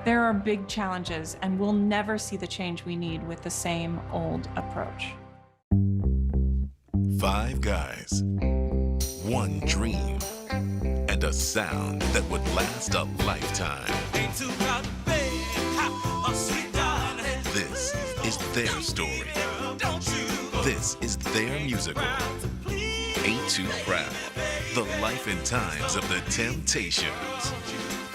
There are big challenges, and we'll never see the change we need with the same old approach. 5 guys, one dream, and a sound that would last a lifetime. This is their story. This is their musical. Ain't Too Proud, the life and times of the Temptations.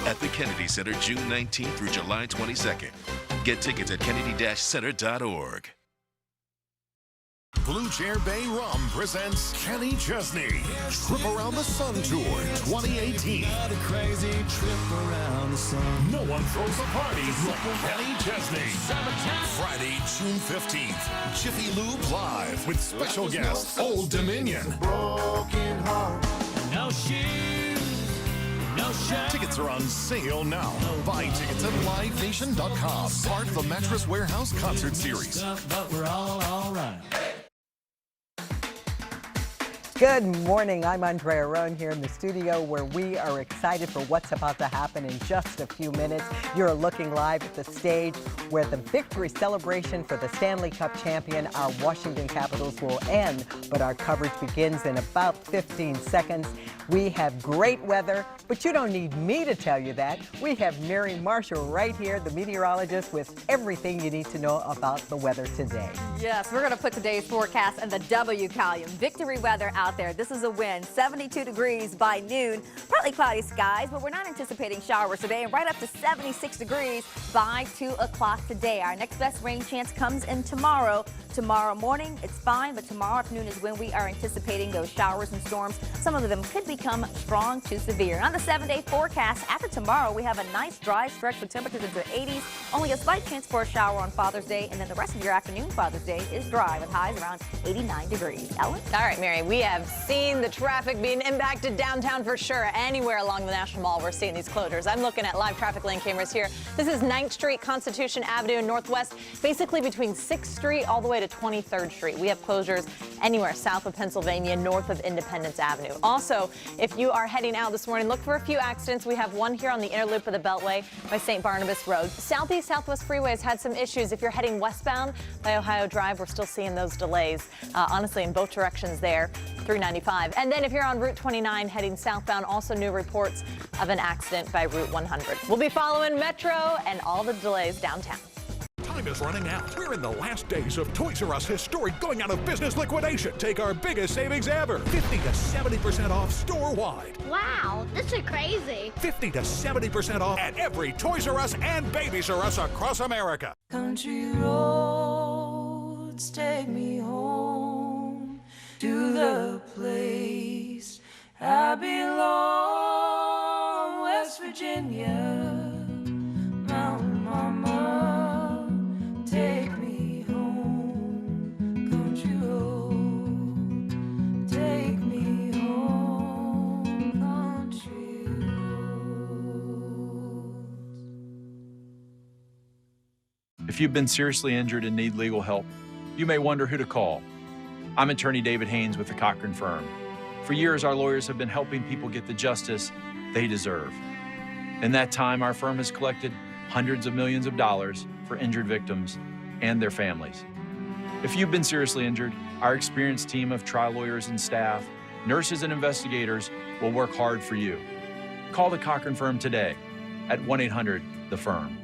At the Kennedy Center, June 19th through July 22nd. Get tickets at kennedy-center.org. Blue Chair Bay Rum presents Kenny Chesney, Trip Around the Sun Tour 2018. The crazy trip around the sun. No one throws a party like Kenny Chesney. Friday, June 15th, Jiffy Lube Live with special guest Old Dominion. Broken heart, no shoes, no shirt. Tickets are on sale now. Buy tickets at livenation.com. Part of the Mattress Warehouse concert series. But we're all right. Good morning. I'm Andrea Roan here in the studio where we are excited for what's about to happen in just a few minutes. You're looking live at the stage where the victory celebration for the Stanley Cup champion, our Washington Capitals, will end, but our coverage begins in about 15 seconds. We have great weather, but you don't need me to tell you that. We have Mary Marshall right here, the meteorologist, with everything you need to know about the weather today. Yes, we're going to put today's forecast in the W column. Victory weather out there. This is a win. 72 degrees by noon. Partly cloudy skies, but we're not anticipating showers today. And right up to 76 degrees by 2 o'clock today. Our next best rain chance comes in tomorrow. Tomorrow morning, it's fine, but tomorrow afternoon is when we are anticipating those showers and storms. Some of them could become strong to severe. On the 7-day forecast, after tomorrow, we have a nice dry stretch with temperatures into the 80s. Only a slight chance for a shower on Father's Day, and then the rest of your afternoon Father's Day is dry with highs around 89 degrees. Ellen? All right, Mary, we have seen the traffic being impacted downtown for sure. Anywhere along the National Mall, we're seeing these closures. I'm looking at live traffic lane cameras here. This is 9th Street, Constitution Avenue, Northwest, basically between 6th Street all the way to 23rd Street. We have closures anywhere south of Pennsylvania, north of Independence Avenue. Also, if you are heading out this morning, look for a few accidents. We have one here on the inner loop of the Beltway by St. Barnabas Road. Southeast Southwest freeways had some issues. If you're heading westbound by Ohio Drive, we're still seeing those delays, honestly, in both directions there, 395. And then if you're on Route 29 heading southbound, also new reports of an accident by Route 100. We'll be following Metro and all the delays downtown. Time is running out. We're in the last days of Toys R Us historic going out of business liquidation. Take our biggest savings ever. 50 to 70% off store-wide. Wow, this is crazy. 50 to 70% off at every Toys R Us and Babies R Us across America. Country roads take me home to the place I belong, West Virginia, Mountain Mama, take me home, country road, take me home, country roads. If you've been seriously injured and need legal help, you may wonder who to call. I'm attorney David Haynes with the Cochran Firm. For years, our lawyers have been helping people get the justice they deserve. In that time, our firm has collected hundreds of millions of dollars for injured victims and their families. If you've been seriously injured, our experienced team of trial lawyers and staff, nurses and investigators will work hard for you. Call the Cochran Firm today at 1-800-THE-FIRM.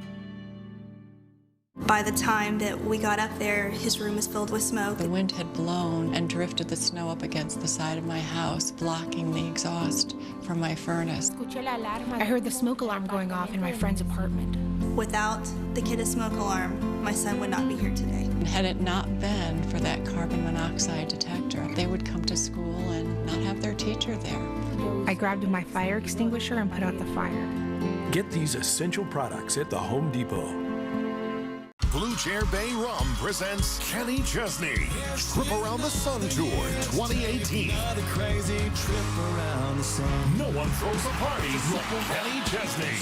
By the time that we got up there, his room was filled with smoke. The wind had blown and drifted the snow up against the side of my house, blocking the exhaust from my furnace. I heard the smoke alarm going off in my friend's apartment. Without the kid's smoke alarm, my son would not be here today. And had it not been for that carbon monoxide detector, they would come to school and not have their teacher there. I grabbed my fire extinguisher and put out the fire. Get these essential products at the Home Depot. Blue Chair Bay Rum presents Kenny Chesney, Trip Around the Sun Tour 2018. The crazy trip around the sun. No one throws a party like Kenny Chesney.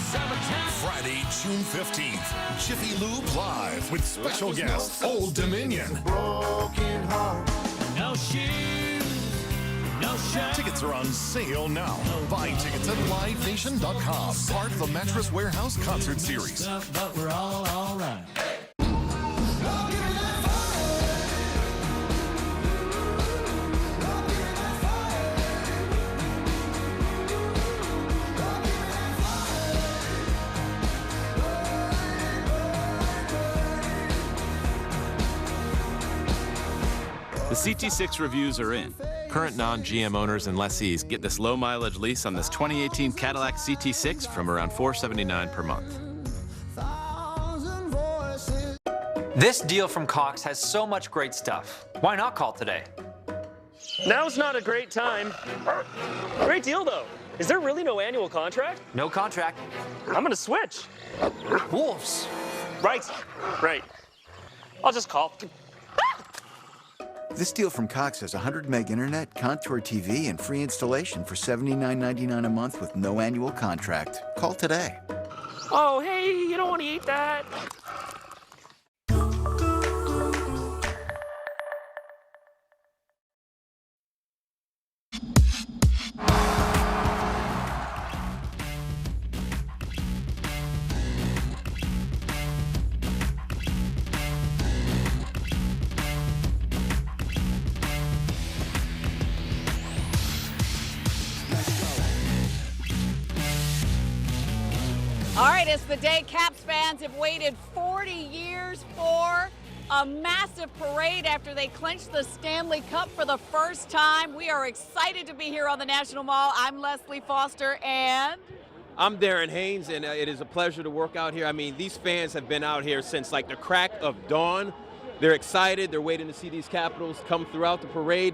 Friday, June 15th, Jiffy Lube Live with special guest Old Dominion. Broken heart, no shoes, no no shame. Tickets are on sale now. Buy tickets at livenation.com. Part of the Mattress Warehouse concert series. But we're all right. The CT6 reviews are in. Current non-GM owners and lessees get this low-mileage lease on this 2018 Cadillac CT6 from around $479 per month. This deal from Cox has so much great stuff. Why not call today? Now's not a great time. Great deal, though. Is there really no annual contract? No contract. I'm gonna switch. Wolves. Right. I'll just call. This deal from Cox has 100 meg internet, Contour TV, and free installation for $79.99 a month with no annual contract. Call today. Oh, hey, you don't want to eat that. All right, it's the day Caps fans have waited 40 years for. A massive parade after they clinched the Stanley Cup for the first time. We are excited to be here on the National Mall. I'm Leslie Foster, and I'm Darren Haynes, and it is a pleasure to work out here. I mean, these fans have been out here since like the crack of dawn. They're excited. They're waiting to see these Capitals come throughout the parade.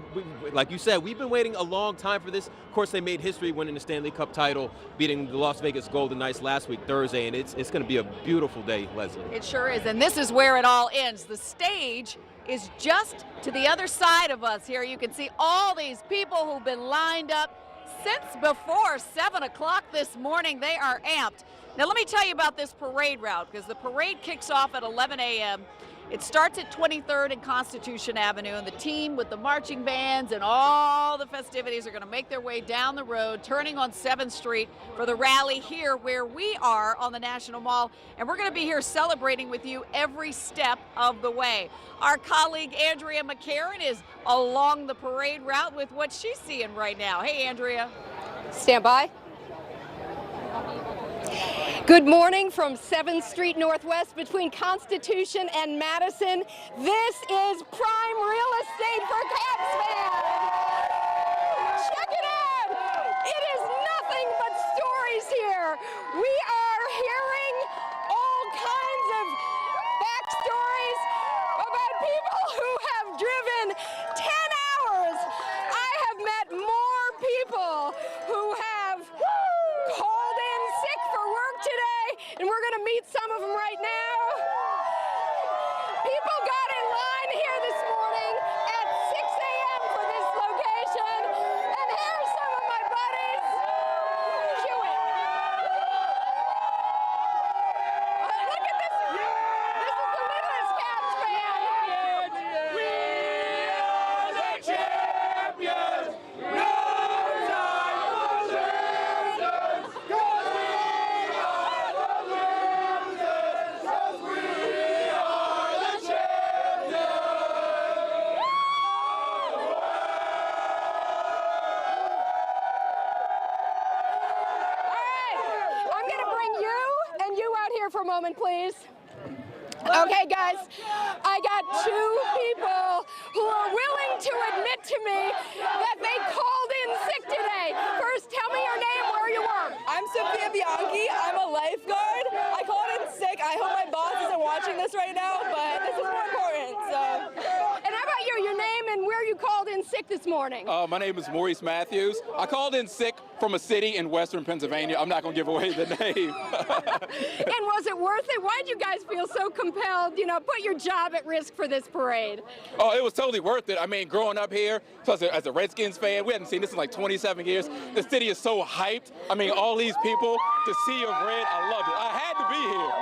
Like you said, we've been waiting a long time for this. Of course, they made history winning the Stanley Cup title, beating the Las Vegas Golden Knights last week, Thursday, and it's going to be a beautiful day, Leslie. it sure is. And this is where it all ends. The stage is just to the other side of us here. You can see all these people who've been lined up since before 7 o'clock this morning. They are amped. Now, let me tell you about this parade route, because the parade kicks off at 11 a.m. It starts at 23rd and Constitution Avenue, and the team with the marching bands and all the festivities are going to make their way down the road, turning on 7th Street for the rally here where we are on the National Mall, and we're going to be here celebrating with you every step of the way. Our colleague Andrea McCarron is along the parade route with what she's seeing right now. Hey, Andrea. Stand by. Good morning from 7th Street Northwest between Constitution and Madison. This is prime real estate for Caps fans. Check it out. It is nothing but stories here. We are hearing all kinds of backstories about people who have driven 10 hours. I have met more people who have called in sick for work today, and we're going to meet some of them right now. People got in line here this morning at 6 a.m. for this location, and here's some of my buddies. Cue it. Look at this. This is the Littlest Caps fan. We are the champions. No time for losers. 'Cause we are the losers. 'Cause we are the champions. All right, I'm going to bring you and you out here for a moment, please. Okay, guys, I got two people who are willing to admit to me that they called in sick today. First, tell me your name, where you work. I'm Sophia Bianchi. I'm a lifeguard. I called in sick. I hope my boss isn't watching this right now, but this is more important. So. And how about you, your name and where you called in sick this morning? My name is Maurice Matthews. I called in sick from a city in western Pennsylvania. I'm not going to give away the name. And was it worth it? Why did you guys feel so compelled, put your job at risk for this parade? Oh, it was totally worth it. I mean, growing up here, plus as a Redskins fan, we hadn't seen this in like 27 years. The city is so hyped. I mean, all these people, the sea of red, I love it. I had to be here.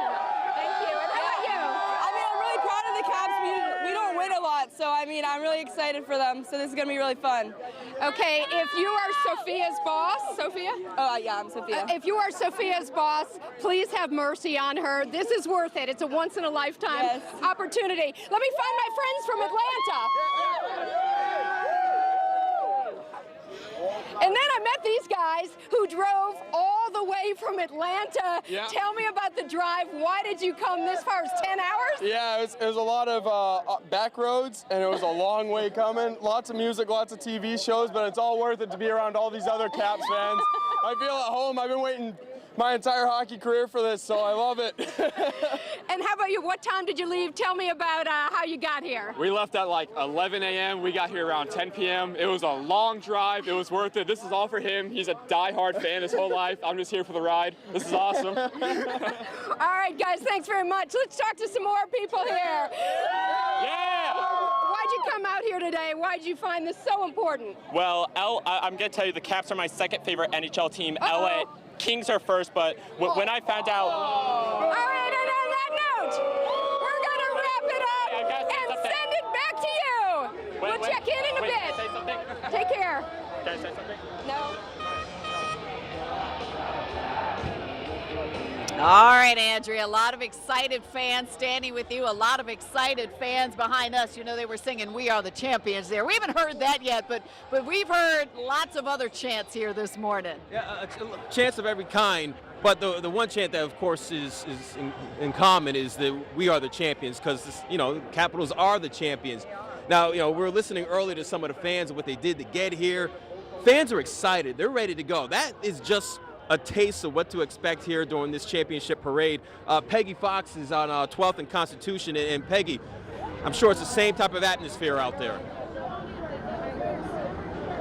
Thank you. And how about you? I mean, I'm really proud of the Caps. We don't win a lot, lot. So, I mean, I'm really excited for them. So this is going to be really fun. Okay, if you are Sophia's boss, Sophia? Oh, yeah, I'm Sophia. If you are Sophia's boss, please have mercy on her. This is worth it. It's a once-in-a-lifetime opportunity. Let me find my friends from Atlanta. And then I met these guys who drove all the way from Atlanta. Yeah. Tell me about the drive. Why did you come this far? It's 10 hours? Yeah, it was a lot of back roads, and it was a long way coming. Lots of music, lots of TV shows, but it's all worth it to be around all these other Caps fans. I feel at home. I've been waiting my entire hockey career for this, so I love it. And how about you? What time did you leave? Tell me about how you got here. We left at like 11 a.m. We got here around 10 p.m. It was a long drive. It was worth it. This is all for him. He's a die-hard fan his whole life. I'm just here for the ride. This is awesome. All right, guys, thanks very much. Let's talk to some more people here. Yeah! Why'd you come out here today? Why'd you find this so important? Well, I'm going to tell you the Caps are my second favorite NHL team. LA Kings are first, but when I found out... All right, and on that note, we're going to wrap it up and send it back to you. We'll check in a bit. Can I say something? Take care. Can I say something? No. All right, Andrea, a lot of excited fans standing with you, a lot of excited fans behind us. You know, they were singing "We Are the Champions" there. We haven't heard that yet, but we've heard lots of other chants here this morning. Yeah, chants of every kind, but the one chant that, of course, is in common is that we are the champions, because, you know, Capitals are the champions. Now, you know, we were listening earlier to some of the fans and what they did to get here. Fans are excited. They're ready to go. That is just a taste of what to expect here during this championship parade. Peggy Fox is on 12th and Constitution, and Peggy, I'm sure it's the same type of atmosphere out there.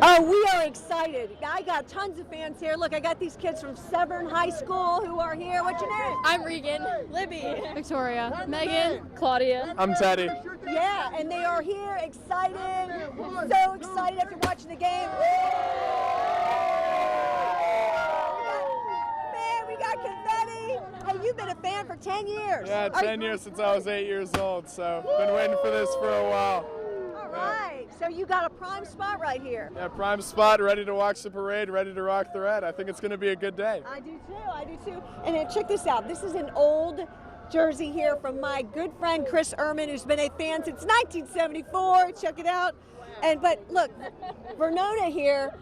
Oh, we are excited. I got tons of fans here. Look, I got these kids from Severn High School who are here. What's your name? I'm Regan. Libby. Victoria. Megan. Claudia. I'm Teddy. Yeah, and they are here excited. So excited after watching the game. Man, we got confetti. Hey, you've been a fan for 10 years. Yeah, 10 years since I was 8 years old, so been waiting for this for a while. All right, so you got a prime spot right here. Yeah, prime spot, ready to watch the parade, ready to rock the red. I think it's going to be a good day. I do too. And then check this out. This is an old jersey here from my good friend Chris Ehrman, who's been a fan since 1974. Check it out. But look, Vernona here,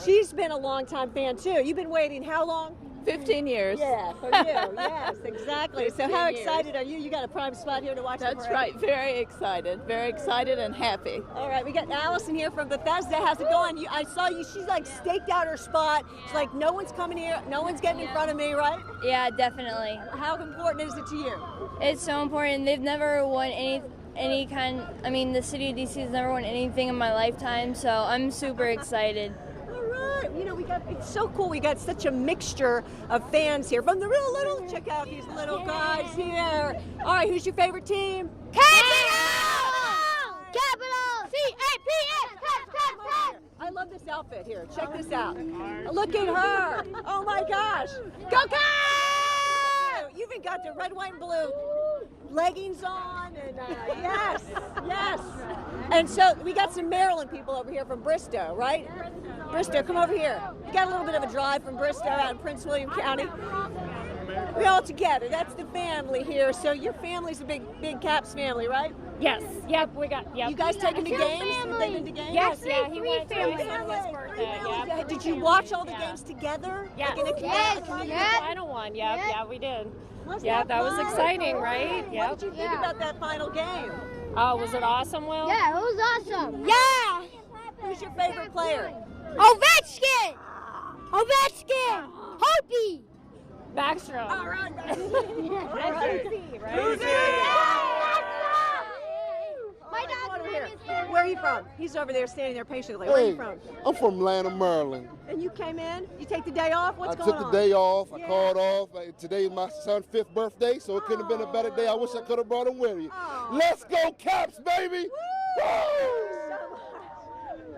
she's been a longtime fan too. You've been waiting how long? 15 years. Yeah, for you. Yes, exactly. So how excited are you? You got a prime spot here to watch the That's parade. right. Very excited and happy. All right, we got Allison here from Bethesda. How's it going? I saw you. She's like staked out her spot. She's like, no one's coming here. No one's getting in front of me, right? Yeah, definitely. How important is it to you? It's so important. They've never won any kind. I mean, the city of DC has never won anything in my lifetime, so I'm super excited. You know, it's so cool. We got such a mixture of fans here from the real little. Check out these little guys here. All right, who's your favorite team? Capital! C-A-P-S! I love this outfit here. Check this out. Look at her. Oh my gosh. Go Caps! You've even got the red, white, and blue leggings on, and yes. And so we got some Maryland people over here from Bristow, right? Bristow, come over here. You got a little bit of a drive from Bristow out in Prince William County. We're all together. That's the family here. So your family's a big Caps family, right? Yes. Yep. We got. Yep. You guys taking to games? Have they been to games? Yes. Yeah. He went to his son's birthday. Yep. Did you watch all the games together? Yes. Like in a The final one. Yep. Yeah, we did. Yeah, that was exciting, right? What did you think about that final game? Oh, was it awesome, Will? Yeah, it was awesome. Yeah! Who's your favorite player? Ovechkin! Hopi! Backstrom. All right. Right? My dad's name is Aaron. Where are you from? He's over there standing there patiently. Where are you from? I'm from Atlanta, Maryland. And you came in? You take the day off? What's I going took on? the day off. I called off. Today is my son's 5th birthday, so it couldn't have been a better day. I wish I could have brought him with me. Let's go, Caps, baby!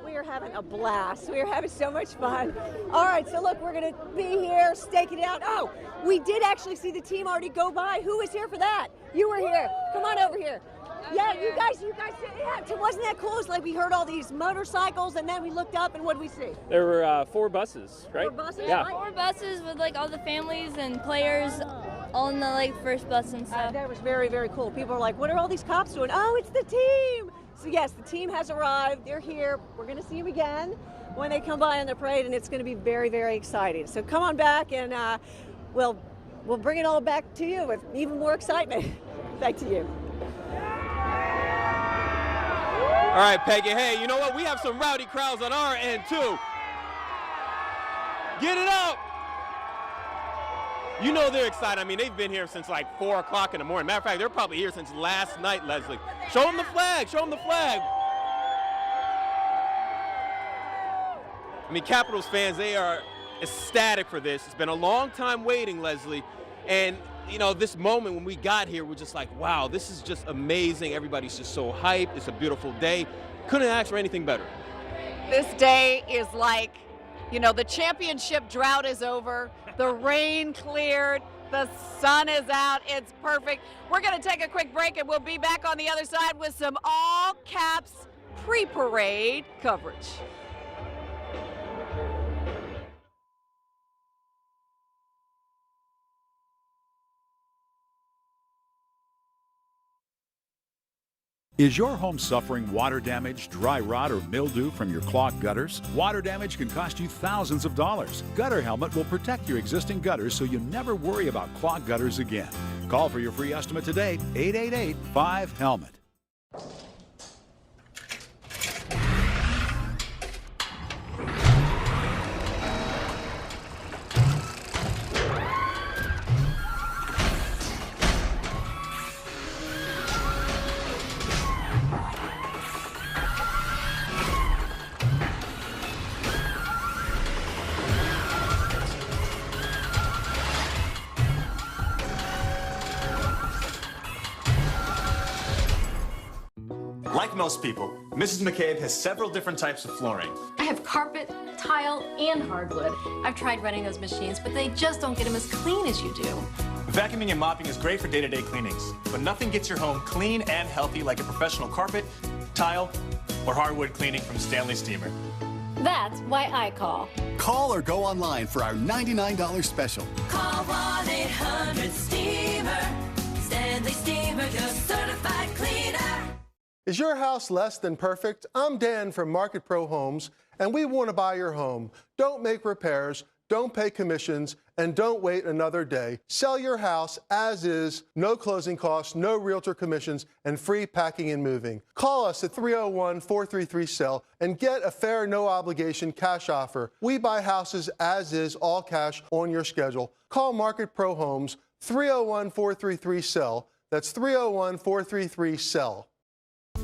We are having a blast. We are having so much fun. All right, so look, we're going to be here, staking it out. Oh, we did actually see the team already go by. Who was here for that? You were here. Come on over here. Yeah, you guys, yeah, wasn't that cool? It's like we heard all these motorcycles, and then we looked up, and what did we see? There were 4 buses, right? 4 buses? Yeah. 4 buses with like all the families and players all in the like first bus and stuff. That was very, very cool. People are like, what are all these cops doing? Oh, it's the team. So yes, the team has arrived. They're here. We're going to see them again when they come by on the parade, and it's going to be very, very exciting. So come on back, and we'll bring it all back to you with even more excitement. Back to you. All right, Peggy. Hey, you know what? We have some rowdy crowds on our end, too. Get it up. You know they're excited. I mean, they've been here since like 4 o'clock in the morning. Matter of fact, they're probably here since last night, Leslie. Show them the flag. Show them the flag. I mean, Capitals fans, they are ecstatic for this. It's been a long time waiting, Leslie. And, you know, this moment when we got here, we're just like, wow, this is just amazing. Everybody's just so hyped. It's a beautiful day. Couldn't ask for anything better. This day is like, you know, the championship drought is over. The rain cleared. The sun is out. It's perfect. We're going to take a quick break, and we'll be back on the other side with some all-caps pre-parade coverage. Is your home suffering water damage, dry rot, or mildew from your clogged gutters? Water damage can cost you thousands of dollars. Gutter Helmet will protect your existing gutters so you never worry about clogged gutters again. Call for your free estimate today, 888-5HELMET. Like most people, Mrs. McCabe has several different types of flooring. I have carpet, tile, and hardwood. I've tried running those machines, but they just don't get them as clean as you do. Vacuuming and mopping is great for day-to-day cleanings, but nothing gets your home clean and healthy like a professional carpet, tile, or hardwood cleaning from Stanley Steamer. That's why I call. Call or go online for our $99 special. Call 1-800-STEAMER. Stanley Steamer, your certified cleaner. Is your house less than perfect? I'm Dan from Market Pro Homes, and we want to buy your home. Don't make repairs, don't pay commissions, and don't wait another day. Sell your house as is, no closing costs, no realtor commissions, and free packing and moving. Call us at 301-433-SELL and get a fair, no-obligation cash offer. We buy houses as is, all cash, on your schedule. Call Market Pro Homes, 301-433-SELL. That's 301-433-SELL.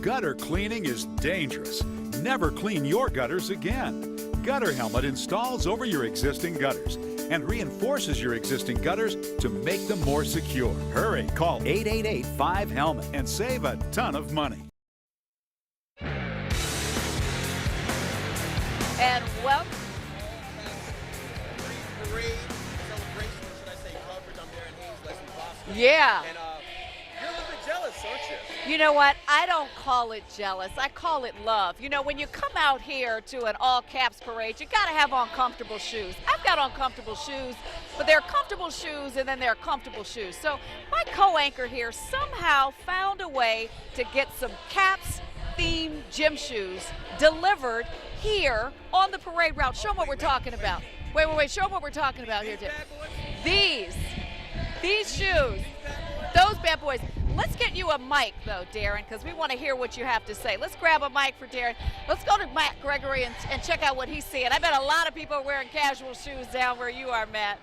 Gutter cleaning is dangerous. Never clean your gutters again. Gutter Helmet installs over your existing gutters and reinforces your existing gutters to make them more secure. Hurry, call 888-5HELMET and save a ton of money. And welcome. Yeah. And you're a little bit jealous, aren't you? You know what? I don't call it jealous. I call it love. You know, when you come out here to an all-caps parade, you got to have on comfortable shoes. I've got on comfortable shoes, but they're comfortable shoes and then they're comfortable shoes. So my co-anchor here somehow found a way to get some Caps-themed gym shoes delivered here on the parade route. Show them what we're talking about. Wait. Show them what we're talking about here, Tim. These shoes, those bad boys. Let's get you a mic, though, Darren, because we want to hear what you have to say. Let's grab a mic for Darren. Let's go to Matt Gregory and check out what he's seeing. I bet a lot of people are wearing casual shoes down where you are, Matt.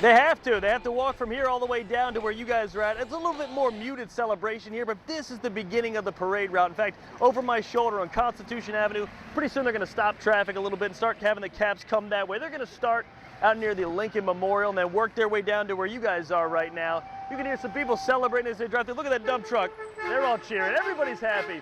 They have to. They have to walk from here all the way down to where you guys are at. It's a little bit more muted celebration here, but this is the beginning of the parade route. In fact, over my shoulder on Constitution Avenue, pretty soon they're going to stop traffic a little bit and start having the Caps come that way. They're going to start out near the Lincoln Memorial and then work their way down to where you guys are right now. You can hear some people celebrating as they drive through. Look at that dump truck. They're all cheering. Everybody's happy.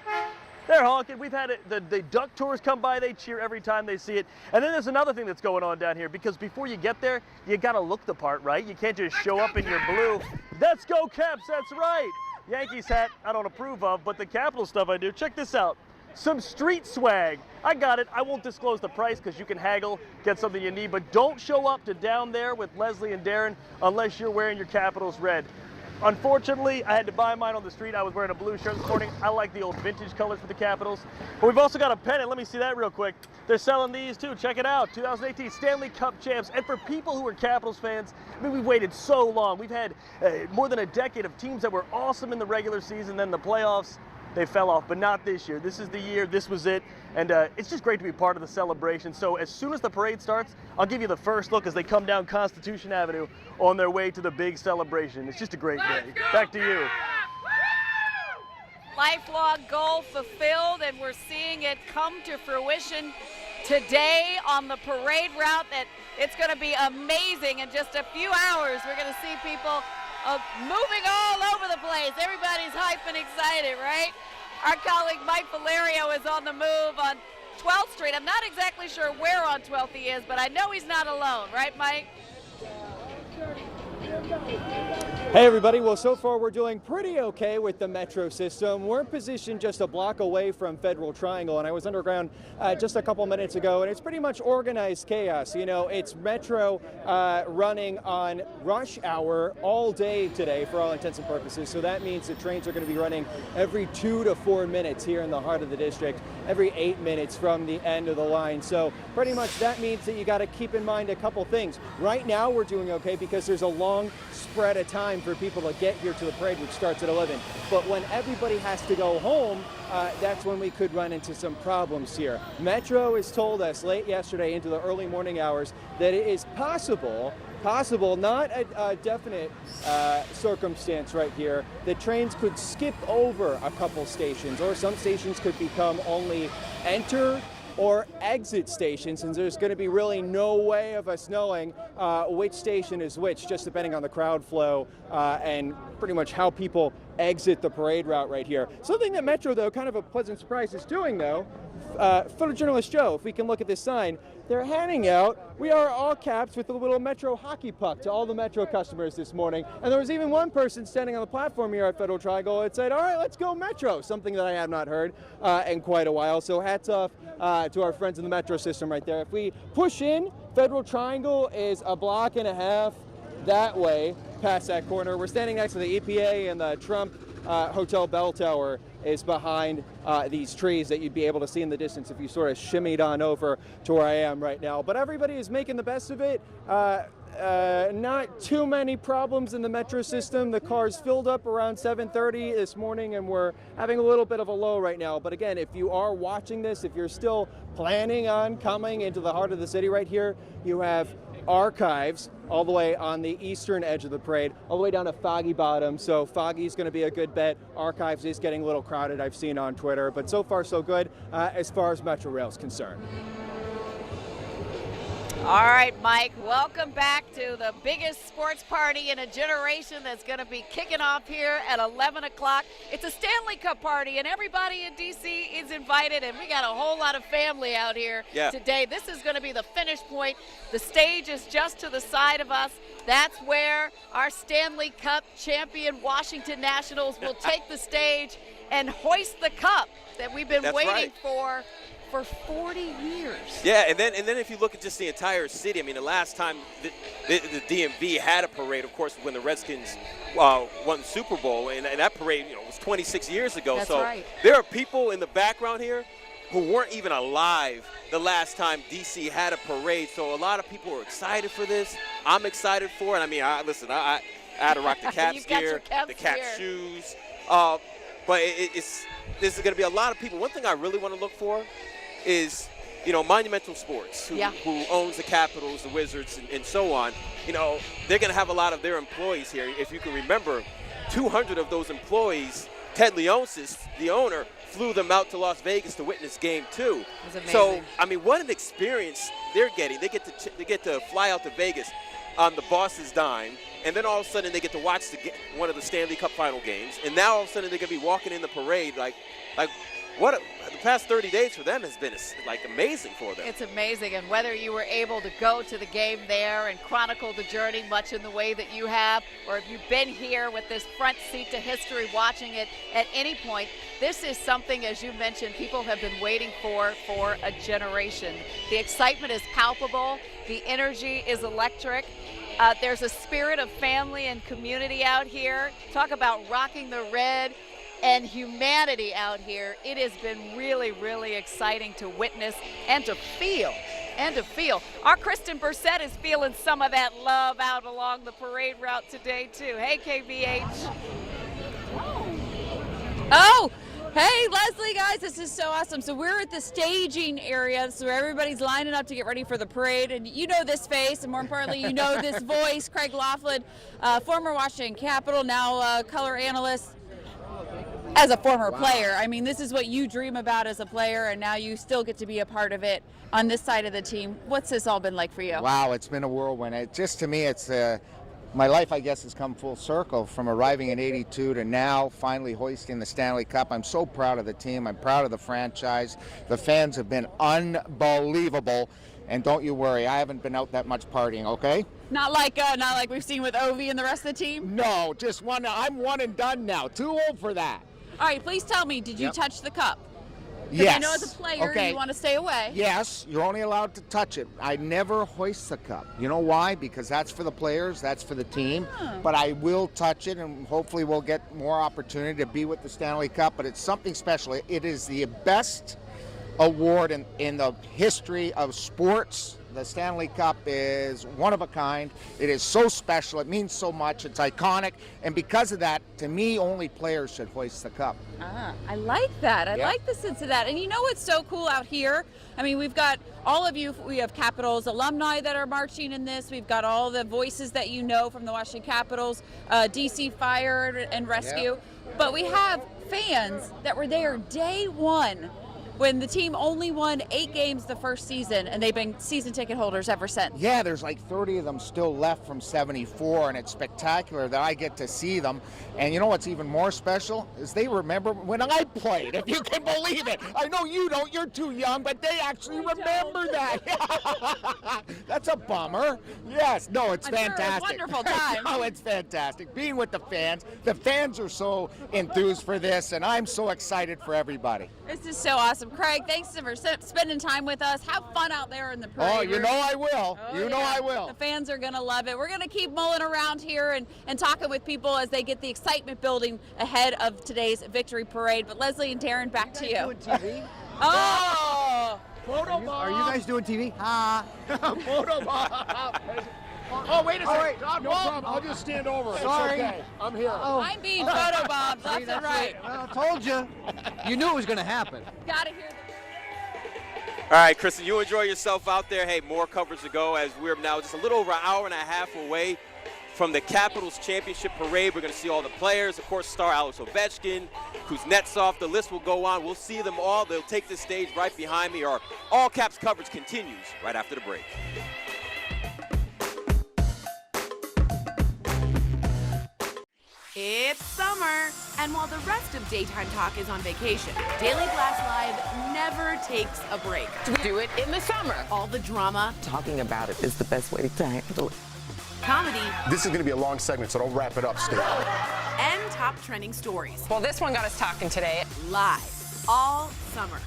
They're honking. We've had the duck tours come by. They cheer every time they see it. And then there's another thing that's going on down here, because before you get there, you got to look the part, right? You can't just show up in your blue. Let's go, Caps. That's right. Yankees hat I don't approve of, but the Capitals stuff I do. Check this out. Some street swag. I got it. I won't disclose the price because you can haggle, get something you need, but don't show up to Down There with Leslie and Darren unless you're wearing your Capitals red. Unfortunately, I had to buy mine on the street. I was wearing a blue shirt this morning. I like the old vintage colors for the Capitals. But we've also got a pennant. Let me see that real quick. They're selling these too. Check it out. 2018 Stanley Cup champs. And for people who are Capitals fans, I mean, we've waited so long. We've had more than a decade of teams that were awesome in the regular season. Then the playoffs, they fell off, but not this year. This is the year. This was it. And it's just great to be part of the celebration. So as soon as the parade starts, I'll give you the first look as they come down Constitution Avenue on their way to the big celebration. It's just a great day. Back to you. Lifelong goal fulfilled, and we're seeing it come to fruition today on the parade route. That it's going to be amazing. In just a few hours, we're going to see people moving all over the place. Everybody's hype and excited, right? Our colleague Mike Valerio is on the move on 12th Street. I'm not exactly sure where on 12th he is, but I know he's not alone, right, Mike? Hey everybody, well so far we're doing pretty okay with the metro system. We're positioned just a block away from Federal Triangle, and I was underground just a couple minutes ago, and it's pretty much organized chaos. You know, it's metro running on rush hour all day today for all intents and purposes, so that means the trains are going to be running every 2 to 4 minutes here in the heart of the district, every 8 minutes from the end of the line. So pretty much that means that you got to keep in mind a couple things. Right now we're doing okay because there's a long spread of time for people to get here to the parade, which starts at 11. But when everybody has to go home, that's when we could run into some problems here. Metro has told us late yesterday into the early morning hours that it is possible, not a definite circumstance right here, that trains could skip over a couple stations, or some stations could become only enter or exit stations, and there's going to be really no way of us knowing which station is which, just depending on the crowd flow and pretty much how people exit the parade route right here. Something that Metro, though, kind of a pleasant surprise, is doing, though, photojournalist Joe, if we can look at this sign, they're handing out, we are all caps with a little Metro hockey puck to all the Metro customers this morning. And there was even one person standing on the platform here at Federal Triangle that said, all right, let's go Metro, something that I have not heard in quite a while. So hats off to our friends in the Metro system right there. If we push in, Federal Triangle is a block and a half that way past that corner. We're standing next to the EPA, and the Trump Hotel Bell Tower is behind these trees that you'd be able to see in the distance if you sort of shimmied on over to where I am right now. But everybody is making the best of it. Not too many problems in the metro system. The cars filled up around 7:30 this morning, and we're having a little bit of a low right now. But again, if you are watching this, if you're still planning on coming into the heart of the city right here, you have Archives all the way on the eastern edge of the parade, all the way down to Foggy Bottom. So Foggy's going to be a good bet. Archives is getting a little crowded, I've seen on Twitter, but so far so good as far as Metro Rail's concerned. All right, Mike, welcome back to the biggest sports party in a generation that's going to be kicking off here at 11 o'clock. It's a Stanley Cup party, and everybody in D.C. is invited, and we got a whole lot of family out here today. This is going to be the finish point. The stage is just to the side of us. That's where our Stanley Cup champion Washington Nationals will take the stage and hoist the cup that we've been waiting for 40 years. Yeah, and then if you look at just the entire city, I mean, the last time the DMV had a parade, of course, when the Redskins won the Super Bowl, and that parade, was 26 years ago. That's so right. There are people in the background here who weren't even alive the last time DC had a parade. So a lot of people are excited for this. I'm excited for it. I mean, I had to rock the Caps gear, the Caps shoes. But this is going to be a lot of people. One thing I really want to look for is, Monumental Sports, who owns the Capitals, the Wizards, and so on. They're going to have a lot of their employees here. If you can remember, 200 of those employees, Ted Leonsis, the owner, flew them out to Las Vegas to witness Game 2. So, I mean, what an experience they're getting. They get to fly out to Vegas on the boss's dime, and then all of a sudden they get to watch one of the Stanley Cup final games, and now all of a sudden they're going to be walking in the parade like what past 30 days for them has been like amazing for them. It's amazing, and whether you were able to go to the game there and chronicle the journey much in the way that you have, or if you've been here with this front seat to history watching it at any point, this is something, as you mentioned, people have been waiting for a generation. The excitement is palpable. The energy is electric. There's a spirit of family and community out here. Talk about rocking the red and humanity out here. It has been really, really exciting to witness and to feel. Our Kristen Bursett is feeling some of that love out along the parade route today, too. Hey, KVH. Oh, hey, Leslie, guys, this is so awesome. So we're at the staging area, so everybody's lining up to get ready for the parade, and you know this face, and more importantly, you know this voice, Craig Laughlin, former Washington Capitol, now color analyst. As a former player, I mean, this is what you dream about as a player, and now you still get to be a part of it on this side of the team. What's this all been like for you? Wow, it's been a whirlwind. To me, it's my life, I guess, has come full circle from arriving in '82 to now finally hoisting the Stanley Cup. I'm so proud of the team. I'm proud of the franchise. The fans have been unbelievable. And don't you worry, I haven't been out that much partying, okay? Not like we've seen with Ovi and the rest of the team? No, just one. I'm one and done now. Too old for that. All right, please tell me, did you touch the cup? Yes. I know as a player, you want to stay away. Yes, you're only allowed to touch it. I never hoist the cup. You know why? Because that's for the players, that's for the team. But I will touch it, and hopefully we'll get more opportunity to be with the Stanley Cup. But it's something special. It is the best award in the history of sports. The Stanley Cup is one of a kind. It is so special. It means so much. It's iconic. And because of that, to me, only players should hoist the cup. I like that. I like the sense of that. And you know what's so cool out here? I mean, we've got all of you. We have Capitals alumni that are marching in this. We've got all the voices that you know from the Washington Capitals, DC Fire and Rescue. But we have fans that were there day one when the team only won 8 games the first season, and they've been season ticket holders ever since. Yeah, there's like 30 of them still left from '74, and it's spectacular that I get to see them. And you know what's even more special is they remember when I played, if you can believe it. I know you don't, you're too young, but they actually remember that. That's a bummer. Yes, no, it's fantastic. Sure, it's wonderful time. Oh, it's fantastic. Being with the fans are so enthused for this, and I'm so excited for everybody. This is so awesome. Craig, thanks for spending time with us. Have fun out there in the parade. Oh, you know I will. Know I will. The fans are going to love it. We're going to keep mulling around here and talking with people as they get the excitement building ahead of today's victory parade. But Leslie and Darren, back to you. Doing TV? Oh! Photo bomb. Are you guys doing TV? Photo bomb. Oh, wait a second. No problem. I'll just stand over. Sorry. It's okay. I'm here. Oh. I'm being photobombed left and right. I told you. You knew it was going to happen. Gotta hear All right, Kristen, you enjoy yourself out there. Hey, more coverage to go as we're now just a little over an hour and a half away from the Capitals Championship Parade. We're going to see all the players, of course, star Alex Ovechkin, Kuznetsov. The list will go on. We'll see them all. They'll take the stage right behind me. Our All Caps coverage continues right after the break. It's summer, and while the rest of Daytime Talk is on vacation, Daily Blast Live never takes a break. We do it in the summer. All the drama. Talking about it is the best way to handle it. Comedy. This is going to be a long segment, so don't wrap it up, Steve. And top trending stories. Well, this one got us talking today. Live. All summer.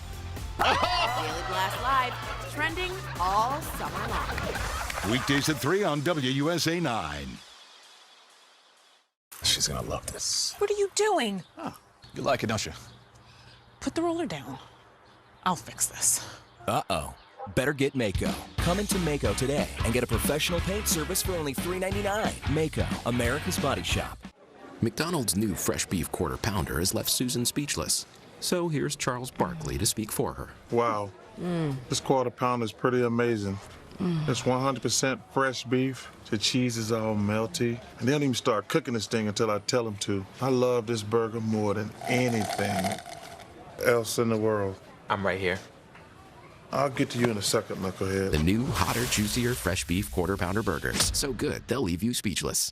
Daily Blast Live. Trending all summer long. Weekdays at 3 on WUSA 9. She's gonna love this. What are you doing? Oh, you like it, don't you? Put the roller down. I'll fix this. Uh-oh. Better get Mako. Come into Mako today and get a professional paint service for only $3.99. Mako, America's Body Shop. McDonald's new fresh beef quarter pounder has left Susan speechless. So here's Charles Barkley to speak for her. Wow. This quarter pounder is pretty amazing. It's 100% fresh beef. The cheese is all melty. And they don't even start cooking this thing until I tell them to. I love this burger more than anything else in the world. I'm right here. I'll get to you in a second, knucklehead. The new, hotter, juicier fresh beef quarter pounder burgers. So good, they'll leave you speechless.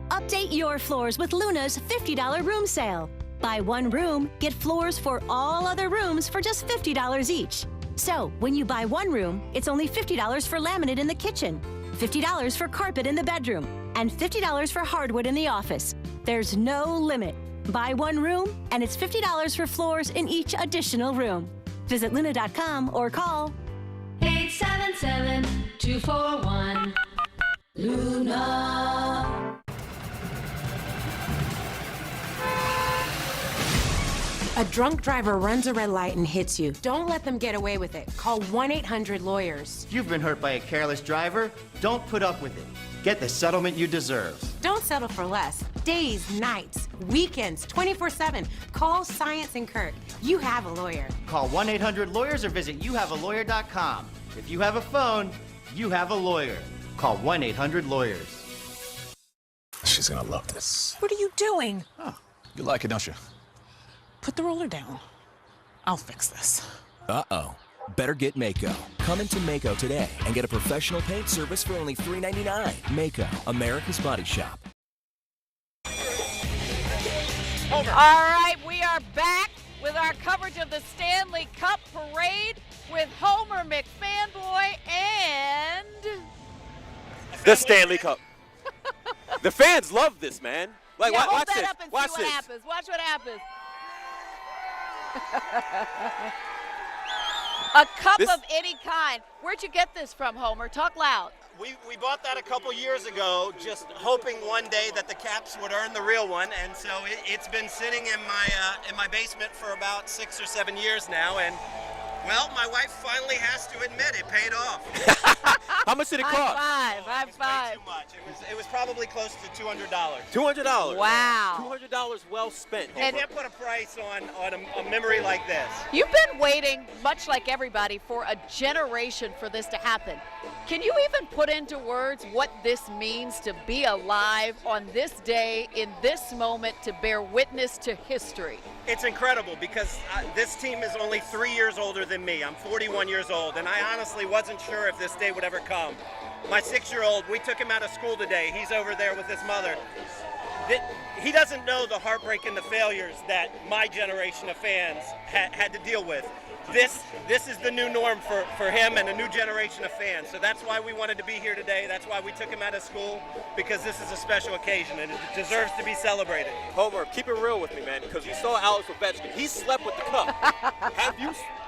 Update your floors with Luna's $50 room sale. Buy one room, get floors for all other rooms for just $50 each. So, when you buy one room, it's only $50 for laminate in the kitchen, $50 for carpet in the bedroom, and $50 for hardwood in the office. There's no limit. Buy one room, and it's $50 for floors in each additional room. Visit Luna.com or call 877-241 Luna. A drunk driver runs a red light and hits you. Don't let them get away with it. Call 1-800-LAWYERS. If you've been hurt by a careless driver, don't put up with it. Get the settlement you deserve. Don't settle for less. Days, nights, weekends, 24/7. Call Science and Kirk. You have a lawyer. Call 1-800-LAWYERS or visit youhavealawyer.com. If you have a phone, you have a lawyer. Call 1-800-LAWYERS. She's gonna love this. What are you doing? Oh, you like it, don't you? Put the roller down. I'll fix this. Uh-oh. Better get Mako. Come into Mako today and get a professional paint service for only $3.99. Mako, America's Body Shop. All right, we are back with our coverage of the Stanley Cup Parade with Homer McFanboy and... The Stanley Cup. The fans love this, man. Like, yeah, hold watch that this. up and Watch see what this. happens. Watch what happens. A cup of any kind. Where'd you get this from, Homer? Talk loud. We bought that a couple years ago, just hoping one day that the Caps would earn the real one, and so it's been sitting in my basement for about 6 or 7 years now, and well, my wife finally has to admit it paid off. How much did it cost? High five. Too much. It was probably close to $200. $200. Wow. $200 well spent. You can't put a price on a memory like this. You've been waiting, much like everybody, for a generation for this to happen. Can you even put into words what this means to be alive on this day, in this moment, to bear witness to history? It's incredible because this team is only 3 years older than me. I'm 41 years old, and I honestly wasn't sure if this day would ever come. My 6-year-old, we took him out of school today. He's over there with his mother. He doesn't know the heartbreak and the failures that my generation of fans had to deal with. This is the new norm for him and a new generation of fans. So that's why we wanted to be here today. That's why we took him out of school, because this is a special occasion and it deserves to be celebrated. Homer, keep it real with me, man, because you saw Alex Ovechkin. He slept with the cup.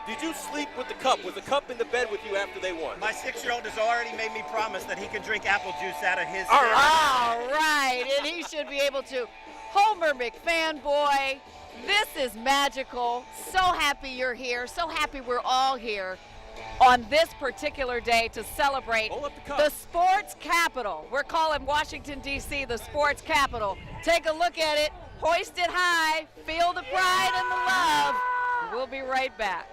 Did you sleep with the cup? Was the cup in the bed with you after they won? My 6-year-old has already made me promise that he can drink apple juice out of his. All right, and he should be able to. Homer McFanboy, this is magical. So happy you're here. So happy we're all here on this particular day to celebrate the sports capital. We're calling Washington, D.C. the sports capital. Take a look at it. Hoist it high. Feel the pride and the love. We'll be right back.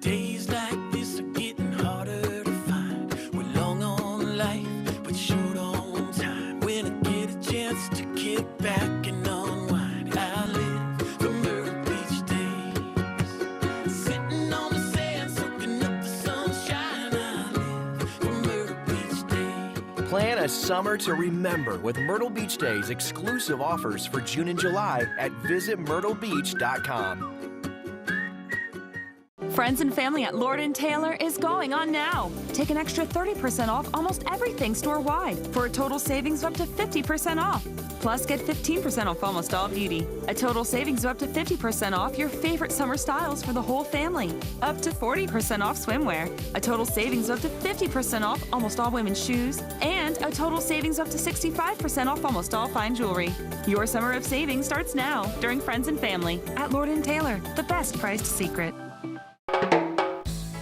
Days like this are getting harder to find. We're long on life, but short on time. When I get a chance to kick back and unwind, I live for Myrtle Beach days. Sitting on the sand, soaking up the sunshine. I live for Myrtle Beach days. Plan a summer to remember with Myrtle Beach Days exclusive offers for June and July at visitmyrtlebeach.com. Friends and Family at Lord & Taylor is going on now. Take an extra 30% off almost everything store-wide for a total savings of up to 50% off. Plus, get 15% off almost all beauty. A total savings of up to 50% off your favorite summer styles for the whole family. Up to 40% off swimwear. A total savings of up to 50% off almost all women's shoes. And a total savings of up to 65% off almost all fine jewelry. Your summer of savings starts now during Friends and Family at Lord & Taylor, the best priced secret.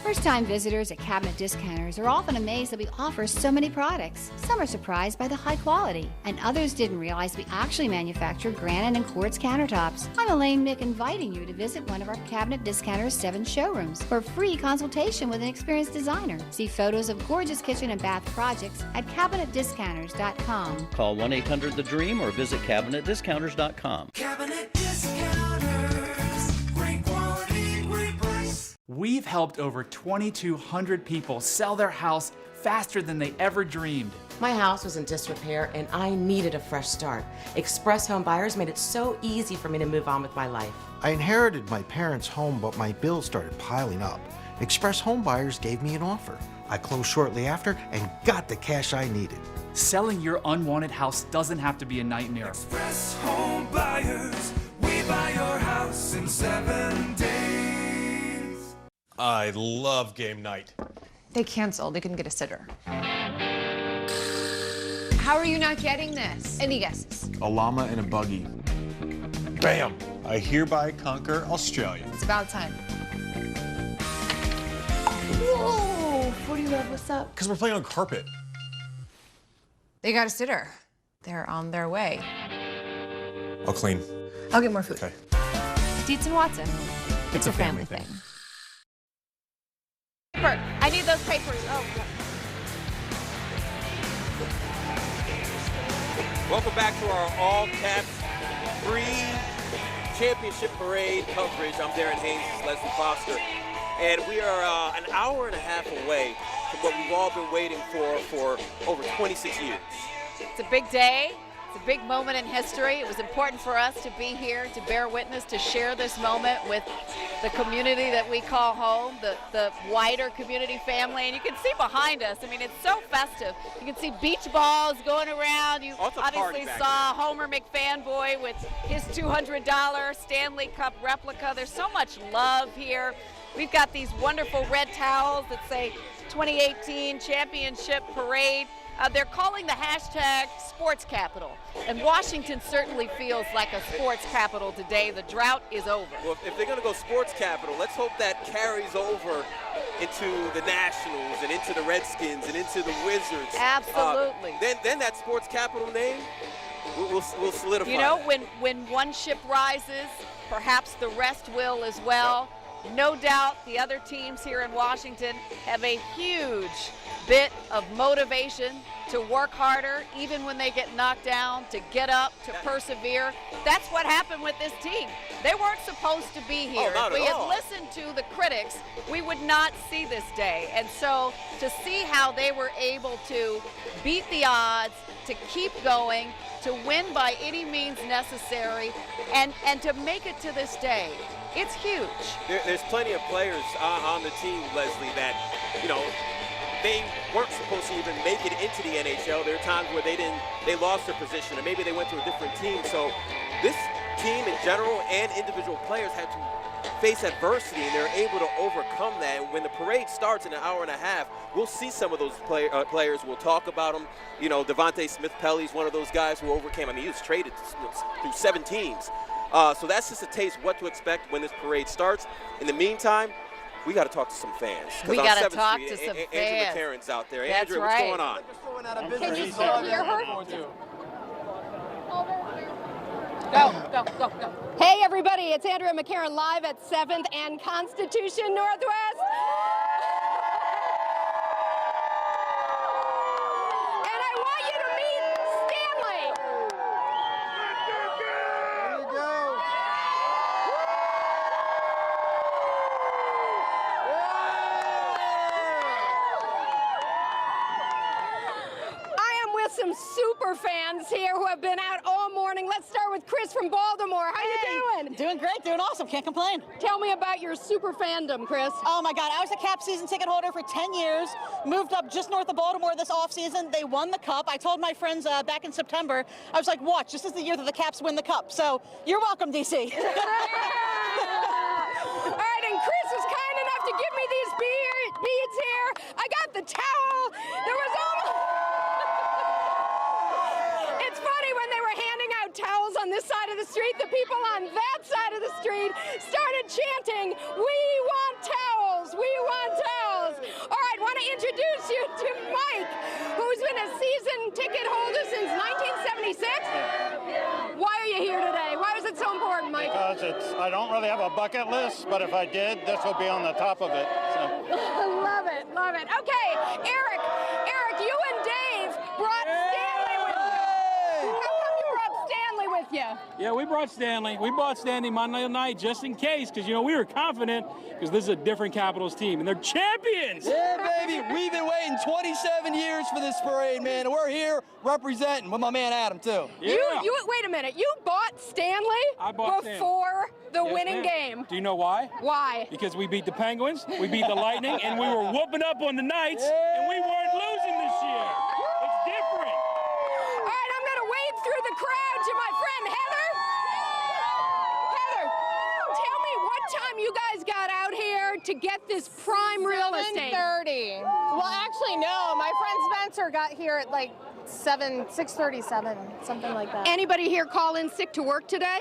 First-time visitors at Cabinet Discounters are often amazed that we offer so many products. Some are surprised by the high quality, and others didn't realize we actually manufacture granite and quartz countertops. I'm Elaine Mick, inviting you to visit one of our Cabinet Discounters 7 showrooms for a free consultation with an experienced designer. See photos of gorgeous kitchen and bath projects at CabinetDiscounters.com. Call 1-800-THE-DREAM or visit CabinetDiscounters.com. Cabinet Discounters, great quality, great price. We've helped over 2,200 people sell their house faster than they ever dreamed. My house was in disrepair and I needed a fresh start. Express Home Buyers made it so easy for me to move on with my life. I inherited my parents' home, but my bills started piling up. Express Home Buyers gave me an offer. I closed shortly after and got the cash I needed. Selling your unwanted house doesn't have to be a nightmare. Express Home Buyers, we buy your house in 7 days. I love game night. They canceled. They couldn't get a sitter. How are you not getting this? Any guesses? A llama and a buggy. Bam! I hereby conquer Australia. It's about time. Whoa! 40 Love, what's up? Because we're playing on carpet. They got a sitter. They're on their way. I'll clean. I'll get more food. Okay. Dietz and Watson. It's a family thing. Paper. I need those papers. Oh. Welcome back to our all-caps pre-championship parade coverage. I'm Darren Haynes, this is Leslie Foster, and we are an hour and a half away from what we've all been waiting for over 26 years. It's a big day. It's a big moment in history. It was important for us to be here, to bear witness, to share this moment with the community that we call home, the wider community family. And you can see behind us, I mean, it's so festive. You can see beach balls going around. You obviously saw Homer McFanboy with his $200 Stanley Cup replica. There's so much love here. We've got these wonderful red towels that say 2018 Championship Parade. They're calling the hashtag Sports Capital, and Washington certainly feels like a sports capital today. The drought is over. Well, if they're going to go sports capital, let's hope that carries over into the Nationals and into the Redskins and into the Wizards. Absolutely. Then that sports capital name will solidify. You know, when one ship rises, perhaps the rest will as well. No doubt the other teams here in Washington have a huge bit of motivation to work harder, even when they get knocked down, to get up, to persevere. That's what happened with this team. They weren't supposed to be here. Oh, if we had listened to the critics, we would not see this day. And so to see how they were able to beat the odds, to keep going, to win by any means necessary, and to make it to this day, it's huge. There's plenty of players on the team, Leslie, that, you know, they weren't supposed to even make it into the NHL. There are times where they lost their position, or maybe they went to a different team. So this team in general and individual players had to face adversity, and they're able to overcome that. And when the parade starts in an hour and a half, we'll see some of those players. We'll talk about them. You know, Devontae Smith-Pelly's one of those guys who overcame. I mean, he was traded through 7 teams. So that's just a taste of what to expect when this parade starts. In the meantime, we got to talk to some fans. We got to talk to some fans. Andrew McCarron's out there. That's Andrew, right. what's going on? Can you still hear her? Go. Hey everybody, it's Andrea McCarron live at 7th and Constitution Northwest. And I want you to meet Stanley. There you go. I am with some super fans here who have been out all morning. Let's start with Chris from Baltimore. How you doing? Doing great, doing awesome, can't complain. Tell me about your super fandom, Chris. Oh my God, I was a Cap season ticket holder for 10 years, moved up just north of Baltimore this offseason. They won the Cup. I told my friends back in September, I was like, watch, this is the year that the Caps win the Cup. So you're welcome, DC. All right, and Chris was kind enough to give me these beads here. I got the towel. There was almost... It's funny, when they were handing out towels on this side of the street, the people on that side of the street started chanting, "We want towels, we want towels." All right, want to introduce you to Mike, who's been a season ticket holder since 1976. Why are you here today? Why is it so important, Mike? Because I don't really have a bucket list, but if I did, this will be on the top of it. So. Love it, love it. Okay, Eric, you and Dave brought Stanley with you. How come you brought Stanley with you? Yeah, we brought Stanley. We bought Stanley Monday night just in case, because, you know, we were confident because this is a different Capitals team, and they're champions! Yeah, baby. We've been waiting 27 years for this parade, man, and we're here representing with my man Adam, too. Yeah. You wait a minute. You bought Stanley I bought before the Yes, winning ma'am. game. Do you know why? Why? Because we beat the Penguins, we beat the Lightning, and we were whooping up on the Knights, and we weren't losing this year. It's different. All right, I'm going to wade through the crowd to my friend Heather. Heather, tell me what time you guys got out here to get this prime real estate. 7:30. Well, actually, no. My friend Spencer got here at like 6:37, something like that. Anybody here call in sick to work today?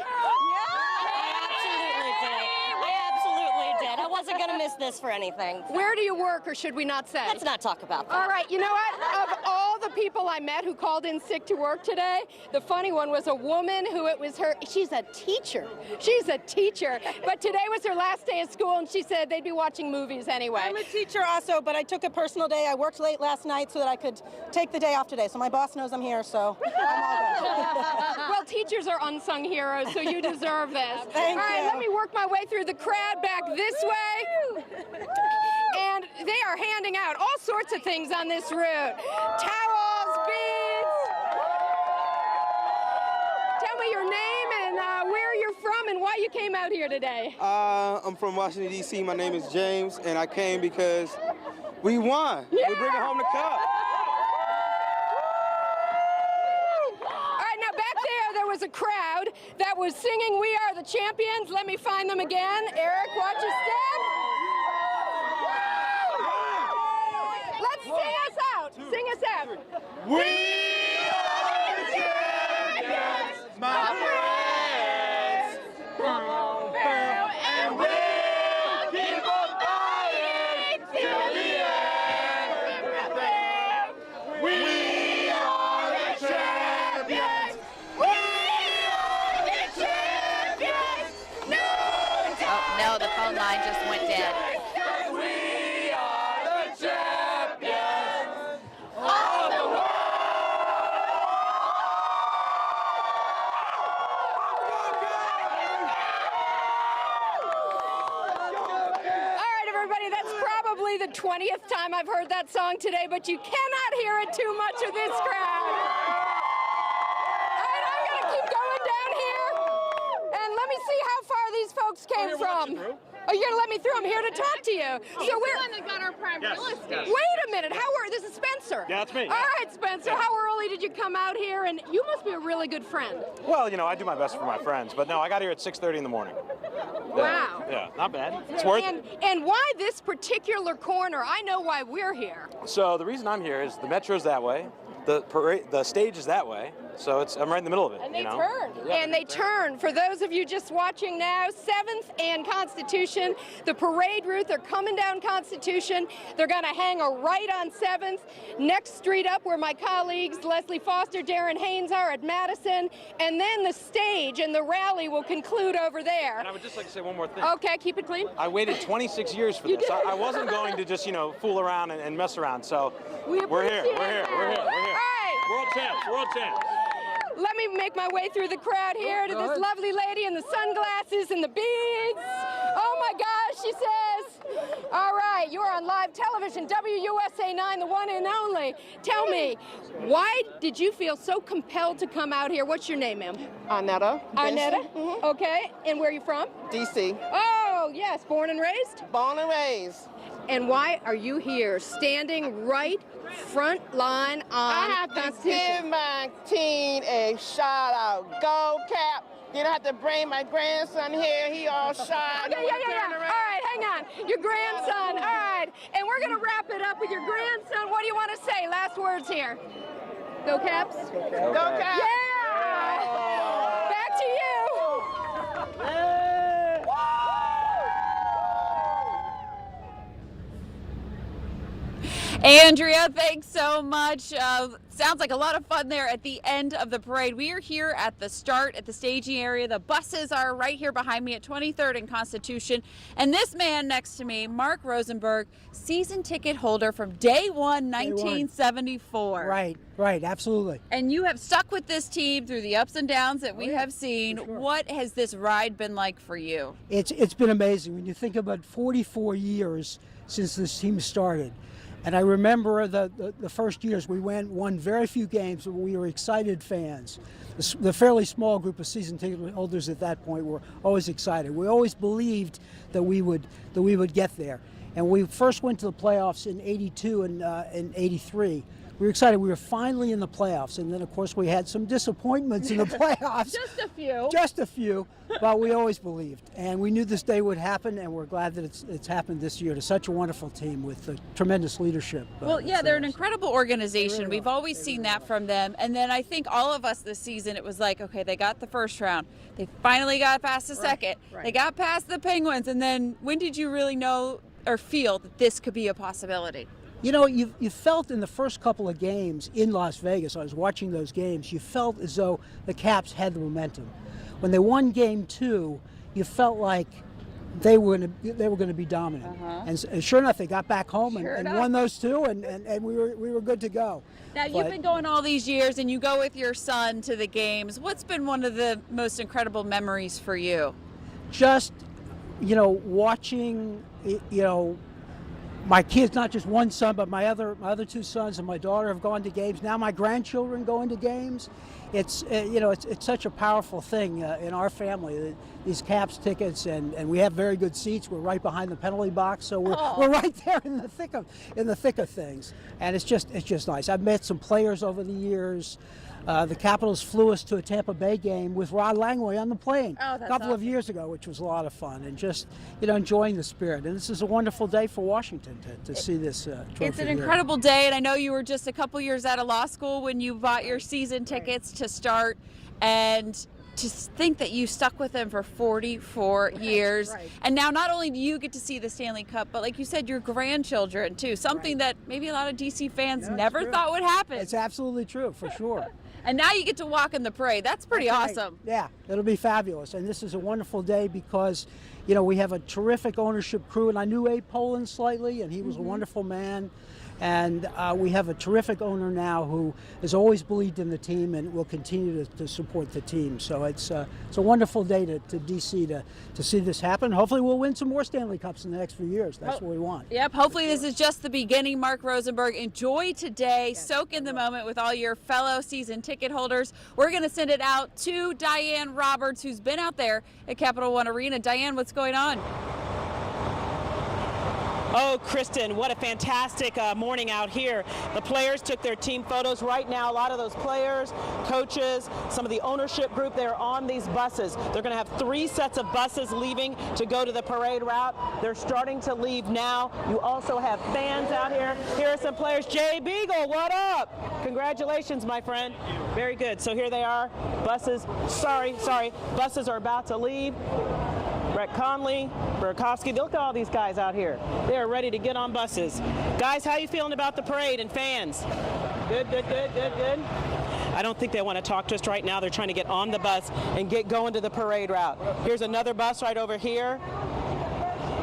I wasn't going to miss this for anything. Where do you work, or should we not say? Let's not talk about that. All right, you know what? Of all the people I met who called in sick to work today, the funny one was a woman who it was her, she's a teacher. She's a teacher. But today was her last day of school, and she said they'd be watching movies anyway. I'm a teacher also, but I took a personal day. I worked late last night so that I could take the day off today. So my boss knows I'm here, so I'm all good. Well, teachers are unsung heroes, so you deserve this. Thank All right, you. let me work my way through the crowd back this way. And they are handing out all sorts of things on this route. Towels, beads. Tell me your name and where you're from and why you came out here today. I'm from Washington, D.C. My name is James, and I came because we won. Yeah. We're bringing home the cup. All right, now back there was a crowd that was singing "We Are the Champions." Let me find them again. Eric, watch your step. Let's sing us out. Sing us out. We are the champions, my friends. And we'll keep on fighting till the end. We are the champions. We are the champions. Oh, no, the phone line just went dead. We are the champions of the world. All right, everybody, that's probably the 20th time I've heard that song today, but you cannot hear it too much of this crowd. All right, I'm going to keep going down here, and let me see how far these folks came from. Oh, you're gonna let me through? I'm here to talk to you. So we're the one that got our prime real estate. Wait a minute. This is Spencer. Yeah, that's me. All right, Spencer. How early did you come out here? And you must be a really good friend. Well, you know, I do my best for my friends, but no, I got here at 6:30 in the morning. Wow. Yeah, not bad. It's worth it. And why this particular corner? I know why we're here. So the reason I'm here is the metro's that way, the stage is that way, so I'm right in the middle of it. And they you know? turn. Yeah, And they turn. For those of you just watching now, 7th and Constitution, the parade route, they're coming down Constitution. They're going to hang a right on 7th, next street up where my colleagues Leslie Foster, Darren Haynes are at Madison, and then the stage and the rally will conclude over there. And I would just like to say one more thing. Okay, keep it clean. I waited 26 years for You this. did. I wasn't going to just, fool around and mess around. So we're here. We're here. We're here. All right. World champs. World champs. Let me make my way through the crowd here to this lovely lady in the sunglasses and the beads. Oh my gosh, she says. All right, you're on live television, WUSA 9, the one and only. Tell me, why did you feel so compelled to come out here? What's your name, ma'am? Arnetta. Arnetta? Okay, and where are you from? D.C. Oh, yes, born and raised? Born and raised. And why are you here, standing right front line on I have to Constitution? give my team a shout out. Go Cap. You don't have to bring my grandson here. He all shy. Yeah. All right, hang on. Your grandson. All right. And we're going to wrap it up with your grandson. What do you want to say? Last words here. Go Caps. Go Caps. Yeah. Back to you. Andrea, thanks so much. Sounds like a lot of fun there at the end of the parade. We are here at the start, at the staging area. The buses are right here behind me at 23rd and Constitution. And this man next to me, Mark Rosenberg, season ticket holder from day one, 1974. Right, absolutely. And you have stuck with this team through the ups and downs that we have seen. Sure. What has this ride been like for you? It's been amazing when you think about 44 years since this team started. And I remember the first years we won very few games, but we were excited fans. The fairly small group of season ticket holders at that point were always excited. We always believed that we would get there. And we first went to the playoffs in '82 and '83. We were excited. We were finally in the playoffs, and then of course we had some disappointments in the playoffs. Just a few, but we always believed, and we knew this day would happen, and we're glad that it's happened this year to such a wonderful team with tremendous leadership. Well, yeah, they're an incredible organization. We've always seen that from them, and then I think all of us this season, it was like, okay, they got the first round, they finally got past the second, they got past the Penguins, and then when did you really know or feel that this could be a possibility? You know, you felt in the first couple of games in Las Vegas, I was watching those games, you felt as though the Caps had the momentum. When they won Game 2, you felt like they were going to be dominant. And sure enough, they got back home and won those two, and we were good to go. Now, you've been going all these years, and you go with your son to the games. What's been one of the most incredible memories for you? Just, watching, my kids, not just one son, but my other two sons and my daughter have gone to games. Now my grandchildren go into games. It's such a powerful thing in our family. These Caps tickets, and we have very good seats. We're right behind the penalty box, so we're right there in the thick of things. And it's just nice. I've met some players over the years. The Capitals flew us to a Tampa Bay game with Rod Langway on the plane a couple of years ago, which was a lot of fun, and just enjoying the spirit. And this is a wonderful day for Washington to see this trophy. It's an incredible day, and I know you were just a couple years out of law school when you bought your season tickets to start, and to think that you stuck with them for 44 years. And now not only do you get to see the Stanley Cup, but like you said, your grandchildren too, something that maybe a lot of DC fans never thought would happen. It's absolutely true, for sure. And now you get to walk in the parade. That's pretty awesome. Yeah, it'll be fabulous. And this is a wonderful day because, we have a terrific ownership crew, and I knew Abe Poland slightly, and he was a wonderful man. And we have a terrific owner now who has always believed in the team and will continue to support the team. So it's a wonderful day to DC to see this happen. Hopefully we'll win some more Stanley Cups in the next few years. That's what we want. Yep, hopefully this is just the beginning. Mark Rosenberg, enjoy today. Soak in the moment with all your fellow season ticket holders. We're going to send it out to Diane Roberts, who's been out there at Capital One Arena. Diane, what's going on? Oh, Kristen, what a fantastic morning out here. The players took their team photos right now. A lot of those players, coaches, some of the ownership group, they're on these buses. They're going to have 3 sets of buses leaving to go to the parade route. They're starting to leave now. You also have fans out here. Here are some players. Jay Beagle, what up? Congratulations, my friend. Very good. So here they are. Buses, sorry. Buses are about to leave. Brett Conley, Burakovsky, look at all these guys out here. They are ready to get on buses. Guys, how you feeling about the parade and fans? Good. I don't think they want to talk to us right now. They're trying to get on the bus and get going to the parade route. Here's another bus right over here.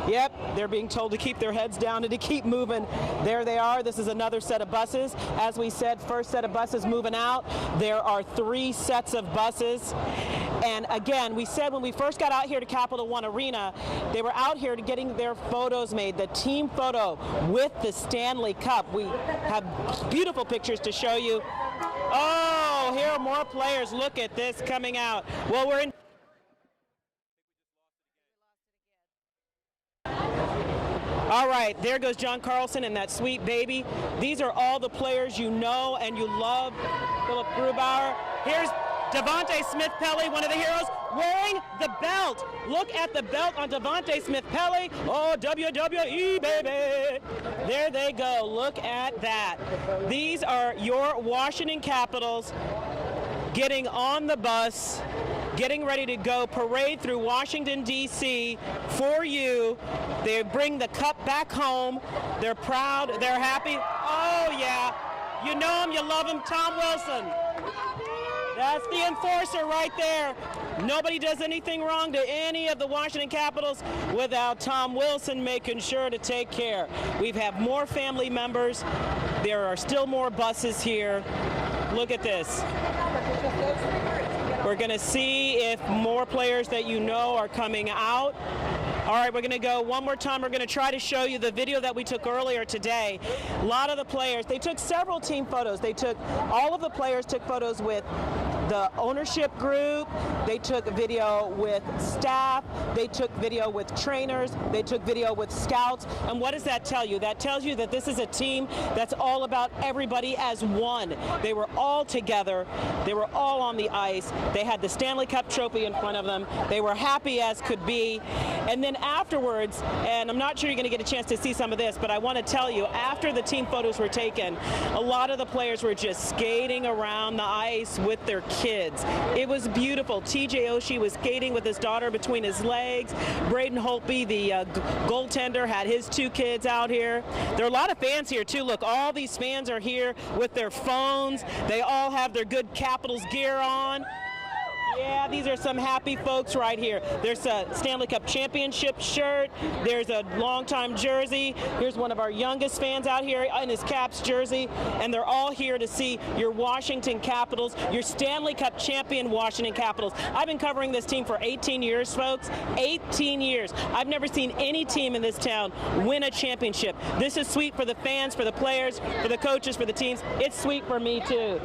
Yep, they're being told to keep their heads down and to keep moving. There they are. This is another set of buses. As we said, first set of buses moving out. There are 3 sets of buses. And again, we said when we first got out here to Capital One Arena, they were out here to getting their photos made, the team photo with the Stanley Cup. We have beautiful pictures to show you. Oh, here are more players. Look at this coming out. Well, we're in. All right, there goes John Carlson and that sweet baby. These are all the players you know and you love. Philip Grubauer. Here's Devontae Smith-Pelly, one of the heroes, wearing the belt. Look at the belt on Devontae Smith-Pelly. Oh, WWE, baby. There they go. Look at that. These are your Washington Capitals getting on the bus getting ready to go parade through Washington, D.C. for you. They bring the cup back home. They're proud. They're happy. Oh, yeah. You know him. You love him. Tom Wilson. That's the enforcer right there. Nobody does anything wrong to any of the Washington Capitals without Tom Wilson making sure to take care. We've had more family members. There are still more buses here. Look at this. We're going to see if more players that you know are coming out. All right, we're going to go one more time. We're going to try to show you the video that we took earlier today. A lot of the players, they took several team photos. All of the players took photos with the ownership group. They took video with staff. They took video with trainers. They took video with scouts. And what does that tell you? That tells you that this is a team that's all about everybody as one. They were all together. They were all on the ice. They had the Stanley Cup trophy in front of them. They were happy as could be. And then afterwards, and I'm not sure you're going to get a chance to see some of this, but I want to tell you, after the team photos were taken, a lot of the players were just skating around the ice with their kids. It was beautiful. TJ Oshie was skating with his daughter between his legs. Braden Holtby, the goaltender, had his 2 kids out here. There are a lot of fans here too. Look, all these fans are here with their phones. They all have their good Capitals gear on. Yeah, these are some happy folks right here. There's a Stanley Cup Championship shirt. There's a longtime jersey. Here's one of our youngest fans out here in his Caps jersey. And they're all here to see your Washington Capitals, your Stanley Cup champion Washington Capitals. I've been covering this team for 18 years, folks. 18 years. I've never seen any team in this town win a championship. This is sweet for the fans, for the players, for the coaches, for the teams. It's sweet for me, too.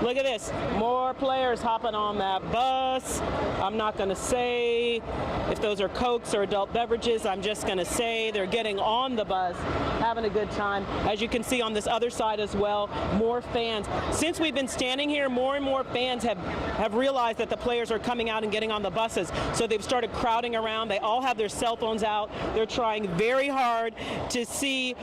Look at this. More players hopping on that bus. I'm not going to say if those are Cokes or adult beverages. I'm just going to say they're getting on the bus, having a good time. As you can see on this other side as well, more fans. Since we've been standing here, more and more fans have realized that the players are coming out and getting on the buses. So they've started crowding around. They all have their cell phones out. They're trying very hard to see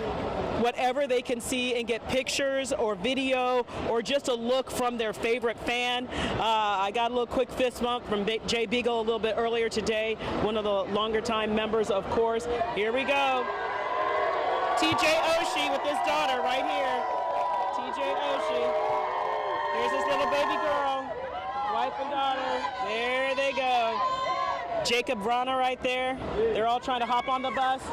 whatever they can see and get pictures or video or just a look from their favorite fan. I got a little quick fist bump from Jay Beagle a little bit earlier today, one of the longer time members, of course. Here we go. TJ Oshie with his daughter right here. TJ Oshie. Here's his little baby girl, wife and daughter. There they go. Jacob Vrana right there. They're all trying to hop on the bus.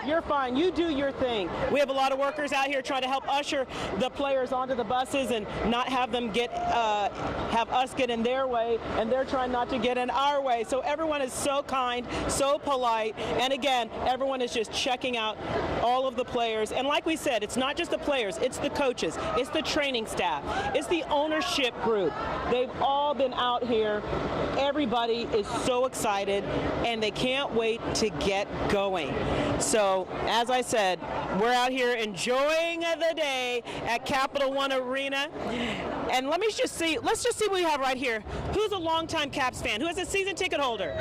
You're fine. You do your thing. We have a lot of workers out here trying to help usher the players onto the buses and not have them have us get in their way, and they're trying not to get in our way. So everyone is so kind, so polite, and again, everyone is just checking out all of the players. And like we said, it's not just the players, it's the coaches, it's the training staff, it's the ownership group. They've all been out here. Everybody is so excited, and they can't wait to get going. So, as I said, we're out here enjoying the day at Capital One Arena. And let's just see what we have right here. Who's a longtime Caps fan? Who is a season ticket holder?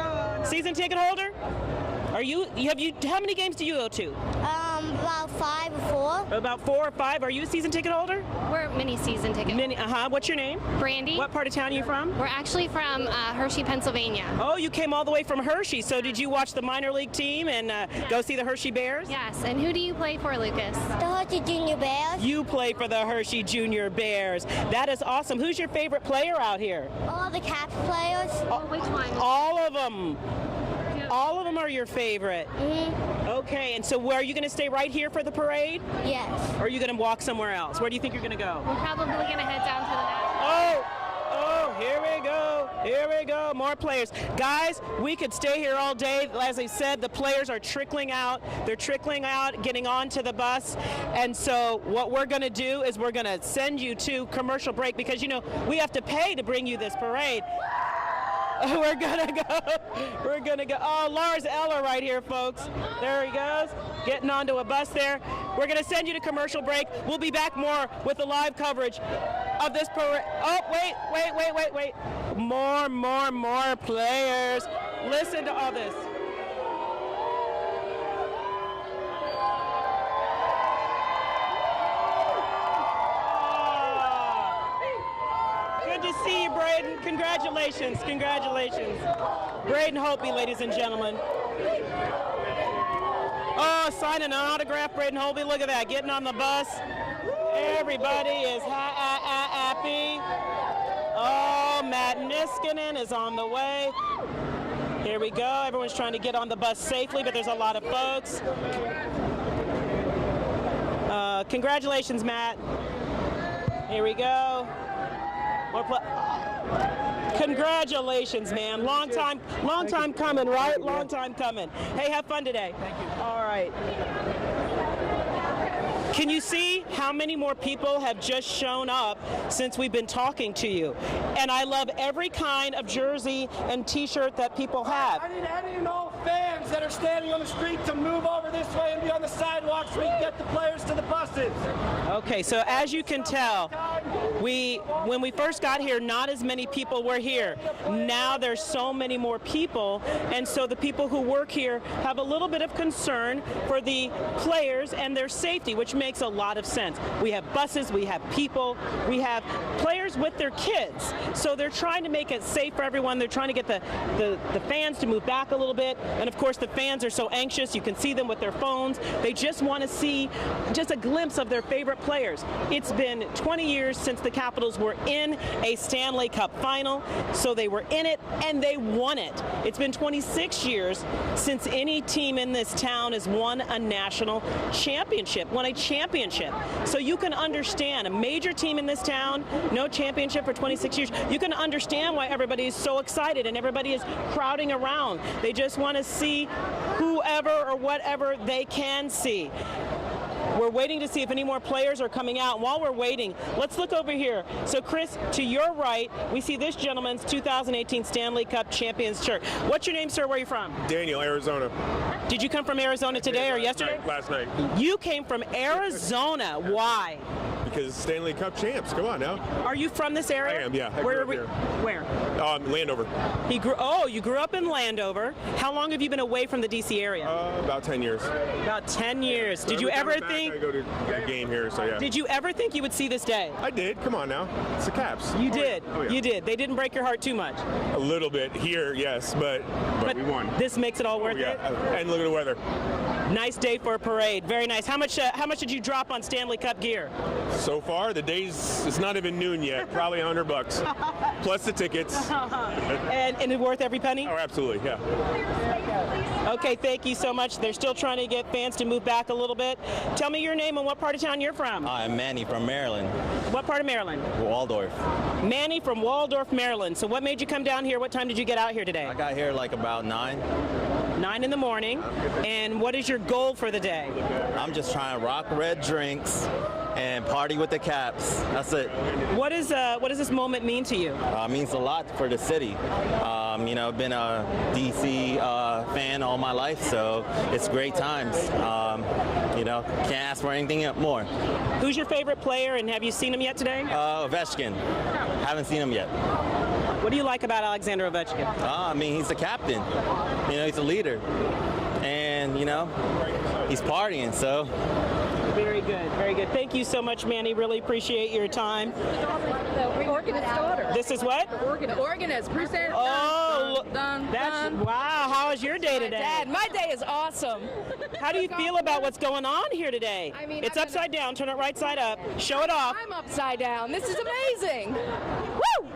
Season ticket holder? How many games do you go to? About 5 or 4. About 4 or 5. Are you a season ticket holder? We're mini season ticket. What's your name? Brandy. What part of town are you from? We're actually from Hershey, Pennsylvania. Oh, you came all the way from Hershey. So did you watch the minor league team and go see the Hershey Bears? Yes. And who do you play for, Lucas? The Hershey Junior Bears. You play for the Hershey Junior Bears. That is awesome. Who's your favorite player out here? All the Caps players. Which one? All of them. All of them are your favorite? Mm-hmm. Okay, and so are you going to stay right here for the parade? Yes. Or are you going to walk somewhere else? Where do you think you're going to go? We're probably going to head down to the National. Oh, here we go. Here we go. More players. Guys, we could stay here all day. As I said, the players are trickling out. They're trickling out, getting onto the bus. And so what we're going to do is we're going to send you to commercial break because, we have to pay to bring you this parade. We're gonna go. Oh, Lars Eller right here, folks. There he goes, getting onto a bus there. We're gonna send you to commercial break. We'll be back more with the live coverage of this parade. Oh, wait. More players. Listen to all this. to see you, Braden. Congratulations. Congratulations. Braden Holtby, ladies and gentlemen. Oh, signing an autograph, Braden Holtby. Look at that, getting on the bus. Everybody is happy. Oh, Matt Niskanen is on the way. Here we go. Everyone's trying to get on the bus safely, but there's a lot of folks. Congratulations, Matt. Here we go. Congratulations, man. Long time coming, right? Long time coming. Hey, have fun today. Thank you. All right. Can you see how many more people have just shown up since we've been talking to you? And I love every kind of jersey and t-shirt that people have. I need any and all fans that are standing on the street to move over this way and be on the sidewalks so we can get the players to the buses. Okay, so as you can tell, when we first got here, not as many people were here. Now there's so many more people, and so the people who work here have a little bit of concern for the players and their safety, which makes a lot of sense. We have buses, we have people, we have players with their kids, so they're trying to make it safe for everyone. They're trying to get the fans to move back a little bit, and of course the fans are so anxious. You can see them with their phones. They just want to see just a glimpse of their favorite players. It's been 20 years since the Capitals were in a Stanley Cup final, so they were in it and they won it. It's been 26 years since any team in this town has won a national championship, won a championship. So you can understand a major team in this town, no championship for 26 years. You can understand why everybody is so excited and everybody is crowding around. They just want to see whoever or whatever they can see. We're waiting to see if any more players are coming out. While we're waiting, let's look over here. So, Chris, to your right, we see this gentleman's 2018 Stanley Cup Champions shirt. What's your name, sir? Where are you from? Daniel, Arizona. Did you come from Arizona today or yesterday? Last night. You came from Arizona. Why? Because Stanley Cup champs. Come on now. Are you from this area? I am, yeah. Where? Where? Landover. You grew up in Landover. How long have you been away from the D.C. area? About 10 years. About 10 years. Did you ever think? I go to a game here, so yeah. Did you ever think you would see this day? I did. Come on now. It's the Caps. You did. Yeah. Oh, yeah. You did. They didn't break your heart too much. A little bit here, yes, but we won. This makes it all worth it. And look at the weather. Nice day for a parade. Very nice. How much did you drop on Stanley Cup gear? So far, the day's, it's not even noon yet. Probably $100 plus the tickets. And it's worth every penny? Oh, absolutely, yeah. Okay, thank you so much. They're still trying to get fans to move back a little bit. Tell me your name and what part of town you're from. I'm Manny from Maryland. What part of Maryland? Waldorf. Manny from Waldorf, Maryland. So what made you come down here? What time did you get out here today? I got here like about 9. 9 in the morning. And what is your goal for the day? I'm just trying to rock red drinks and party with the Caps. That's it. What does this moment mean to you? It means a lot for the city. I've been a DC fan all my life, so it's great times. Can't ask for anything more. Who's your favorite player, and have you seen him yet today? Ovechkin. Haven't seen him yet. What do you like about Alexander Ovechkin? He's the captain. He's a leader. And, he's partying, so. Very good, very good. Thank you so much, Manny. Really appreciate your time. The organist daughter. This is what? The organist. Bruce Aaron. Oh, wow. How was your day today? Dad, my day is awesome. How do you feel about what's going on here today? It's upside down. Turn it right side up. Show it off. I'm upside down. This is amazing. Woo!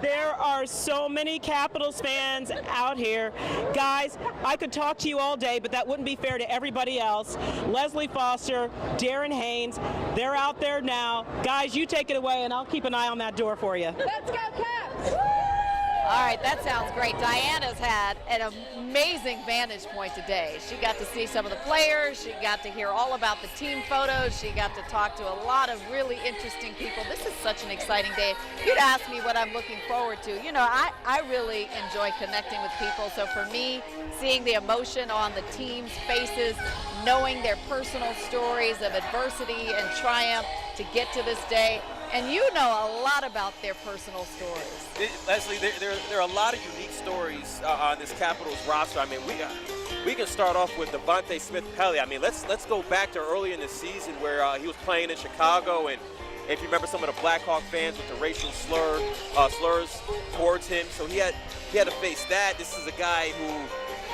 There are so many Capitals fans out here. Guys, I could talk to you all day, but that wouldn't be fair to everybody else. Leslie Foster, Darren Haynes, they're out there now. Guys, you take it away, and I'll keep an eye on that door for you. Let's go, Caps! All right, that sounds great. Diana's had an amazing vantage point today. She got to see some of the players. She got to hear all about the team photos. She got to talk to a lot of really interesting people. This is such an exciting day. If you'd ask me what I'm looking forward to, I really enjoy connecting with people. So for me, seeing the emotion on the team's faces, knowing their personal stories of adversity and triumph to get to this day, and you know a lot about their personal stories. Leslie, there are a lot of unique stories on this Capitals roster. I mean, we can start off with Devontae Smith-Pelly. I mean, let's go back to early in the season where he was playing in Chicago, and if you remember some of the Blackhawk fans with the racial slurs towards him. So he had to face that. This is a guy who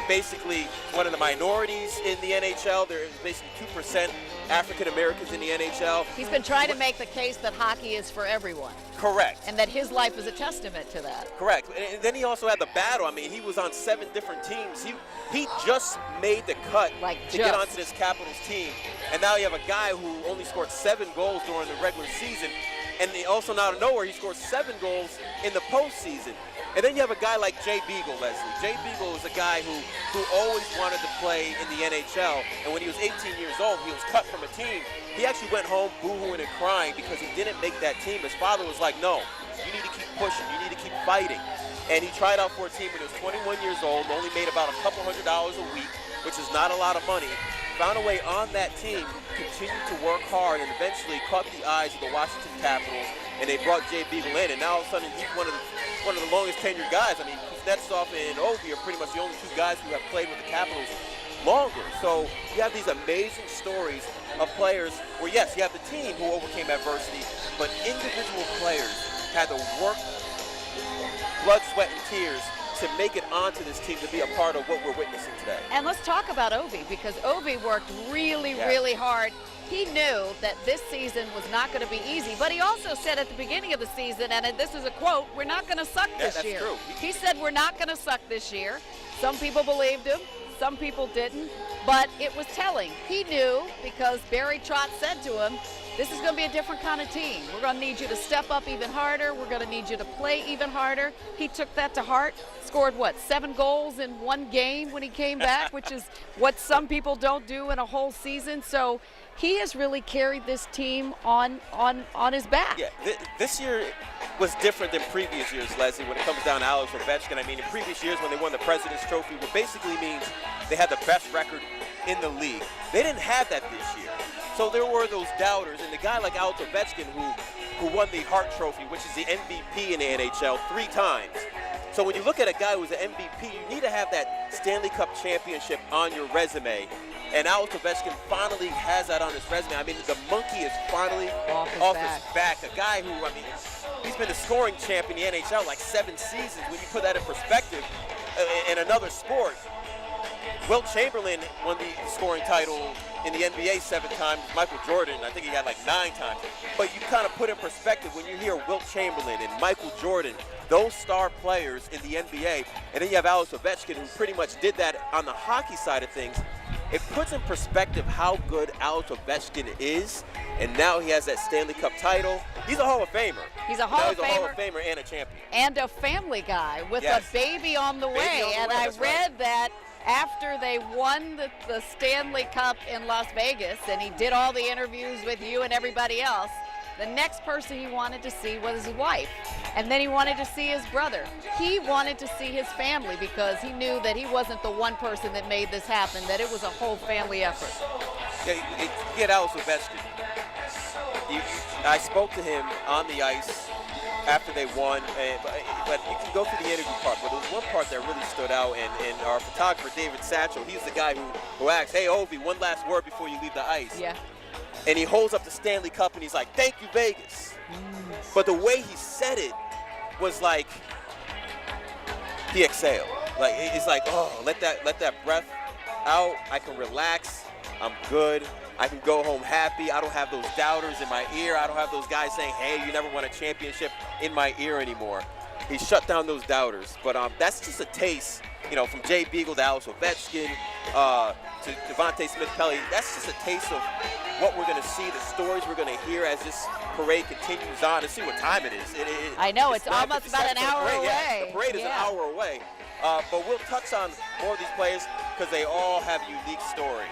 basically one of the minorities in the NHL. There is basically 2% African Americans in the NHL. He's been trying to make the case that hockey is for everyone. Correct. And that his life is a testament to that. Correct. And then he also had the battle. I mean, he was on 7 different teams. He just made the cut to get onto this Capitals team. And now you have a guy who only scored 7 goals during the regular season. And also out of nowhere, he scored 7 goals in the postseason. And then you have a guy like Jay Beagle, Leslie. Jay Beagle is a guy who always wanted to play in the NHL. And when he was 18 years old, he was cut from a team. He actually went home boo-hooing and crying because he didn't make that team. His father was like, no, you need to keep pushing. You need to keep fighting. And he tried out for a team when he was 21 years old, only made about a couple $100 a week, which is not a lot of money. Found a way on that team, continued to work hard, and eventually caught the eyes of the Washington Capitals, and they brought Jay Beagle in, and now all of a sudden he's one of the longest tenured guys. I mean, Kuznetsov and Ovi are pretty much the only 2 guys who have played with the Capitals longer. So you have these amazing stories of players where, yes, you have the team who overcame adversity, but individual players had to work blood, sweat, and tears to make it onto this team to be a part of what we're witnessing today. And let's talk about Ovi, because Ovi worked really, really hard. He knew that this season was not going to be easy, but he also said at the beginning of the season, and this is a quote, we're not going to suck this year. True. He said we're not going to suck this year. Some people believed him, some people didn't, but it was telling. He knew because Barry Trotz said to him, this is going to be a different kind of team. We're going to need you to step up even harder. We're going to need you to play even harder. He took that to heart, scored, 7 goals in 1 game when he came back, which is what some people don't do in a whole season. So he has really carried this team on his back. Yeah, this year was different than previous years, Leslie, when it comes down to Alex Ovechkin. I mean, in previous years when they won the President's Trophy, what basically means they had the best record in the league. They didn't have that this year. So there were those doubters, and the guy like Alex Ovechkin who won the Hart Trophy, which is the MVP in the NHL 3 times. So when you look at a guy who's an MVP, you need to have that Stanley Cup championship on your resume. And Alex Ovechkin finally has that on his resume. I mean, the monkey is finally off his back. A guy who, I mean, he's been the scoring champ in the NHL like 7 seasons. When you put that in perspective, in another sport, Wilt Chamberlain won the scoring title in the NBA 7 times. Michael Jordan, I think he had like 9 times. But you kind of put in perspective when you hear Wilt Chamberlain and Michael Jordan, those star players in the NBA, and then you have Alex Ovechkin, who pretty much did that on the hockey side of things. It puts in perspective how good Alex Ovechkin is, and now he has that Stanley Cup title. He's a Hall of Famer. He's a Hall of Famer. He's a Hall of Famer and a champion. And a family guy with a baby on the way. And I read that after they won the Stanley Cup in Las Vegas, and he did all the interviews with you and everybody else, the next person he wanted to see was his wife. And then he wanted to see his brother. He wanted to see his family because he knew that he wasn't the one person that made this happen, that it was a whole family effort. Yeah, you get Alex Ovechkin. I spoke to him on the ice after they won, but you can go through the interview part, but there was one part that really stood out, and our photographer, David Satchel, he's the guy who asked, hey, Ovi, one last word before you leave the ice. Yeah. And he holds up the Stanley Cup, and he's like, thank you, Vegas. But the way he said it was like he exhaled. Like, it's like, oh, let that breath out. I can relax. I'm good. I can go home happy. I don't have those doubters in my ear. I don't have those guys saying, hey, you never won a championship in my ear anymore. He shut down those doubters. But that's just a taste, from Jay Beagle to Alex Ovechkin to Devontae Smith-Pelly. That's just a taste of what we're going to see, the stories we're going to hear as this parade continues on. And see what time it is. I know, it's almost about an hour away. Yeah, the parade is an hour away. But we'll touch on more of these players because they all have a unique story.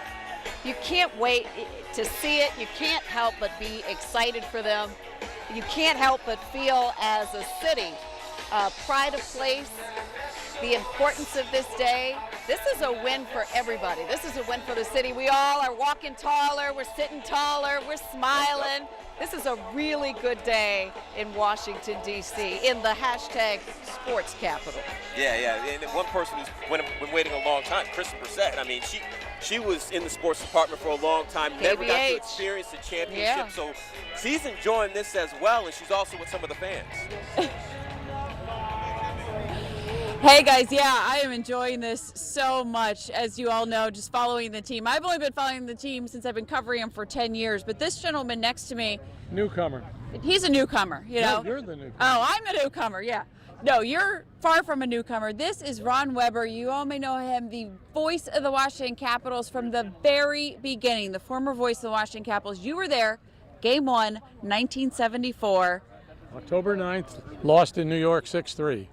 You can't wait to see it. You can't help but be excited for them. You can't help but feel as a city, pride of place, the importance of this day. This is a win for everybody. This is a win for the city. We all are walking taller, we're sitting taller, we're smiling. This is a really good day in Washington, D.C., in the hashtag sports capital. Yeah, and one person who's been waiting a long time, Chris Brissett. I mean, She was in the sports department for a long time, never got to KBH. experience the championship, Yeah. so she's enjoying this as well, and she's also with some of the fans. Hey guys, yeah, I am enjoying this so much. As you all know, just following the team. I've only been following the team since I've been covering them for 10 years, but this gentleman next to me, Newcomer. he's a newcomer, you know. No, you're the newcomer. Oh, I'm the newcomer, yeah. No, you're far from a newcomer. This is Ron Weber. You all may know him, the voice of the Washington Capitals from the very beginning, the former voice of the Washington Capitals. You were there, Game 1, 1974. October 9th, lost in New York 6-3.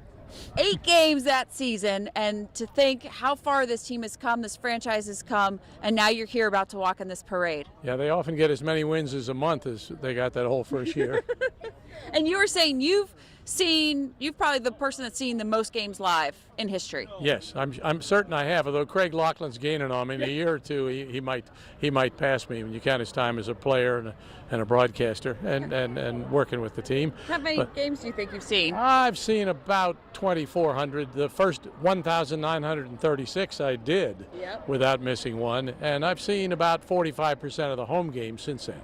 8 games that season, and to think how far this team has come, this franchise has come, and now you're here about to walk in this parade. Yeah, they often get as many wins as a month as they got that whole first year. And you were saying you're probably the person that's seen the most games live in history. Yes, I'm certain I have. Although Craig Laughlin's gaining on me in a year or two, he might pass me when you count his time as a player and a broadcaster and working with the team. How many games do you think you've seen? I've seen about 2,400. The first 1,936 I did without missing one, and I've seen about 45% of the home games since then.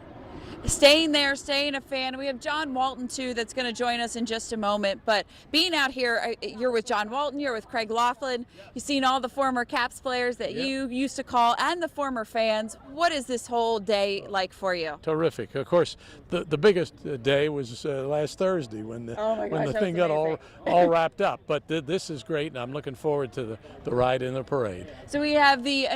Staying there, staying a fan. We have John Walton, too, that's going to join us in just a moment. But being out here, you're with John Walton, you're with Craig Laughlin. You've seen all the former Caps players that you used to call and the former fans. What is this whole day like for you? Terrific. Of course, the biggest day was last Thursday when the thing got all wrapped up. But this is great, and I'm looking forward to the ride in the parade. So we have the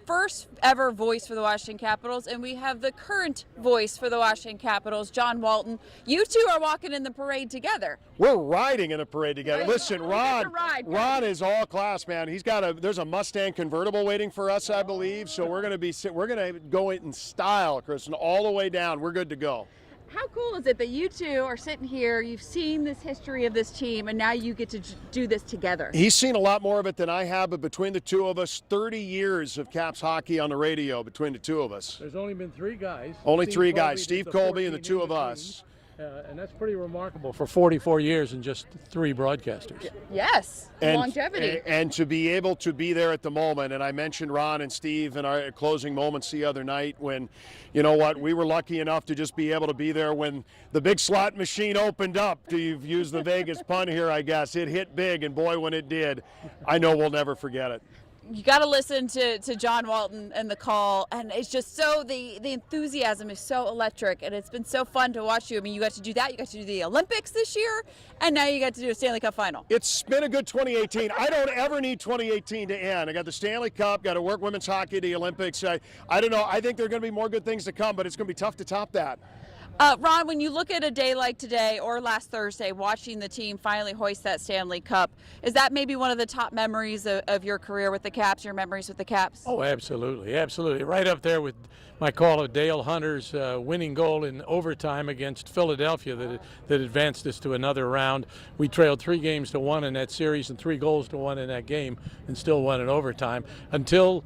first ever voice for the Washington Capitals, and we have the current voice for the Washington Capitals, John Walton. You two are walking in the parade together. We're riding in a parade together. Listen, Ron is all class, man. There's a Mustang convertible waiting for us, I believe. So we're going to go in style, Kristen, all the way down. We're good to go. How cool is it that you two are sitting here, you've seen this history of this team, and now you get to do this together? He's seen a lot more of it than I have, but between the two of us, 30 years of Caps hockey on the radio between the two of us. There's only been 3 guys. Only 3 guys, Steve Colby and the 2 of us. And that's pretty remarkable for 44 years and just 3 broadcasters. Yes, longevity. And to be able to be there at the moment, and I mentioned Ron and Steve in our closing moments the other night when, you know what, we were lucky enough to just be able to be there when the big slot machine opened up, to use the Vegas pun here, I guess. It hit big, and boy, when it did, I know we'll never forget it. You got to listen to John Walton and the call, and it's just so, the enthusiasm is so electric, and it's been so fun to watch you. I mean, you got to do that, you got to do the Olympics this year, and now you got to do a Stanley Cup final. It's been a good 2018. I don't ever need 2018 to end. I got the Stanley Cup, got to work women's hockey, the Olympics. I don't know. I think there are going to be more good things to come, but it's going to be tough to top that. Ron, when you look at a day like today or last Thursday, watching the team finally hoist that Stanley Cup, is that maybe one of the top memories of your career with the Caps, your memories with the Caps? Oh, absolutely, absolutely. Right up there with my call of Dale Hunter's winning goal in overtime against Philadelphia that advanced us to another round. We trailed 3-1 in that series and 3-1 in that game and still won in overtime until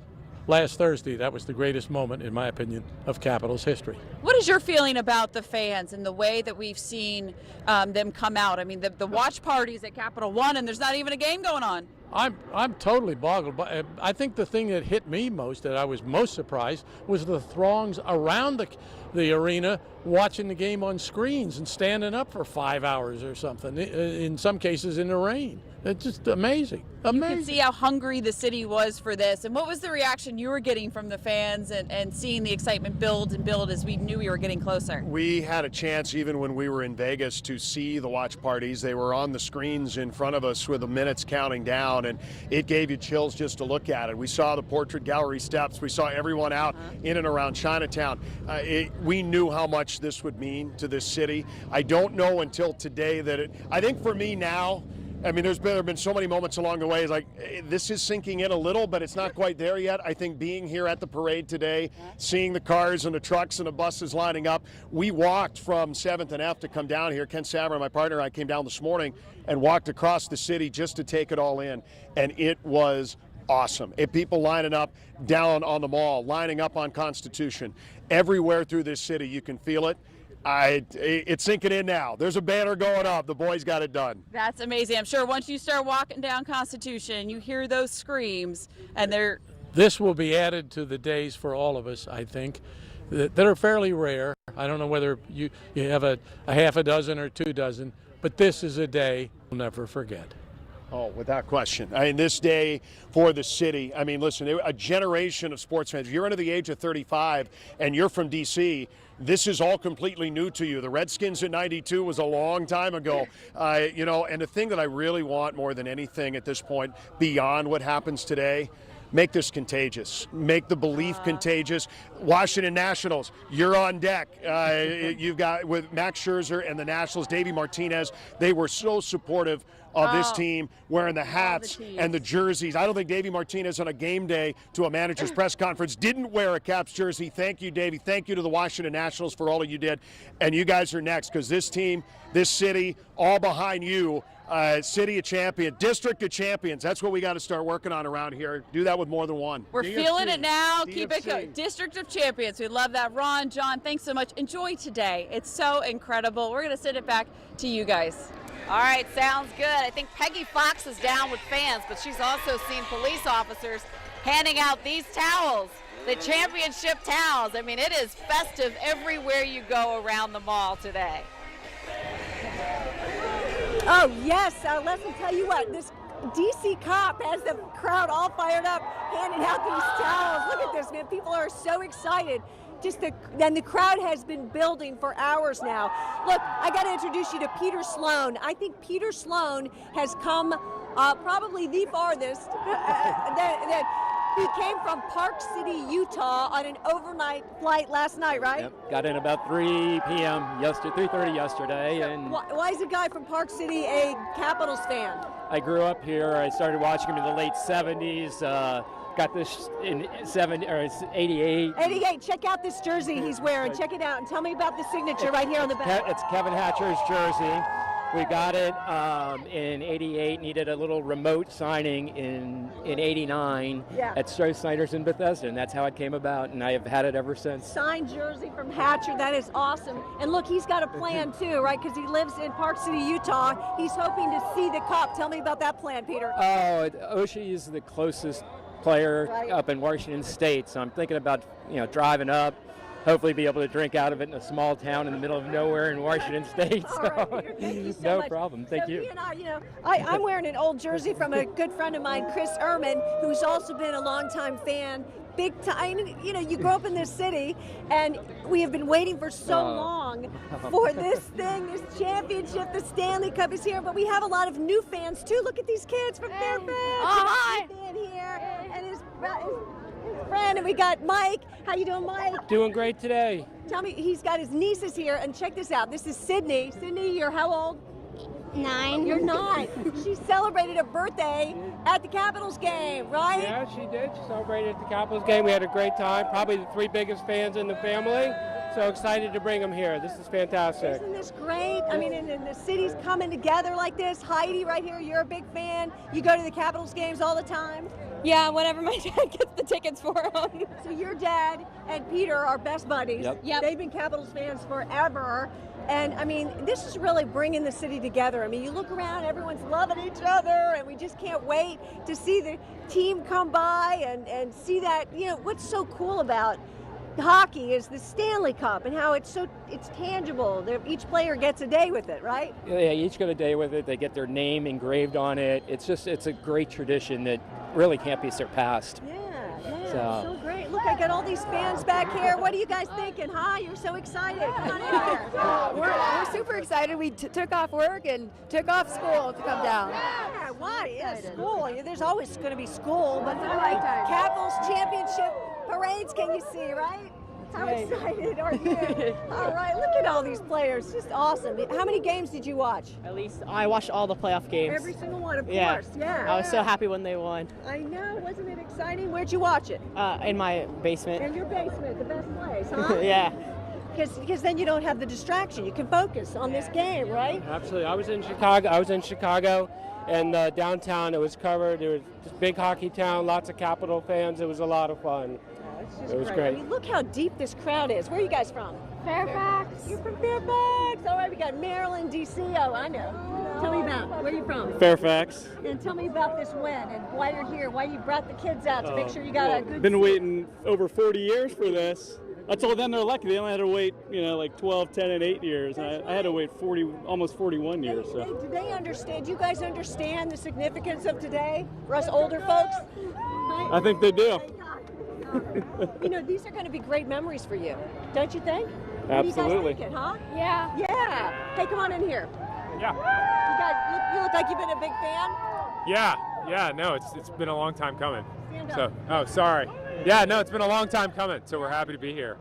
last Thursday. That was the greatest moment, in my opinion, of Capitals history. What is your feeling about the fans and the way that we've seen them come out? I mean, the watch parties at Capital One, and there's not even a game going on. I'm totally boggled. I think the thing that hit me most, that I was most surprised, was the throngs around the arena watching the game on screens and standing up for 5 hours or something, in some cases in the rain. It's just amazing. You can see how hungry the city was for this. And what was the reaction you were getting from the fans and seeing the excitement build and build as we knew we were getting closer? We had a chance, even when we were in Vegas, to see the watch parties. They were on the screens in front of us with the minutes counting down, and it gave you chills just to look at it. We saw the portrait gallery steps. We saw everyone out in and around Chinatown. We knew how much this would mean to this city. I don't know until today that I think for me now, I mean, there have been so many moments along the way. It's like, this is sinking in a little, but it's not quite there yet. I think being here at the parade today, seeing the cars and the trucks and the buses lining up, we walked from 7th and F to come down here. Ken Savran, my partner, and I came down this morning and walked across the city just to take it all in, and it was awesome. People lining up down on the mall, lining up on Constitution. Everywhere through this city, you can feel it. It's sinking in now. There's a banner going up. The boys got it done. That's amazing. I'm sure once you start walking down Constitution, you hear those screams, and they're This will be added to the days for all of us, I think, that are fairly rare. I don't know whether you have a half a dozen or 2 dozen, but this is a day we'll never forget. Oh, without question. I mean, this day for the city, I mean, listen, a generation of sports fans. If you're under the age of 35 and you're from D.C., this is all completely new to you. The Redskins in '92 was a long time ago. And the thing that I really want more than anything at this point, beyond what happens today, make this contagious. Make the belief contagious. Washington Nationals, you're on deck. You've got with Max Scherzer and the Nationals, Davey Martinez. They were so supportive of this team, wearing the hats and the jerseys. I don't think Davey Martinez on a game day to a manager's press conference didn't wear a Caps jersey. Thank you, Davey. Thank you to the Washington Nationals for all that you did. And you guys are next, because this team, this city, all behind you. City of champions, district of champions. That's what we got to start working on around here. Do that with more than one. We're feeling it now. DFC. Keep it going. District of Champions. We love that. Ron, John, thanks so much. Enjoy today. It's so incredible. We're going to send it back to you guys. All right, sounds good. I think Peggy Fox is down with fans, but she's also seen police officers handing out these towels, the championship towels. I mean, it is festive everywhere you go around the mall today. Oh, yes. Leslie, tell you what, this DC cop has the crowd all fired up, handing out these towels. Look at this, man. People are so excited. And the crowd has been building for hours now. Look, I got to introduce you to Peter Sloan. I think Peter Sloan has come probably the farthest. He came from Park City, Utah on an overnight flight last night, right? Yep. Got in about 3 p.m. 3:30 yesterday. And why is a guy from Park City a Capitals fan? I grew up here. I started watching him in the late 70s. Got this in 88. 88. Check out this jersey he's wearing. Check it out and tell me about the signature right here on the back. It's Kevin Hatcher's jersey. We got it in 88, needed a little remote signing in 89 at Stroh-Snyder's in Bethesda, and that's how it came about, and I have had it ever since. Signed jersey from Hatcher, that is awesome. And look, he's got a plan too, right? Because he lives in Park City, Utah. He's hoping to see the Cup. Tell me about that plan, Peter. Oh, Oshie is the closest player up in Washington State, so I'm thinking about driving up, hopefully be able to drink out of it in a small town in the middle of nowhere in Washington State. All right, thank you so no much. problem. Thank you. He and I'm wearing an old jersey from a good friend of mine, Chris Ehrman, who's also been a longtime fan. Big time, you grow up in this city, and we have been waiting for so long for this thing, this championship. The Stanley Cup is here, but we have a lot of new fans too. Look at these kids from Fairfax. Hi. Fan here, and his friend, and we got Mike. How you doing, Mike? Doing great today. Tell me, he's got his nieces here, and check this out. This is Sydney. Sydney, you're how old? 9. You're 9. She celebrated a birthday at the Capitals game, right? Yeah, she did. She celebrated at the Capitals game. We had a great time. Probably the 3 biggest fans in the family. So excited to bring them here. This is fantastic. Isn't this great? I mean, and the city's coming together like this. Heidi, right here, you're a big fan. You go to the Capitals games all the time? Yeah, whenever my dad gets the tickets for them. So your dad and Peter are best buddies. Yep. They've been Capitals fans forever. And I mean, this is really bringing the city together. I mean, you look around, everyone's loving each other, and we just can't wait to see the team come by and see that. What's so cool about hockey is the Stanley Cup and how it's tangible. Each player gets a day with it, right? Yeah, each get a day with it. They get their name engraved on it. It's a great tradition that really can't be surpassed. Yeah, so great. Look, I got all these fans back here. What are you guys thinking? Hi, you're so excited. Come on in here. We're super excited. We took off work and took off school to come down. Yeah, why? Yeah, school. There's always going to be school, but they're like Capitals championship parades, can you see, right? How excited are you? All right, look at all these players. Just awesome. How many games did you watch? At least I watched all the playoff games. Every single one, of course. Yeah. I was so happy when they won. I know. Wasn't it exciting? Where'd you watch it? In my basement. In your basement, the best place, huh? Yeah. Because then you don't have the distraction. You can focus on this game, right? Absolutely. I was in Chicago. And downtown, it was covered. It was just a big hockey town, lots of Capital fans. It was a lot of fun. It was great. I mean, look how deep this crowd is. Where are you guys from? Fairfax. You're from Fairfax. All right, we got Maryland, D.C. Oh, I know. Tell me about where you from. Fairfax. And tell me about this win and why you're here, why you brought the kids out to make sure you got a good Been seat. waiting over 40 years for this. I told them they're lucky. They only had to wait, like 12, 10, and 8 years. And I had to wait almost 41 years. So. Do they understand? Do you guys understand the significance of today for us older folks? I think they do. These are going to be great memories for you, don't you think? What Absolutely. do you guys think, huh? Yeah. Yeah. Hey, come on in here. Yeah. You guys, you look like you've been a big fan. Yeah. No, it's been a long time coming. Stand So, up. oh, sorry. Yeah, no, it's been a long time coming. So we're happy to be here.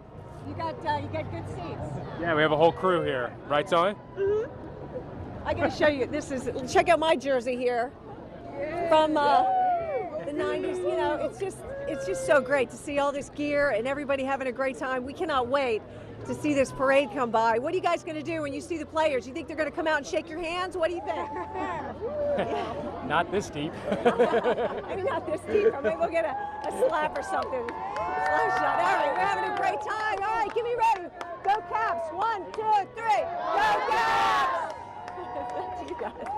You got good seats. Yeah, we have a whole crew here, right, Zoe? I got to show you. Check out my jersey here from the 90s. It's just so great to see all this gear and everybody having a great time. We cannot wait to see this parade come by. What are you guys going to do when you see the players? You think they're going to come out and shake your hands? What do you think? Not this deep. Maybe not this deep. Or maybe we'll get a slap or something. Slap shot. All right, we're having a great time. All right, get me ready. Go Caps. 1, 2, 3. Go Caps! You got it.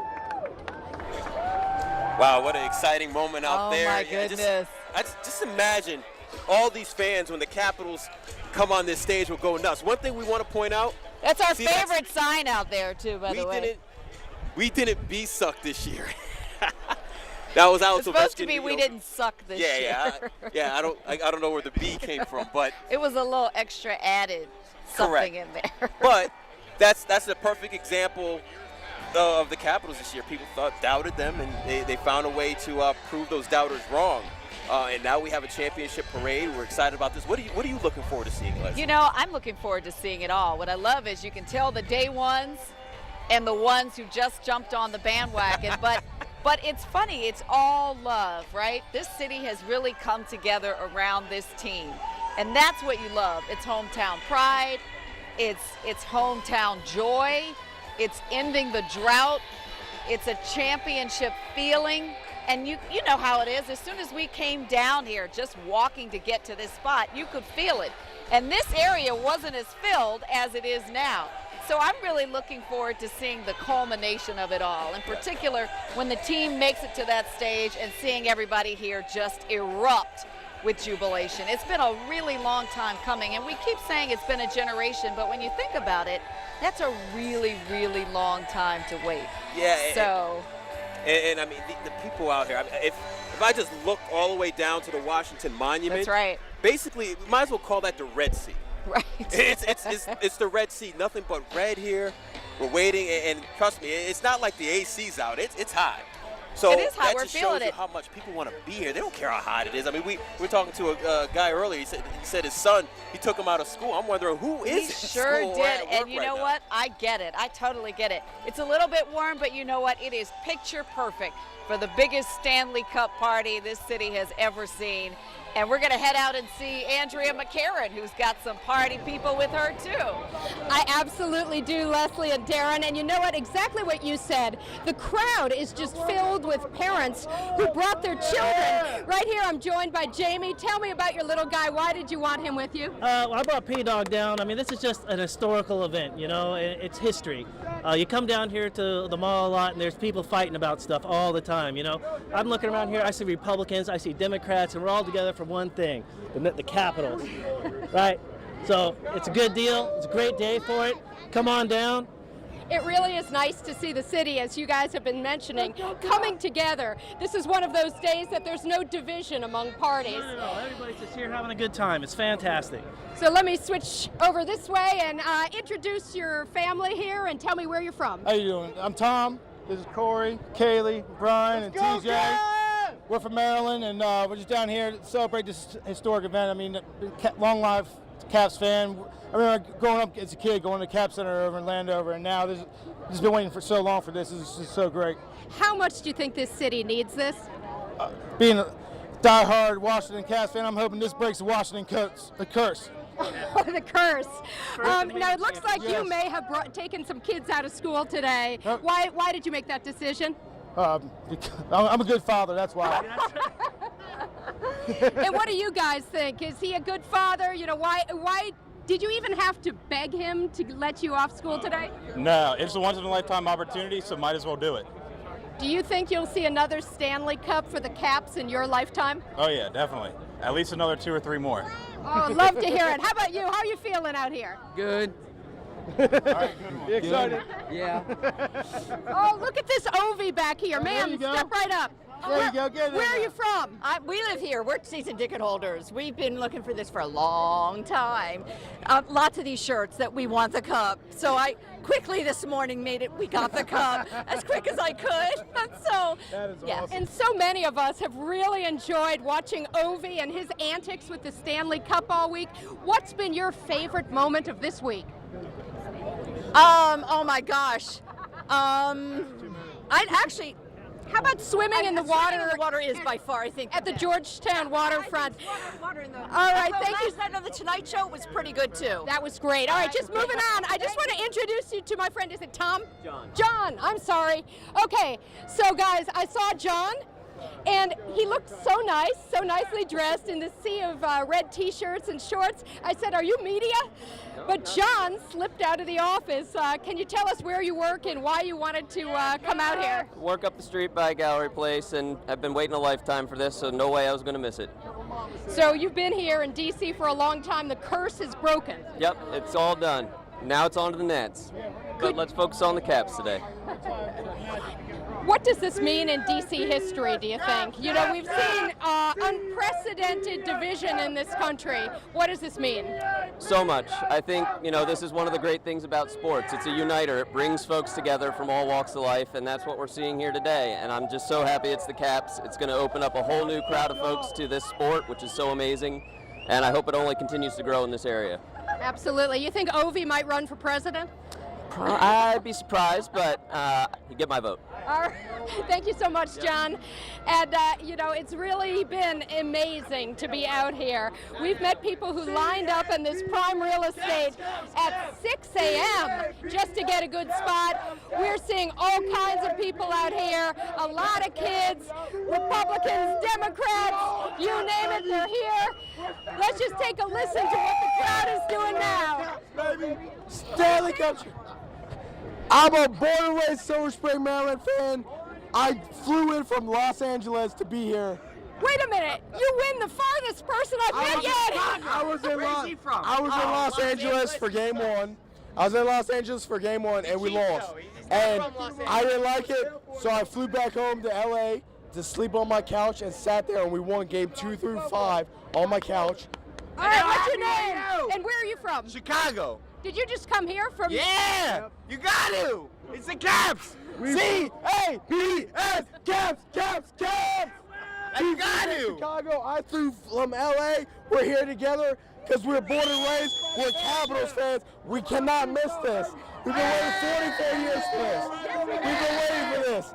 Wow, what an exciting moment out there. Oh my goodness. I just imagine all these fans when the Capitals come on this stage will go nuts. One thing we want to point out. That's our favorite sign out there too, by the way. We didn't be-suck this year. That was Alex It's supposed to Ovechkin, be we didn't suck this year. Yeah. I don't know where the B came from, but it was a little extra added something in there. But that's the perfect example of the Capitals this year. People doubted them, and they found a way to prove those doubters wrong. And now we have a championship parade. We're excited about this. What are you looking forward to seeing, Leslie? I'm looking forward to seeing it all. What I love is you can tell the day ones and the ones who just jumped on the bandwagon. But it's funny. It's all love, right? This city has really come together around this team. And that's what you love. It's hometown pride. It's hometown joy. It's ending the drought. It's a championship feeling. And you know how it is. As soon as we came down here, just walking to get to this spot, you could feel it. And this area wasn't as filled as it is now. So I'm really looking forward to seeing the culmination of it all. In particular, when the team makes it to that stage and seeing everybody here just erupt with jubilation. It's been a really long time coming, and we keep saying it's been a generation, but when you think about it, that's a really, really long time to wait. Yeah. So. And I mean, the people out here, if I just look all the way down to the Washington Monument. That's right. Basically, we might as well call that the Red Sea. Right. It's the Red Sea. Nothing but red here. We're waiting, and trust me, it's not like the AC's out. It's hot. So it is hot. that We're just feeling shows you it. how much people want to be here. They don't care how hot it is. I mean, we were talking to a guy earlier. He said his son, he took him out of school. I'm wondering who is He in sure school or did, at work and you right know now. what? I get it. I totally get it. It's a little bit warm, but you know what? It is picture perfect for the biggest Stanley Cup party this city has ever seen. And we're going to head out and see Andrea McCarron, who's got some party people with her, too. I absolutely do, Leslie and Darren. And you know what? Exactly what you said. The crowd is just filled with parents who brought their children. Right here, I'm joined by Jamie. Tell me about your little guy. Why did you want him with you? I brought P-Dog down. I mean, this is just an historical event, it's history. You come down here to the mall a lot, and there's people fighting about stuff all the time, I'm looking around here, I see Republicans, I see Democrats, and we're all together for one thing, the Capitals, right? So it's a good deal. It's a great day for it. Come on down. It really is nice to see the city, as you guys have been mentioning, coming together. This is one of those days that there's no division among parties. No. Everybody's just here having a good time. It's fantastic. So let me switch over this way and introduce your family here and tell me where you're from. How you doing? I'm Tom. This is Corey, Kaylee, Brian, and TJ. We're from Maryland, and we're just down here to celebrate this historic event. I mean, long life Caps fan. I remember growing up as a kid, going to Cap Center over in Landover, and now this has been waiting for so long for this. This is just so great. How much do you think this city needs this? Being a diehard Washington Caps fan, I'm hoping this breaks the Washington curse. The curse. Now, it looks like you may have taken some kids out of school today. Why did you make that decision? I'm a good father, that's why. And what do you guys think? Is he a good father? Why Did you even have to beg him to let you off school today? No, it's a once-in-a-lifetime opportunity, so might as well do it. Do you think you'll see another Stanley Cup for the Caps in your lifetime? Oh yeah, definitely. At least another 2 or 3 more. Oh, love to hear it. How about you? How are you feeling out here? Good. All right, good one. You excited? Yeah. Oh, look at this Ovi back here. Ma'am, step right up. There you go. Get in Where are there. you from? We live here. We're season ticket holders. We've been looking for this for a long time. Lots of these shirts that we want the cup. So I quickly this morning we got the cup as quick as I could. And so, That is awesome. And so many of us have really enjoyed watching Ovi and his antics with the Stanley Cup all week. What's been your favorite moment of this week? Oh my gosh. I'd actually. How about swimming in the water? Swimming in the water is by far, I think, at the Georgetown waterfront. All All right, thank you. Last night on the Tonight Show was pretty good too. That was great. All right, just moving on. I just want to introduce you to my friend. Is it Tom? John. John, I'm sorry. Okay, so guys, I saw John, and he looked so nice, so nicely dressed in the sea of red T-shirts and shorts. I said, "Are you media?" But John slipped out of the office. Can you tell us where you work and why you wanted to come out here? Work up the street by Gallery Place, and I've been waiting a lifetime for this, so no way I was going to miss it. So you've been here in D.C. for a long time. The curse is broken. Yep, it's all done. Now it's on to the Nets. But let's focus on the Caps today. What does this mean in D.C. history, do you think? You know, we've seen unprecedented division in this country. What does this mean? So much. I think, this is one of the great things about sports. It's a uniter. It brings folks together from all walks of life, and that's what we're seeing here today. And I'm just so happy it's the Caps. It's going to open up a whole new crowd of folks to this sport, which is so amazing. And I hope it only continues to grow in this area. Absolutely. You think Ovi might run for president? I'd be surprised, but you get my vote. All right. Thank you so much, John. And, it's really been amazing to be out here. We've met people who lined up in this prime real estate at 6 a.m. just to get a good spot. We're seeing all kinds of people out here, a lot of kids, Republicans, Democrats, you name it, they're here. Let's just take a listen to what the crowd is doing now. Baby, Stanley Cup. I'm a born and raised Silver Spring, Maryland fan. I flew in from Los Angeles to be here. Wait a minute, you win the farthest person I've met yet. I was in Los Angeles for game one. And we lost. And I didn't like it, so I flew back home to LA to sleep on my couch and sat there, and we won game 2 through 5 on my couch. All right, what's your name? And where are you from? Chicago. Did you just come here from? Yeah, you got to. It's the Caps. C-A-P-S, Caps, Caps, Caps. You got to. Chicago, I flew from LA. We're here together because we're born and raised. We're Capitals fans. We cannot miss this. We've been waiting 44 years for this. We've been waiting for this.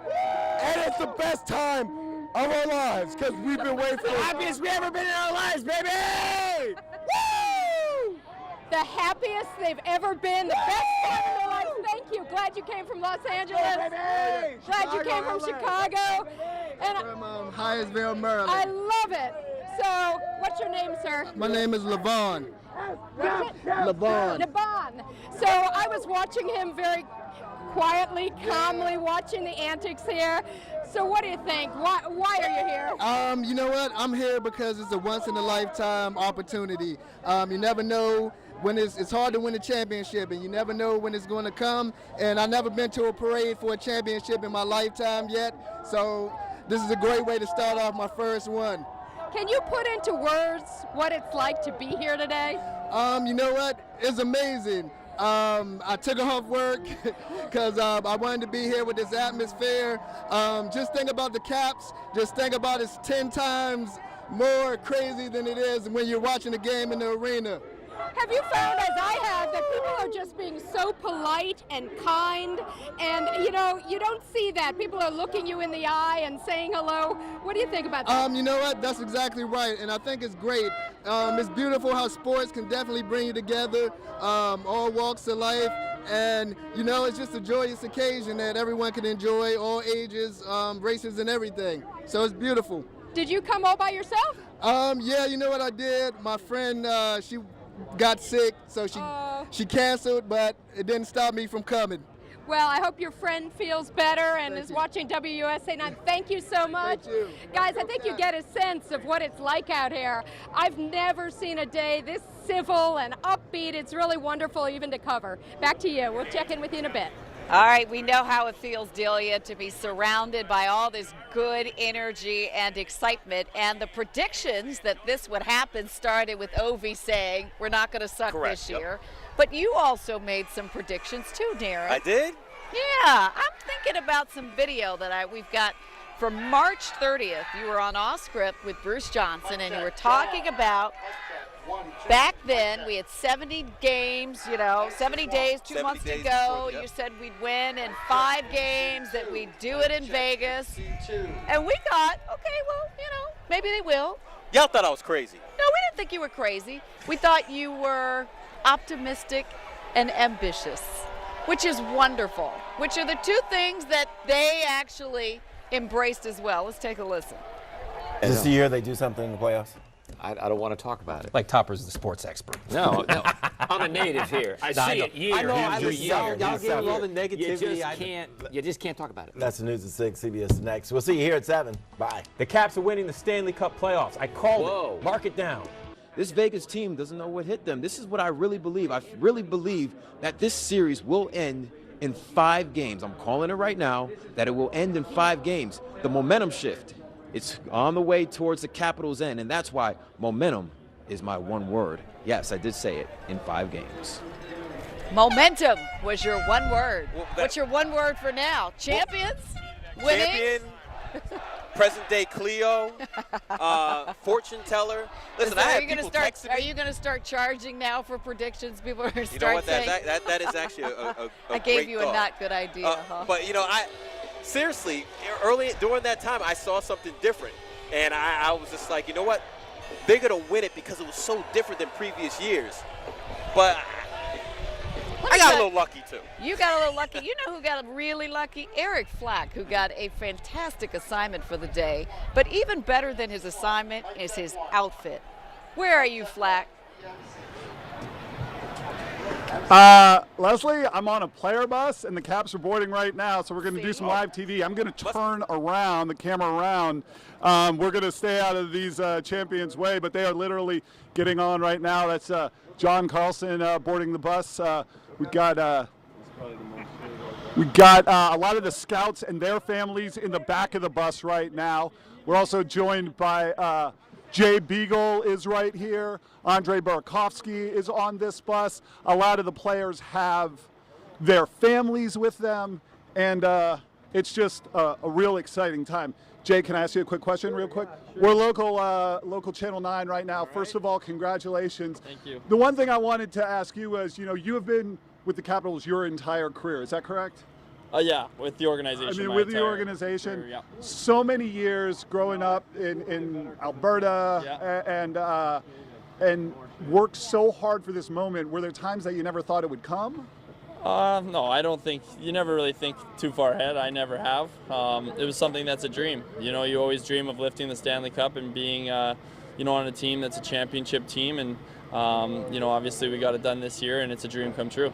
And it's the best time of our lives because we've been waiting for this. The happiest we ever been in our lives, baby! Woo! The happiest they've ever been, the best time of their lives. Thank you. Glad you came from Los Angeles. Hey, Glad you came from Chicago. And from Hyattsville, Maryland. I love it. So, what's your name, sir? My name is Levon. Levon. Levon. So I was watching him very quietly, calmly, watching the antics here. So what do you think? Why are you here? You know what? I'm here because it's a once-in-a-lifetime opportunity. You never know when it's hard to win a championship, and you never know when it's going to come. And I've never been to a parade for a championship in my lifetime yet. So this is a great way to start off my first one. Can you put into words what it's like to be here today? You know what? It's amazing. I took off work because I wanted to be here with this atmosphere. Just think about the Caps. Just think about it's 10 times more crazy than it is when you're watching a game in the arena. Have you found, as I have, that people are just being so polite and kind, and you don't see that. People are looking you in the eye and saying hello. What do you think about that? You know what? That's exactly right, and I think it's great. It's beautiful how sports can definitely bring you together, all walks of life, and it's just a joyous occasion that everyone can enjoy, all ages, races, and everything. So it's beautiful. Did you come all by yourself? Yeah, you know what I did? My friend, she got sick, so she canceled, but it didn't stop me from coming. Well, I hope your friend feels better and is watching WUSA 9. Thank you so much. Guys, I think you get a sense of what it's like out here. I've never seen a day this civil and upbeat. It's really wonderful even to cover. Back to you. We'll check in with you in a bit. All right, we know how it feels, Delia, to be surrounded by all this good energy and excitement. And the predictions that this would happen started with Ovi saying, we're not going to suck this year. But you also made some predictions too, Darren. I did? Yeah, I'm thinking about some video that we've got from March 30th. You were on Off Script with Bruce Johnson, and you were talking about back then we had 70 games, 70 days, 2 months to go. You said we'd win in 5 games, that we'd do it in Vegas. And we thought, okay, well, maybe they will. Y'all thought I was crazy. No, we didn't think you were crazy. We thought you were optimistic and ambitious, which is wonderful, which are the two things that they actually embraced as well. Let's take a listen. Is this the year they do something in the playoffs? I don't want to talk about it. Like Topper's the sports expert. No. I'm a native here. I see it year after year. Y'all gave me all the negativity. You just can't talk about it. That's the news at 6, CBS Next. We'll see you here at 7. Bye. The Caps are winning the Stanley Cup playoffs. I called it. Mark it down. This Vegas team doesn't know what hit them. This is what I really believe. I really believe that this series will end in 5 games. I'm calling it right now that it will end in 5 games. The momentum shift. It's on the way towards the Capitals' end, and that's why momentum is my one word. Yes, I did say it, in 5 games. Momentum was your one word. What's your one word for now? Champions? Winning? Champion, present-day Cleo, fortune teller. Listen, I have people texting me. Are you going to start charging now for predictions? People are going to You know what? saying. That is actually a I gave great you thought. a not good idea, huh? But seriously, early during that time, I saw something different, and I was just like, you know what? They're gonna win it because it was so different than previous years. But I got a little lucky too. You got a little lucky. You know who got really lucky? Eric Flack, who got a fantastic assignment for the day. But even better than his assignment is his outfit. Where are you, Flack? Leslie, I'm on a player bus, and the Caps are boarding right now, so we're going to do some live TV. I'm going to turn around, the camera around. We're going to stay out of these Champions' way, but they are literally getting on right now. That's John Carlson boarding the bus. We've got a lot of the scouts and their families in the back of the bus right now. We're also joined by Jay Beagle is right here. Andre Burakovsky is on this bus. A lot of the players have their families with them, and it's just a real exciting time. Jay, can I ask you a quick question real quick? We're local Channel 9 right now. First of all, congratulations. Thank you. The one thing I wanted to ask you was, you have been with the Capitals your entire career. Is that correct? Yeah, with the organization. I mean, with the organization, career, yeah. So many years growing up in Alberta and worked so hard for this moment. Were there times that you never thought it would come? No, I don't think. You never really think too far ahead. I never have. It was something that's a dream. You always dream of lifting the Stanley Cup and being, on a team that's a championship team. And, obviously we got it done this year, and it's a dream come true.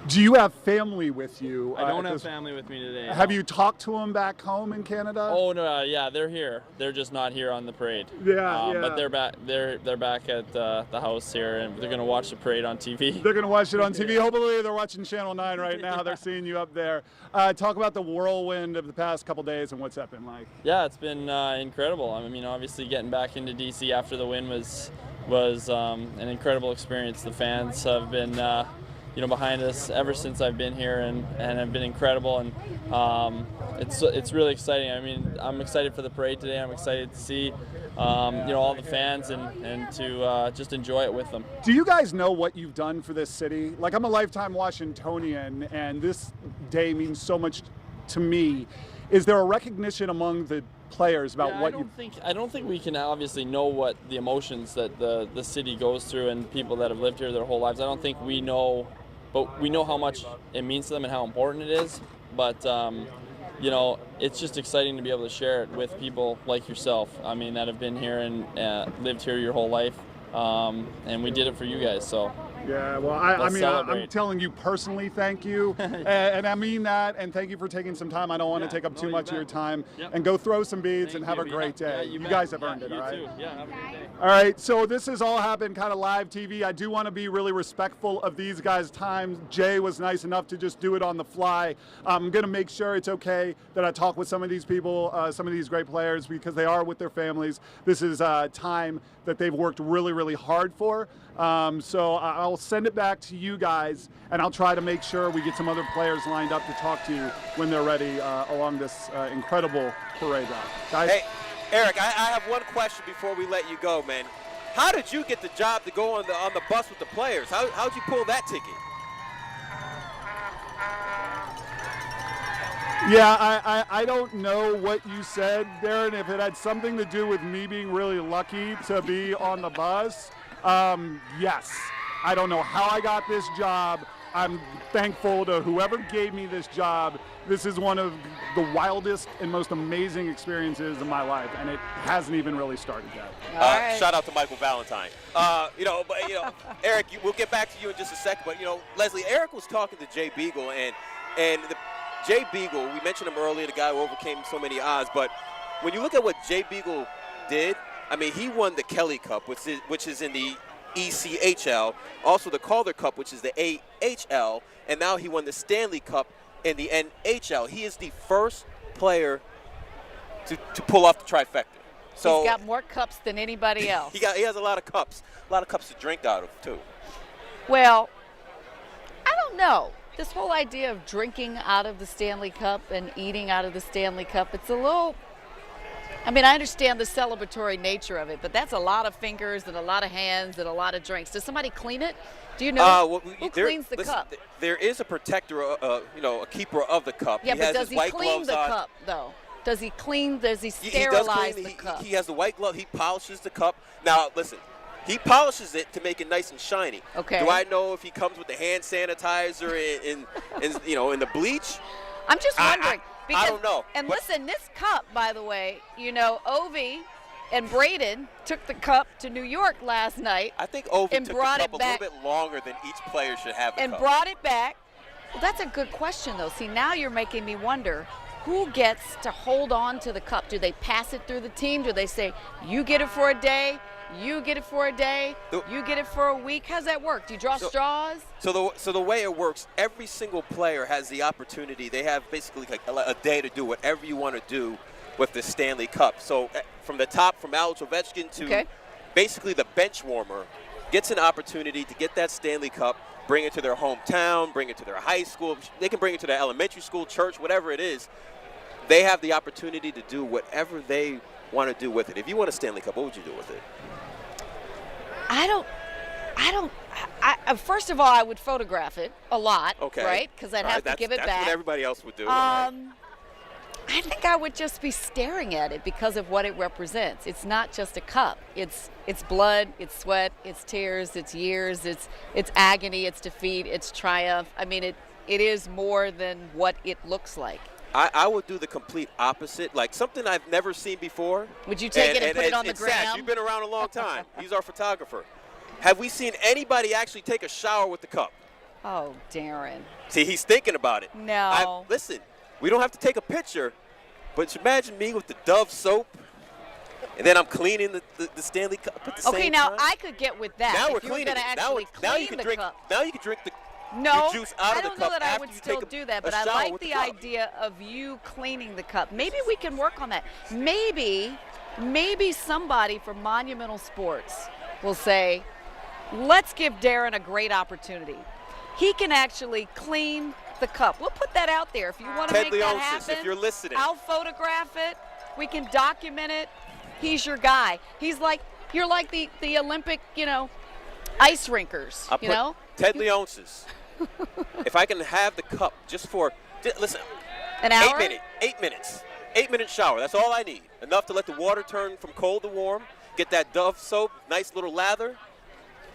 Do you have family with you? I don't have family with me today. Have you talked to them back home in Canada? Oh no, yeah, they're here. They're just not here on the parade. Yeah. But they're back. They're back at the house here, and they're gonna watch the parade on TV. They're gonna watch it on TV. Hopefully, they're watching Channel 9 right now. They're seeing you up there. Talk about the whirlwind of the past couple days and what's that been like. Yeah, it's been incredible. I mean, obviously getting back into DC after the win was an incredible experience. The fans have been behind us ever since I've been here, and have been incredible, and it's really exciting. I mean, I'm excited for the parade today. I'm excited to see all the fans and to just enjoy it with them. Do you guys know what you've done for this city? Like, I'm a lifetime Washingtonian, and this day means so much to me. Is there a recognition among the players about what you? I don't think we can obviously know what the emotions that the city goes through and people that have lived here their whole lives. I don't think we know, but we know how much it means to them and how important it is. But it's just exciting to be able to share it with people like yourself. I mean, that have been here and lived here your whole life. and we did it for you guys. So. Yeah, well, I Let's mean, celebrate. I'm telling you personally, thank you, and I mean that, and thank you for taking some time. I don't want to take up too much of your time, and go throw some beads and have a great day. You guys have earned it, all right? You too. Yeah, have a great day. All right, so this has all happened kind of live TV. I do want to be really respectful of these guys' time. Jay was nice enough to just do it on the fly. I'm going to make sure it's okay that I talk with some of these people, some of these great players, because they are with their families. This is time that they've worked really, really hard for. So I'll send it back to you guys, and I'll try to make sure we get some other players lined up to talk to you when they're ready along this incredible parade route. Guys? Hey, Eric, I have one question before we let you go, man. How did you get the job to go on the bus with the players? How'd you pull that ticket? Yeah, I don't know what you said, Darren, if it had something to do with me being really lucky to be on the bus. Yes, I don't know how I got this job. I'm thankful to whoever gave me this job. This is one of the wildest and most amazing experiences of my life, and it hasn't even really started yet. Shout out to Michael Valentine. Eric, we'll get back to you in just a second, but Leslie, Eric was talking to Jay Beagle, and Jay Beagle, we mentioned him earlier, the guy who overcame so many odds, but when you look at what Jay Beagle did, I mean, he won the Kelly Cup, which is in the ECHL, also the Calder Cup, which is the AHL, and now he won the Stanley Cup in the NHL. He is the first player to pull off the trifecta. So he's got more cups than anybody else. he has a lot of cups to drink out of too. Well, I don't know. This whole idea of drinking out of the Stanley Cup and eating out of the Stanley Cup, it's a little, I mean, I understand the celebratory nature of it, but that's a lot of fingers and a lot of hands and a lot of drinks. Does somebody clean it? Do you know who cleans the cup? There is a protector, a keeper of the cup. Yeah, he but has does his he white clean gloves the on. cup, though? Does he clean, does he He sterilize does clean, the cup? He has the white glove. He polishes the cup. Now, listen, he polishes it to make it nice and shiny. Okay. Do I know if he comes with the hand sanitizer in the bleach? I'm just wondering. I don't know. And listen, this cup, by the way, Ovi and Braden took the cup to New York last night. I think Ovi and took brought the cup it back, a little bit longer than each player should have the and cup. brought it back. Well, that's a good question, though. See, now you're making me wonder, who gets to hold on to the cup? Do they pass it through the team? Do they say, you get it for a day, you get it for a day, you get it for a week? How's that work? Do you draw straws? So the way it works, every single player has the opportunity. They have basically like a day to do whatever you want to do with the Stanley Cup. So from the top, from Alex Ovechkin to basically the bench warmer, gets an opportunity to get that Stanley Cup, bring it to their hometown, bring it to their high school. They can bring it to their elementary school, church, whatever it is. They have the opportunity to do whatever they want to do with it. If you want a Stanley Cup, what would you do with it? First of all, I would photograph it a lot, Okay. right? Because I'd have to give it that's back. That's what everybody else would do. Right? I think I would just be staring at it because of what it represents. It's not just a cup. It's blood, it's sweat, it's tears, it's years, it's agony, it's defeat, it's triumph. I mean, it is more than what it looks like. I would do the complete opposite, like something I've never seen before. Would you take it and put it on the Sash, gram? you've been around a long time. He's our photographer. Have we seen anybody actually take a shower with the cup? Oh, Darren. See, he's thinking about it. No. Listen, we don't have to take a picture, but imagine me with the Dove soap, and then I'm cleaning the Stanley Cup at the same time. Okay, now I could get with that. Now if we're you were cleaning going to it. actually Now you clean can the drink. cup. Now you can drink the No, juice out I of the don't know cup that I after would you still take do that, but a I shower like with the cup. idea of you cleaning the cup. Maybe we can work on that. Maybe somebody from Monumental Sports will say, let's give Darren a great opportunity. He can actually clean the cup. We'll put that out there. If you want to Ted make that Leonsis, happen, if you're listening. I'll photograph it. We can document it. He's your guy. You're like the Olympic, ice rinkers, I'll put Ted Leonsis. If I can have the cup listen, an hour? 8 minutes. 8-minute shower. That's all I need. Enough to let the water turn from cold to warm. Get that Dove soap, nice little lather.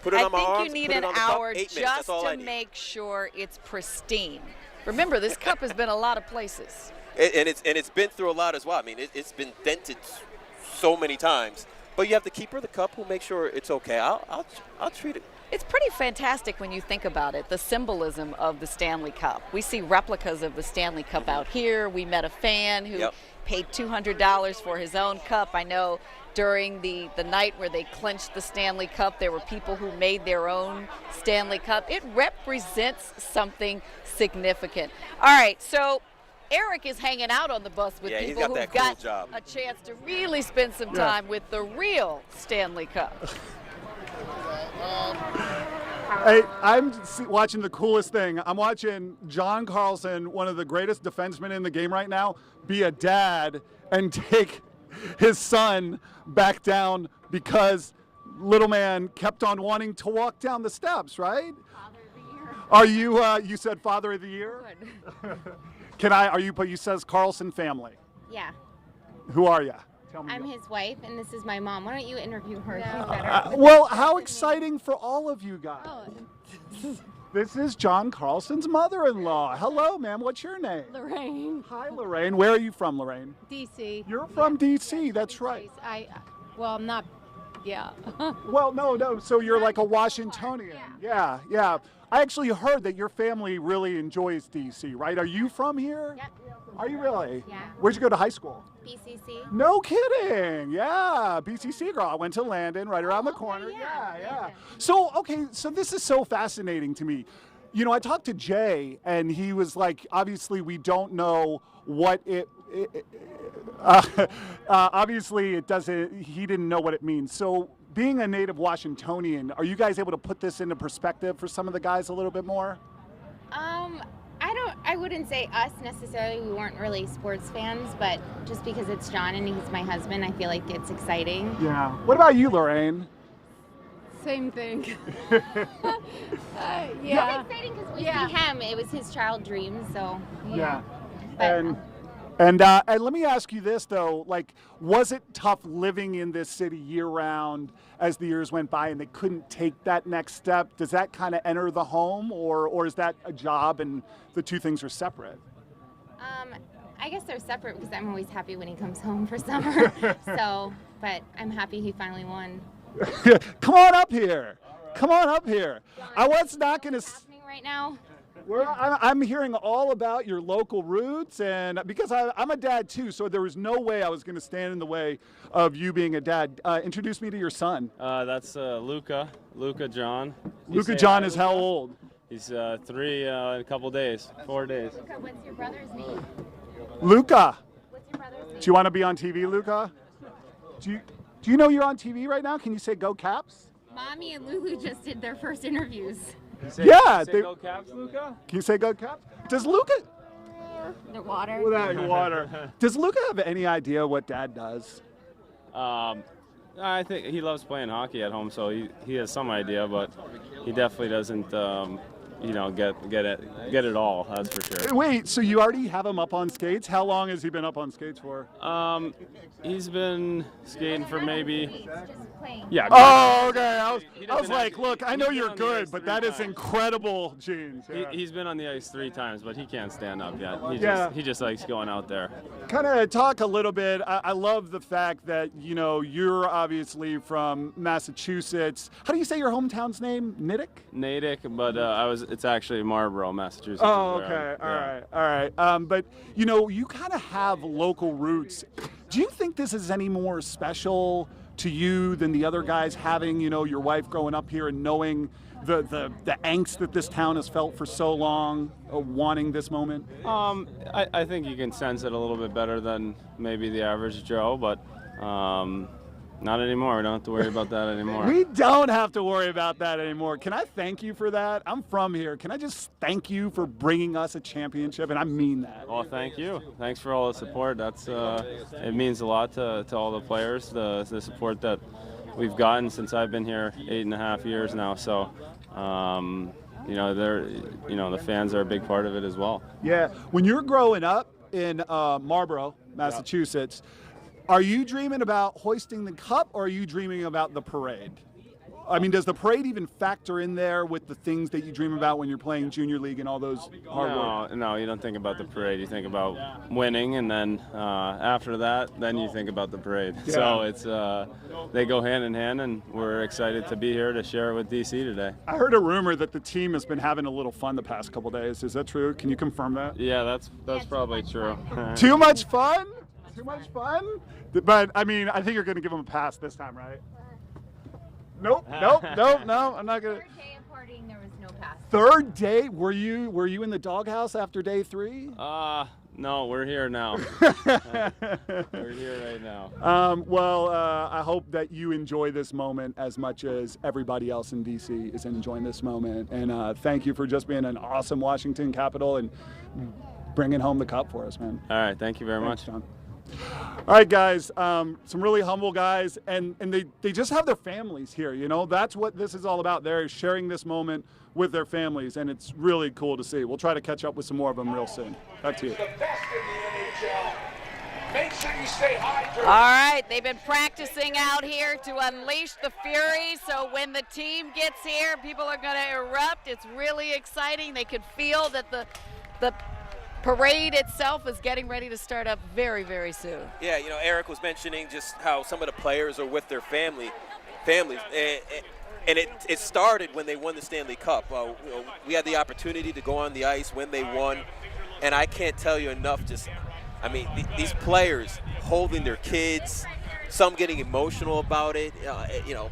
Put it on my arms. I think you need an hour 8 minutes. just That's all I to need. make sure it's pristine. Remember, this cup has been a lot of places. And it's been through a lot as well. I mean, it's been dented so many times. But you have the keeper of the cup who makes sure it's okay. I'll treat it. It's pretty fantastic when you think about it, the symbolism of the Stanley Cup. We see replicas of the Stanley Cup out here. We met a fan who paid $200 for his own cup. I know during the night where they clinched the Stanley Cup, there were people who made their own Stanley Cup. It represents something significant. All right, so Eric is hanging out on the bus with people who've got a chance to really spend some time with the real Stanley Cup. Hey, I'm watching the coolest thing. I'm watching John Carlson, one of the greatest defensemen in the game right now, be a dad and take his son back down because little man kept on wanting to walk down the steps, right? Father of the year. Are you, you said Father of the Year? But you says Carlson family. Yeah. Who are you? I'm his wife, and this is my mom. Why don't you interview her? She's better. Well, how exciting for all of you guys. Oh. This is John Carlson's mother-in-law. Hello, ma'am. What's your name? Lorraine. Hi, Lorraine. Where are you from, Lorraine? DC. You're from DC. That's right. I'm not. Yeah. Well, no. So you're like a Washingtonian. Yeah. I actually heard that your family really enjoys DC, right? Are you from here? Yep. Are you really? Yeah. Where'd you go to high school? BCC. No kidding. Yeah, BCC girl. I went to Landon, right around the corner. Yeah. So this is so fascinating to me. You know, I talked to Jay, and he was like, obviously we don't know what obviously it doesn't, he didn't know what it means. So being a native Washingtonian, are you guys able to put this into perspective for some of the guys a little bit more? I wouldn't say us necessarily. We weren't really sports fans, but just because it's John and he's my husband, I feel like it's exciting. Yeah. What about you, Lorraine? Same thing. Yeah. It's exciting because we see him. It was his child dream, so Yeah. But, And let me ask you this though, like, was it tough living in this city year round as the years went by and they couldn't take that next step? Does that kind of enter the home, or is that a job and the two things are separate? I guess they're separate because I'm always happy when he comes home for summer. But I'm happy he finally won. Come on up here. Come on up here. I was not going to. Happening right now. I'm hearing all about your local roots, and because I'm a dad too, so there was no way I was going to stand in the way of you being a dad. Introduce me to your son. That's Luca John. Luca John is how old? He's 3 in a couple days, 4 days. Luca, what's your brother's name? Luca. What's your brother's name? Do you want to be on TV, Luca? Do you know you're on TV right now? Can you say Go Caps? Mommy and Lulu just did their first interviews. Go Caps, Luca? Can you say Go Caps? Does Luca? The water. Without water. Does Luca have any idea what Dad does? I think he loves playing hockey at home, so he has some idea, but he definitely doesn't, get it all. That's for sure. Wait, so you already have him up on skates? How long has he been up on skates for? He's been skating for maybe. Yeah. Oh, okay. I was like, look, I know you're good, but that is incredible, Jeans. Yeah. He's been on the ice 3 times, but he can't stand up yet. He just likes going out there. Kind of talk a little bit. I love the fact that, you're obviously from Massachusetts. How do you say your hometown's name? Natick, but it's actually Marlborough, Massachusetts. Oh, okay. All right. But, you kind of have local roots. Do you think this is any more special to you than the other guys having, your wife growing up here and knowing the angst that this town has felt for so long, wanting this moment? I think you can sense it a little bit better than maybe the average Joe, but not anymore. We don't have to worry about that anymore. We don't have to worry about that anymore. Can I thank you for that? I'm from here. Can I just thank you for bringing us a championship? And I mean that. Well, thank you. Thanks for all the support. That's it means a lot to all the players, the support that we've gotten since I've been here 8.5 years now. So, the fans are a big part of it as well. Yeah. When you're growing up in Marlborough, Massachusetts, are you dreaming about hoisting the cup, or are you dreaming about the parade? I mean, does the parade even factor in there with the things that you dream about when you're playing junior league and all those hard work? No, you don't think about the parade. You think about winning, and then after that, then you think about the parade. Yeah. So it's they go hand in hand, and we're excited to be here to share it with DC today. I heard a rumor that the team has been having a little fun the past couple days. Is that true? Can you confirm that? Yeah, that's probably true. Too much fun? Too much fun? But, I mean, I think you're going to give them a pass this time, right? Nope, no, I'm not going to. Third day of partying, there was no pass. Third day? Were you in the doghouse after day 3? No, we're here now. We're here right now. I hope that you enjoy this moment as much as everybody else in DC is enjoying this moment. And thank you for just being an awesome Washington Capital and bringing home the cup for us, man. All right, thank you very much. John. All right, guys, some really humble guys, and they just have their families here, you know? That's what this is all about. They're sharing this moment with their families, and it's really cool to see. We'll try to catch up with some more of them real soon. Back to you. Make sure you stay hydrated. All right, they've been practicing out here to unleash the fury, so when the team gets here, people are going to erupt. It's really exciting. They can feel that the parade itself is getting ready to start up very, very soon. Yeah, you know, Eric was mentioning just how some of the players are with their families, and it started when they won the Stanley Cup. You know, we had the opportunity to go on the ice when they won, and I can't tell you enough. These players holding their kids, some getting emotional about it. You know,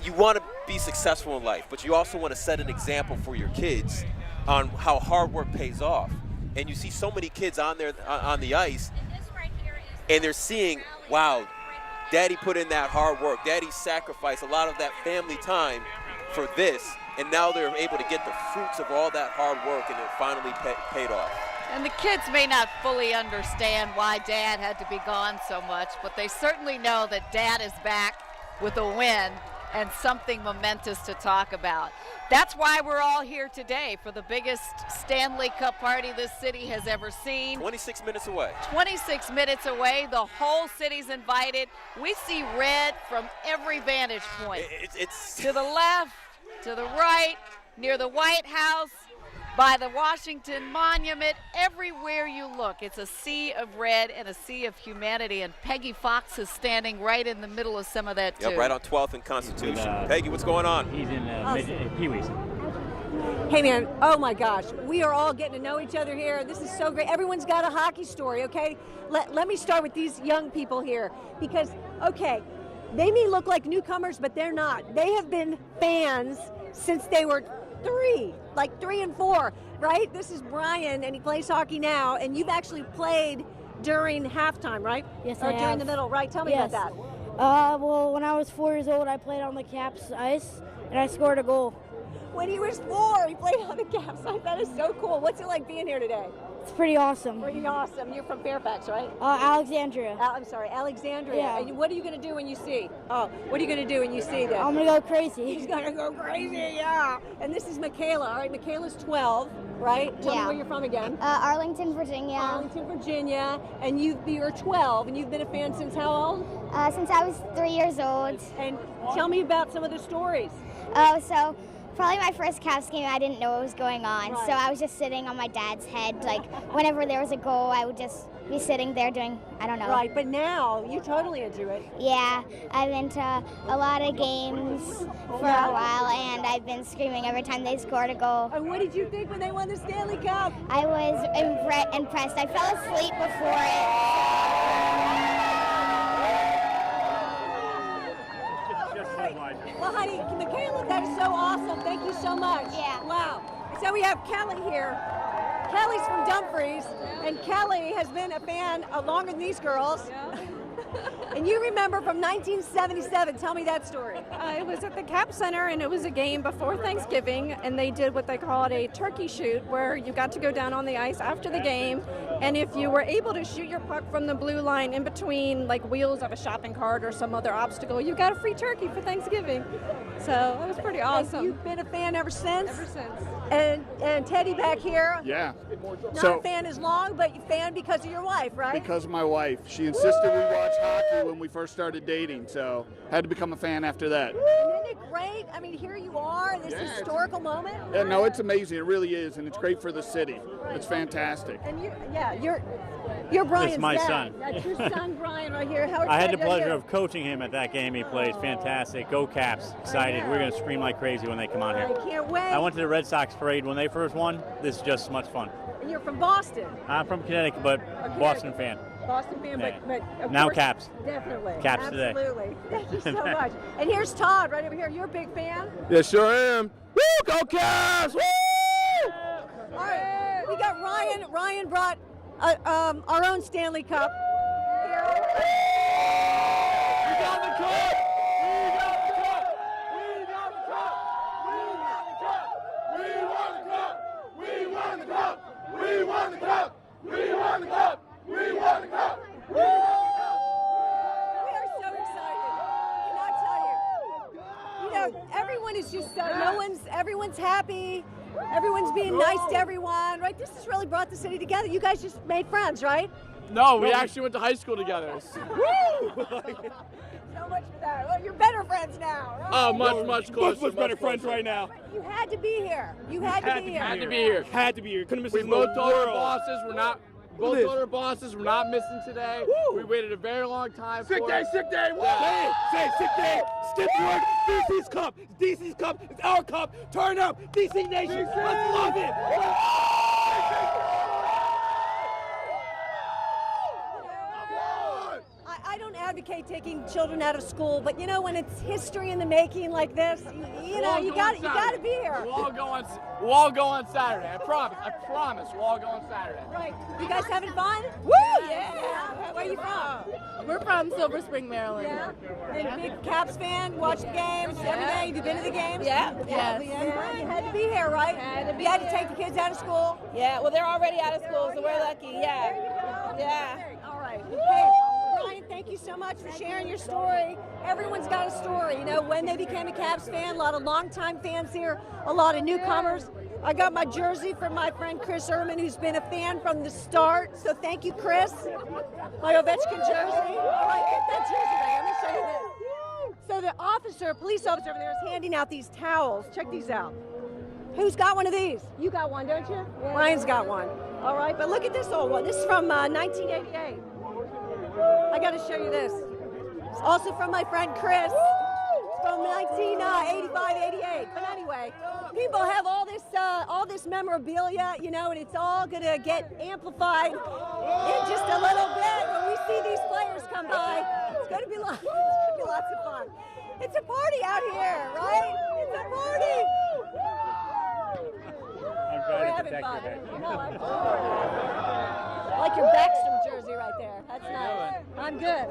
you want to be successful in life, but you also want to set an example for your kids on how hard work pays off. And you see so many kids on the ice, and they're seeing, wow, Daddy put in that hard work. Daddy sacrificed a lot of that family time for this, and now they're able to get the fruits of all that hard work, and it finally paid off. And the kids may not fully understand why Dad had to be gone so much, but they certainly know that Dad is back with a win and something momentous to talk about. That's why we're all here today, for the biggest Stanley Cup party this city has ever seen. 26 minutes away. 26 minutes away. The whole city's invited. We see red from every vantage point. It's to the left, to the right, near the White House, by the Washington Monument, everywhere you look. It's a sea of red and a sea of humanity, and Peggy Fox is standing right in the middle of some of that, too. Yep, right on 12th and Constitution. Peggy, what's going on? He's in Pee-wee's. Hey, man, oh my gosh, we are all getting to know each other here. This is so great. Everyone's got a hockey story, okay? Let me start with these young people here, because, okay, they may look like newcomers, but they're not. They have been fans since they were 3 and 4, right? This is Brian, and he plays hockey now, and you've actually played during halftime, right? Yes, or I during have. the middle, right? Tell me Yes. about that. Well, when I was 4 years old, I played on the Caps ice, and I scored a goal. When he was 4, he played on the Caps ice. That is so cool. What's it like being here today? It's pretty awesome. Pretty awesome. You're from Fairfax, right? Alexandria. I'm sorry, Alexandria. Yeah. And what are you going to do when you see? What are you going to do when you see them? I'm going to go crazy. He's going to go crazy, yeah. And this is Michaela. All right, Michaela's 12, right? Tell me Yeah. where you're from again. Arlington, Virginia. Arlington, Virginia. And you're 12, and you've been a fan since how old? Since I was 3 years old. And tell me about some of the stories. So probably my first Caps game, I didn't know what was going on. Right. So I was just sitting on my dad's head. Like, whenever there was a goal, I would just be sitting there doing, I don't know. Right, but now you totally into it. Yeah, I've been to a lot of games for a while, and I've been screaming every time they scored a goal. And what did you think when they won the Stanley Cup? I was impressed. I fell asleep before it. Well, honey, Michaela, that is so awesome. Thank you so much. Yeah. Wow. So we have Kelly here. Kelly's from Dumfries, and Kelly has been a fan longer than these girls. Yeah. And you remember from 1977. Tell me that story. It was at the Cap Center, and it was a game before Thanksgiving, and they did what they called a turkey shoot, where you got to go down on the ice after the game, and if you were able to shoot your puck from the blue line in between like wheels of a shopping cart or some other obstacle, you got a free turkey for Thanksgiving. So it was pretty awesome. And you've been a fan ever since? Ever since. And Teddy back here? Yeah. Not a fan as long, but you fan because of your wife, right? Because of my wife. She insisted we watch hockey when we first started dating, so had to become a fan after that. And then it great? I mean, here you are, this historical moment. Yeah, no, it's amazing. It really is, and it's great for the city. It's fantastic. And you're Brian's my dad. son. That's your son, Brian, right here. How I had the excited are pleasure you? of coaching him at that game he plays. Fantastic. Go Caps. Excited. We're going to scream like crazy when they come out here. I can't wait. I went to the Red Sox parade when they first won. This is just much fun. And you're from Boston. I'm from Connecticut, but Boston fan. Boston fan, Yeah. but of Now course, Caps. Definitely. Caps today. Absolutely. Thank you so much. And here's Todd right over here. You're a big fan? Yeah, sure am. Woo! Go Caps! Woo! All right. We got Ryan. Ryan brought our own Stanley Cup. We got the cup! We got the cup! We got the cup! We won the cup! We won the cup! We won the cup! We won the cup! We won the cup! We won the cup! We are so excited. Cannot tell you. You know, everyone is just everyone's happy. Everyone's being nice to everyone, right? This has really brought the city together. You guys just made friends, right? No, we actually went to high school together. Woo! So much for that. Well, you're better friends now. Right? Oh, much closer. Much better friends right now. You had to be here. You had to be here. Had to be here. Had to be here. Couldn't miss We this both in the told our world. bosses we're not. Both Look at told our bosses we're not missing today. Woo! We waited a very long time. Sick for day, it. sick day. Woo! Yeah. Say it, sick day. Skip word. DC's cup. It's DC's cup. It's our cup. Turn up. DC Nation. Let's love it. I don't advocate taking children out of school, but you know, when it's history in the making like this, you know, you got to be here. We'll all go on Saturday. I promise. We'll all go on Saturday. Right. You guys having fun? Woo! Yeah. Where are you from? We're from Silver Spring, Maryland. Yeah. And big Caps fan, watch the games every day. Have you been to the games? Yeah. Yes. Yeah. You had to be here, right? You had to take the kids out of school? Yeah, well, they're already out of school, so we're lucky. Yeah. There you go. Yeah. All right. Hey, Brian, thank you so much for sharing your story. Everyone's got a story. You know, when they became a Caps fan, a lot of longtime fans here, a lot of newcomers. I got my jersey from my friend Chris Ehrman, who's been a fan from the start. So thank you, Chris. My Ovechkin jersey. All right, get that jersey back. Let me show you this. So the police officer over there is handing out these towels. Check these out. Who's got one of these? You got one, don't you? Yeah. Ryan's got one. All right, but look at this old one. This is from 1988. I got to show you this. It's also from my friend Chris. It's from 1985-88. But anyway, people have all this memorabilia, you know, and it's all going to get amplified in just a little bit when we see these players come by. It's going to be lots of fun. It's a party out here, right? It's a party. We're having fun. No, I like your Backstrom jersey right there. That's nice. I'm good.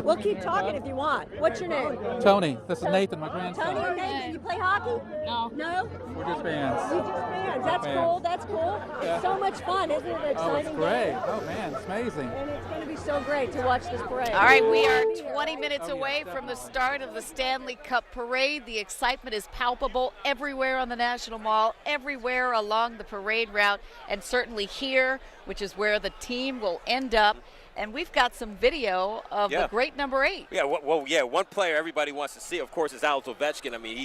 We'll keep talking if you want. What's your name? Tony. This is Nathan, my grandson. Tony and Nathan, you play hockey? No. No? We're just fans. You're just fans. That's Fans. cool. That's cool. Yeah. It's so much fun, isn't it? An Oh, exciting it's great. game? Oh, man, it's amazing. And it's going to be so great to watch this parade. All right, we are 20 minutes away from the start of the Stanley Cup parade. The excitement is palpable everywhere on the National Mall, everywhere along the parade route, and certainly here, which is where the team will end up. And we've got some video of the great number 8. Yeah, one player everybody wants to see, of course, is Alex Ovechkin. I mean,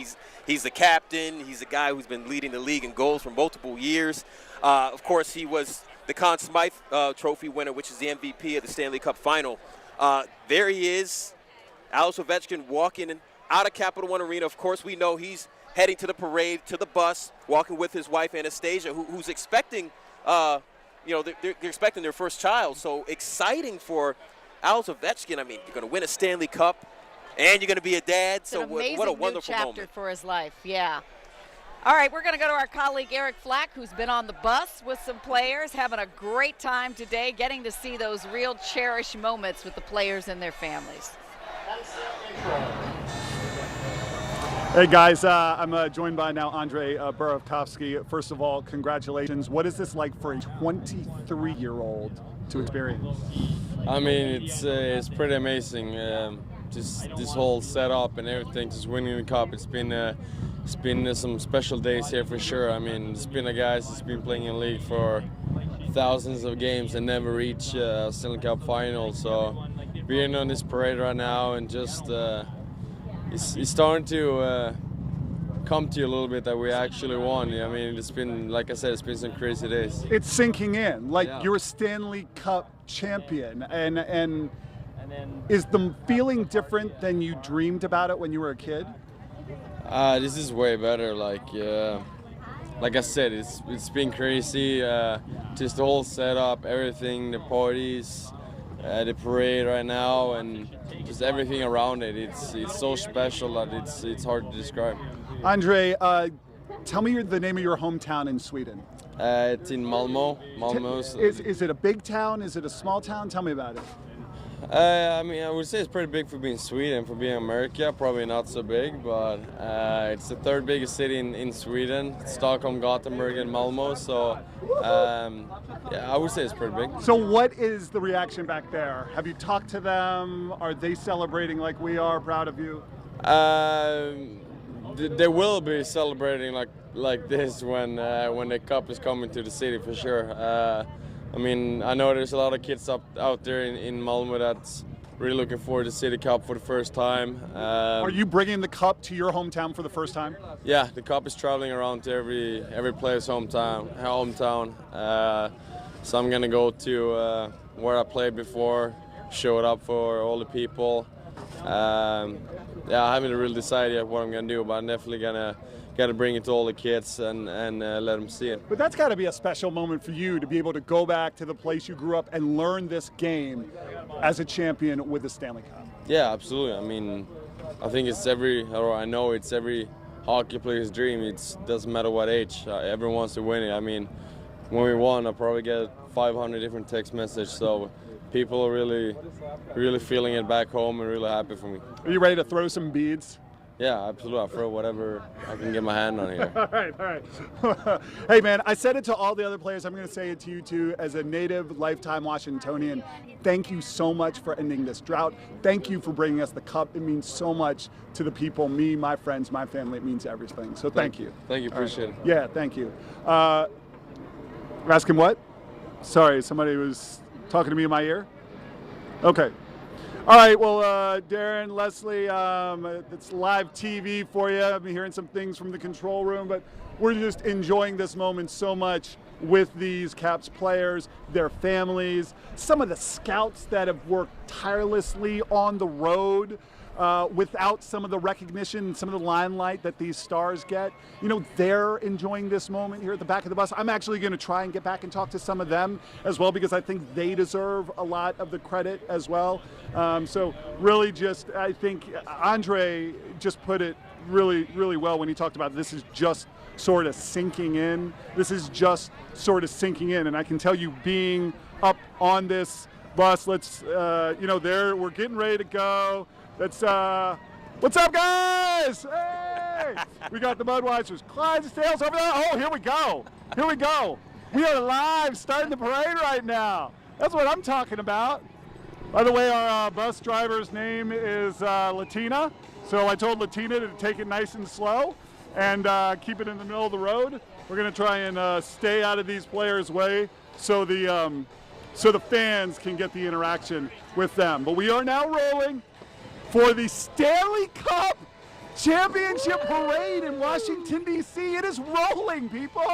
he's the captain. He's a guy who's been leading the league in goals for multiple years. Of course, he was the Conn Smythe Trophy winner, which is the MVP of the Stanley Cup Final. There he is, Alex Ovechkin walking out of Capital One Arena. Of course, we know he's heading to the parade, to the bus, walking with his wife Anastasia, who's expecting they're expecting their first child. So exciting for Alex Ovechkin. I mean, you're going to win a Stanley Cup, and you're going to be a dad. It's an amazing what a new wonderful chapter moment for his life. Yeah. All right, we're going to go to our colleague Eric Flack, who's been on the bus with some players, having a great time today, getting to see those real cherished moments with the players and their families. Hey guys, I'm joined by now Andrei Burakovsky. First of all, congratulations. What is this like for a 23-year-old to experience? I mean, it's pretty amazing. Just this whole setup and everything, just winning the cup. It's been some special days here for sure. I mean, it's been a guys that's been playing in the league for thousands of games and never reach Stanley Cup final. So being on this parade right now and just it's starting to come to you a little bit that we actually won. I mean, it's been, like I said, it's been some crazy days. It's sinking in, like Yeah. you're a Stanley Cup champion, and is the feeling different than you dreamed about it when you were a kid? This is way better. Like I said, it's been crazy. Just the whole setup, everything, the parties, the parade right now, and just everything around it. It's so special that it's hard to describe. Andre, tell me the name of your hometown in Sweden. It's in Malmö. Is it a big town? Is it a small town? Tell me about it. I mean, I would say it's pretty big for being Sweden. For being America, probably not so big, but it's the third biggest city in Sweden. Stockholm, Gothenburg, and Malmö. So, yeah, I would say it's pretty big. So what is the reaction back there? Have you talked to them? Are they celebrating like we are, proud of you? They will be celebrating like this when the cup is coming to the city for sure. I mean, I know there's a lot of kids out there in Malmö that's really looking forward to City Cup for the first time. Are you bringing the cup to your hometown for the first time? Yeah, the cup is traveling around to every player's hometown. So I'm gonna go to where I played before, show it up for all the people. Yeah, I haven't really decided yet what I'm gonna do, but I'm definitely gonna bring it to all the kids and let them see it. But that's got to be a special moment for you to be able to go back to the place you grew up and learn this game as a champion with the Stanley Cup. Yeah, absolutely. I mean, I think I know it's every hockey player's dream. It doesn't matter what age. Everyone wants to win it. I mean, when we won, I probably get 500 different text messages. So people are really, really feeling it back home and really happy for me. Are you ready to throw some beads? Yeah, absolutely. I'll throw whatever I can get my hand on here. All right. Hey, man, I said it to all the other players. I'm going to say it to you, too. As a native, lifetime Washingtonian, thank you so much for ending this drought. Thank you for bringing us the cup. It means so much to the people, me, my friends, my family. It means everything. So thank you. Thank you. Appreciate it. Yeah, thank you. Ask him what? Sorry, somebody was talking to me in my ear? Okay. All right, well, Darren, Leslie, it's live TV for you. I've been hearing some things from the control room, but we're just enjoying this moment so much with these Caps players, their families, some of the scouts that have worked tirelessly on the road without some of the recognition, some of the limelight that these stars get. You know, they're enjoying this moment here at the back of the bus. I'm actually going to try and get back and talk to some of them as well, because I think they deserve a lot of the credit as well. So really just, I think Andre just put it really, really well when he talked about this is just sort of sinking in. This is just sort of sinking in. And I can tell you, being up on this bus, let's, we're getting ready to go. That's, what's up, guys? Hey! We got the Budweisers, Clydesdales over there. Oh, here we go. Here we go. We are live, starting the parade right now. That's what I'm talking about. By the way, our bus driver's name is Latina. So I told Latina to take it nice and slow and keep it in the middle of the road. We're going to try and stay out of these players' way so the fans can get the interaction with them. But we are now rolling for the Stanley Cup Championship Parade in Washington, D.C. It is rolling, people.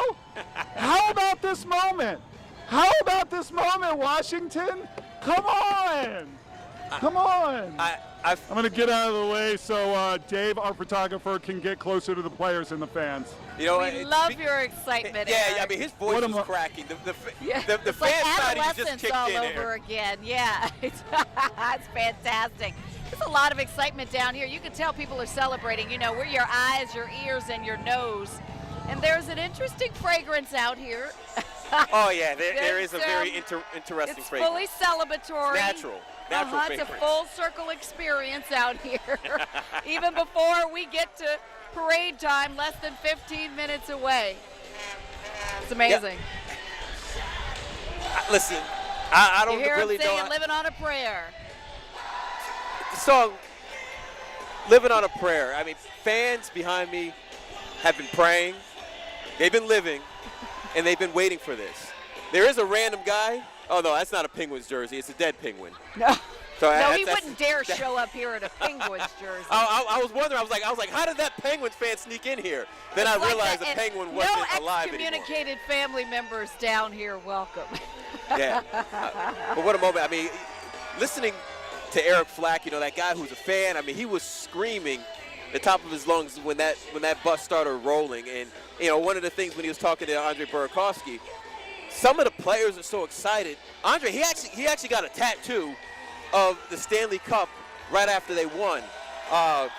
How about this moment? How about this moment, Washington? Come on. Come on. I'm going to get out of the way so Dave, our photographer, can get closer to the players and the fans. You know, we love your excitement. Yeah, Eric. I mean, his voice is cracking. The it's fan like side just adolescence kicked all in over here. again. Yeah, it's fantastic. There's a lot of excitement down here. You can tell people are celebrating. You know, we're your eyes, your ears, and your nose. And there's an interesting fragrance out here. Oh, yeah, there is a very interesting it's fragrance. Fully celebratory. Natural It's fragrance. a full circle experience out here. Even before we get to parade time, less than 15 minutes away. It's amazing. Yeah. Listen, I don't you hear really him singing, know. Living on a Prayer. The song, Living on a Prayer. I mean, fans behind me have been praying. They've been living. And they've been waiting for this. There is a random guy. Oh, no, that's not a Penguins jersey. It's a dead penguin. No. So No, he wouldn't dare show up here in a Penguins jersey. I was wondering. I was like, how did that Penguins fan sneak in here? Then I realized the Penguin wasn't alive anymore. No excommunicated family members down here. Welcome. Yeah. But what a moment. I mean, listening to Eric Flack, you know, that guy who's a fan, I mean, he was screaming at the top of his lungs when that bus started rolling. And, you know, one of the things when he was talking to Andre Burakovsky, some of the players are so excited. Andre, he actually got a tattoo of the Stanley Cup right after they won. I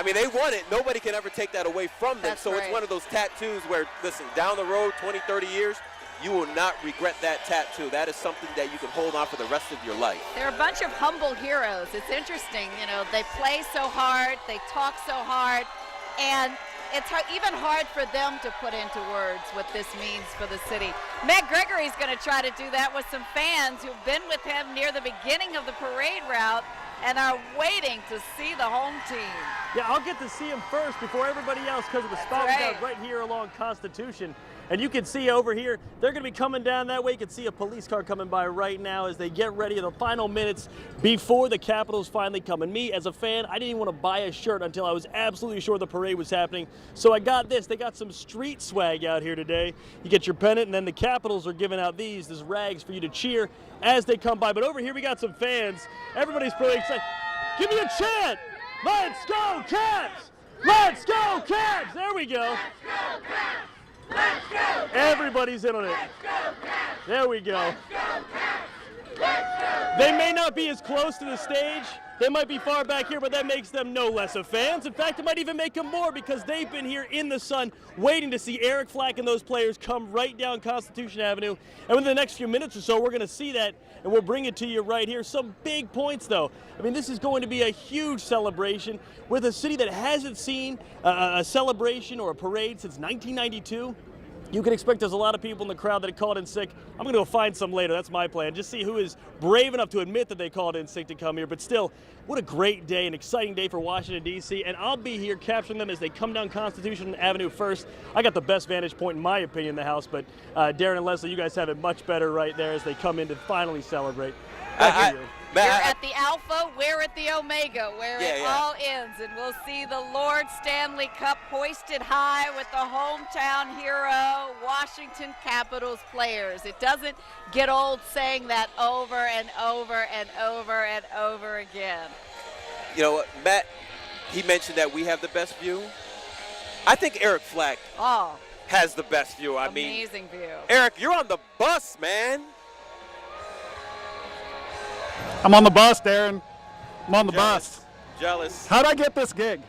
mean, they won it. Nobody can ever take that away from them. That's right. It's one of those tattoos where, listen, down the road, 20, 30 years, you will not regret that tattoo. That is something that you can hold on for the rest of your life. They're a bunch of humble heroes. It's interesting, you know, they play so hard, they talk so hard, and it's even hard for them to put into words what this means for the city. Matt Gregory's going to try to do that with some fans who've been with him near the beginning of the parade route and are waiting to see the home team. Yeah, I'll get to see him first before everybody else because of the spot we got right here along Constitution. And you can see over here, they're going to be coming down that way. You can see a police car coming by right now as they get ready in the final minutes before the Capitals finally come. And me, as a fan, I didn't even want to buy a shirt until I was absolutely sure the parade was happening. So I got this. They got some street swag out here today. You get your pennant, and then the Capitals are giving out these rags for you to cheer as they come by. But over here, we got some fans. Everybody's pretty excited. Give me a chant! Let's go, Caps! Let's go, Caps! There we go. Everybody's in on it. There we go. They may not be as close to the stage. They might be far back here, but that makes them no less of fans. In fact, it might even make them more because they've been here in the sun waiting to see Eric Flack and those players come right down Constitution Avenue. And within the next few minutes or so, we're going to see that, and we'll bring it to you right here. Some big points, though. I mean, this is going to be a huge celebration with a city that hasn't seen a celebration or a parade since 1992. You can expect there's a lot of people in the crowd that have called in sick. I'm going to go find some later. That's my plan. Just see who is brave enough to admit that they called in sick to come here. But still, what a great day, an exciting day for Washington, D.C. And I'll be here capturing them as they come down Constitution Avenue first. I got the best vantage point, in my opinion, in the house. But Darren and Leslie, you guys have it much better right there as they come in to finally celebrate. You're at the Alpha, we're at the Omega, where it all ends, and we'll see the Lord Stanley Cup hoisted high with the hometown hero, Washington Capitals players. It doesn't get old saying that over and over and over and over again. You know, Matt, he mentioned that we have the best view. I think Eric Flack has the best view. I mean, amazing view. Eric, you're on the bus, man. I'm on the bus, Darren. I'm on the bus. Jealous. How'd I get this gig?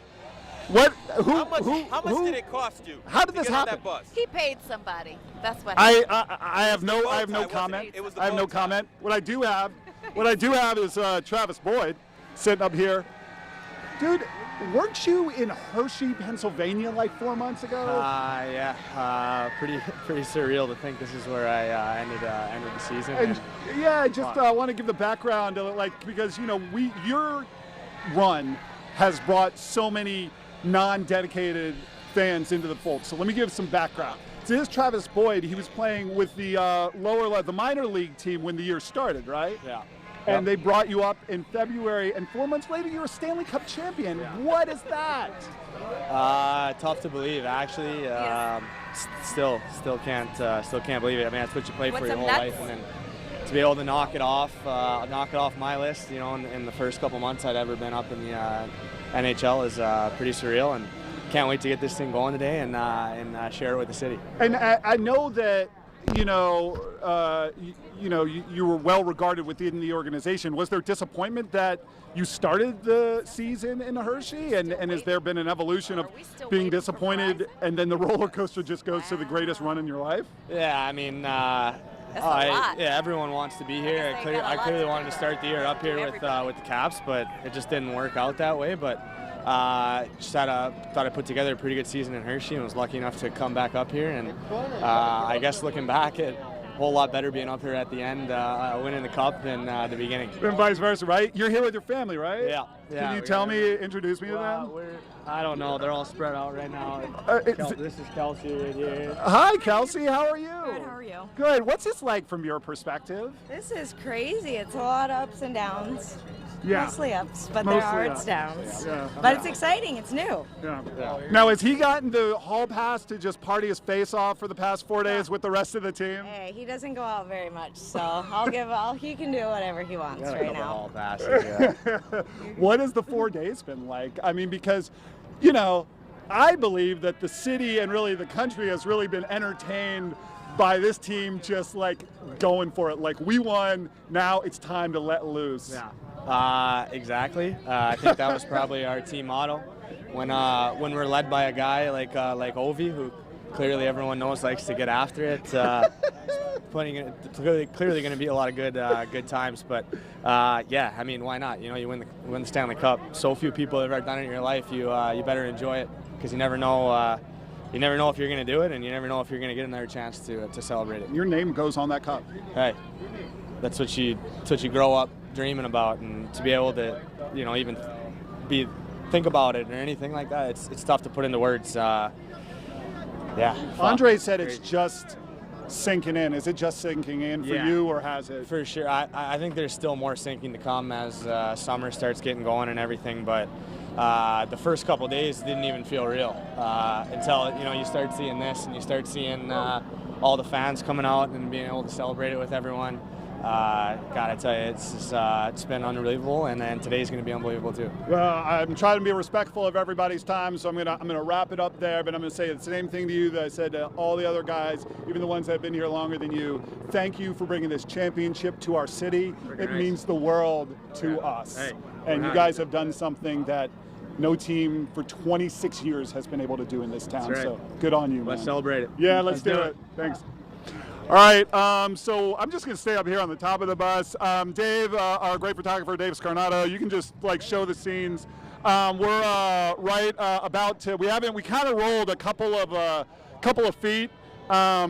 What? How much did it cost you? How did this happen? That bus? He paid somebody. That's what. I have no comment. I have no comment. What I do have is Travis Boyd sitting up here. Dude, weren't you in Hershey, Pennsylvania like 4 months ago? Yeah, pretty surreal to think this is where I ended the season. And yeah, I just want to give the background, because you know your run has brought so many non-dedicated fans into the fold. So let me give some background. So this is Travis Boyd. He was playing with the the minor league team when the year started, right? Yeah. And they brought you up in February, and 4 months later, you're a Stanley Cup champion. Yeah. What is that? Tough to believe, actually. Still can't believe it. I mean, that's what you play for your whole life, and then to be able to knock it off my list, you know, in the first couple months I'd ever been up in the NHL is pretty surreal, and can't wait to get this thing going today and share it with the city. And I know that. You were well regarded within the organization. Was there disappointment that you started the season in Hershey, and has there been an evolution of being disappointed, and then the roller coaster just goes to the greatest run in your life? Yeah, I mean, everyone wants to be here. I clearly wanted to start the year up here with the Caps, but it just didn't work out that way. But thought I put together a pretty good season in Hershey and was lucky enough to come back up here. And I guess looking back, it a whole lot better being up here at the end, winning the cup than the beginning. And vice versa, right? You're here with your family, right? Yeah. Can you introduce me to them? I don't know. They're all spread out right now. This is Kelsey right here. Hi, Kelsey. How are you? Good. How are you? Good. What's this like from your perspective? This is crazy. It's a lot of ups and downs. Yeah. Mostly ups, but Mostly there are ups. its downs. Yeah. But it's exciting. It's new. Yeah. Now, has he gotten the hall pass to just party his face off for the past 4 days with the rest of the team? Hey, he doesn't go out very much, so he can do whatever he wants right now. Hall passes, yeah. What has the 4 days been like? I mean, because, you know, I believe that the city and really the country has really been entertained by this team just like going for it. Like, we won, now it's time to let loose. Yeah. Exactly. I think that was probably our team motto. When we're led by a guy like Ovi, who clearly everyone knows likes to get after it, clearly going to be a lot of good times. But yeah, I mean, why not? You know, you win the Stanley Cup. So few people have ever done it in your life. You better enjoy it, because you never know. You never know if you're going to do it, and you never know if you're going to get another chance to celebrate it. Your name goes on that cup. Hey, that's what you grow up dreaming about, and to be able to, you know, even think about it or anything like that, it's tough to put into words. Yeah. Andre said it's just sinking in. Is it just sinking in for you, or has it? For sure. I think there's still more sinking to come as summer starts getting going and everything, but the first couple days didn't even feel real until, you know, you start seeing this and you start seeing all the fans coming out and being able to celebrate it with everyone. Gotta tell you, it's been unbelievable, and then today's going to be unbelievable too. Well, I'm trying to be respectful of everybody's time, so I'm gonna wrap it up there. But I'm gonna say the same thing to you that I said to all the other guys, even the ones that have been here longer than you. Thank you for bringing this championship to our city. It means the world to us, and you guys have done something that no team for 26 years has been able to do in this town. That's right. So good on you, man. Let's celebrate it. Yeah, let's do it. Thanks. All right, so I'm just going to stay up here on the top of the bus. Dave, our great photographer, Dave Scarnato, you can just like show the scenes. We're right about to. We kind of rolled a couple of feet. I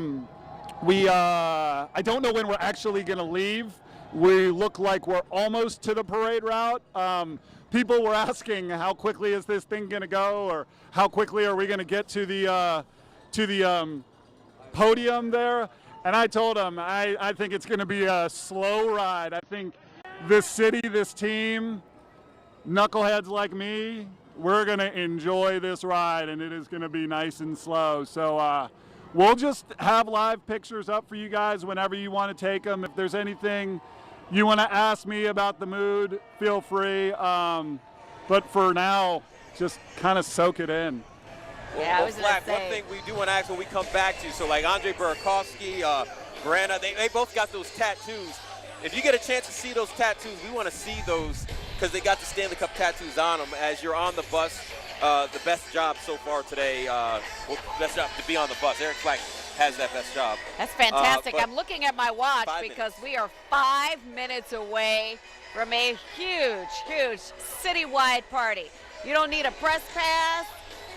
don't know when we're actually going to leave. We look like we're almost to the parade route. People were asking how quickly is this thing going to go, or how quickly are we going to get to the podium there. And I told them I think it's going to be a slow ride. I think this city, this team, knuckleheads like me, we're going to enjoy this ride, and it is going to be nice and slow. So we'll just have live pictures up for you guys whenever you want to take them. If there's anything you want to ask me about the mood, feel free. But for now, just kind of soak it in. Yeah, well, Flack, one thing we do want to ask when we come back to, so like Andre Burakovsky, Brana, they both got those tattoos. If you get a chance to see those tattoos, we want to see those because they got the Stanley Cup tattoos on them. As you're on the bus, the best job so far today, best job to be on the bus. Eric Flack has that best job. That's fantastic. I'm looking at my watch because we are 5 minutes away from a huge, huge citywide party. You don't need a press pass.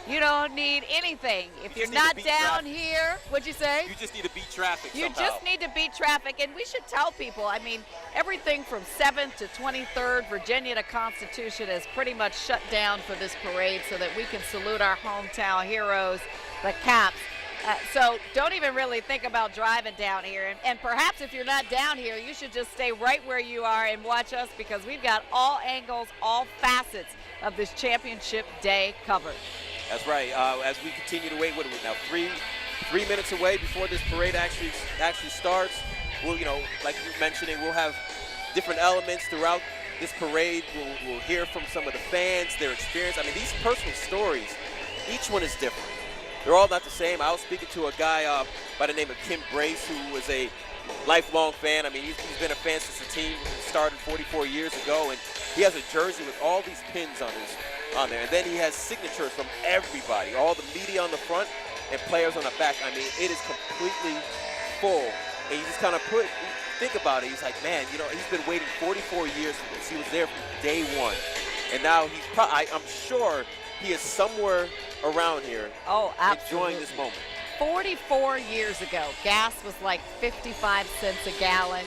You don't need anything. If you're not down here, what'd you say? You just need to beat traffic You somehow. just need to beat traffic, and we should tell people, I mean, everything from 7th to 23rd, Virginia to Constitution is pretty much shut down for this parade so that we can salute our hometown heroes, the Caps. So don't even really think about driving down here. And perhaps if you're not down here, you should just stay right where you are and watch us because we've got all angles, all facets of this championship day covered. That's right. As we continue to wait, what are we now? Three minutes away before this parade actually starts. We'll, you know, like you were mentioning, we'll have different elements throughout this parade. We'll hear from some of the fans, their experience. I mean, these personal stories, each one is different. They're all not the same. I was speaking to a guy by the name of Kim Brace, who was a lifelong fan. I mean, he's been a fan since the team started 44 years ago, and he has a jersey with all these pins on there. And then he has signatures from everybody, all the media on the front and players on the back. I mean, it is completely full. And you just kind of think about it. He's like, man, you know, he's been waiting 44 years for this. He was there from day one. And now he's I'm sure he is somewhere around here enjoying this moment. 44 years ago, gas was like 55 cents a gallon.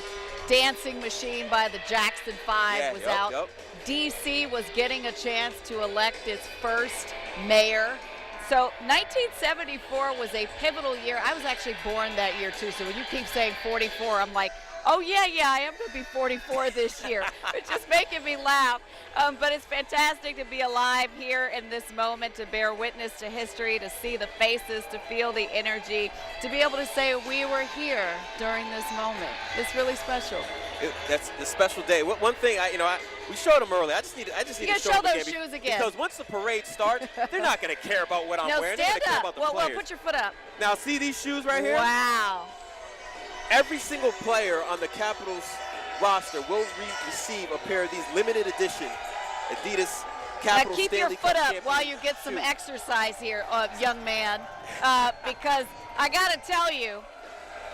Dancing Machine by the Jackson 5 was out. Yep. D.C. was getting a chance to elect its first mayor. So 1974 was a pivotal year. I was actually born that year too, so when you keep saying 44, I'm like, Oh, yeah, I am going to be 44 this year. It's just making me laugh. But it's fantastic to be alive here in this moment, to bear witness to history, to see the faces, to feel the energy, to be able to say we were here during this moment. It's really special. That's the special day. One thing, we showed them earlier. I just need to show those shoes again. Because once the parade starts, they're not going to care about what I'm wearing. They're going to care about the players. Well, put your foot up. Now, see these shoes right here? Wow. Every single player on the Capitals roster will receive a pair of these limited edition Adidas Capitals keep Stanley your foot Cup up while you get some exercise here, young man, because I got to tell you,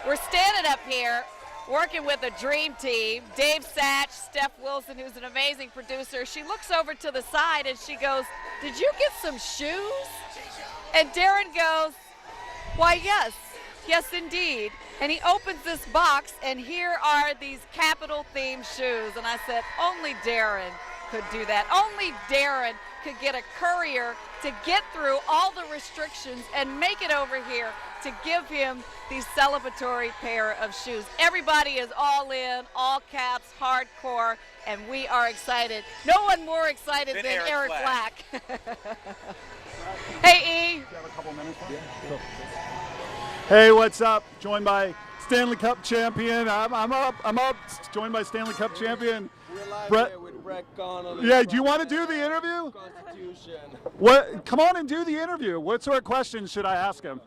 we're standing up here working with a dream team. Dave Satch, Steph Wilson, who's an amazing producer. She looks over to the side and she goes, "Did you get some shoes?" And Darren goes, "Why, yes indeed." And he opens this box, and here are these Capital-themed shoes. And I said, only Darren could do that. Only Darren could get a courier to get through all the restrictions and make it over here to give him these celebratory pair of shoes. Everybody is all in, all caps, hardcore, and we are excited. No one more excited than Eric Flack. Hey, E. Hey, what's up? Joined by Stanley Cup champion. I'm up. Joined by Stanley Cup champion. We're live Brett. here with Brett Connolly. Yeah, do you want to do the interview? Constitution. What? Come on and do the interview. What sort of questions should I ask him?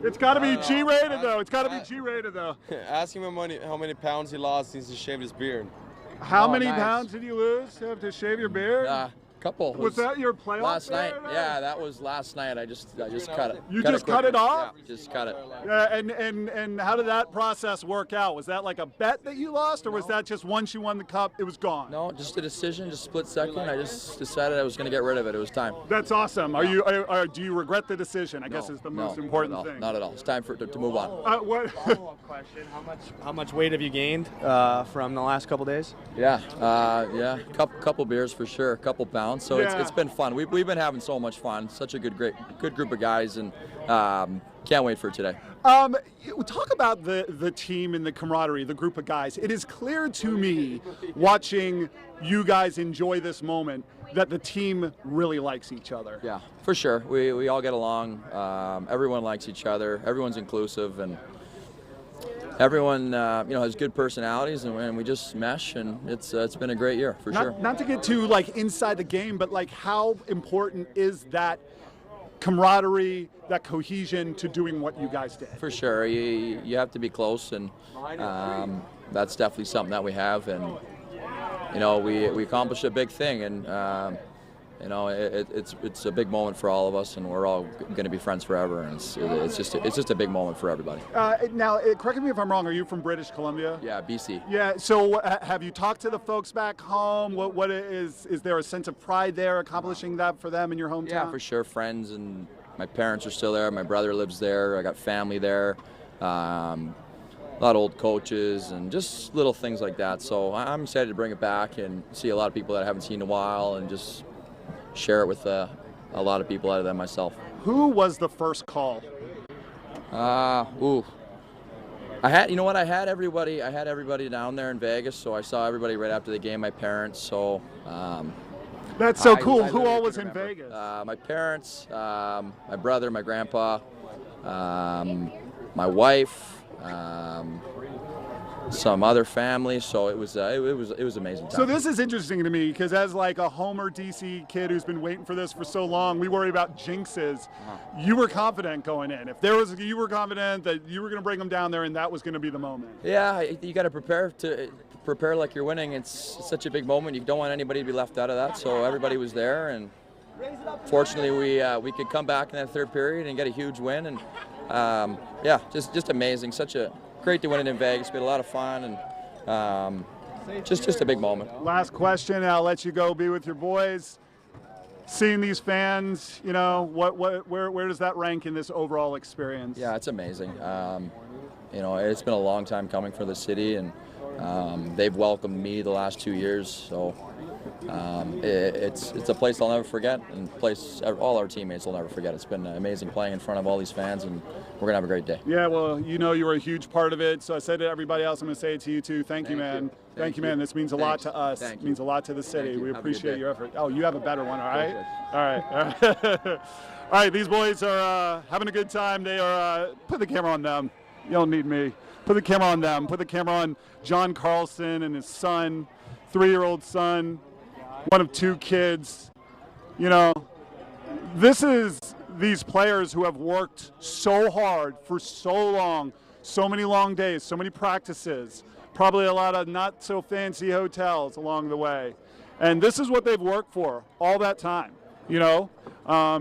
It's got to be G-rated though. It's got to be G-rated though. Ask him how many pounds he lost since he shaved his beard. How many pounds did you lose to have to shave your beard? Couple. Was that your playoff last night? beard? Yeah, that was last night. I just cut it. You just cut it off? Yeah, just cut it. And how did that process work out? Was that like a bet that you lost, or was that just once you won the cup, it was gone? No, just a decision, just split second. I just decided I was going to get rid of it. It was time. That's awesome. Do you regret the decision? I guess is the most important thing. Not at all. It's time to move on. What? Follow-up question: How much weight have you gained from the last couple days? Yeah, couple beers for sure, a couple pounds. So it's been fun. We've been having so much fun. Such a good group of guys, and can't wait for today. Talk about the team and the camaraderie, the group of guys. It is clear to me, watching you guys enjoy this moment, that the team really likes each other. Yeah, for sure. We all get along. Everyone likes each other. Everyone's inclusive, and everyone has good personalities, and we just mesh, and it's been a great year for sure. Not to get too inside the game, but how important is that camaraderie, that cohesion to doing what you guys did? For sure, you have to be close, and that's definitely something that we have, and we accomplished a big thing, and it's a big moment for all of us, and we're all going to be friends forever, and it's just a big moment for everybody. Now, correct me if I'm wrong. Are you from British Columbia? Yeah, BC. Yeah. So, have you talked to the folks back home? What is there a sense of pride there, accomplishing that for them in your hometown? Yeah, for sure. Friends, and my parents are still there. My brother lives there. I got family there. A lot of old coaches and just little things like that. So I'm excited to bring it back and see a lot of people that I haven't seen in a while, and just share it with a lot of people other than myself. Who was the first call? I had everybody down there in Vegas, so I saw everybody right after the game, my parents, so that's so cool. Who all was in Vegas? My parents, my brother, my grandpa, my wife, some other family, so it was amazing time. So this is interesting to me, because as a Homer DC kid who's been waiting for this for so long, we worry about jinxes. You were confident going in. You were confident that you were going to bring them down there, and that was going to be the moment. Yeah, you got to prepare like you're winning. It's such a big moment. You don't want anybody to be left out of that. So everybody was there, and fortunately we could come back in that third period and get a huge win. And just amazing. Great to win it in Vegas. We had a lot of fun, and just a big moment. Last question, I'll let you go be with your boys. Seeing these fans, where does that rank in this overall experience? Yeah, it's amazing. It's been a long time coming for the city, and they've welcomed me the last 2 years. So It's a place I'll never forget, and a place all our teammates will never forget. It's been amazing playing in front of all these fans, and we're going to have a great day. Yeah, well, you know you were a huge part of it, so I said to everybody else, I'm going to say it to you too. Thank you, man. Thank you, man. This means a lot to us. It means a lot to the city. We appreciate your effort. Oh, you have a better one, all right? All right. All right, these boys are having a good time. They are, put the camera on them. You don't need me. Put the camera on them. Put the camera on John Carlson and his son, 3-year-old son, one of 2 kids. You know, this is these players who have worked so hard for so long, so many long days, so many practices, probably a lot of not so fancy hotels along the way. And this is what they've worked for all that time, you know,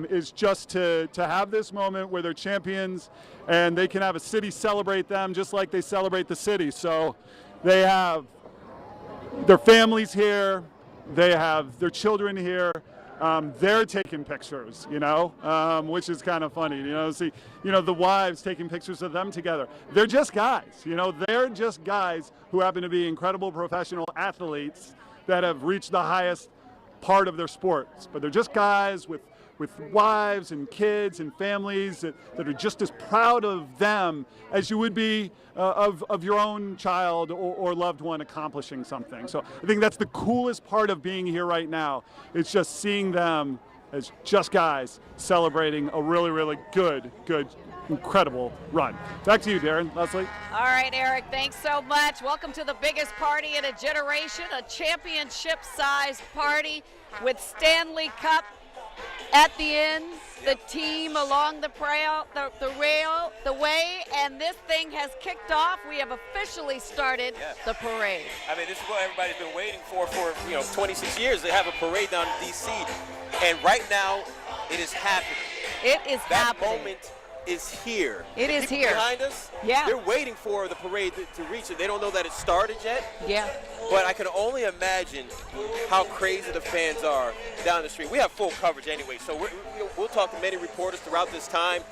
is just to have this moment where they're champions and they can have a city celebrate them just like they celebrate the city. So they have their families here, they have their children here. They're taking pictures, you know, which is kind of funny, you know, see, you know, the wives taking pictures of them together. They're just guys, you know, they're just guys who happen to be incredible professional athletes that have reached the highest part of their sports. But they're just guys with wives and kids and families that are just as proud of them as you would be of your own child or loved one accomplishing something. So I think that's the coolest part of being here right now. It's just seeing them as just guys celebrating a really, really good, incredible run. Back to you, Darren. Leslie. All right, Eric, thanks so much. Welcome to the biggest party in a generation, a championship-sized party with Stanley Cup at the end, the team along the way, and this thing has kicked off. We have officially started the parade. I mean, this is what everybody's been waiting for 26 years. They have a parade down in D.C., and right now it is happening. It is happening. That moment is here. It is here. Behind us, they're waiting for the parade to reach it. They don't know that it started yet. Yeah. But I can only imagine how crazy the fans are down the street. We have full coverage anyway, so we'll talk to many reporters throughout this time.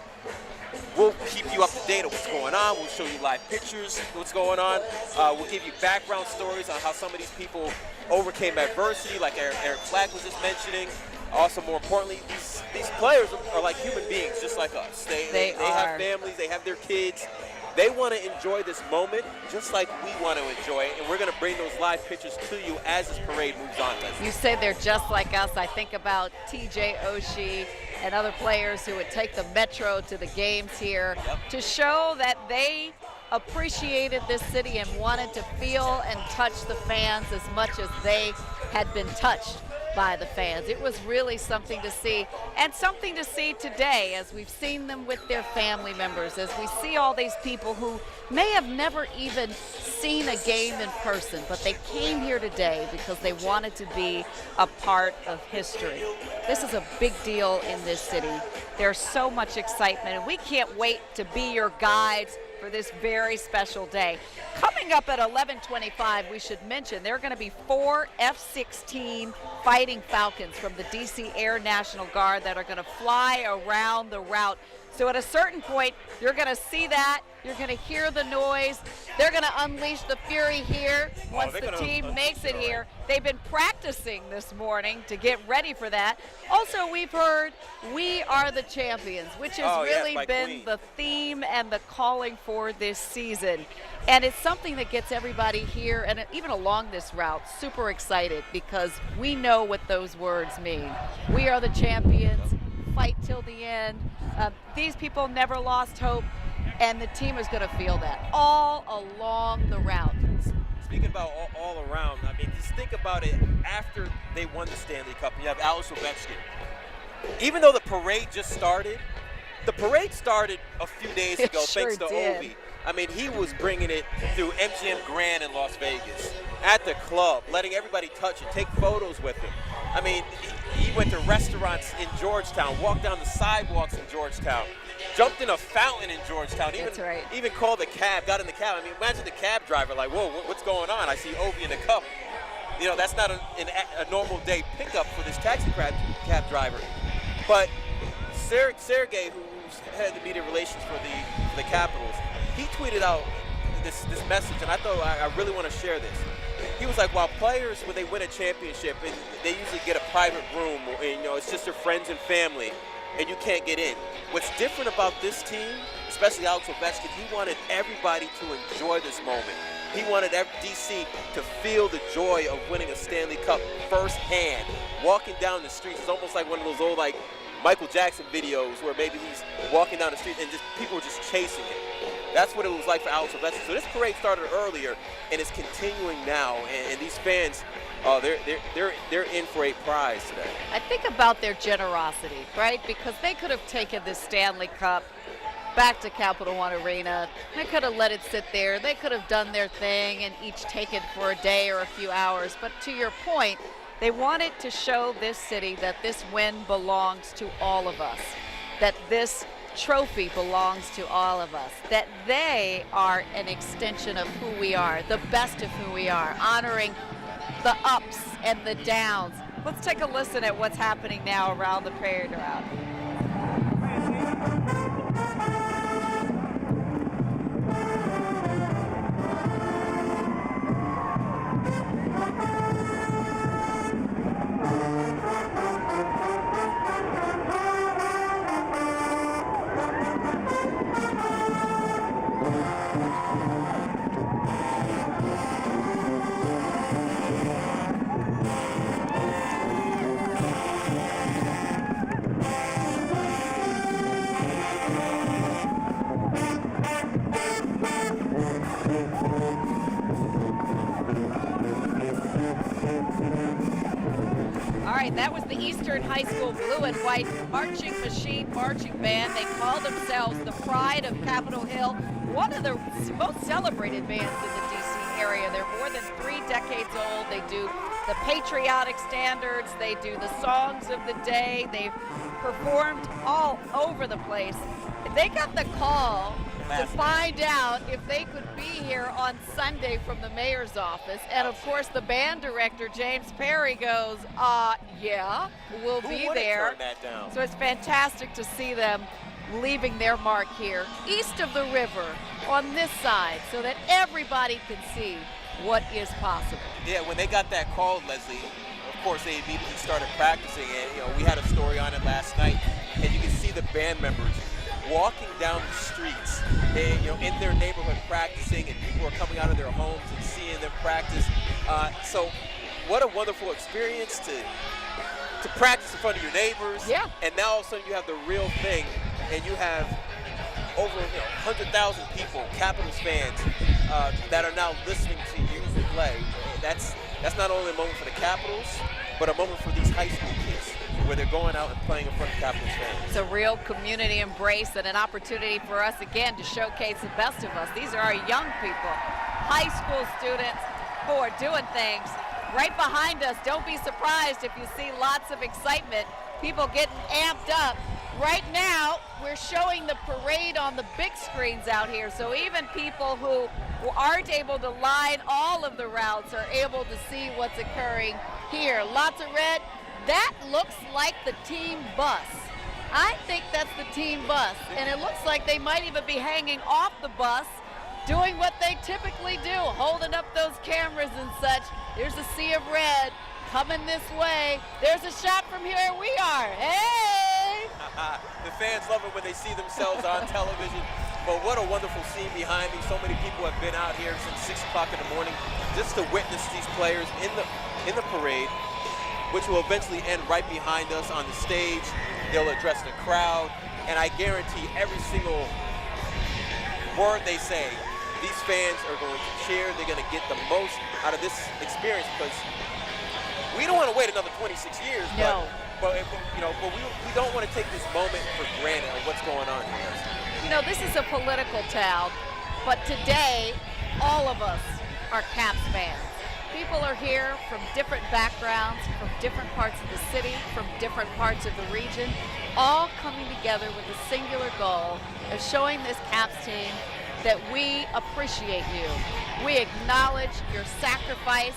We'll keep you up to date on what's going on. We'll show you live pictures of what's going on. We'll give you background stories on how some of these people overcame adversity, like Eric Flack was just mentioning. Also, more importantly, these players are like human beings, just like us. They have families, they have their kids. They want to enjoy this moment just like we want to enjoy it, and we're going to bring those live pictures to you as this parade moves on, Leslie. You say they're just like us. I think about TJ Oshie and other players who would take the Metro to the games here to show that they appreciated this city and wanted to feel and touch the fans as much as they had been touched by the fans. It was really something to see, and something to see today as we've seen them with their family members, as we see all these people who may have never even seen a game in person, but they came here today because they wanted to be a part of history. This is a big deal in this city. There's so much excitement, and we can't wait to be your guides for this very special day. Coming up at 11:25, we should mention there are going to be 4 F-16 Fighting Falcons from the DC Air National Guard that are going to fly around the route. So at a certain point, you're going to see that. You're going to hear the noise. They're going to unleash the fury here once the team makes it here. They've been practicing this morning to get ready for that. Also, we've heard "We Are the Champions," which has really been the theme and the calling for this season. And it's something that gets everybody here and even along this route super excited because we know what those words mean. We are the champions. Fight till the end. These people never lost hope, and the team is going to feel that all along the route. Speaking about all around, I mean, just think about it after they won the Stanley Cup. You have Alex Ovechkin. Even though the parade just started, the parade started a few days ago thanks to Ovi. I mean, he was bringing it through MGM Grand in Las Vegas, at the club, letting everybody touch it, take photos with him. I mean, he went to restaurants in Georgetown, walked down the sidewalks in Georgetown, jumped in a fountain in Georgetown, even called a cab, got in the cab. I mean, imagine the cab driver like, whoa, what's going on? I see Ovi in the cup. You know, that's not a normal day pickup for this taxi cab driver. But Sergey, who's head of media relations for the Capitals, he tweeted out this message, and I thought I really want to share this. he was like, while players, when they win a championship, and they usually get a private room, and it's just their friends and family, and you can't get in. What's different about this team, especially Alex Ovechkin, he wanted everybody to enjoy this moment. He wanted DC to feel the joy of winning a Stanley Cup firsthand. Walking down the streets, it's almost like one of those old Michael Jackson videos where maybe he's walking down the street and just people were just chasing him. That's what it was like for Alex Ovechkin. So this parade started earlier and it's continuing now. And these fans, they're in for a prize today. I think about their generosity, right? Because they could have taken this Stanley Cup back to Capital One Arena. They could have let it sit there. They could have done their thing and each take it for a day or a few hours. But to your point, they wanted to show this city that this win belongs to all of us, that this trophy belongs to all of us, that they are an extension of who we are, the best of who we are, honoring the ups and the downs. Let's take a listen at what's happening now around the parade route. That was the Eastern High School Blue and White Marching Machine Marching Band. They call themselves the Pride of Capitol Hill, one of the most celebrated bands in the DC area. They're more than 3 decades old. They do the patriotic standards. They do the songs of the day. They've performed all over the place. They got the call to find out if they could be here on Sunday from the mayor's office. And of course, the band director, James Perry, goes, yeah, we'll be there. Turn that down? So it's fantastic to see them leaving their mark here, east of the river, on this side, so that everybody can see what is possible. Yeah, when they got that call, Leslie, of course, they immediately started practicing. And, we had a story on it last night, and you can see the band members walking down the streets, and, in their neighborhood practicing, and people are coming out of their homes and seeing them practice. So what a wonderful experience to practice in front of your neighbors. Yeah. And now all of a sudden you have the real thing, and you have over 100,000 people, Capitals fans, that are now listening to you play. That's not only a moment for the Capitals, but a moment for these high school kids, where they're going out and playing in front of Capitals fans. It's a real community embrace and an opportunity for us, again, to showcase the best of us. These are our young people, high school students who are doing things. Right behind us, don't be surprised if you see lots of excitement, people getting amped up. Right now, we're showing the parade on the big screens out here, so even people who aren't able to line all of the routes are able to see what's occurring here. Lots of red. That looks like the team bus. I think that's the team bus, and it looks like they might even be hanging off the bus, doing what they typically do, holding up those cameras and such. There's a sea of red coming this way. There's a shot from here we are. Hey! The fans love it when they see themselves on television. But what a wonderful scene behind me. So many people have been out here since 6 o'clock in the morning just to witness these players in the parade, which will eventually end right behind us on the stage. They'll address the crowd, and I guarantee every single word they say, these fans are going to cheer. They're going to get the most out of this experience, because we don't want to wait another 26 years. No. But we don't want to take this moment for granted of what's going on here. This is a political town, but today, all of us are Caps fans. People are here from different backgrounds, from different parts of the city, from different parts of the region, all coming together with a singular goal of showing this Caps team that we appreciate you. We acknowledge your sacrifice.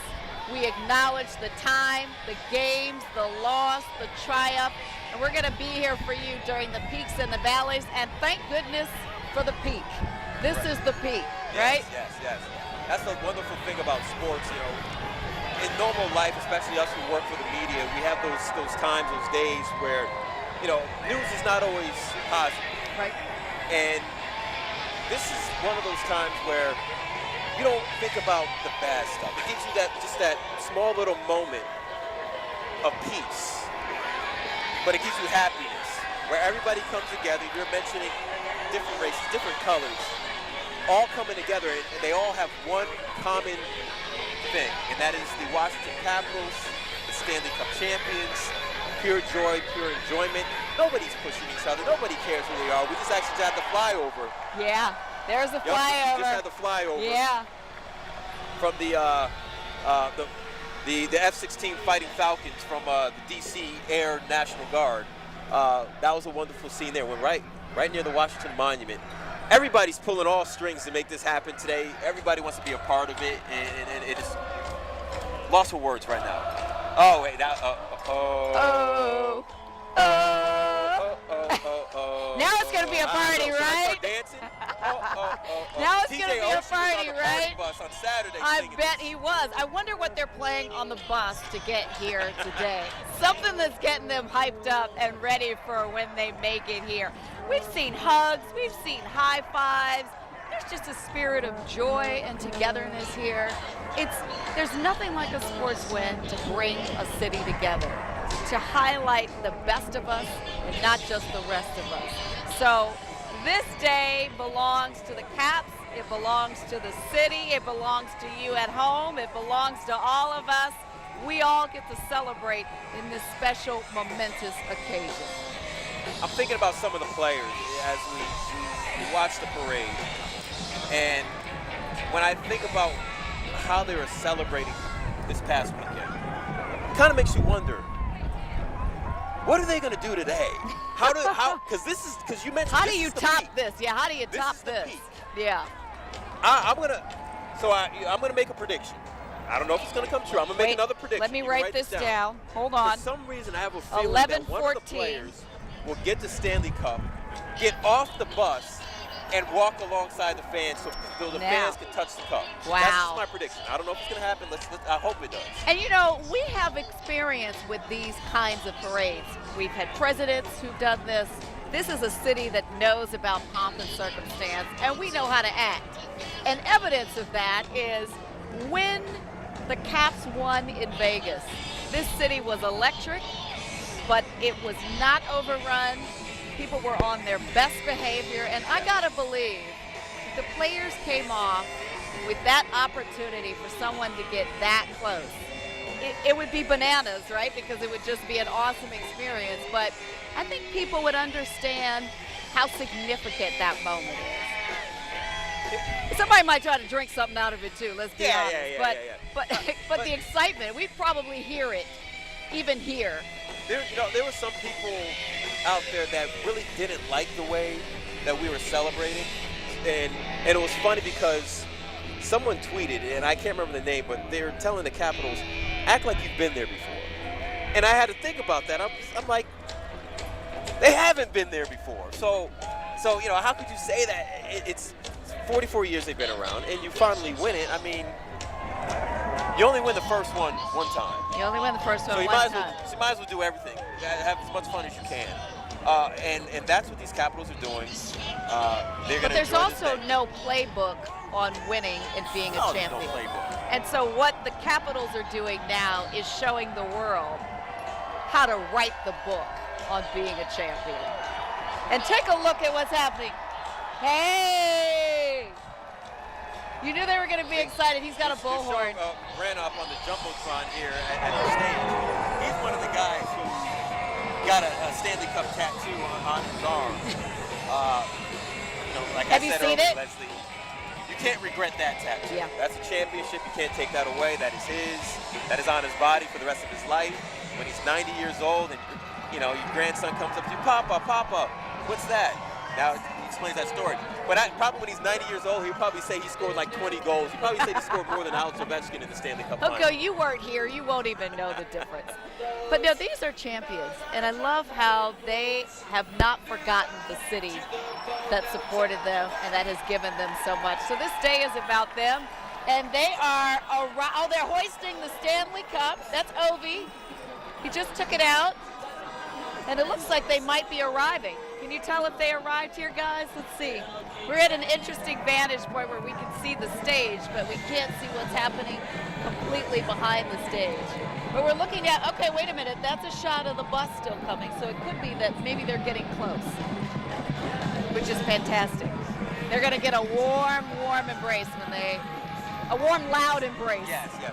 We acknowledge the time, the games, the loss, the triumph, and we're going to be here for you during the peaks and the valleys, and thank goodness for the peak. This is the peak, right? Yes. That's the wonderful thing about sports, normal life, especially us who work for the media, we have those times, those days where, you know, news is not always positive. Right. And this is one of those times where you don't think about the bad stuff. It gives you that small little moment of peace, but it gives you happiness, where everybody comes together. You're mentioning different races, different colors, all coming together, and they all have one common thing, and that is the Washington Capitals, the Stanley Cup champions. Pure joy, pure enjoyment. Nobody's pushing each other. Nobody cares who they are. We just actually had the flyover. Yeah, there's the flyover. We just had the flyover. Yeah. From the F-16 Fighting Falcons from the D.C. Air National Guard. That was a wonderful scene there. We're right near the Washington Monument. Everybody's pulling all strings to make this happen today. Everybody wants to be a part of it, and it is lost for words right now. Oh wait, that. Now it's gonna be a party, right? Dancing. Now it's gonna be a party, right? Bus on Saturday. I bet he was. I wonder what they're playing on the bus to get here today. Something that's getting them hyped up and ready for when they make it here. We've seen hugs, we've seen high fives. There's just a spirit of joy and togetherness here. There's nothing like a sports win to bring a city together, to highlight the best of us and not just the rest of us. So this day belongs to the Caps, it belongs to the city, it belongs to you at home, it belongs to all of us. We all get to celebrate in this special, momentous occasion. I'm thinking about some of the players as we watch the parade. And when I think about how they were celebrating this past weekend, it kind of makes you wonder, what are they going to do today? Because you mentioned. How do you top this? Yeah, how do you top this? Yeah. I'm gonna make a prediction. I don't know if it's gonna come true. I'm gonna make another prediction. Let me write this down. Hold on. For some reason, I have a feeling that one of the players will get the Stanley Cup, get off the bus, and walk alongside the fans so the fans can touch the cup. Wow. That's just my prediction. I don't know if it's going to happen. I hope it does. And you know, we have experience with these kinds of parades. We've had presidents who've done this. This is a city that knows about pomp and circumstance, and we know how to act. And evidence of that is when the Caps won in Vegas. This city was electric, but it was not overrun. People were on their best behavior, and I gotta believe the players came off with that opportunity for someone to get that close. It would be bananas, right? Because it would just be an awesome experience, but I think people would understand how significant that moment is. Somebody might try to drink something out of it too, let's be honest. But the excitement, we probably hear it even here. There were some people out there that really didn't like the way that we were celebrating, and it was funny because someone tweeted, and I can't remember the name, but they were telling the Capitals, act like you've been there before. And I had to think about that. I'm like, they haven't been there before. So you know, how could you say that? It's 44 years they've been around, and you finally win it. I mean, you only win the first one time. You only win the first one so one time. So you might as well do everything. Have as much fun as you can. And that's what these Capitals are doing. But there's also no playbook on winning and being a champion. No playbook. And so what the Capitals are doing now is showing the world how to write the book on being a champion. And take a look at what's happening. Hey! You knew they were going to be excited. He's got a bullhorn. Ran up on the Jumbotron here at the stage. He's one of the guys who got a Stanley Cup tattoo on his arm. Have you seen it? Leslie, you can't regret that tattoo. Yeah. That's a championship. You can't take that away. That is his. That is on his body for the rest of his life. When he's 90 years old and your grandson comes up to you, Papa, what's that? Now he explains that story. But probably when he's 90 years old, he'll probably say he scored like 20 goals. He'll probably say he scored more than Alex Ovechkin in the Stanley Cup final. Hoko, you weren't here. You won't even know the difference. But no, these are champions. And I love how they have not forgotten the city that supported them and that has given them so much. So this day is about them. And they are, they're hoisting the Stanley Cup. That's Ovi. He just took it out. And it looks like they might be arriving. Can you tell if they arrived here, guys? Let's see. We're at an interesting vantage point where we can see the stage, but we can't see what's happening completely behind the stage. But we're looking at, okay, wait a minute, that's a shot of the bus still coming, so it could be that maybe they're getting close, which is fantastic. They're gonna get a warm embrace a warm, loud embrace. Yes, yes.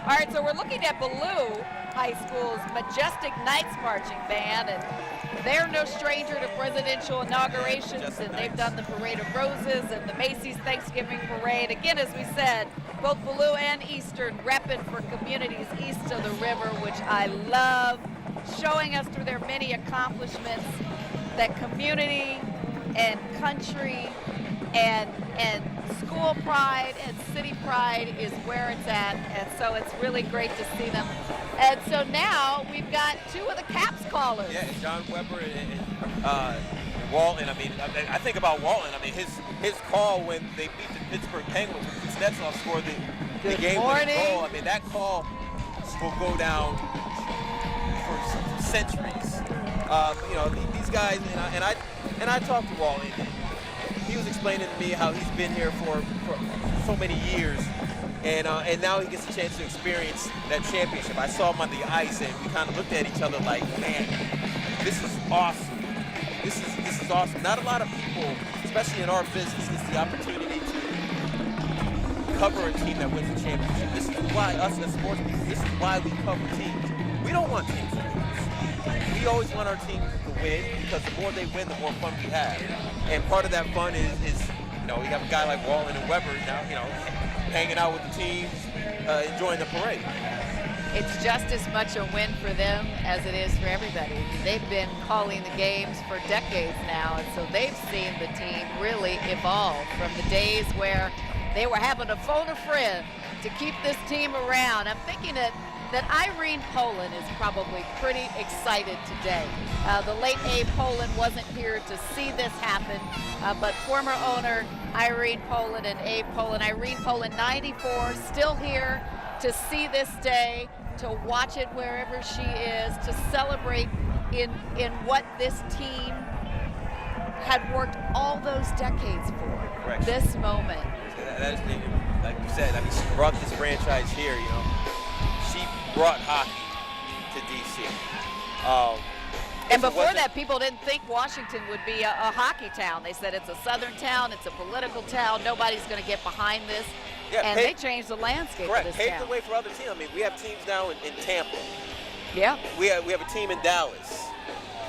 All right, so we're looking at Ballou High School's Majestic Knights Marching Band, and they're no stranger to presidential inaugurations, and they've done the Parade of Roses and the Macy's Thanksgiving Parade. Again, as we said, both Ballou and Eastern repping for communities east of the river, which I love, showing us through their many accomplishments that community and country and school pride and city pride is where it's at, and so it's really great to see them. And so now we've got two of the Caps callers. Yeah, John Weber and Walton. I mean, I think about Walton. I mean, his call when they beat the Pittsburgh Penguins, when Kuznetsov scored the game-winning goal. I mean, that call will go down for centuries. You know, these guys, and I talked to Walton. He was explaining to me how he's been here for so many years, and now he gets a chance to experience that championship. I saw him on the ice, and we kind of looked at each other like, man, this is awesome. This is awesome. Not a lot of people, especially in our business, gets the opportunity to cover a team that wins a championship. This is why us as sports people, this is why we cover teams. We don't want teams to lose. We always want our teams to win, because the more they win, the more fun we have. And part of that fun is you know, we have a guy like Walton and Weber now, you know, hanging out with the team, enjoying the parade. It's just as much a win for them as it is for everybody. They've been calling the games for decades now, and so they've seen the team really evolve from the days where they were having to phone a friend to keep this team around. I'm thinking that Irene Poland is probably pretty excited today. The late Abe Poland wasn't here to see this happen, but former owner Irene Poland and Abe Poland, Irene Poland 94, still here to see this day, to watch it wherever she is, to celebrate in what this team had worked all those decades for. Correct. This moment. That is, like you said, I mean, she brought this franchise here, you know. She brought hockey to DC. And before that, people didn't think Washington would be a hockey town. They said it's a southern town, it's a political town, nobody's going to get behind this. Yeah, and they changed the landscape of this town. Paved the way for other teams. I mean, we have teams now in Tampa. Yeah. We have a team in Dallas.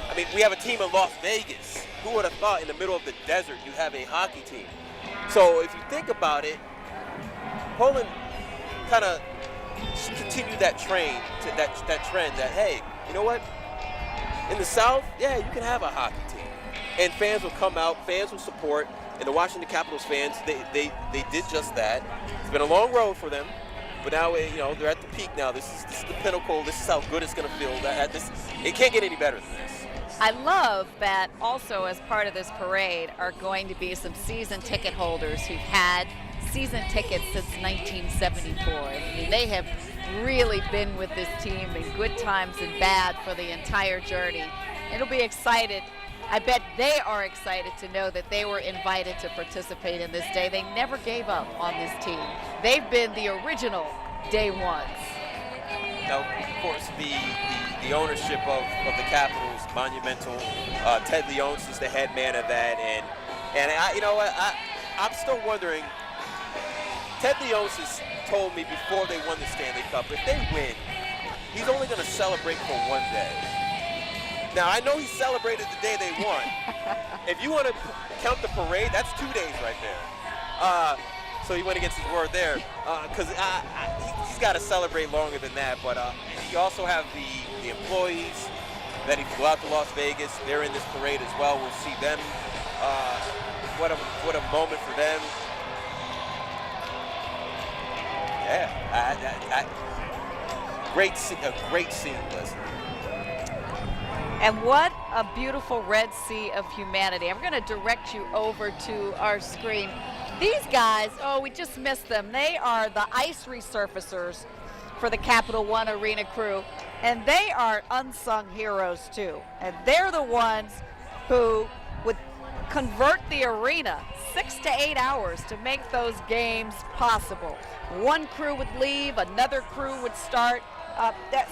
I mean, we have a team in Las Vegas. Who would have thought in the middle of the desert you have a hockey team? So if you think about it, Poland kind of continued that trend that, hey, you know what? In the South, yeah, you can have a hockey team. And fans will come out, fans will support, and the Washington Capitals fans, they did just that. It's been a long road for them, but now, you know, they're at the peak now. This is the pinnacle. This is how good it's going to feel. It can't get any better than this. I love that also as part of this parade are going to be some season ticket holders who've had season tickets since 1974. I mean, they have really been with this team in good times and bad for the entire journey. It'll be excited. I bet they are excited to know that they were invited to participate in this day. They never gave up on this team. They've been the original day ones. Now, of course, the ownership of the Capitals, monumental. Ted Leonsis is the head man of that, and you know what? I'm still wondering. Ted Leonsis told me before they won the Stanley Cup, if they win, he's only going to celebrate for one day. Now, I know he celebrated the day they won. If you want to count the parade, that's 2 days right there. So he went against his word there, because he's got to celebrate longer than that. But you also have the employees that if you go out to Las Vegas, they're in this parade as well. We'll see them. What a moment for them. Yeah, a great scene, Leslie. And what a beautiful Red Sea of humanity. I'm going to direct you over to our screen. These guys, oh, we just missed them. They are the ice resurfacers for the Capital One Arena crew, and they are unsung heroes too. And they're the ones who would convert the arena 6 to 8 hours to make those games possible. One crew would leave, another crew would start.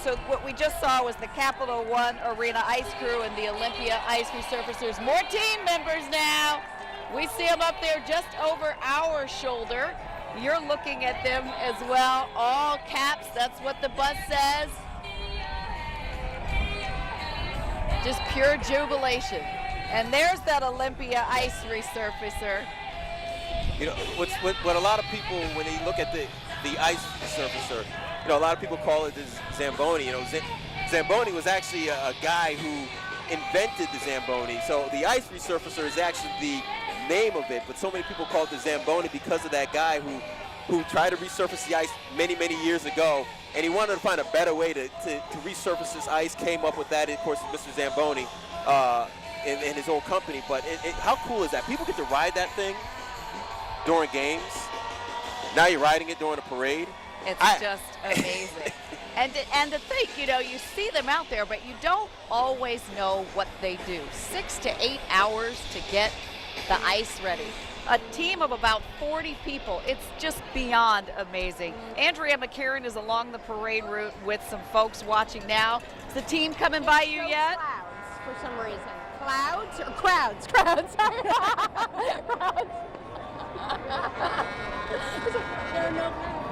So what we just saw was the Capital One Arena ice crew and the Olympia ice resurfacers. More team members now. We see them up there just over our shoulder. You're looking at them as well. All caps, that's what the bus says. Just pure jubilation. And there's that Olympia ice resurfacer. You know, what a lot of people, when they look at the ice resurfacer, you know, a lot of people call it the Zamboni. You know, Zamboni was actually a guy who invented the Zamboni. So the ice resurfacer is actually the name of it, but so many people call it the Zamboni because of that guy who tried to resurface the ice many years ago, and he wanted to find a better way to resurface this ice, came up with that, of course, Mr. Zamboni in his own company. But how cool is that? People get to ride that thing during games. Now you're riding it during a parade. It's just amazing. And to think, you know, you see them out there, but you don't always know what they do. 6 to 8 hours to get the ice ready. A team of about 40 people. It's just beyond amazing. Andrea McCarron is along the parade route with some folks watching now. Is the team coming by you yet? Clouds for some reason. Clouds or crowds? Crowds. Sorry. Crowds. There are no clouds.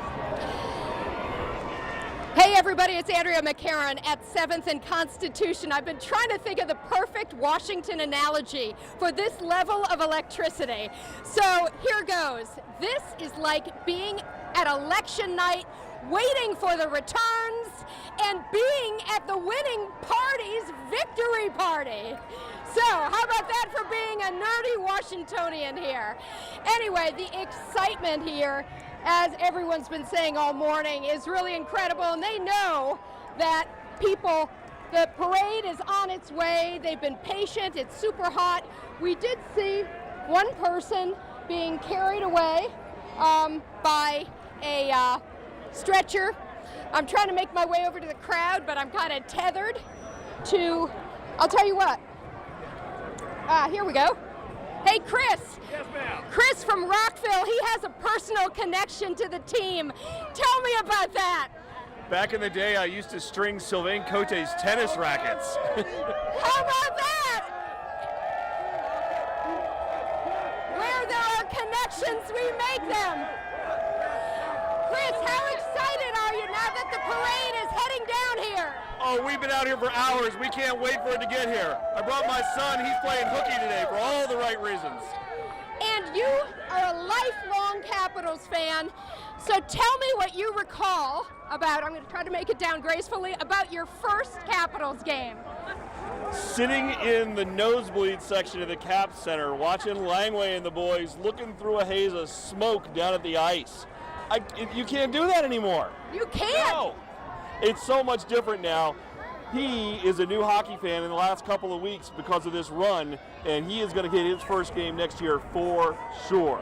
Hey everybody, it's Andrea McCarron at 7th and Constitution. I've been trying to think of the perfect Washington analogy for this level of electricity. So here goes. This is like being at election night, waiting for the returns, and being at the winning party's victory party. So how about that for being a nerdy Washingtonian here? Anyway, the excitement here, as everyone's been saying all morning, is really incredible, and they know that the parade is on its way. They've been patient. It's super hot. We did see one person being carried away by a stretcher. I'm trying to make my way over to the crowd, but I'm kind of tethered to, I'll tell you what. Here we go. Hey, Chris. Yes, ma'am. Chris from Rockville, he has a personal connection to the team. Tell me about that. Back in the day, I used to string Sylvain Cote's tennis rackets. How about that? Where there are connections, we make them. Chris, how excited are you now that the parade is heading down here? Oh, we've been out here for hours. We can't wait for it to get here. I brought my son. He's playing hooky today for all the right reasons. And you are a lifelong Capitals fan, so tell me what you recall about, I'm going to try to make it down gracefully, about your first Capitals game. Sitting in the nosebleed section of the Cap Center, watching Langway and the boys looking through a haze of smoke down at the ice. You can't do that anymore. You can't? No. It's so much different now. He is a new hockey fan in the last couple of weeks because of this run, and he is going to get his first game next year for sure.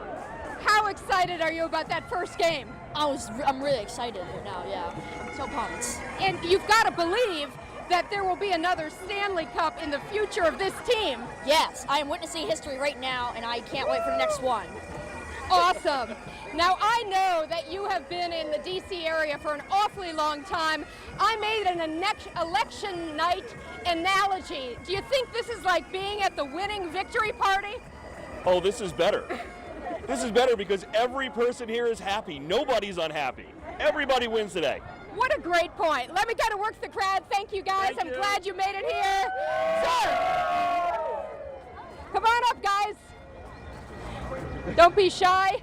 How excited are you about that first game? I'm really excited now, yeah. I'm so pumped. And you've got to believe that there will be another Stanley Cup in the future of this team. Yes, I am witnessing history right now, and I can't wait for the next one. Awesome. Now, I know that you have been in the D.C. area for an awfully long time. I made an election night analogy. Do you think this is like being at the winning victory party? Oh, this is better. This is better because every person here is happy. Nobody's unhappy. Everybody wins today. What a great point. Let me go to work the crowd. Thank you, guys. I'm glad you made it here. Sir, come on up, guys. Don't be shy.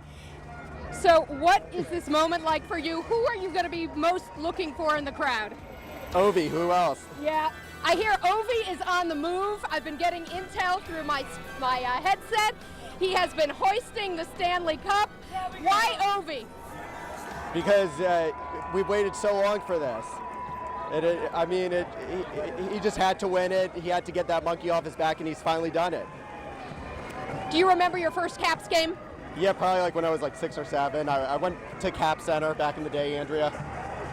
So what is this moment like for you? Who are you going to be most looking for in the crowd? Ovi, who else? Yeah, I hear Ovi is on the move. I've been getting intel through my headset. He has been hoisting the Stanley Cup. Why Ovi? Because we've waited so long for this. He just had to win it. He had to get that monkey off his back, and he's finally done it. Do you remember your first Caps game? Yeah, probably like when I was like 6 or 7. I went to Cap Center back in the day, Andrea.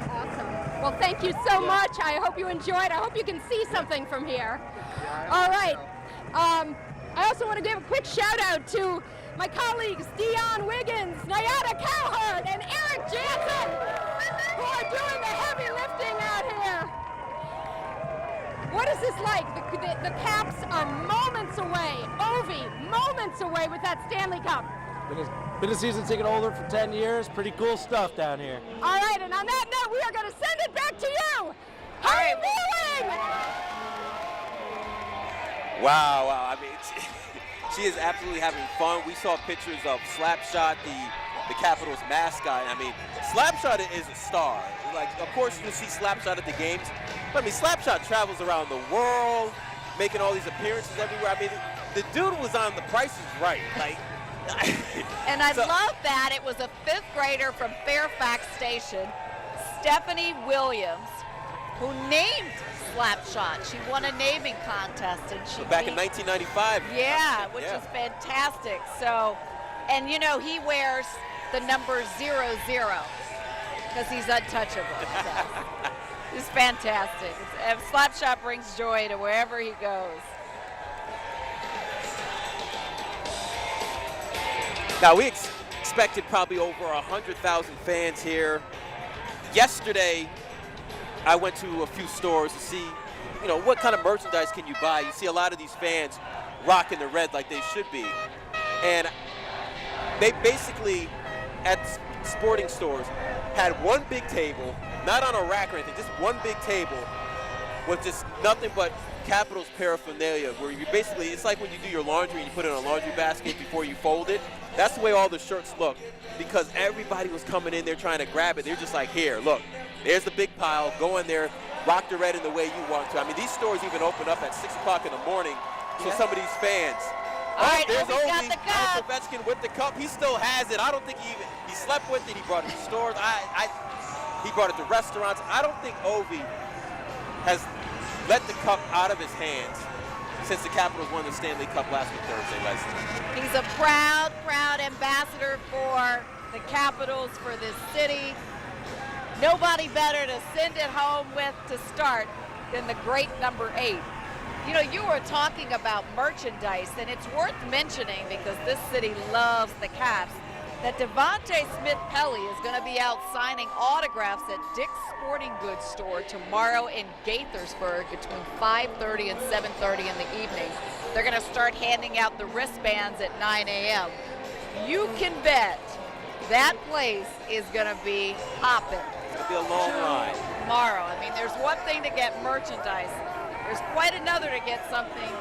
Awesome. Well, thank you so much. I hope you enjoyed. I hope you can see something from here. All right. I also want to give a quick shout out to my colleagues Dion Wiggins, Nyada Cowherd, and Eric Jansen, who are doing the heavy lifting out here. What is this like? The Caps are moments away. Ovi, moments away with that Stanley Cup. Been a season ticket holder for 10 years. Pretty cool stuff down here. All right, and on that note, we are going to send it back to you. How are you feeling? Wow. I mean, she is absolutely having fun. We saw pictures of Slapshot, the Capitals mascot. I mean, Slapshot is a star. Like, of course, you'll see Slapshot at the games. But I mean, Slapshot travels around the world, making all these appearances everywhere. I mean, the dude was on The Price is Right. Like, and I love that it was a 5th grader from Fairfax Station, Stephanie Williams, who named Slapshot. She won a naming contest, and she back in 1995. Yeah, which is fantastic. So, and you know, he wears the number 00 because he's untouchable. So. It's fantastic. Slapshot brings joy to wherever he goes. Now, we expected probably over 100,000 fans here. Yesterday, I went to a few stores to see, you know, what kind of merchandise can you buy. You see a lot of these fans rocking the red like they should be. And they basically, at sporting stores, had one big table, not on a rack or anything, just one big table with just nothing but Capitals paraphernalia, where you basically, it's like when you do your laundry and you put it in a laundry basket before you fold it. That's the way all the shirts look, because everybody was coming in there trying to grab it. They're just like, here, look, there's the big pile, go in there, rock the red in the way you want to. I mean, these stores even open up at 6 o'clock in the morning, so some of these fans. All right, there's Ovi's got the cup. Ovechkin with the cup. He still has it. I don't think he slept with it. He brought it to stores. He brought it to restaurants. I don't think Ovi has let the cup out of his hands since the Capitals won the Stanley Cup last week Thursday, Leslie. He's a proud ambassador for the Capitals, for this city. Nobody better to send it home with to start than the great number 8. You know, you were talking about merchandise, and it's worth mentioning, because this city loves the Caps, that Devontae Smith-Pelly is going to be out signing autographs at Dick's Sporting Goods store tomorrow in Gaithersburg between 5:30 and 7:30 in the evening. They're going to start handing out the wristbands at 9 a.m. You can bet that place is going to be hopping. It's going to be a long line. Tomorrow. I mean, there's one thing to get merchandise. There's quite another to get something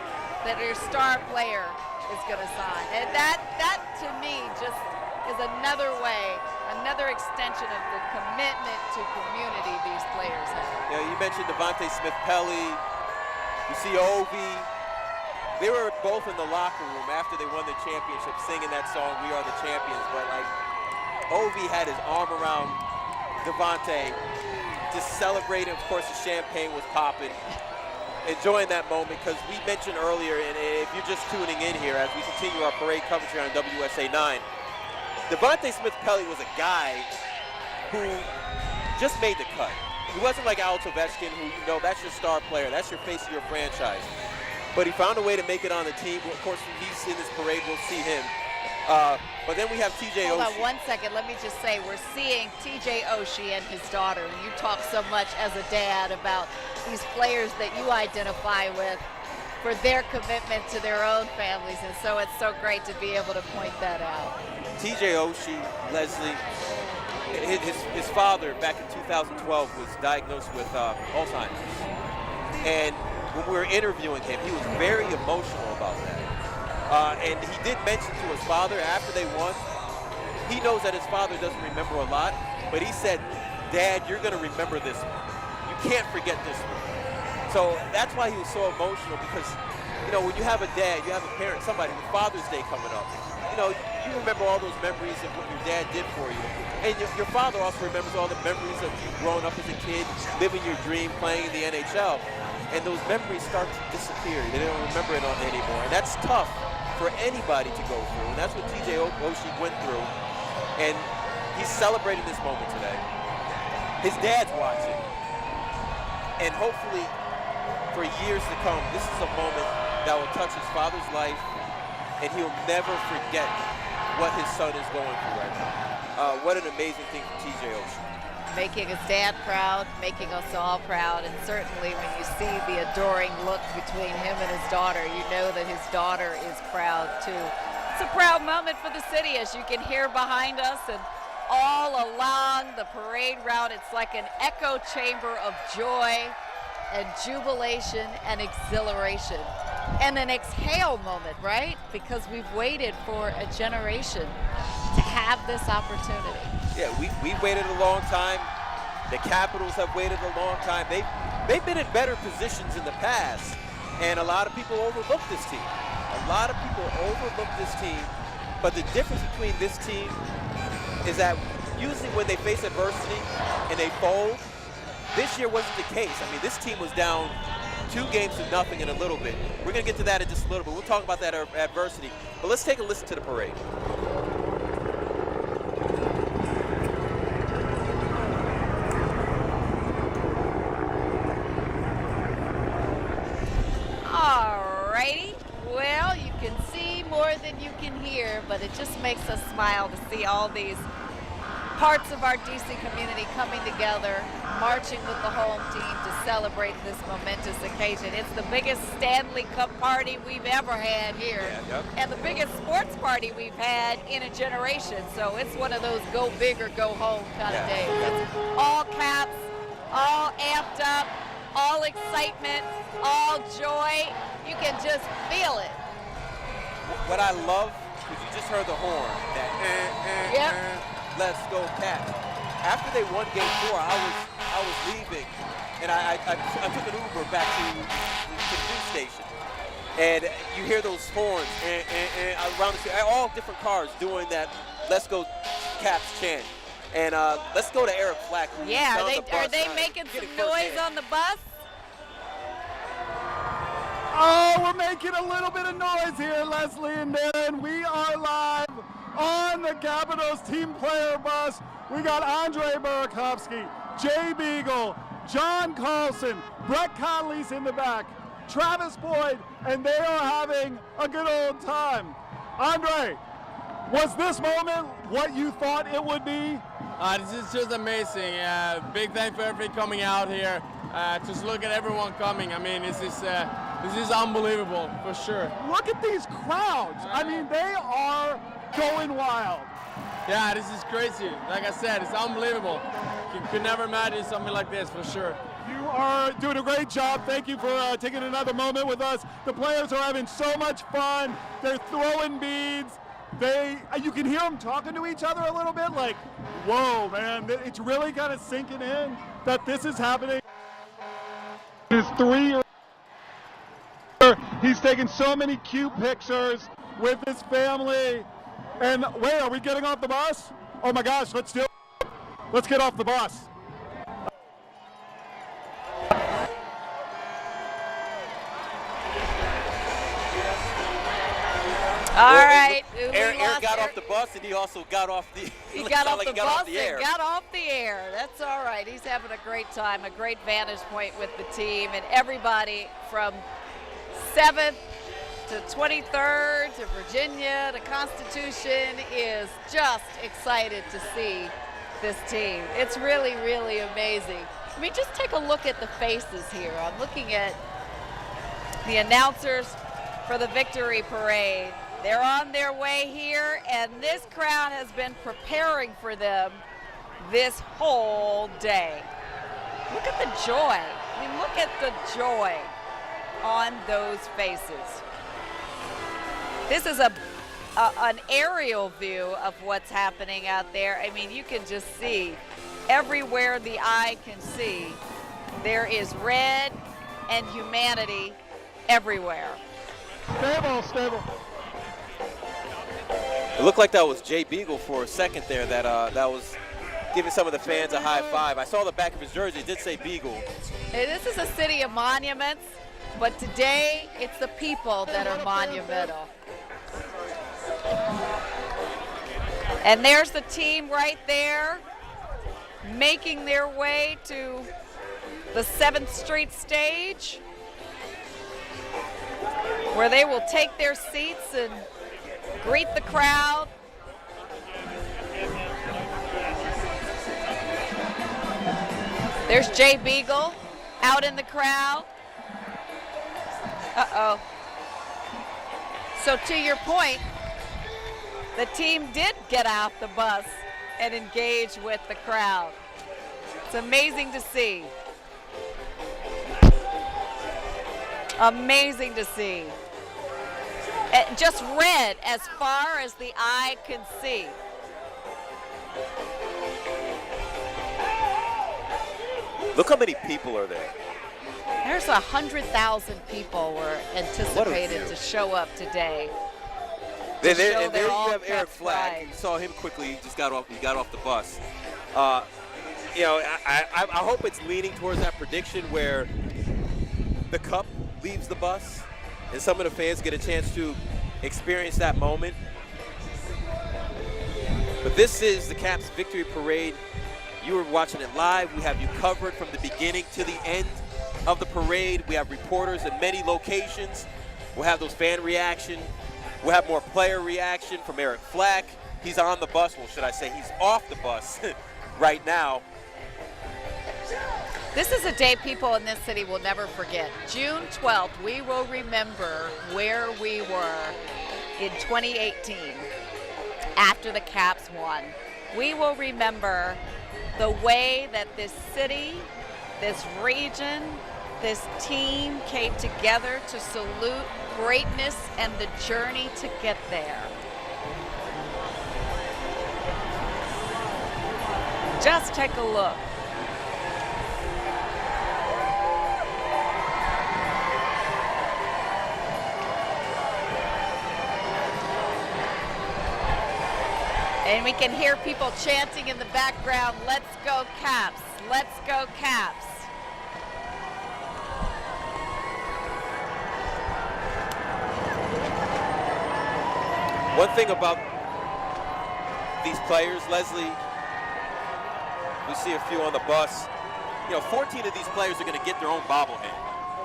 that your star player is going to sign. And that to me just is another way, another extension of the commitment to community these players have. Yeah, you mentioned Devontae Smith-Pelly. You see Ovi. They were both in the locker room after they won the championship singing that song, We Are the Champions. But, like, Ovi had his arm around Devontae, just celebrating. Of course, the champagne was popping. Enjoying that moment, because we mentioned earlier, and if you're just tuning in here as we continue our parade coverage here on WSA 9, Devontae Smith-Pelly was a guy who just made the cut. He wasn't like Alex Ovechkin, who, you know, that's your star player, that's your face of your franchise. But he found a way to make it on the team. Of course, when he's in this parade, we'll see him. But then we have TJ Oshie. Hold on 1 second. Let me just say, we're seeing TJ Oshie and his daughter. And you talk so much as a dad about these players that you identify with for their commitment to their own families. And so it's so great to be able to point that out. TJ Oshie, Leslie, his father back in 2012 was diagnosed with Alzheimer's. And when we were interviewing him, he was very emotional about that. And he did mention to his father after they won, he knows that his father doesn't remember a lot, but he said, Dad, you're going to remember this one. You can't forget this one. So that's why he was so emotional, because, you know, when you have a dad, you have a parent, somebody, with Father's Day coming up, you know, you remember all those memories of what your dad did for you. And your father also remembers all the memories of you growing up as a kid, living your dream, playing in the NHL. And those memories start to disappear. They don't remember it anymore. And that's tough for anybody to go through, and that's what TJ Oshie went through, and he's celebrating this moment today. His dad's watching, and hopefully for years to come, this is a moment that will touch his father's life, and he'll never forget what his son is going through right now. What an amazing thing for TJ Oshie. Making his dad proud, making us all proud, and certainly when you see the adoring look between him and his daughter, you know that his daughter is proud too. It's a proud moment for the city, as you can hear behind us, and all along the parade route, it's like an echo chamber of joy and jubilation and exhilaration. And an exhale moment, right? Because we've waited for a generation to have this opportunity. Yeah, we waited a long time. The Capitals have waited a long time. They've been in better positions in the past, and a lot of people overlook this team. A lot of people overlook this team, but the difference between this team is that usually when they face adversity and they fold, this year wasn't the case. I mean, this team was down 2-0 in a little bit. We're going to get to that in just a little bit. We'll talk about that adversity, but let's take a listen to the parade. Alrighty, well, you can see more than you can hear, but it just makes us smile to see all these parts of our DC community coming together, marching with the home team to celebrate this momentous occasion. It's the biggest Stanley Cup party we've ever had here, and the biggest sports party we've had in a generation. So it's one of those go big or go home kind of days. It's all Caps, all amped up, all excitement, all joy. You can just feel it. What I love, because you just heard the horn, that let's go Caps. After they won Game 4, I was leaving, and I took an Uber back to the news station, and you hear those horns and around the city, all different cars doing that "Let's go Caps" chant. And let's go to Eric Flack. Yeah, are they making some noise on the bus? Oh, we're making a little bit of noise here, Leslie and Darren. We are live on the Capitals team player bus. We got Andre Burakovsky, Jay Beagle, John Carlson, Brett Conley's in the back, Travis Boyd, and they are having a good old time. Andre, was this moment what you thought it would be? This is just amazing. Big thanks for everybody coming out here. Just look at everyone coming. I mean, this is unbelievable for sure. Look at these crowds. I mean, they are going wild. Yeah, this is crazy. Like I said, it's unbelievable. You could never imagine something like this for sure. You are doing a great job. Thank you for taking another moment with us. The players are having so much fun. They're throwing beads. You can hear them talking to each other a little bit, like, whoa, man. It's really kind of sinking in that this is happening. His 3 years. He's taking so many cute pictures with his family. And wait, are we getting off the bus? Oh my gosh, let's do it. Let's get off the bus. All right. Eric got off the bus, and he also got off the. He got off the bus and got off the air. That's all right. He's having a great time, a great vantage point with the team, and everybody from 7th to 23rd to Virginia to Constitution is just excited to see this team. It's really, really amazing. I mean, just take a look at the faces here. I'm looking at the announcers for the victory parade. They're on their way here, and this crowd has been preparing for them this whole day. Look at the joy. I mean, look at the joy on those faces. This is an aerial view of what's happening out there. I mean, you can just see everywhere the eye can see. There is red and humanity everywhere. Stable. It looked like that was Jay Beagle for a second there that was giving some of the fans a high five. I saw the back of his jersey. It did say Beagle. Hey, this is a city of monuments, but today it's the people that are monumental. And there's the team right there, making their way to the 7th Street stage, where they will take their seats and greet the crowd. There's Jay Beagle out in the crowd. Uh-oh. So to your point, the team did get off the bus and engage with the crowd. It's amazing to see. Amazing to see. Just red as far as the eye can see. Look how many people are there. There's 100,000 people were anticipated to show up today. And there you have Eric Flack. You saw him quickly. He just got off the bus. You know, I hope it's leaning towards that prediction where the cup leaves the bus and some of the fans get a chance to experience that moment. But this is the Caps Victory Parade. You were watching it live. We have you covered from the beginning to the end of the parade. We have reporters in many locations. We'll have those fan reaction. We'll have more player reaction from Eric Flack. He's on the bus. Well, should I say he's off the bus right now. This is a day people in this city will never forget. June 12th, we will remember where we were in 2018 after the Caps won. We will remember the way that this city, this region, this team came together to salute greatness and the journey to get there. Just take a look. And we can hear people chanting in the background, "Let's go Caps, let's go Caps." One thing about these players, Leslie, we see a few on the bus. You know, 14 of these players are going to get their own bobblehead,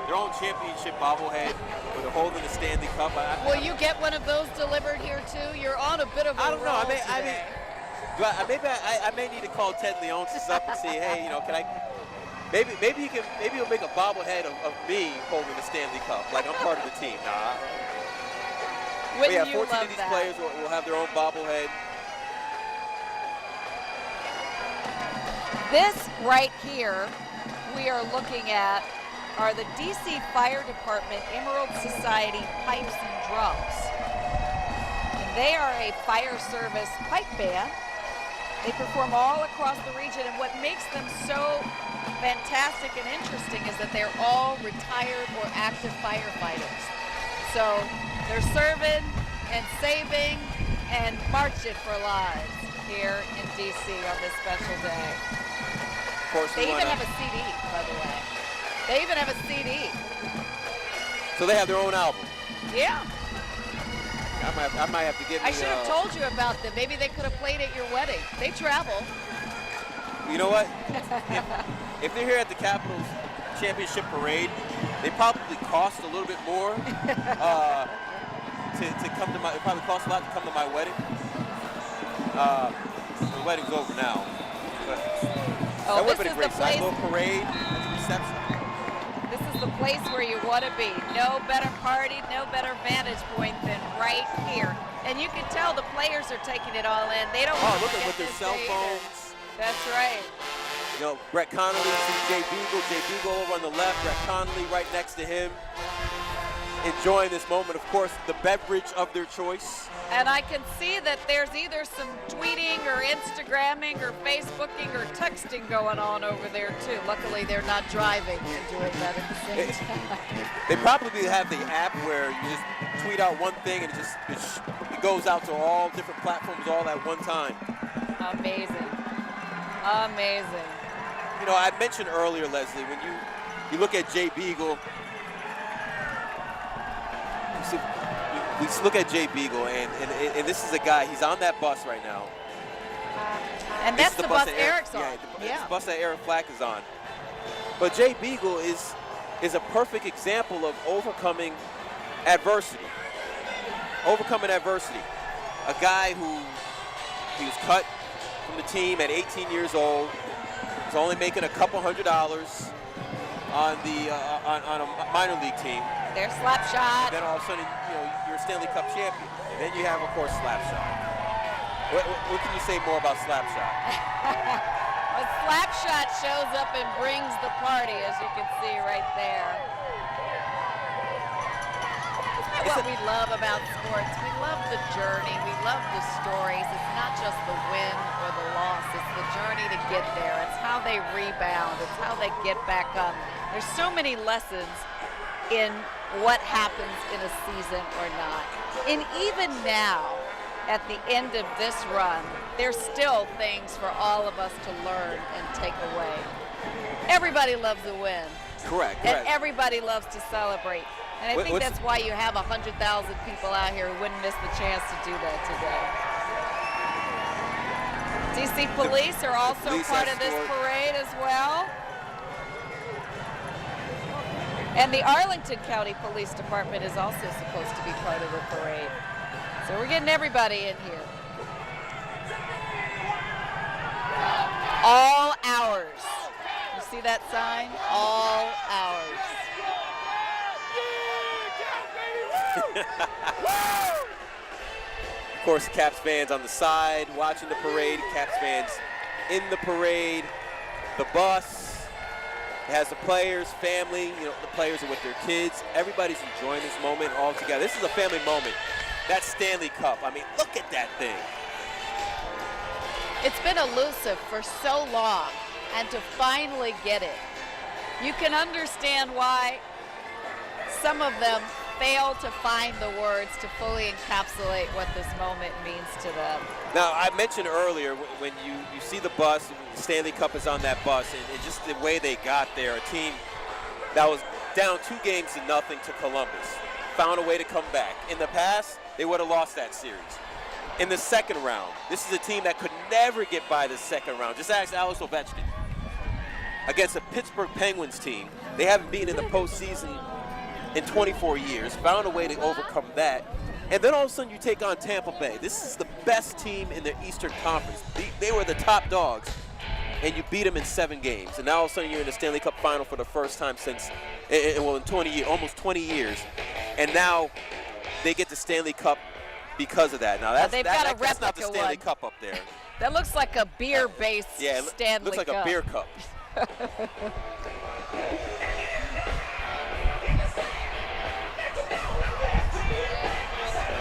their own championship bobblehead, where they're holding the Stanley Cup. Will you get one of those delivered here too? You're on a bit of a I don't know. roll maybe I may need to call Ted Leonsis up and say, hey, you know, can I? Maybe you'll make a bobblehead of me holding the Stanley Cup, like I'm part of the team. Nah. But yeah, 14 of these players will have their own bobblehead. This right here we are looking at are the DC Fire Department Emerald Society pipes and drums. And they are a fire service pipe band. They perform all across the region, and what makes them so fantastic and interesting is that they're all retired or active firefighters. So they're serving and saving and marching for lives here in DC on this special day. Of course, they even have a CD, by the way. They even have a CD. So they have their own album. Yeah. I might have to give. I should have told you about them. Maybe they could have played at your wedding. They travel. You know what? if they're here at the Capitals Championship Parade, they probably cost a little bit more to come to my. It probably costs a lot to come to my wedding. The wedding's over now. But that would have been a great sight. Little parade at the reception. This is the place where you want to be. No better party, no better vantage point than right here. And you can tell the players are taking it all in. They don't want to look at with their cell phones. That's right. You know, Brett Connolly, Jay Beagle. Jay Beagle over on the left. Brett Connolly right next to him. Enjoying this moment, of course, the beverage of their choice. And I can see that there's either some tweeting or Instagramming or Facebooking or texting going on over there too. Luckily, they're not driving and doing that at the same time. They probably have the app where you just tweet out one thing and it goes out to all different platforms all at one time. Amazing. Amazing. You know, I mentioned earlier, Leslie, when you look at Jay Beagle, we look at Jay Beagle, and this is a guy, he's on that bus right now. And This that's is the bus that Eric's on. Yeah, the bus that Eric Flack is on. But Jay Beagle is a perfect example of overcoming adversity. Overcoming adversity. A guy he was cut from the team at 18 years old. Was only making a couple $100 on a minor league team. There's Slapshot. And then all of a sudden, you're a Stanley Cup champion. And then you have, of course, Slapshot. What can you say more about Slapshot? Well, Slapshot shows up and brings the party, as you can see right there. Isn't that what we love about sports? We love the journey. We love the stories. It's not just the win or the loss. It's the journey to get there. It's how they rebound. It's how they get back up. There's so many lessons in what happens in a season or not. And even now, at the end of this run, there's still things for all of us to learn and take away. Everybody loves a win. Correct. And everybody loves to celebrate. And I think that's why you have 100,000 people out here who wouldn't miss the chance to do that today. DC Police are also part of this parade as well. And the Arlington County Police Department is also supposed to be part of the parade. So we're getting everybody in here. All hours. You see that sign? All hours. Of course, Caps fans on the side watching the parade. Caps fans in the parade. The bus. It has the players, family. The players are with their kids. Everybody's enjoying this moment all together. This is a family moment. That Stanley Cup, I mean, look at that thing. It's been elusive for so long, and to finally get it, you can understand why some of them fail to find the words to fully encapsulate what this moment means to them. Now, I mentioned earlier when you see the bus, the Stanley Cup is on that bus, and just the way they got there, a team that was down 2-0 to Columbus, found a way to come back. In the past, they would have lost that series. In the second round, this is a team that could never get by the second round. Just ask Alex Ovechkin. Against a Pittsburgh Penguins team, they haven't been in the postseason in 24 years, found a way to overcome that. And then all of a sudden you take on Tampa Bay. This is the best team in the Eastern Conference. They were the top dogs, and you beat them in 7 games. And now all of a sudden you're in the Stanley Cup final for the first time since, well, in 20 years, almost 20 years. And now they get the Stanley Cup because of that. Now that's not the Stanley Cup up there. That looks like a beer-based Stanley Cup. Looks like a beer cup.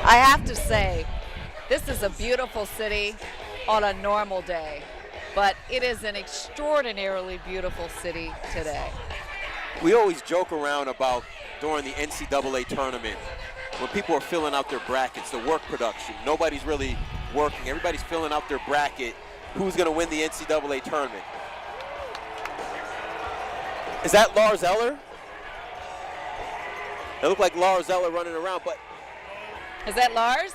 I have to say, this is a beautiful city on a normal day, but it is an extraordinarily beautiful city today. We always joke around about during the NCAA tournament when people are filling out their brackets, the work production. Nobody's really working. Everybody's filling out their bracket. Who's going to win the NCAA tournament? Is that Lars Eller? It looked like Lars Eller running around, but is that Lars?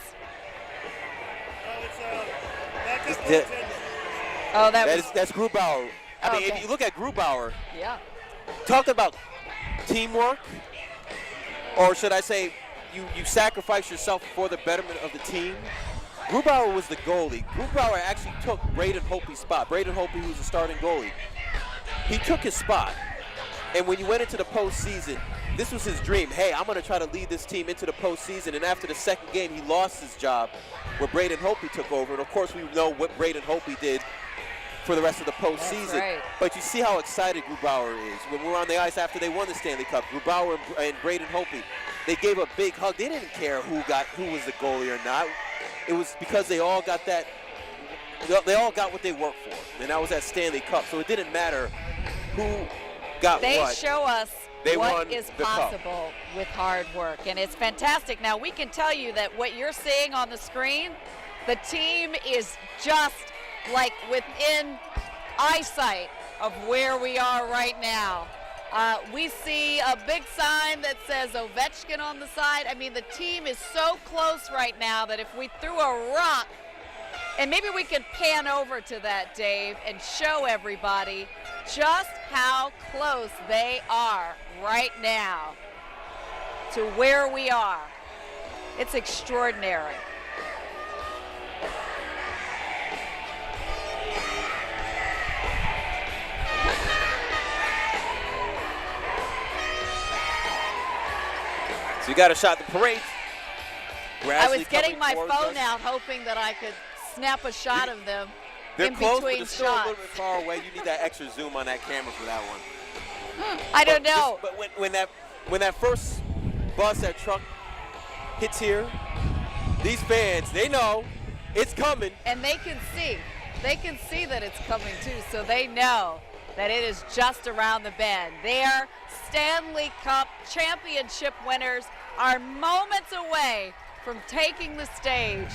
That's Grubauer. I mean, if you look at Grubauer, yeah. Talk about teamwork, or should I say, you sacrifice yourself for the betterment of the team. Grubauer was the goalie. Grubauer actually took Braden Holtby's spot. Braden Holtby, who was the starting goalie, he took his spot. And when you went into the postseason, this was his dream. Hey, I'm going to try to lead this team into the postseason. And after the second game, he lost his job where Braden Holtby took over. And, of course, we know what Braden Holtby did for the rest of the postseason. Right. But you see how excited Grubauer is. When we were on the ice after they won the Stanley Cup, Grubauer and Braden Holtby, they gave a big hug. They didn't care who was the goalie or not. It was because they all got that. They all got what they worked for, and that was that Stanley Cup. So it didn't matter who got they what. They show us they what is possible with hard work, and it's fantastic. Now, we can tell you that what you're seeing on the screen, the team is just like within eyesight of where we are right now. We see a big sign that says Ovechkin on the side. I mean, the team is so close right now that if we threw a rock And maybe we can pan over to that, Dave, and show everybody just how close they are right now to where we are. It's extraordinary. So you got a shot at the parade. I was getting my phone out hoping that I could snap a shot of them They're in close, between but they're still a shots. little bit far away. You need that extra zoom on that camera for that one. I don't know. But when that first bus, that truck hits here, these fans, they know it's coming. And they can see that it's coming too, so they know that it is just around the bend. Their Stanley Cup championship winners are moments away from taking the stage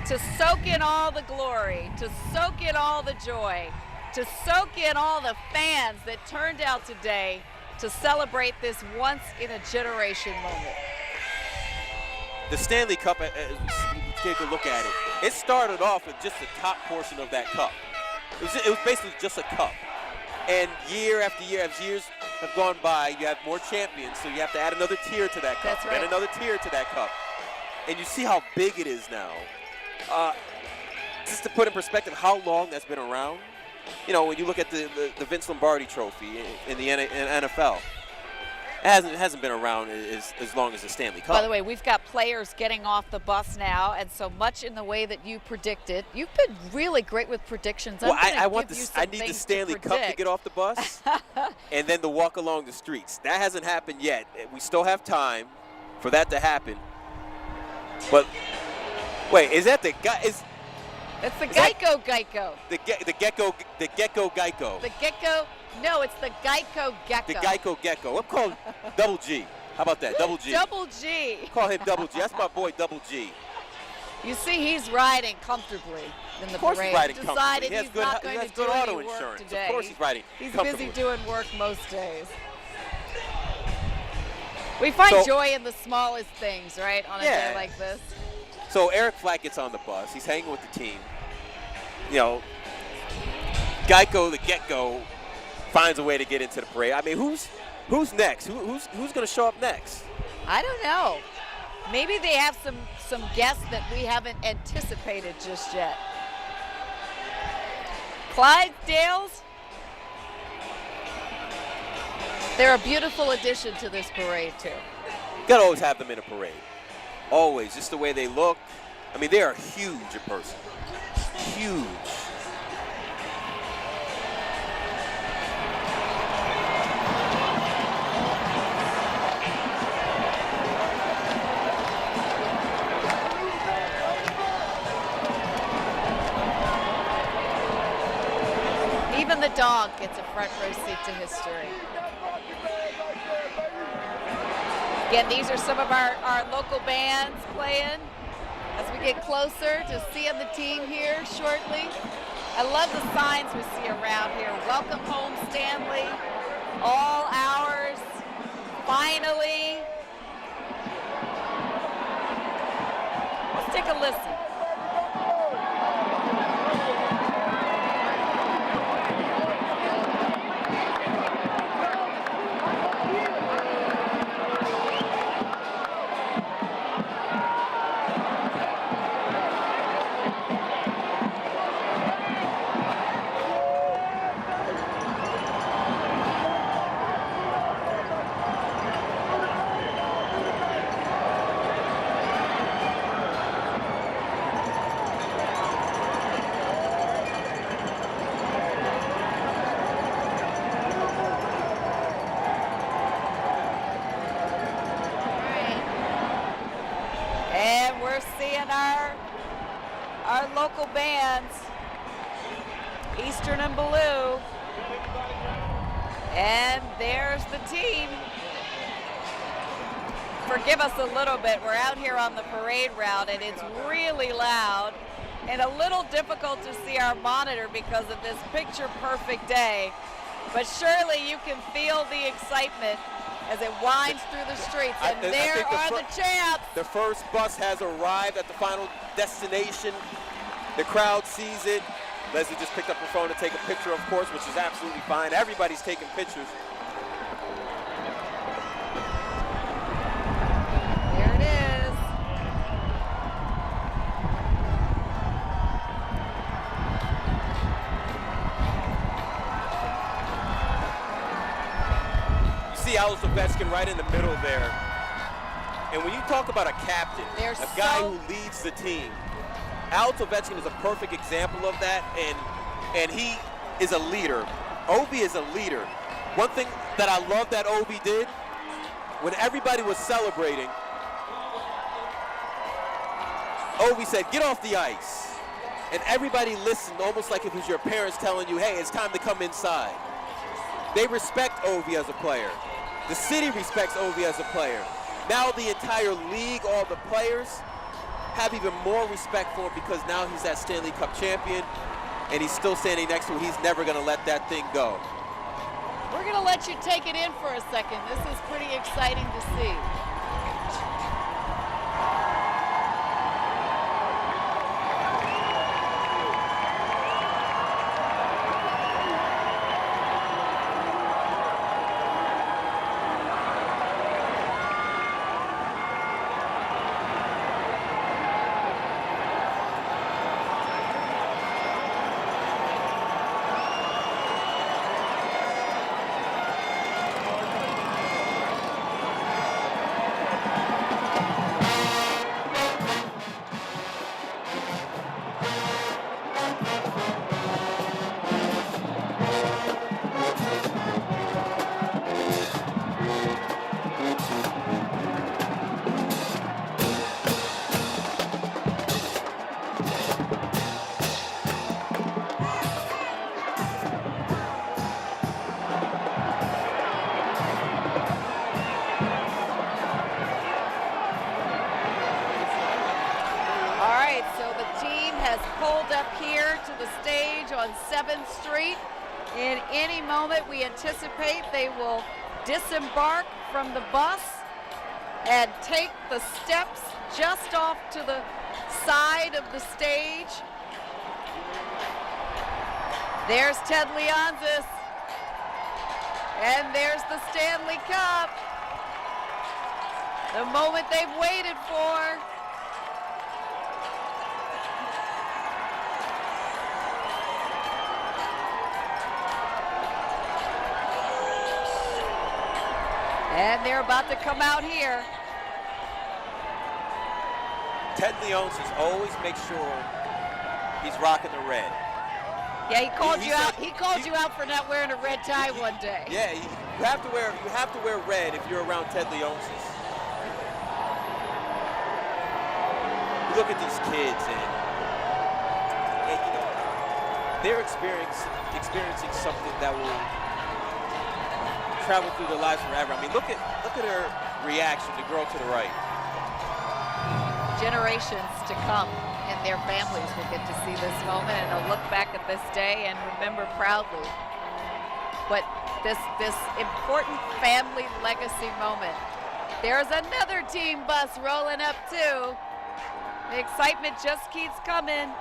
to soak in all the glory, to soak in all the joy, to soak in all the fans that turned out today to celebrate this once-in-a-generation moment. The Stanley Cup, as we take a look at it, it started off with just the top portion of that cup. It was basically just a cup. And year after year, as years have gone by, you have more champions, so you have to add another tier to that cup, That's right. and another tier to that cup. And you see how big it is now. Just to put in perspective how long that's been around, you know, when you look at the Vince Lombardi Trophy in the NFL, it hasn't been around as long as the Stanley Cup. By the way, we've got players getting off the bus now, and so much in the way that you predicted. You've been really great with predictions. Well, I need the Stanley Cup to get off the bus, and then to walk along the streets. That hasn't happened yet. We still have time for that to happen. But wait, is that the guy? It's the Geico. The Gecko Geico. The Gecko. No, it's the Geico Gecko. The Geico Gecko. I'm calling Double G. How about that? Double G. Double G. Call him Double G. That's my boy, Double G. You see, he's riding comfortably in the Of course parade. he's riding Decided comfortably. He has he's good, not he going has to good do auto any work insurance. today. Of course he's riding He's comfortably. busy doing work most days. We find joy in the smallest things, right, on a day like this. So Eric Flack gets on the bus. He's hanging with the team. You know, Geico, the Get-Go, finds a way to get into the parade. I mean, who's next? Who's going to show up next? I don't know. Maybe they have some guests that we haven't anticipated just yet. Clydesdales, they're a beautiful addition to this parade too. You got to always have them in a parade. Always, just the way they look. I mean, they are huge in person. Huge. Even the dog gets a front row seat to history. Again, these are some of our local bands playing as we get closer to seeing the team here shortly. I love the signs we see around here. Welcome home, Stanley. All ours. Finally. Let's take a listen. And we're seeing our local bands, Eastern and Blue. And there's the team. Forgive us a little bit. We're out here on the parade route and it's really loud and a little difficult to see our monitor because of this picture-perfect day. But surely you can feel the excitement as it winds through the streets. And there are the champs. The first bus has arrived at the final destination. The crowd sees it. Leslie just picked up her phone to take a picture, of course, which is absolutely fine. Everybody's taking pictures. There it is. You see Alex Ovechkin right in the middle there. And when you talk about a captain, a guy who leads the team, Alex Ovechkin is a perfect example of that, and he is a leader. Ovi is a leader. One thing that I love that Ovi did, when everybody was celebrating, Ovi said, "Get off the ice." And everybody listened, almost like it was your parents telling you, "Hey, it's time to come inside." They respect Ovi as a player. The city respects Ovi as a player. Now the entire league, all the players, have even more respect for him because now he's that Stanley Cup champion and he's still standing next to him. He's never going to let that thing go. We're going to let you take it in for a second. This is pretty exciting to see. The stage on 7th Street. In any moment, we anticipate they will disembark from the bus and take the steps just off to the side of the stage. There's Ted Leonsis, and there's the Stanley Cup. The moment they've waited for. And they're about to come out here. Ted Leonsis always makes sure he's rocking the red. Yeah, he called you out. He called you out for not wearing a red tie one day. Yeah, you have to wear red if you're around Ted Leonsis. You look at these kids, and you know they're experiencing something that will travel through their lives forever. I mean, look at her reaction, the girl to the right. Generations to come and their families will get to see this moment and they'll look back at this day and remember proudly what this important family legacy moment. There's another team bus rolling up too. The excitement just keeps coming.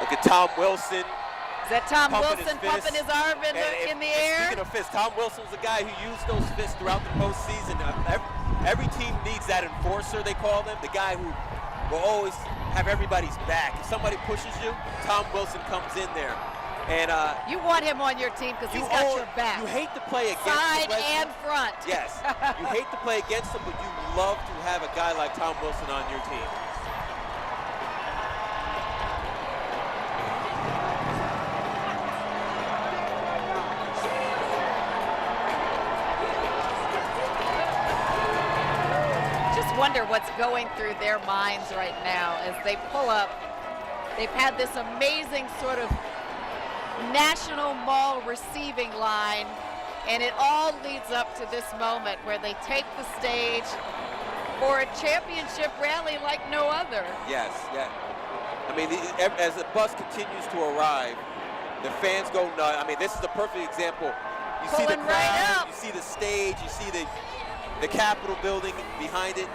Look at Tom Wilson. Is that Tom Wilson pumping his arm in the air? Speaking of fists, Tom Wilson's the guy who used those fists throughout the postseason. Every team needs that enforcer, they call them, the guy who will always have everybody's back. If somebody pushes you, Tom Wilson comes in there. And you want him on your team because he's got your back. You hate to play against him. Side and front. Yes. You hate to play against him, but you love to have a guy like Tom Wilson on your team. Wonder what's going through their minds right now as they pull up. They've had this amazing sort of National Mall receiving line, and it all leads up to this moment where they take the stage for a championship rally like no other. Yes, yeah. I mean, as the bus continues to arrive, the fans go nuts. I mean, this is the perfect example. You see the crowd, you see the stage, you see the the Capitol building behind it.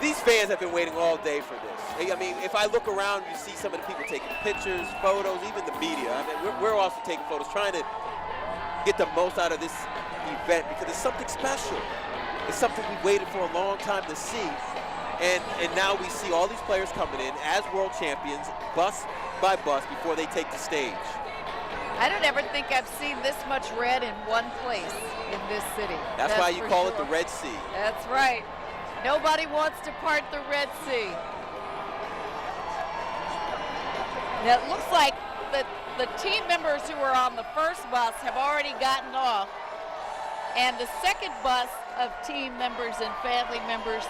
These fans have been waiting all day for this. I mean, if I look around, you see some of the people taking pictures, photos, even the media. I mean, we're also taking photos, trying to get the most out of this event because it's something special. It's something we waited for a long time to see. And now we see all these players coming in as world champions, bus by bus, before they take the stage. I don't ever think I've seen this much red in one place in this city. That's why you call it the Red Sea. That's right. Nobody wants to part the Red Sea. Now, it looks like the team members who were on the first bus have already gotten off, and the second bus of team members and family members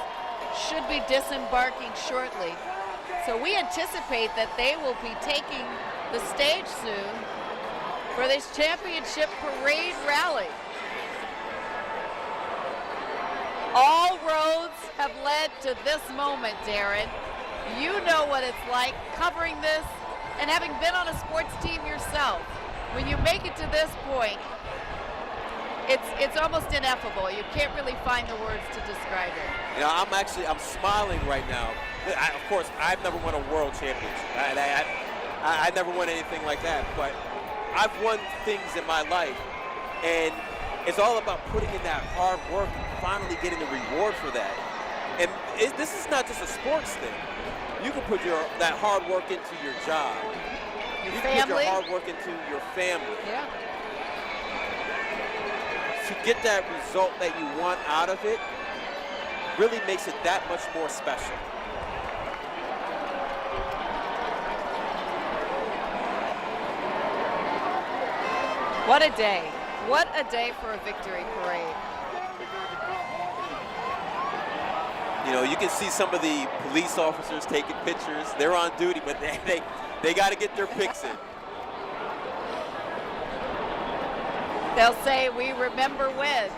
should be disembarking shortly. So we anticipate that they will be taking the stage soon for this championship parade rally. All roads have led to this moment, Darren. You know what it's like covering this and having been on a sports team yourself. When you make it to this point, it's almost ineffable. You can't really find the words to describe it. You know, I'm smiling right now. Of course, I've never won a world championship. I never won anything like that, but I've won things in my life, and it's all about putting in that hard work and finally getting the reward for that. And this is not just a sports thing. You can put that hard work into your job. Your you family. can put your hard work into your family. Yeah. To get that result that you want out of it really makes it that much more special. What a day. What a day for a victory parade. You know, you can see some of the police officers taking pictures. They're on duty, but they got to get their pics in. They'll say, we remember when.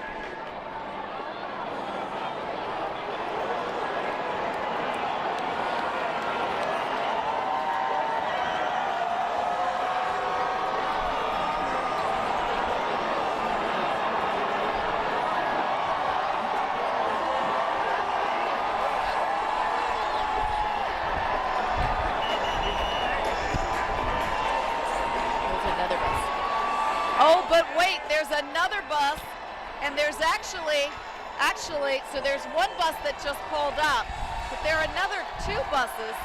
Oh, but wait, there's another bus, and there's actually, so there's one bus that just pulled up, but there are another 2 buses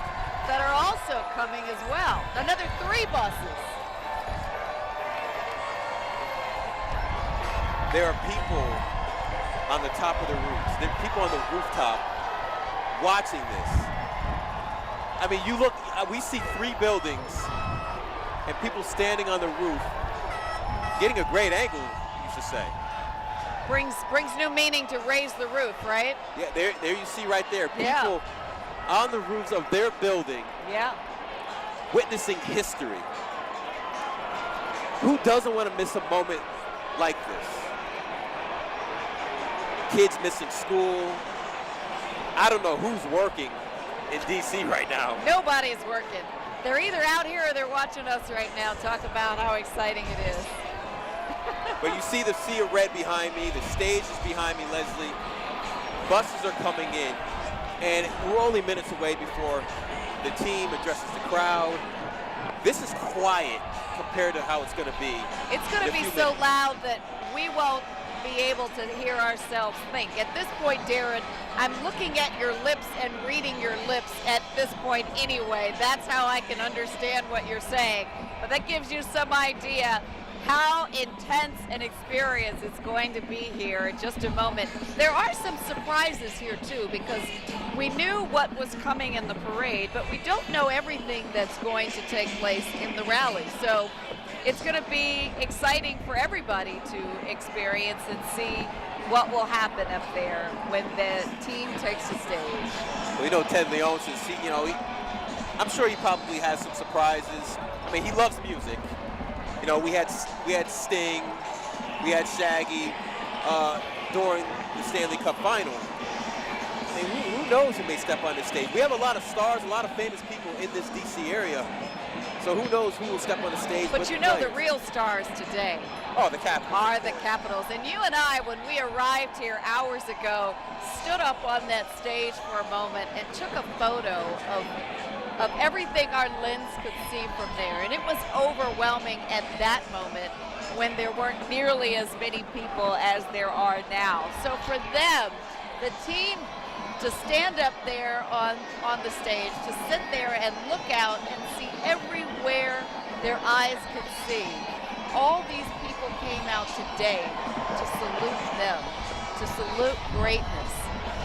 that are also coming as well. Another 3 buses. There are people on the top of the roofs. There are people on the rooftop watching this. I mean, you look, we see 3 buildings and people standing on the roof, getting a great angle, you should say. Brings new meaning to raise the roof, right? Yeah, there you see right there, people on the roofs of their building, witnessing history. Who doesn't want to miss a moment like this? Kids missing school. I don't know who's working in DC right now. Nobody's working. They're either out here or they're watching us right now talk about how exciting it is. But you see the sea of red behind me. The stage is behind me, Leslie. Buses are coming in. And we're only minutes away before the team addresses the crowd. This is quiet compared to how it's going to be. It's going to be so loud that we won't be able to hear ourselves think. At this point, Darren, I'm looking at your lips and reading your lips at this point anyway. That's how I can understand what you're saying. But that gives you some idea how intense an experience it's going to be here in just a moment. There are some surprises here too, because we knew what was coming in the parade, but we don't know everything that's going to take place in the rally. So it's going to be exciting for everybody to experience and see what will happen up there when the team takes the stage. Well, you know, Ted Leonsis, I'm sure he probably has some surprises. I mean, he loves music. You know, we had Sting, we had Shaggy during the Stanley Cup Final. I mean, who knows who may step on the stage? We have a lot of stars, a lot of famous people in this DC area. So who knows who will step on the stage. But with you know the players. real stars today Oh, the Capitals. are the Capitals. And you and I, when we arrived here hours ago, stood up on that stage for a moment and took a photo of everything our lens could see from there. And it was overwhelming at that moment when there weren't nearly as many people as there are now. So for them, the team to stand up there on the stage, to sit there and look out and see everywhere their eyes could see. All these people came out today to salute them, to salute greatness,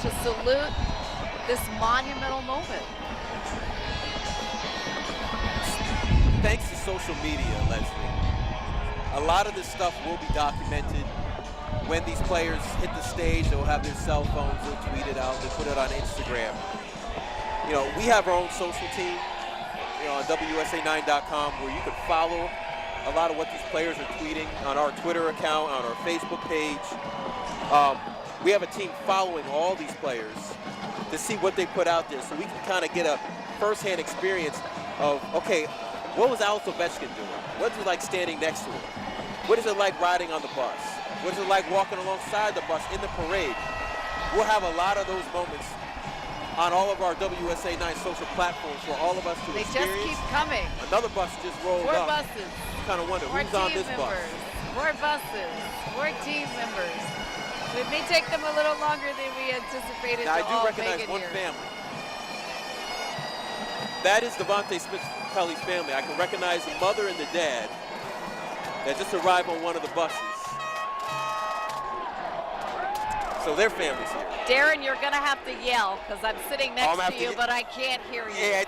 to salute this monumental moment. Thanks to social media, Leslie, a lot of this stuff will be documented. When these players hit the stage, they'll have their cell phones, they'll tweet it out, they'll put it on Instagram. You know, we have our own social team, you know, on WUSA9.com, where you can follow a lot of what these players are tweeting on our Twitter account, on our Facebook page. We have a team following all these players to see what they put out there, so we can kind of get a first-hand experience of, okay, what was Alex Ovechkin doing? What's it like standing next to him? What is it like riding on the bus? What is it like walking alongside the bus in the parade? We'll have a lot of those moments on all of our WSA 9 social platforms for all of us to experience. They just keep coming. Another bus just rolled More up. buses. You kind of wonder More who's on team this bus. members. More buses. More team members. It may take them a little longer than we anticipated Now, I to do all recognize make it one here. family. That is Devontae Smith-Pelly's family. I can recognize the mother and the dad that just arrived on one of the buses. So their family's here. Darren, you're gonna have to yell because I'm sitting next to you, but I can't hear you. Yeah,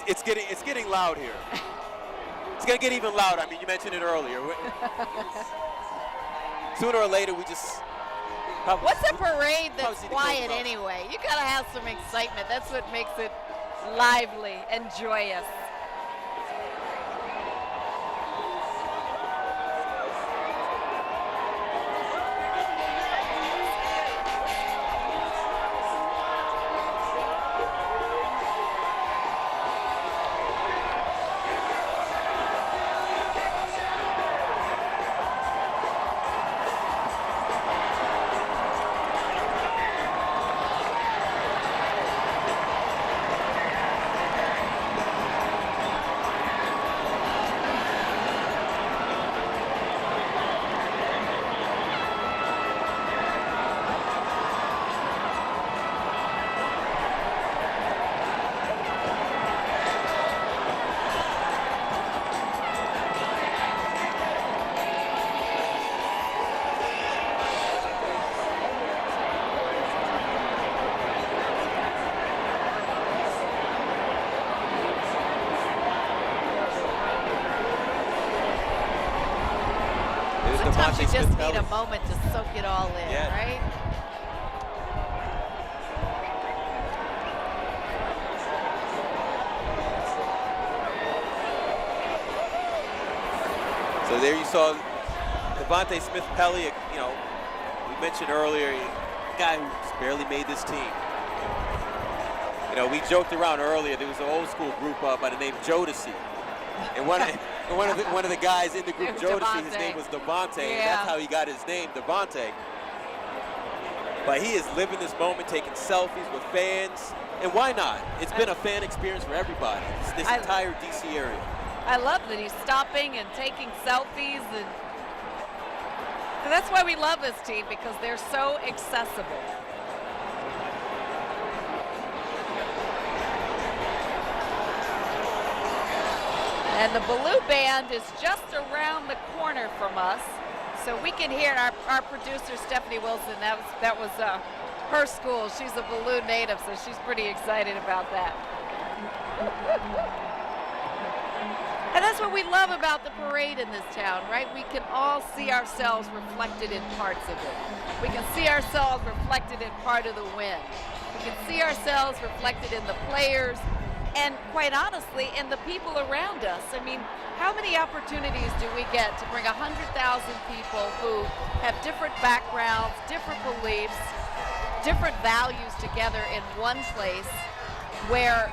it's getting loud here. It's gonna get even louder. I mean, you mentioned it earlier. Sooner or later, we just. What's a parade that's quiet anyway? You gotta have some excitement. That's what makes it lively and joyous. Sometimes you just need a moment to soak it all in, right? So there you saw Devontae Smith-Pelly, you know, we mentioned earlier, a guy who barely made this team. You know, we joked around earlier, there was an old school group by the name Jodeci. And one of the guys in the group, Jodeci, his name was Devontae, and that's how he got his name, Devontae. But he is living this moment, taking selfies with fans, and why not? It's been a fan experience for everybody, this entire DC area. I love that he's stopping and taking selfies, and that's why we love this team, because they're so accessible. And the Baloo Band is just around the corner from us, so we can hear our producer Stephanie Wilson. That was her school. She's a Baloo native, so she's pretty excited about that. And that's what we love about the parade in this town, right? We can all see ourselves reflected in parts of it. We can see ourselves reflected in part of the win. We can see ourselves reflected in the players, and quite honestly, in the people around us. I mean, how many opportunities do we get to bring 100,000 people who have different backgrounds, different beliefs, different values together in one place where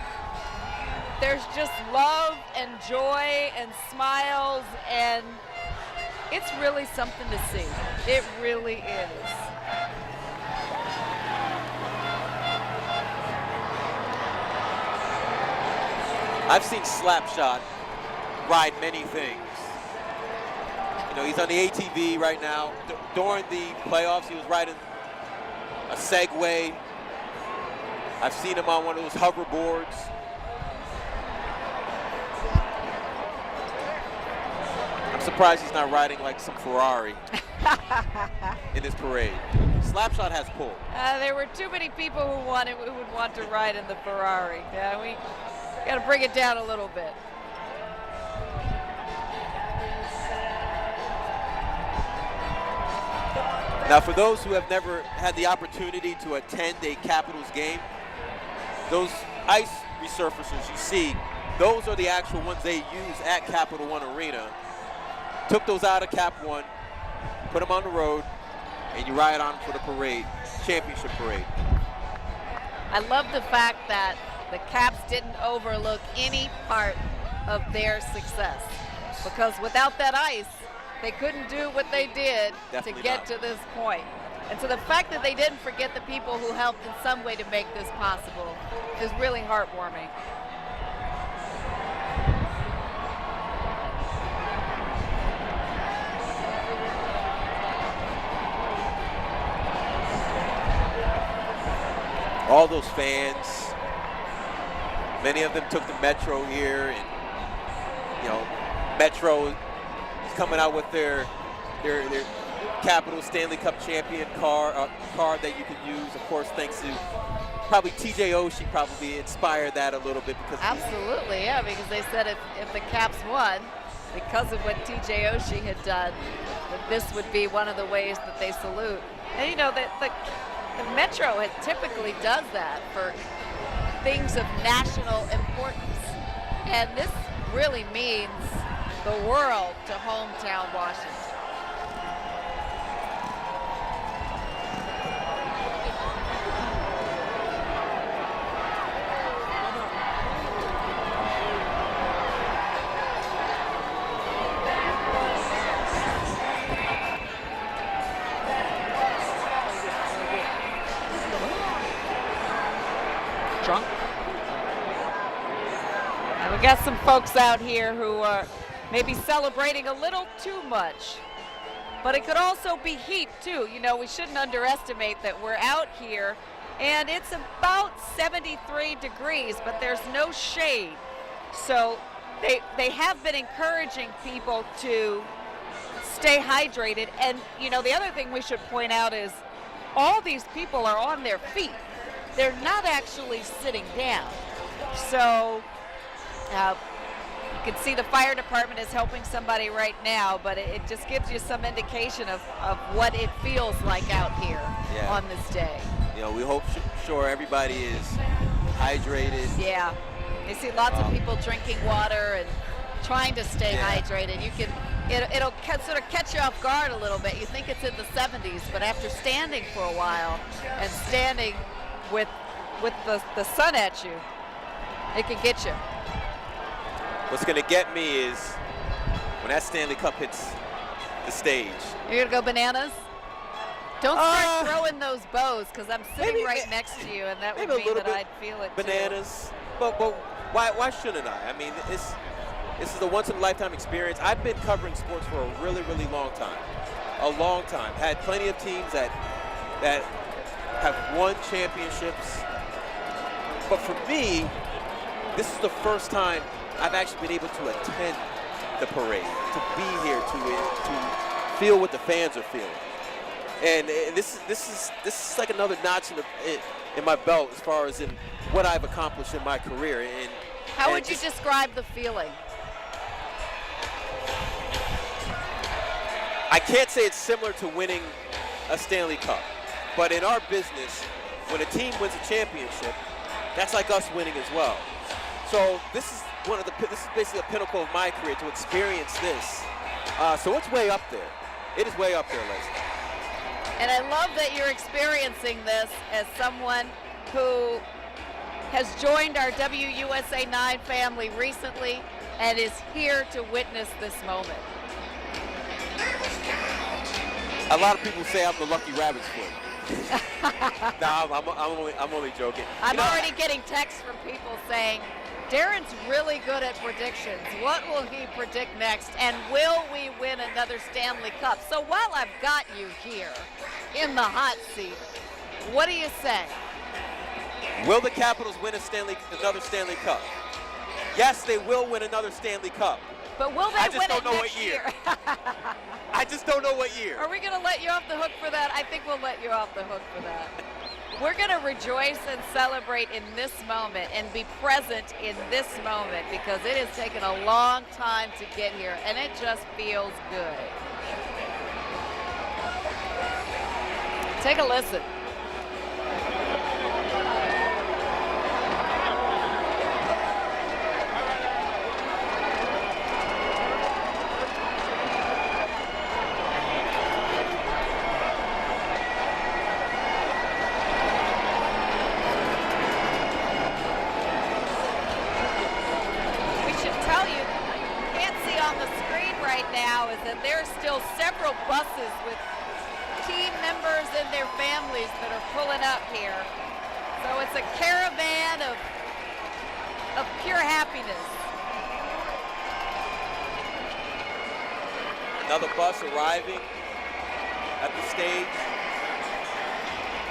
there's just love and joy and smiles, and it's really something to see. It really is. I've seen Slapshot ride many things. You know, he's on the ATV right now. During the playoffs, he was riding a Segway. I've seen him on one of those hoverboards. I'm surprised he's not riding like some Ferrari in this parade. Slapshot has pull. There were too many people who would want to ride in the Ferrari. Yeah, we got to bring it down a little bit. Now, for those who have never had the opportunity to attend a Capitals game, those ice resurfacers you see, those are the actual ones they use at Capital One Arena. Took those out of Cap One, put them on the road, and you ride on for the parade, championship parade. I love the fact that the Caps didn't overlook any part of their success, because without that ice, they couldn't do what they did Definitely to get not. to this point. And so the fact that they didn't forget the people who helped in some way to make this possible is really heartwarming. All those fans, many of them took the Metro here, and you know, Metro is coming out with their Capital Stanley Cup champion card that you can use. Of course, thanks to probably TJ Oshie probably inspired that a little bit because Absolutely, yeah, because they said if the Caps won, because of what TJ Oshie had done, that this would be one of the ways that they salute. And you know, the Metro typically does that for things of national importance. And this really means the world to hometown Washington. Drunk? And we got some folks out here who are maybe celebrating a little too much. But it could also be heat too. You know, we shouldn't underestimate that we're out here and it's about 73 degrees, but there's no shade. So they have been encouraging people to stay hydrated. And you know, the other thing we should point out is all these people are on their feet. They're not actually sitting down. So you can see the fire department is helping somebody right now, but it just gives you some indication of what it feels like out here on this day. you know, we hope sure everybody is hydrated. Yeah, you see lots of people drinking water and trying to stay hydrated. You can, it'll sort of catch you off guard a little bit. You think it's in the 70s, but after standing for a while and standing with the sun at you, it can get you. What's going to get me is when that Stanley Cup hits the stage. You're going to go bananas? Don't start throwing those bows, because I'm sitting right next to you, and that would mean that I'd feel it bananas. But why shouldn't I? I mean, this is a once-in-a-lifetime experience. I've been covering sports for a really, really long time. A long time. Had plenty of teams that have won championships. But for me, this is the first time I've actually been able to attend the parade, to be here, to feel what the fans are feeling. And this is like another notch in my belt as far as in what I've accomplished in my career. How would you describe the feeling? I can't say it's similar to winning a Stanley Cup, but in our business, when a team wins a championship, that's like us winning as well. So this is basically a pinnacle of my career, to experience this. So it's way up there. It is way up there, Leslie. And I love that you're experiencing this as someone who has joined our WUSA 9 family recently and is here to witness this moment. A lot of people say I'm the lucky rabbit's foot. No, I'm only joking. I'm already getting texts from people saying, Darren's really good at predictions. What will he predict next? And will we win another Stanley Cup? So while I've got you here in the hot seat, what do you say? Will the Capitals win another Stanley Cup? Yes, they will win another Stanley Cup. But will they win it next year? I just don't know what year. Are we going to let you off the hook for that? I think we'll let you off the hook for that. We're going to rejoice and celebrate in this moment and be present in this moment because it has taken a long time to get here, and it just feels good. Take a listen. There's still several buses with team members and their families that are pulling up here. So it's a caravan of pure happiness. Another bus arriving at the stage.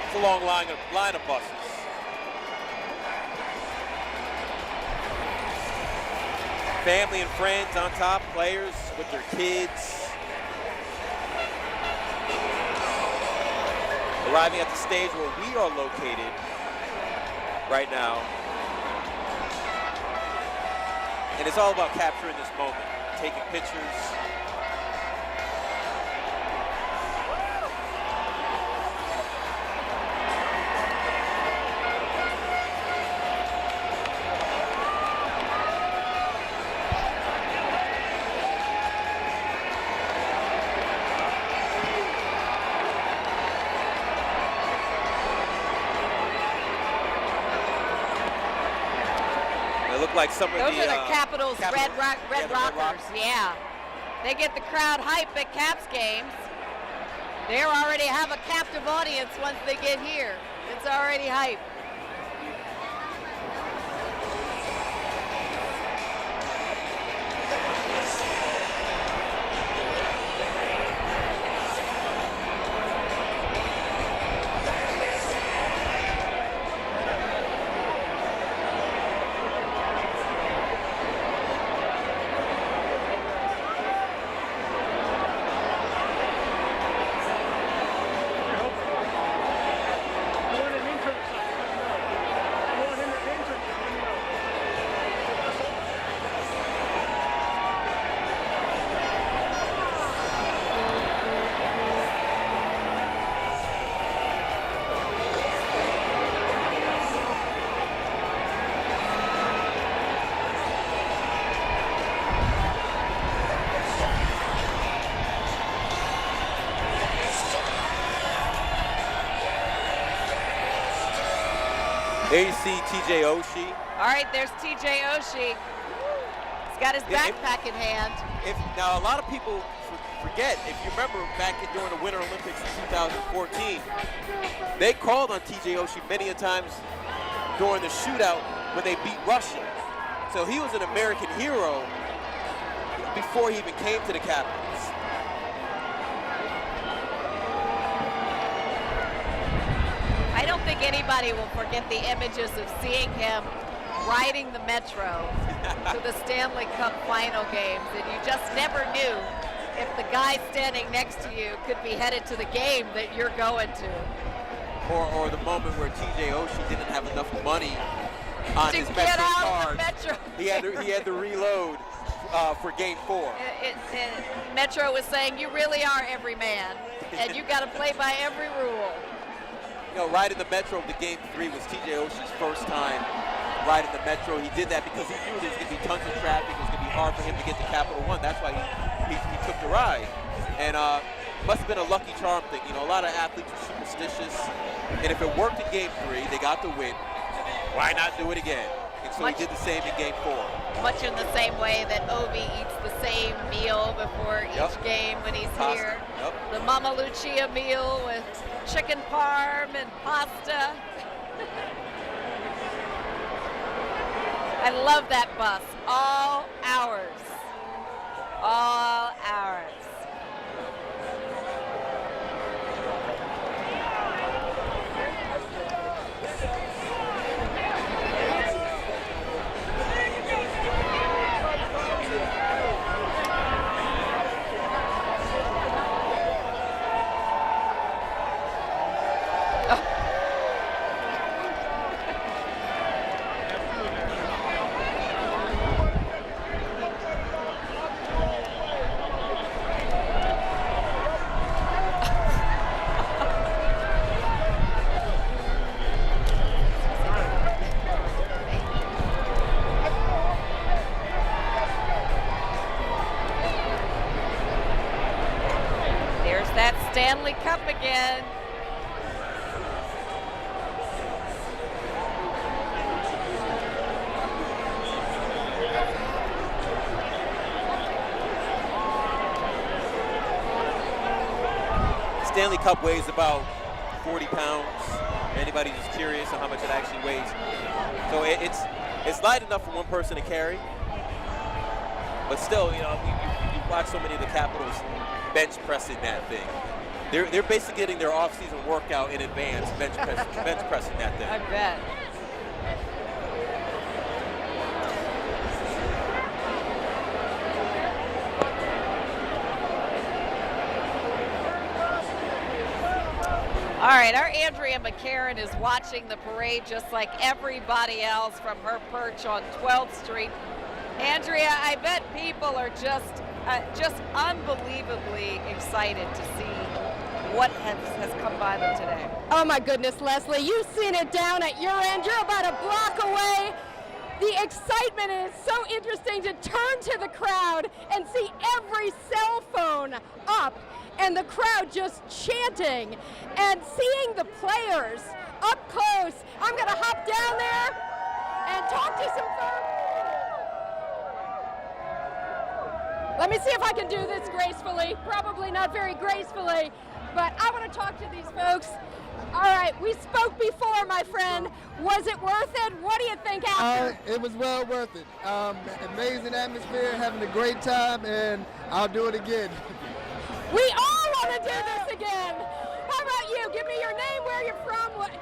It's a long line of buses. Family and friends on top, players with their kids. Arriving at the stage where we are located right now. And it's all about capturing this moment, taking pictures. Like some of those the, are the Capitals Red Rockers. Yeah, they get the crowd hype at Caps games. They already have a captive audience once they get here. It's already hype. There you see TJ Oshie. All right, there's TJ Oshie. He's got his backpack in hand. Now, a lot of people forget, if you remember back during the Winter Olympics in 2014, they called on TJ Oshie many a times during the shootout when they beat Russia. So he was an American hero before he even came to the Capitals. I don't think anybody will forget the images of seeing him riding the Metro to the Stanley Cup final games, and you just never knew if the guy standing next to you could be headed to the game that you're going to. Or the moment where TJ Oshie didn't have enough money on his Metro get out card. of the Metro. He had to reload for Game 4. Metro was saying, you really are every man, and you got to play by every rule. You know, riding the Metro to Game 3 was TJ Oshie's first time riding the Metro. He did that because he knew there was going to be tons of traffic. It was going to be hard for him to get to Capital One. That's why he took the ride. And must have been a lucky charm thing. You know, a lot of athletes are superstitious. And if it worked in Game 3, they got the win. why not do it again? And so he did the same in Game 4. Much in the same way that Ovi eats the same meal before each game when he's here. The Mama Lucia meal with chicken parm and pasta. I love that bus. All hours. All hours. Stanley Cup again. Stanley Cup weighs about 40 pounds. Anybody who's curious on how much it actually weighs. So it's light enough for one person to carry. But still, you watch so many of the Capitals bench pressing that thing. They're basically getting their off-season workout in advance, bench pressing that thing. I bet. All right, our Andrea McCarron is watching the parade just like everybody else from her perch on 12th Street. Andrea, I bet people are just unbelievably excited to see what has come by them today. Oh my goodness, Leslie, you've seen it down at your end. You're about a block away. The excitement is so interesting to turn to the crowd and see every cell phone up and the crowd just chanting and seeing the players up close. I'm going to hop down there and talk to some folks. Let me see if I can do this gracefully. Probably not very gracefully, but I want to talk to these folks. All right, we spoke before, my friend. Was it worth it? What do you think after? It was well worth it. Amazing atmosphere, having a great time, and I'll do it again. We all want to do this again. How about you? Give me your name, where you're from.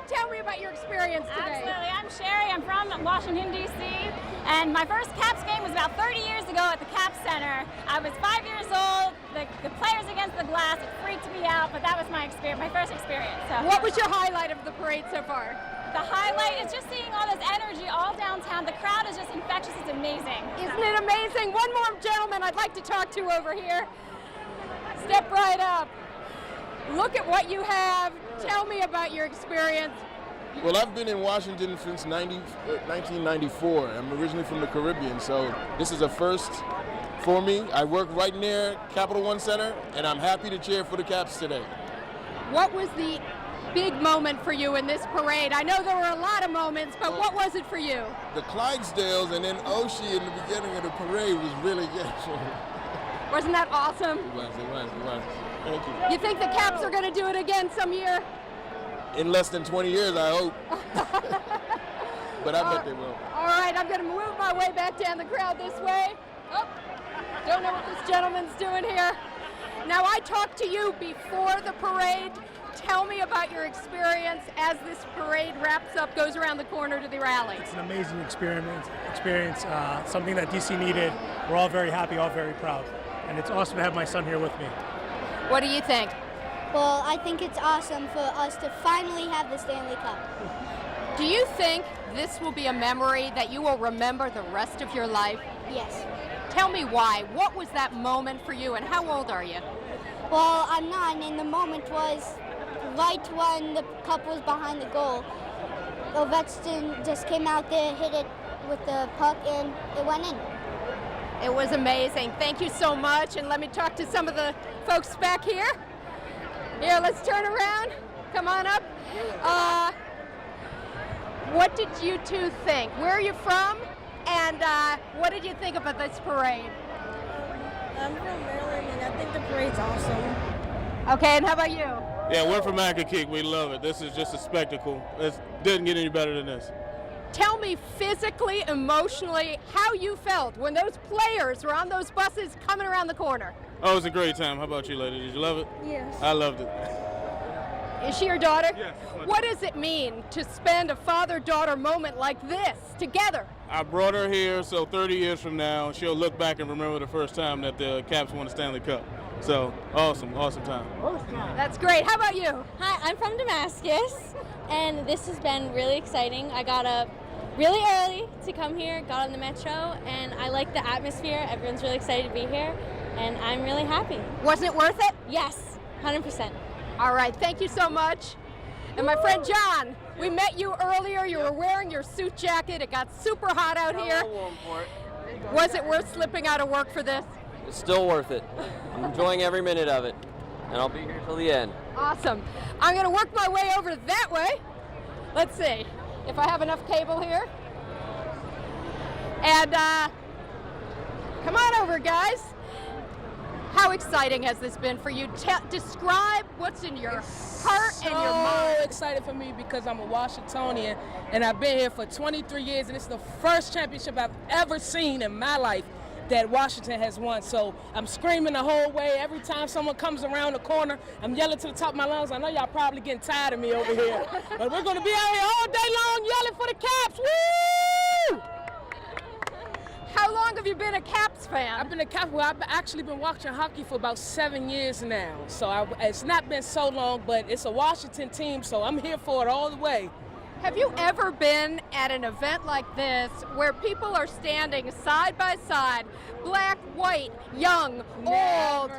Tell me about your experience today. Absolutely. I'm Sherry. I'm from Washington, D.C. And my first Caps game was about 30 years ago at the Caps Center. I was 5 years old. The players against the glass, it freaked me out, but that was my experience, my first experience. So. What was your highlight of the parade so far? The highlight is just seeing all this energy all downtown. The crowd is just infectious. It's amazing. Isn't it amazing? One more gentleman I'd like to talk to over here. Step right up. Look at what you have. Tell me about your experience. Well, I've been in Washington since 1994. I'm originally from the Caribbean, so this is a first for me. I work right near Capital One Center, and I'm happy to cheer for the Caps today. What was the big moment for you in this parade? I know there were a lot of moments, but what was it for you? The Clydesdales and then Oshie in the beginning of the parade was really good. Wasn't that awesome? It was. Thank you. You think the Caps are going to do it again some year? In less than 20 years, I hope. But I bet they will. All right, I'm going to move my way back down the crowd this way. Oh, don't know what this gentleman's doing here. Now, I talked to you before the parade. Tell me about your experience as this parade wraps up, goes around the corner to the rally. It's an amazing experience, something that DC needed. We're all very happy, all very proud. And it's awesome to have my son here with me. What do you think? Well, I think it's awesome for us to finally have the Stanley Cup. Do you think this will be a memory that you will remember the rest of your life? Yes. Tell me why. What was that moment for you, and how old are you? Well, I'm 9, and the moment was right when the cup was behind the goal. Ovechkin just came out there, hit it with the puck, and it went in. It was amazing. Thank you so much, and let me talk to some of the folks back here. Here, let's turn around. Come on up. What did you two think? Where are you from? And what did you think about this parade? I'm from Maryland, and I think the parade's awesome. Okay, and how about you? Yeah, we're from Accokeek. We love it. This is just a spectacle. It didn't get any better than this. Tell me physically, emotionally, how you felt when those players were on those buses coming around the corner. Oh, it was a great time. How about you, lady? Did you love it? Yes. I loved it. Is she your daughter? Yes. What does it mean to spend a father-daughter moment like this together? I brought her here, so 30 years from now, she'll look back and remember the first time that the Caps won the Stanley Cup. So, awesome time. That's great. How about you? Hi, I'm from Damascus, and this has been really exciting. I got up really early to come here, got on the metro, and I like the atmosphere. Everyone's really excited to be here, and I'm really happy. Wasn't it worth it? Yes, 100%. All right, thank you so much. And my friend John, we met you earlier. You were wearing your suit jacket. It got super hot out here. Was it worth slipping out of work for this? It's still worth it. I'm enjoying every minute of it, and I'll be here till the end. Awesome. I'm going to work my way over that way. Let's see if I have enough cable here. And come on over, guys. How exciting has this been for you? Describe what's in your heart and your mind. So excited for me because I'm a Washingtonian, and I've been here for 23 years, and it's the first championship I've ever seen in my life that Washington has won. So I'm screaming the whole way. Every time someone comes around the corner, I'm yelling to the top of my lungs. I know y'all probably getting tired of me over here, but we're going to be out here all day long yelling for the Caps. Woo! How long have you been a Caps fan? I've been a Caps. Well, I've actually been watching hockey for about 7 years now. So it's not been so long, but it's a Washington team, so I'm here for it all the way. Have you ever been at an event like this where people are standing side by side, black, white, young, old?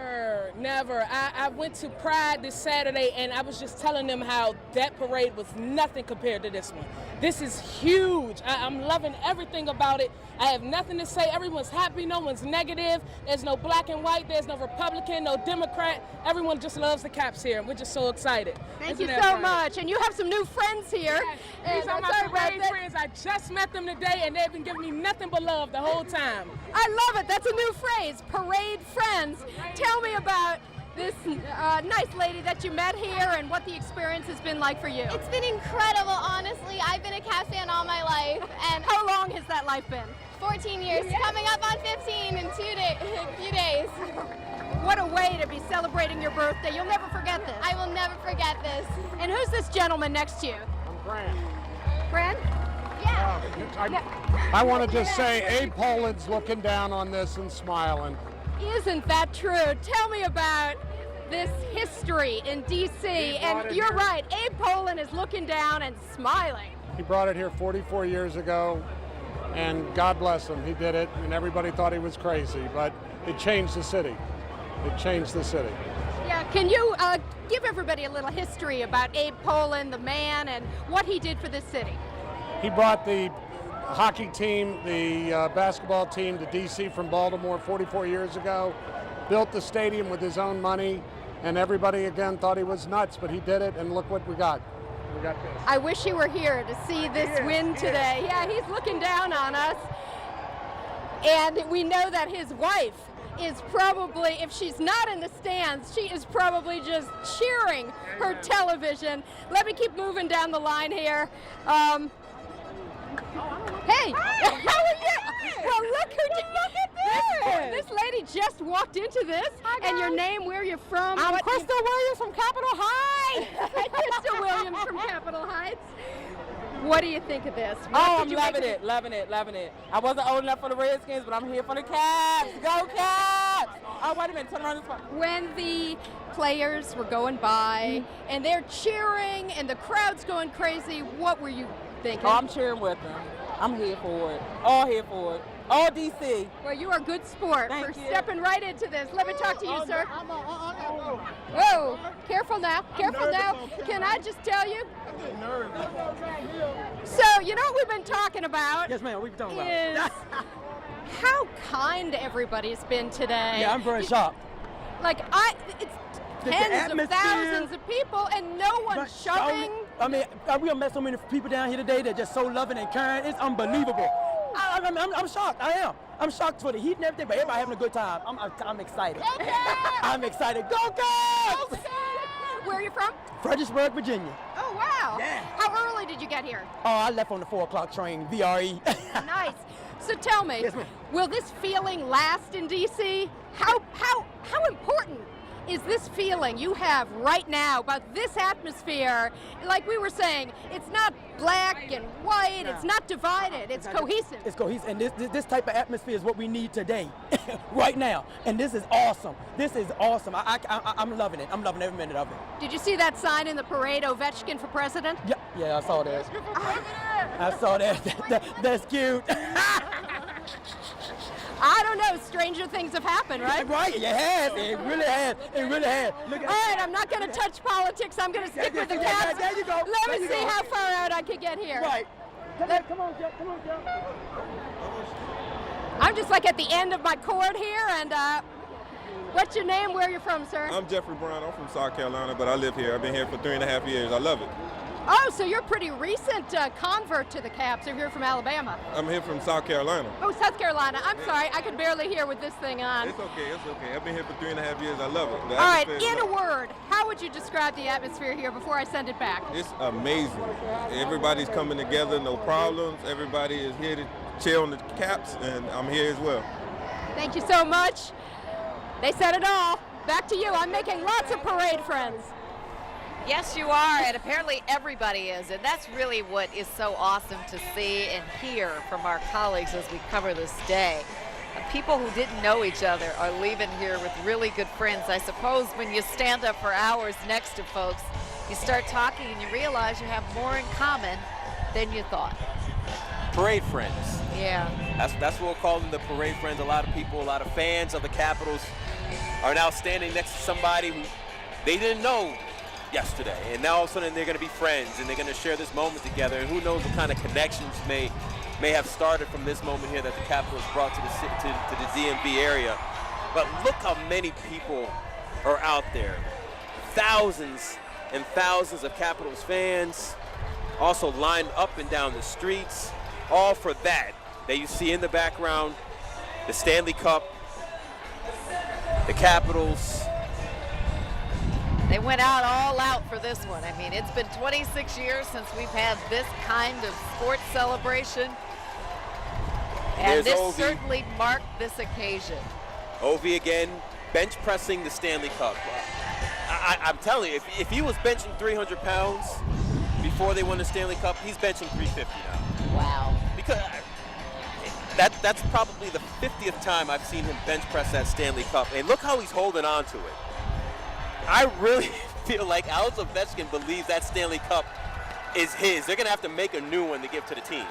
Never. I went to Pride this Saturday, and I was just telling them how that parade was nothing compared to this one. This is huge. I'm loving everything about it. I have nothing to say. Everyone's happy. No one's negative. There's no black and white. There's no Republican, no Democrat. Everyone just loves the Caps here, and we're just so excited. Thank you so much. And you have some new friends here. Yes. These are my parade friends. I just met them today, and they've been giving me nothing but love the whole time. I love it. That's a new phrase, parade friends. Tell me about this nice lady that you met here and what the experience has been like for you. It's been incredible, honestly. I've been a Caps fan all my life. And how long has that life been? 14 years, coming up on 15 in a few days. What a way to be celebrating your birthday. You'll never forget this. I will never forget this. And who's this gentleman next to you? I'm Grant. Grant? Yeah. I want to just say Abe Poland's looking down on this and smiling. Isn't that true? Tell me about this history in D.C. And you're right, Abe Poland is looking down and smiling. He brought it here 44 years ago, and God bless him, he did it, and everybody thought he was crazy, but it changed the city. It changed the city. Yeah, can you give everybody a little history about Abe Poland, the man, and what he did for this city? He brought the hockey team, the basketball team to D.C. from Baltimore 44 years ago, built the stadium with his own money, and everybody again thought he was nuts, but he did it, and look what we got. We got this. I wish he were here to see this win today. Yeah, he's looking down on us. And we know that his wife is probably, if she's not in the stands, she is probably just cheering her television. Let me keep moving down the line here. Hey, how are you? Well, look at this. This lady just walked into this. And your name, where you're from? I'm Crystal Williams from Capitol Heights. Crystal Williams from Capitol Heights. What do you think of this? I'm loving it. I wasn't old enough for the Redskins, but I'm here for the Caps. Go Caps! Oh, wait a minute, turn around this way. When the players were going by and they're cheering and the crowd's going crazy, what were you thinking? Oh, I'm cheering with them. I'm here for it. All here for it. All DC. Well, you are a good sport for stepping right into this. Let me talk to you, sir. Whoa, careful now, careful now. Can I just tell you? So, you know what we've been talking about? Yes, ma'am, we've been talking is about how kind everybody's been today. Yeah, I'm very shocked. Like, it's tens of thousands of people and no one shoving. I mean, we have met so many people down here today that are just so loving and caring. It's unbelievable. I'm shocked. I am. I'm shocked for the heat and everything, but everybody having a good time. I'm excited. Go I'm excited. Go Cavs! Where are you from? Fredericksburg, Virginia. Oh, wow. Yeah. How early did you get here? Oh, I left on the 4 o'clock train, VRE. Nice. So tell me, Yes, ma'am. will this feeling last in D.C.? How important is this feeling you have right now about this atmosphere? Like we were saying, it's not black and white, it's not divided, it's cohesive. It's cohesive, and this type of atmosphere is what we need today, right now. And this is awesome. This is awesome. I'm loving it. I'm loving every minute of it. Did you see that sign in the parade, Ovechkin for president? Yeah, I saw that. I saw that. That's cute. I don't know, stranger things have happened, right? Right, it has. It really has. It really has. All right, I'm not going to touch politics. I'm going to stick with the Cavs. There you go. Let me see how far out I can get here. Right. Come on, Jeff. Come on, Jeff. I'm just like at the end of my cord here, and what's your name? Where are you from, sir? I'm Jeffrey Brown. I'm from South Carolina, but I live here. I've been here for 3.5 years. I love it. Oh, so you're a pretty recent convert to the Caps. You're here from Alabama. I'm here from South Carolina. Oh, South Carolina. I'm sorry. I could barely hear with this thing on. It's okay. It's okay. I've been here for 3.5 years. I love it. All right, in a word, how would you describe the atmosphere here before I send it back? It's amazing. Everybody's coming together, no problems. Everybody is here to cheer on the Caps, and I'm here as well. Thank you so much. They said it all. Back to you. I'm making lots of parade friends. Yes, you are, and apparently everybody is, and that's really what is so awesome to see and hear from our colleagues as we cover this day. People who didn't know each other are leaving here with really good friends. I suppose when you stand up for hours next to folks, you start talking and you realize you have more in common than you thought. Parade friends. Yeah. That's what we'll call them, the parade friends. A lot of people, a lot of fans of the Capitals are now standing next to somebody who they didn't know yesterday, and now all of a sudden they're going to be friends and they're going to share this moment together, and who knows what kind of connections may have started from this moment here that the Capitals brought to the DMV area. But look how many people are out there. Thousands and thousands of Capitals fans also lined up and down the streets, all for that you see in the background, the Stanley Cup, the Capitals. They went all out for this one. I mean, it's been 26 years since we've had this kind of sports celebration. And There's this Ovi. certainly marked this occasion. Ovi again, bench pressing the Stanley Cup. I'm telling you, if he was benching 300 pounds before they won the Stanley Cup, he's benching 350 now. Wow. Because that's probably the 50th time I've seen him bench press that Stanley Cup. And look how he's holding on to it. I really feel like Alex Ovechkin believes that Stanley Cup is his. They're going to have to make a new one to give to the team.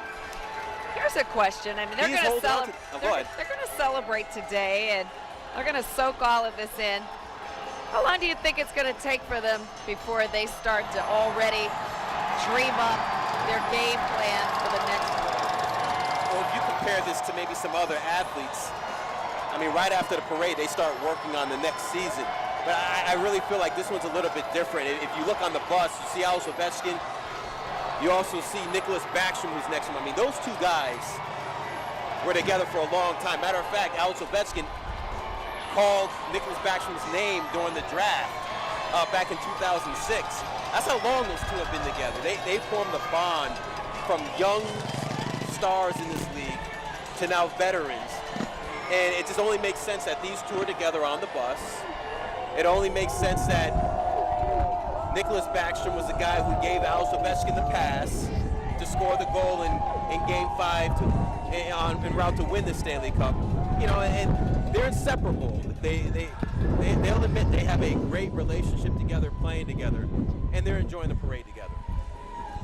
Here's a question. I mean, they're going to celebrate today, and they're going to soak all of this in. How long do you think it's going to take for them before they start to already dream up their game plan for the next one? Well, if you compare this to maybe some other athletes, I mean, right after the parade, they start working on the next season. But I really feel like this one's a little bit different. If you look on the bus, you see Alex Ovechkin. You also see Nicholas Backstrom, who's next to him. I mean, those two guys were together for a long time. Matter of fact, Alex Ovechkin called Nicholas Backstrom's name during the draft back in 2006. That's how long those two have been together. They formed a bond from young stars in this league to now veterans. And it just only makes sense that these two are together on the bus. It only makes sense that Nicholas Backstrom was the guy who gave Alex Ovechkin the pass to score the goal in Game 5 en route to win the Stanley Cup. You know, and they're inseparable. They'll admit they have a great relationship together, playing together, and they're enjoying the parade together.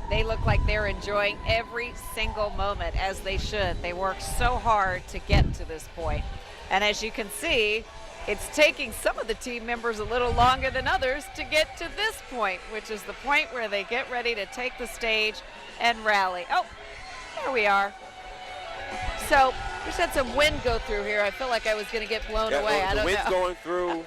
They look like they're enjoying every single moment, as they should. They worked so hard to get to this point. And as you can see, it's taking some of the team members a little longer than others to get to this point, which is the point where they get ready to take the stage and rally. Oh, there we are. So we just had some wind go through here. I feel like I was going to get blown away. I don't know. The wind's going through.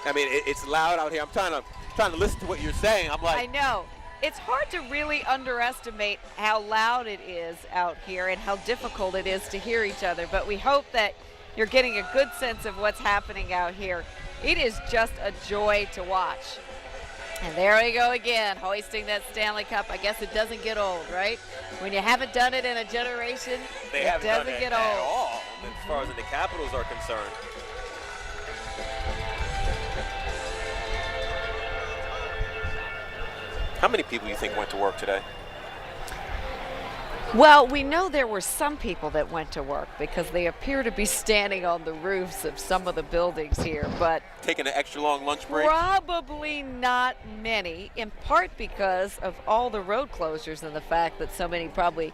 I mean, it's loud out here. I'm trying to listen to what you're saying. I'm like, I know. it's hard to really underestimate how loud it is out here and how difficult it is to hear each other. But we hope that you're getting a good sense of what's happening out here. It is just a joy to watch. And there we go again, hoisting that Stanley Cup. I guess it doesn't get old, right? When you haven't done it in a generation, They it haven't done doesn't it get at old. all, as far as the Capitals are concerned. How many people do you think went to work today? Well, we know there were some people that went to work because they appear to be standing on the roofs of some of the buildings here, but Taking an extra long lunch break? probably not many, in part because of all the road closures and the fact that so many probably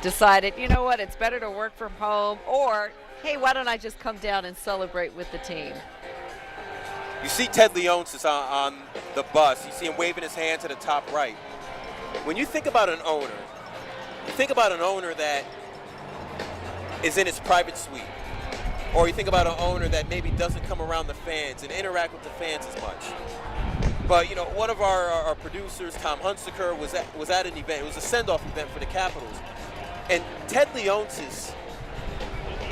decided, you know what, it's better to work from home, or, hey, why don't I just come down and celebrate with the team? You see Ted Leonsis on the bus. You see him waving his hand to the top right. When you think about an owner, you think about an owner that is in his private suite. Or you think about an owner that maybe doesn't come around the fans and interact with the fans as much. But, you know, one of our producers, Tom Hunsaker, was at an event. It was a send-off event for the Capitals. And Ted Leonsis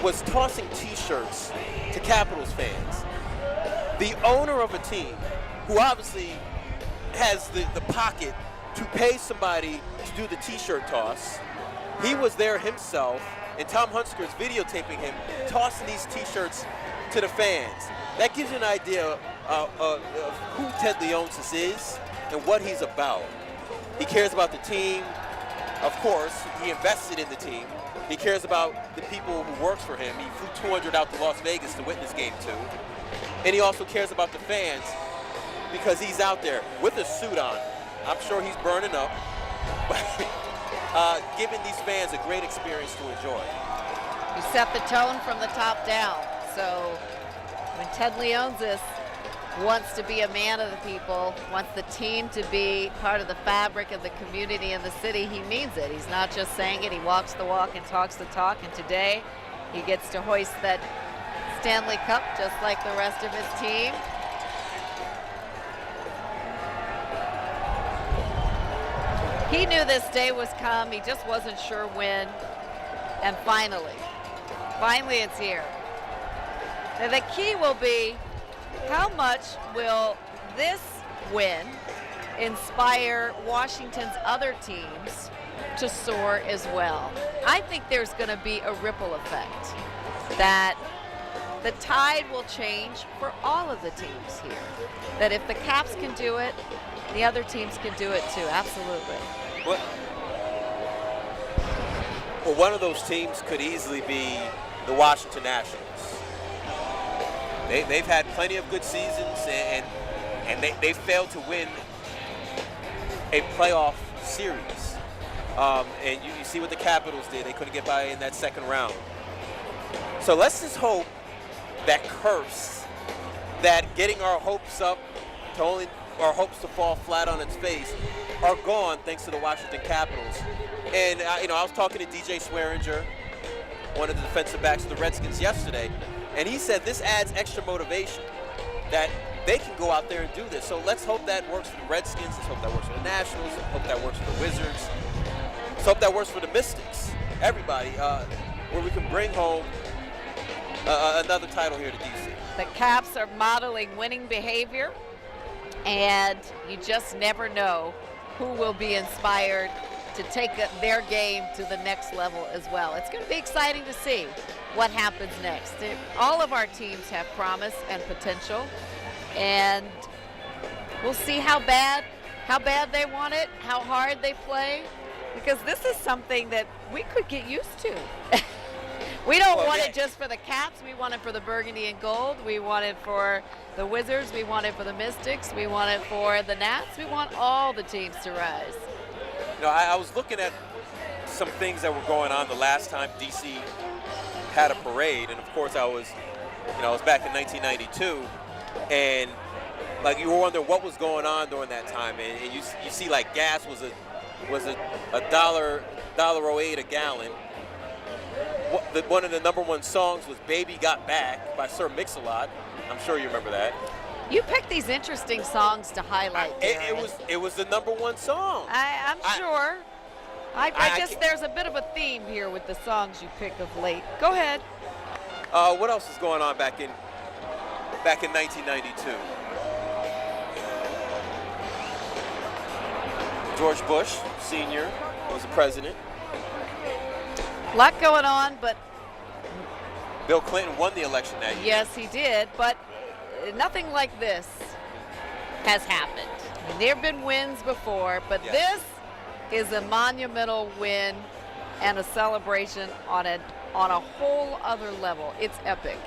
was tossing T-shirts to Capitals fans. The owner of a team, who obviously has the pocket to pay somebody to do the T-shirt toss, he was there himself, and Tom Hunsaker is videotaping him tossing these T-shirts to the fans. That gives you an idea of who Ted Leonsis is and what he's about. He cares about the team. Of course, he invested in the team. He cares about the people who works for him. He flew 200 out to Las Vegas to witness Game 2. And he also cares about the fans because he's out there with a suit on. I'm sure he's burning up, but giving these fans a great experience to enjoy. You set the tone from the top down. So when Ted Leonsis wants to be a man of the people, wants the team to be part of the fabric of the community and the city, he means it. He's not just saying it, he walks the walk and talks the talk, and today he gets to hoist that Stanley Cup just like the rest of his team. He knew this day was come, he just wasn't sure when, and finally it's here. Now the key will be, how much will this win inspire Washington's other teams to soar as well? I think there's going to be a ripple effect, that the tide will change for all of the teams here. That if the Caps can do it, the other teams can do it too, absolutely. Well, one of those teams could easily be the Washington Nationals. They've had plenty of good seasons, and they failed to win a playoff series. And you see what the Capitals did. They couldn't get by in that second round. So let's just hope that curse, that getting our hopes up to only our hopes to fall flat on its face, are gone thanks to the Washington Capitals. And you know, I was talking to DJ Swearinger, one of the defensive backs of the Redskins, yesterday, and he said this adds extra motivation that they can go out there and do this. So let's hope that works for the Redskins. Let's hope that works for the Nationals. Let's hope that works for the Wizards. Let's hope that works for the Mystics. Everybody, where we can bring home another title here to DC. The Caps are modeling winning behavior, and you just never know who will be inspired to take their game to the next level as well. It's going to be exciting to see what happens next. All of our teams have promise and potential, and we'll see how bad they want it, how hard they play, because this is something that we could get used to. We don't want it just for the Caps. We want it for the Burgundy and Gold. We want it for the Wizards. We want it for the Mystics. We want it for the Nats. We want all the teams to rise. You know, I was looking at some things that were going on the last time DC had a parade, and of course I was back in 1992, and like you were wondering what was going on during that time, and you see like gas was a $1.08 a gallon. One of the number one songs was "Baby Got Back" by Sir Mix-a-Lot. I'm sure you remember that. You picked these interesting songs to highlight. It was the #1 song. I'm sure. I guess there's a bit of a theme here with the songs you pick of late. Go ahead. What else is going on back in 1992? George Bush Sr. was the president. A lot going on, but Bill Clinton won the election that year. yes, he did. But nothing like this has happened. I mean, there have been wins before, but this is a monumental win and a celebration on a whole other level. It's epic.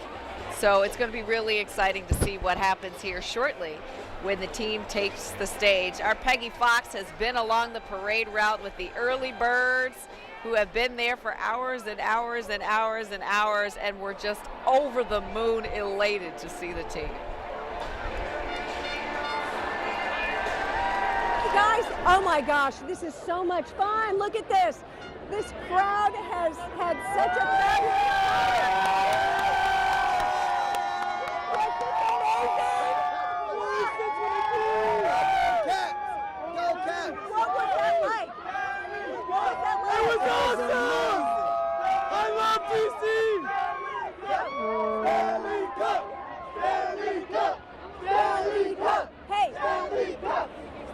So it's going to be really exciting to see what happens here shortly when the team takes the stage. Our Peggy Fox has been along the parade route with the early birds who have been there for hours and hours and hours and hours, and we're just over the moon elated to see the team. Guys, oh my gosh, this is so much fun. Look at this. This crowd has had such a What was that like? It was awesome! I love DC! Stanley Cup! Stanley Cup! Stanley Cup! Hey! Stanley Cup!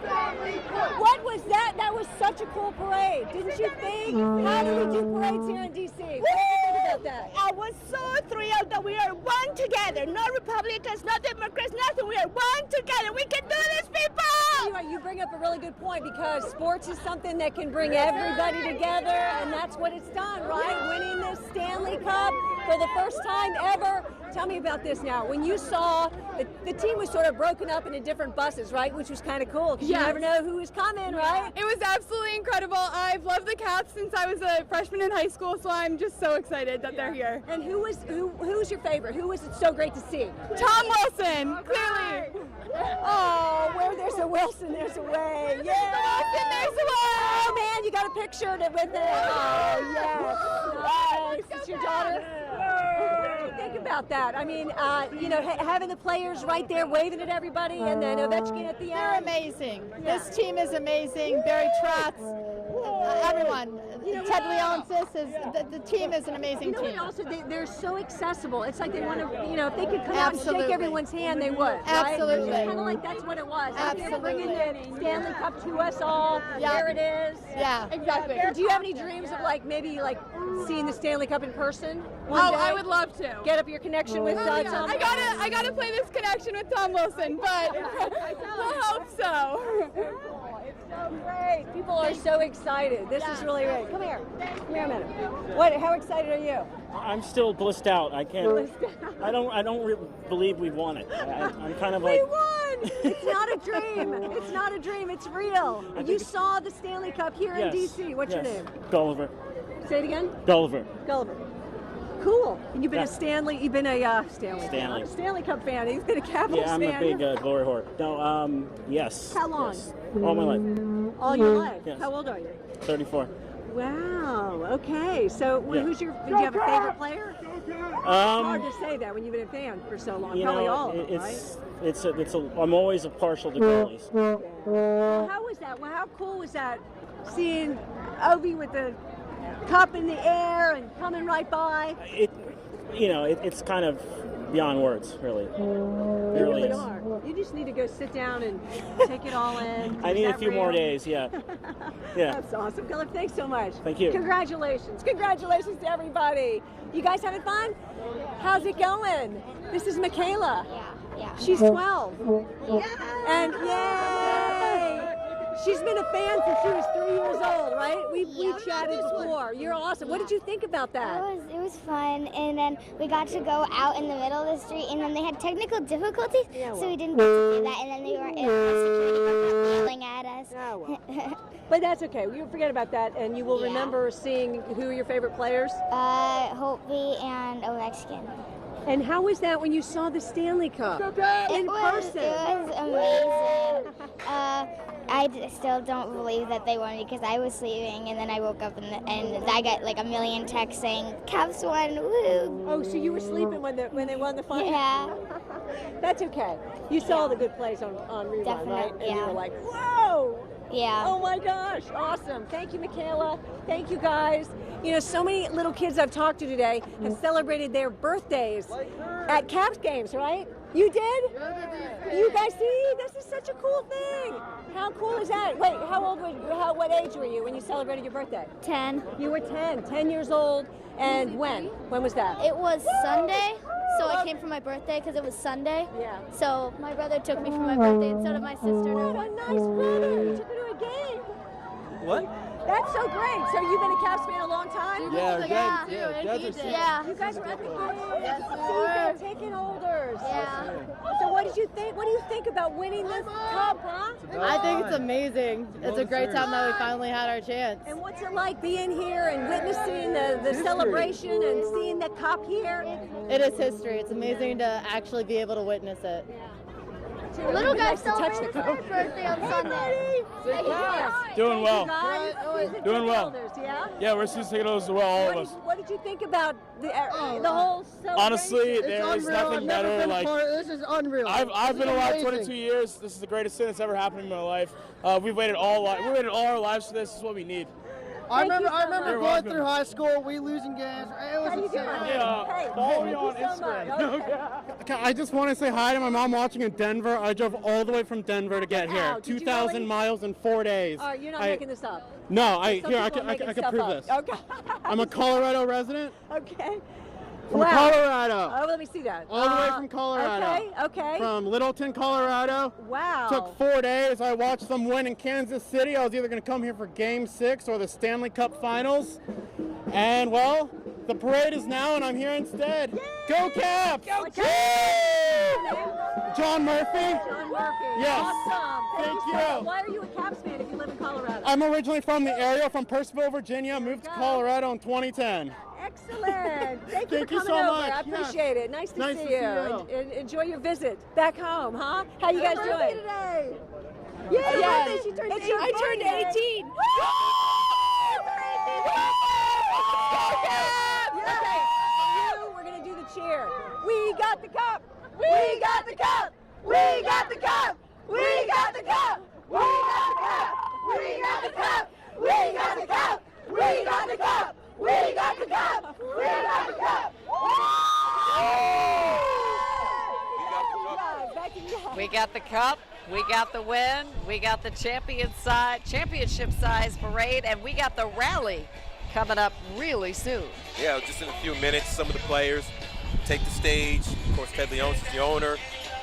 Stanley Cup! What was that? That was such a cool parade. Didn't you think? How do we do parades here in DC? What do you think about that? I was so thrilled that we are one together. No Republicans, no Democrats, nothing. We are one together. We can do this, people! You bring up a really good point because sports is something that can bring everybody together, and that's what it's done, right? Winning this Stanley Cup for the first time ever. Tell me about this now. When you saw the team was sort of broken up into different buses, right? Which was kind of cool because you never know who was coming, right? It was absolutely incredible. I've loved the Caps since I was a freshman in high school, so I'm just so excited that they're here. And who's your favorite? Who was it so great to see? Tom Wilson, clearly. Oh, where there's a Wilson, there's a way. Yeah. Wilson, there's a way. Oh man, you got a picture with it. Oh yes. Nice. It's your daughter. What do you think about that? I mean, having the players right there waving at everybody, and then Ovechkin at the end. They're amazing. This team is amazing. Barry Trotz, everyone. Ted Leonsis the team is an amazing team. And also they're so accessible. It's like they want to, if they could come out and shake everyone's hand, they would. Right? Absolutely. It's kind of like that's what it was. Absolutely. Bringing the Stanley Cup to us all. Yeah. There it is. Yeah, exactly. Do you have any dreams of maybe seeing the Stanley Cup in person? Oh, I would love to. Get up your connection with Tom. I gotta play this connection with Tom Wilson, but we'll hope so. So great. People are so excited. This is really great. Come here. Come here a minute. How excited are you? I'm still blissed out. I can't. I don't believe we won it. I'm kind of like. We won! It's not a dream. It's not a dream. It's real. You saw the Stanley Cup here in DC. What's your name? Gulliver. Say it again. Gulliver. Gulliver. Cool. And you've been a Stanley. You've been a Stanley. Stanley. Fan. Stanley Cup fan. He's been a Capitals fan. Yeah, I'm a big Glory whore. No. Yes. How long? Yes. All my life. All your life. Yes. How old are you? 34. Wow. Okay. So, do you have a favorite player? It's hard to say that when you've been a fan for so long. Probably all of them, right? I'm always partial to goalies. Well, how was that? Well, how cool was that? Seeing Ovi with the cup in the air and coming right by. It's kind of beyond words, really. You really are. You just need to go sit down and take it all in. I need a few more days, yeah. That's awesome. Philip, thanks so much. Thank you. Congratulations. Congratulations to everybody. You guys having fun? How's it going? This is Michaela. Yeah. She's 12. And yay! She's been a fan since she was 3 years old, right? We chatted before. You're awesome. What did you think about that? It was fun, and then we got to go out in the middle of the street, and then they had technical difficulties, so we didn't get to do that, and then they were security yelling at us. But that's okay. You'll forget about that, and you will remember seeing who are your favorite players? Holtby and Ovechkin. And how was that when you saw the Stanley Cup in person? It was amazing. I still don't believe that they won because I was sleeping, and then I woke up and I got like a million texts saying Caps won, woo! Oh, so you were sleeping when they won the final? Yeah. That's okay. You saw the good plays on rerun, Definitely, right? And you yeah. were like, whoa! Yeah. Oh my gosh, awesome. Thank you, Michaela. Thank you, guys. You know, so many little kids I've talked to today have celebrated their birthdays at Caps games, right? You did? You guys see? This is such a cool thing. How cool is that? Wait, what age were you when you celebrated your birthday? 10. You were 10 years old. And when? When was that? It was Sunday, so I came for my birthday because it was Sunday. Yeah. So my brother took me for my birthday instead of my sister. What a nice brother. You took me to a game. What? That's so great. So you've been a Caps fan a long time? Yeah. You guys were at the game? Yes, we So were. you've been taking holders. Yeah. So what did you think? What do you think about winning this cup, huh? I think it's amazing. It's a great time that we finally had our chance. And what's it like being here and witnessing the celebration and seeing the cup here? It is history. It's amazing to actually be able to witness it. Little guy Nice to touch celebrated the his cup. first birthday on Sunday. Doing well. Doing Doing well. Yeah? Yeah, we're season ticket holders as well, all of us. What did you think about the whole celebration? Honestly, there is nothing better. Like, This is unreal. I've been This is alive amazing. 22 years. This is the greatest thing that's ever happened in my life. We've waited all our lives for this. This is what we need. I Thank remember you so much. going welcome. through high school, we losing games. It was How you insane. doing? Yeah, Hey, follow me thank on you so much. Instagram. Okay. I just want to say hi to my mom watching in Denver. I drove all the way from Denver to get Wow, here. did you 2,000 really? miles in 4 days. All right, you're not I- making this up. No, I Some here I people can are making I can stuff prove up. this. Okay. I'm a Colorado resident. Okay. From Wow. Colorado. Oh, let me see that. All the way from Colorado. Okay. From Littleton, Colorado. Wow. Took 4 days. I watched them win in Kansas City. I was either going to come here for Game 6 or the Stanley Cup Finals. And, well, the parade is now, and I'm here instead. Yay! Go Caps! Go Woo! Caps! John Murphy. John Murphy. Yes. Awesome. Thank so you. much. Why are you a Caps fan if you live in Colorado? I'm originally from the area, from Purcellville, Virginia. Moved to Colorado in 2010. Excellent. Thank you Thank for you coming so over. much. I appreciate it. Nice to Nice see to you. see you. And enjoy your visit back home, huh? How you guys doing today? Yeah. Yeah. She turned I turned 18. Okay, you, we're gonna do the cheer. We got the cup. We got the cup. We got the cup. We got the cup. We got the cup. We got the cup. We got the cup. We got the cup. We got the cup. We got the cup. We got the cup, we got the win, we got the championship size parade, and we got the rally coming up really soon. Yeah, just in a few minutes, some of the players take the stage. Of course, Ted Leonsis is the owner.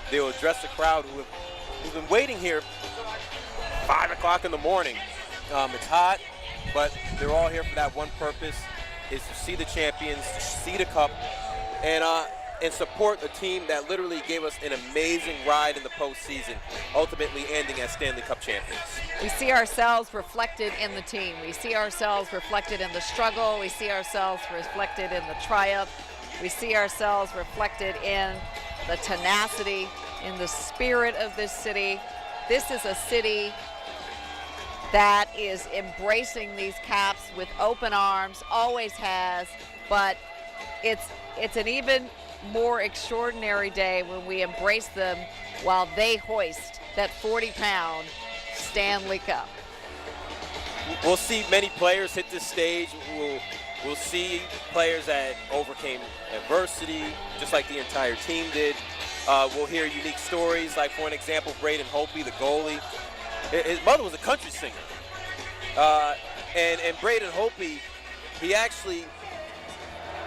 They will address the crowd who's been waiting here 5 o'clock in the morning. It's hot, but they're all here for that one purpose, is to see the champions, to see the cup, and support a team that literally gave us an amazing ride in the postseason, ultimately ending as Stanley Cup champions. We see ourselves reflected in the team. We see ourselves reflected in the struggle. We see ourselves reflected in the triumph. We see ourselves reflected in the tenacity, in the spirit of this city. This is a city that is embracing these Caps with open arms, always has, but it's an even more extraordinary day when we embrace them while they hoist that 40-pound Stanley Cup. We'll see many players hit this stage. We'll see players that overcame adversity, just like the entire team did. We'll hear unique stories, like, for an example, Braden Holtby, the goalie. His mother was a country singer. And Braden Holtby,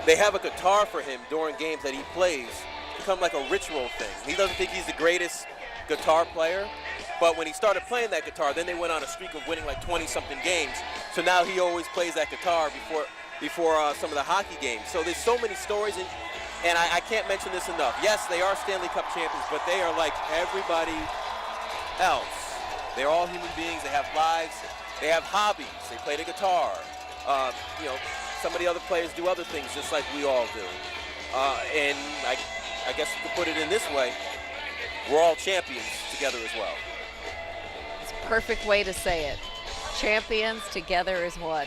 they have a guitar for him during games that he plays. It's become like a ritual thing. He doesn't think he's the greatest guitar player, but when he started playing that guitar, then they went on a streak of winning like 20-something games. So now he always plays that guitar before some of the hockey games. So there's so many stories, and I can't mention this enough. Yes, they are Stanley Cup champions, but they are like everybody else. They're all human beings. They have lives. They have hobbies. They play the guitar. Some of the other players do other things just like we all do. And I guess you could put it in this way, we're all champions together as well. It's a perfect way to say it. Champions together as one.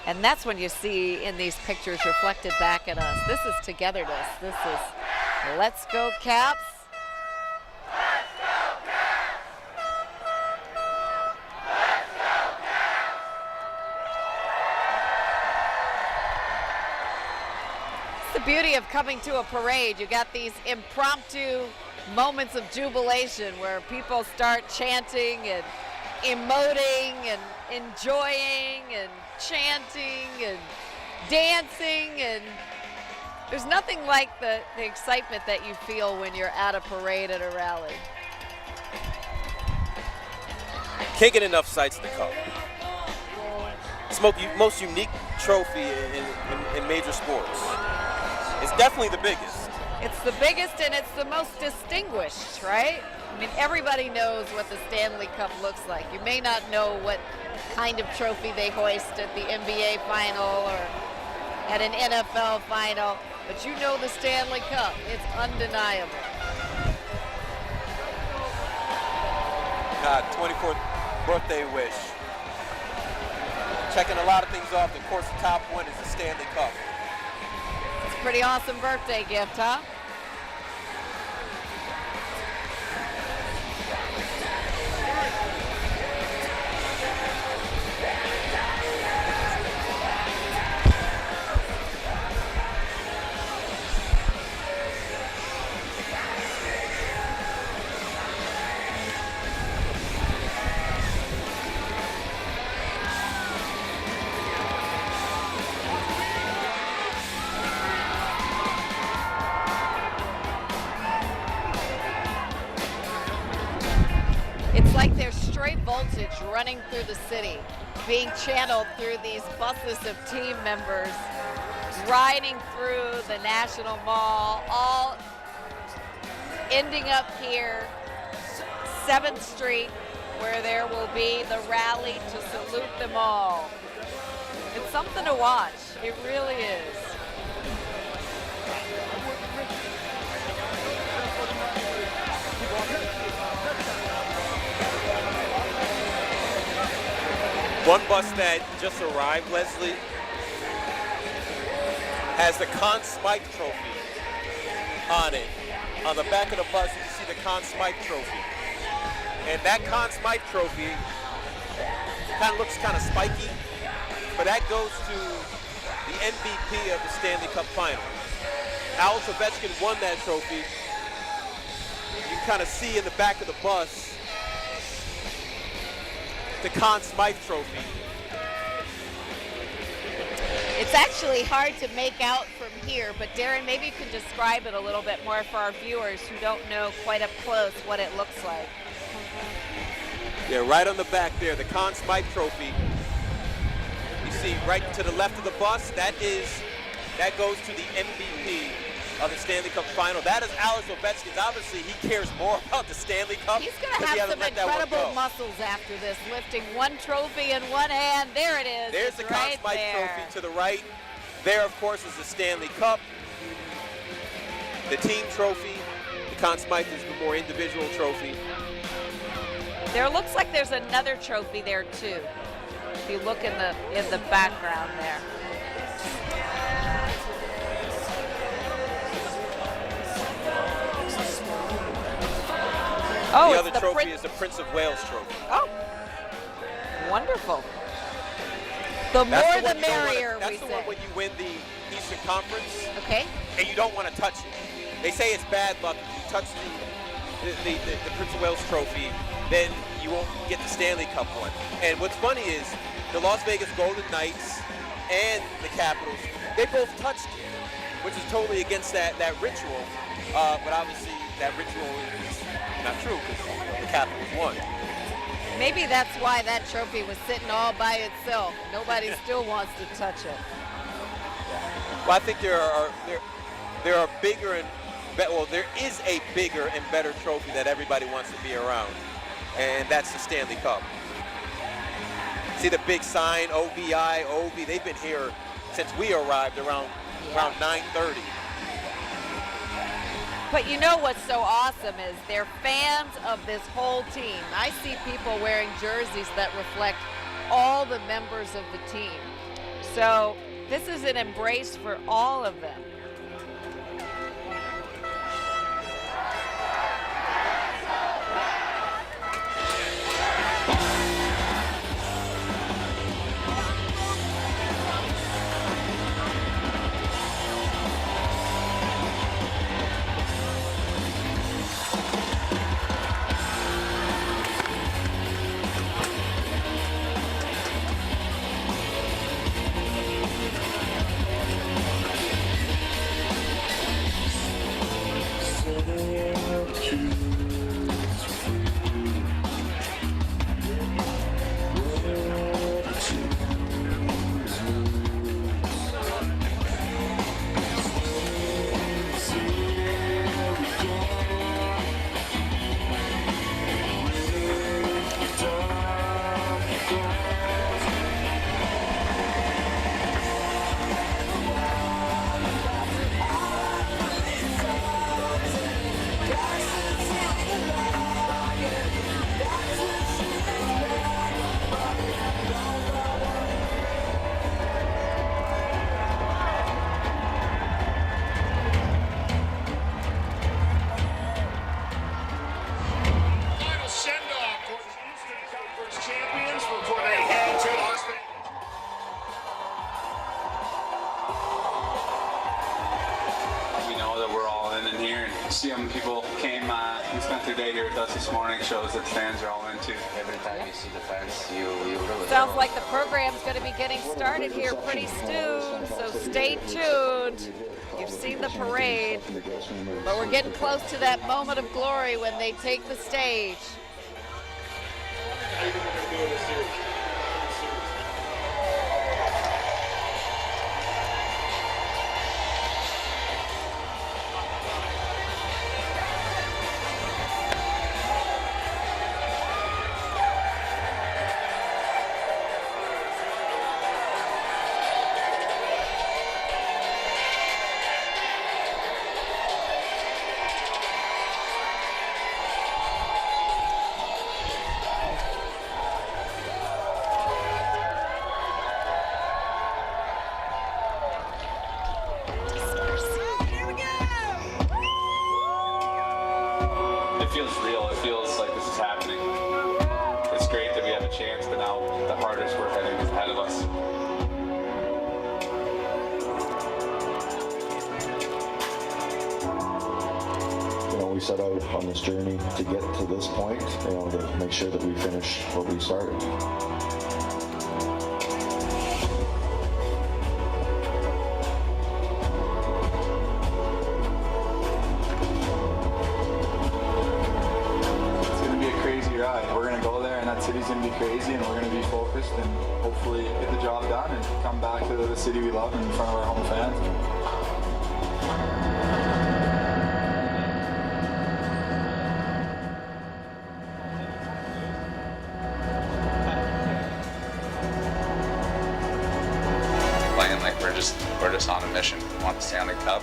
And that's when you see in these pictures reflected back at us. This is togetherness. This is let's go Caps. the beauty of coming to a parade. You got these impromptu moments of jubilation where people start chanting and emoting and enjoying and chanting and dancing, and there's nothing like the excitement that you feel when you're at a parade at a rally. Can't get enough sights to cover. It's the most unique trophy in major sports. It's definitely the biggest. It's the biggest and it's the most distinguished, right? I mean, everybody knows what the Stanley Cup looks like. You may not know what kind of trophy they hoist at the NBA final or at an NFL final, but you know the Stanley Cup. It's undeniable. God, 24th birthday wish. Checking a lot of things off. Of course, the top one is the Stanley Cup. It's a pretty awesome birthday gift, huh? It's like there's straight voltage running through the city, being channeled through these buses of team members, riding through the National Mall, all ending up here, 7th Street, where there will be the rally to salute them all. It's something to watch. It really is. One bus that just arrived, Leslie, has the Conn Smythe Trophy on it. On the back of the bus, you can see the Conn Smythe Trophy. And that Conn Smythe Trophy kind of looks kind of spiky, but that goes to the MVP of the Stanley Cup Final. Alex Ovechkin won that trophy. You can kind of see in the back of the bus the Conn Smythe Trophy. It's actually hard to make out from here, but Darren, maybe you can describe it a little bit more for our viewers who don't know quite up close what it looks like. Yeah, right on the back there, the Conn Smythe Trophy. You see right to the left of the bus, that goes to the MVP of the Stanley Cup Final. That is Alex Ovechkin. Obviously, he cares more about the Stanley Cup. He's going to have some incredible muscles after this, lifting one trophy in one hand. There it is. There's the Conn Smythe Trophy to the right. There, of course, is the Stanley Cup. The team trophy. The Conn Smythe is the more individual trophy. There looks like there's another trophy there too. If you look in the background there. Oh, the other trophy is the Prince of Wales trophy. Oh, wonderful. The more the merrier, we say. That's the one when you win the Eastern Conference. Okay. And you don't want to touch it. They say it's bad luck if you touch the Prince of Wales trophy, then you won't get the Stanley Cup one. And what's funny is the Las Vegas Golden Knights and the Capitals, they both touched it, which is totally against that ritual. But obviously that ritual is not true because the Capitals won. Maybe that's why that trophy was sitting all by itself. Nobody still wants to touch it. Well, I think there are bigger and there is a bigger and better trophy that everybody wants to be around, and that's the Stanley Cup. See the big sign, OVI, OV. They've been here since we arrived around 9:30. But you know what's so awesome is they're fans of this whole team. I see people wearing jerseys that reflect all the members of the team. So this is an embrace for all of them. us this morning shows that fans are all into. Every time you see the fans, you really Sounds like the program's going to be getting started here pretty soon, so stay tuned. You've seen the parade, but we're getting close to that moment of glory when they take the stage. It feels real. It feels like this is happening. It's great that we have a chance, but now the hardest work I think is ahead of us. We set out on this journey to get to this point, to make sure that we finish what we started. It's going to be a crazy ride. We're going to go there, and that city's going to be crazy, and we're going to be focused and hopefully get the job done and come back to the city we love in front of our home fans. We're just on a mission. We want the Stanley Cup.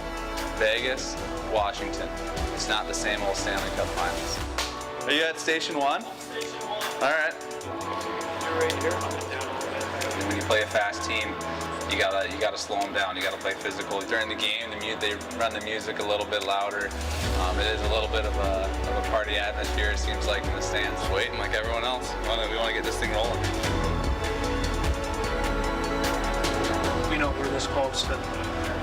Vegas, Washington. It's not the same old Stanley Cup finals. Are you at Station 1? Station 1. All right. You're right here. When you play a fast team, you gotta slow them down. You gotta play physical. During the game, they run the music a little bit louder. It is a little bit of a party atmosphere. It seems like in the stands, waiting like everyone else. We want to get this thing rolling. We know we're this close, and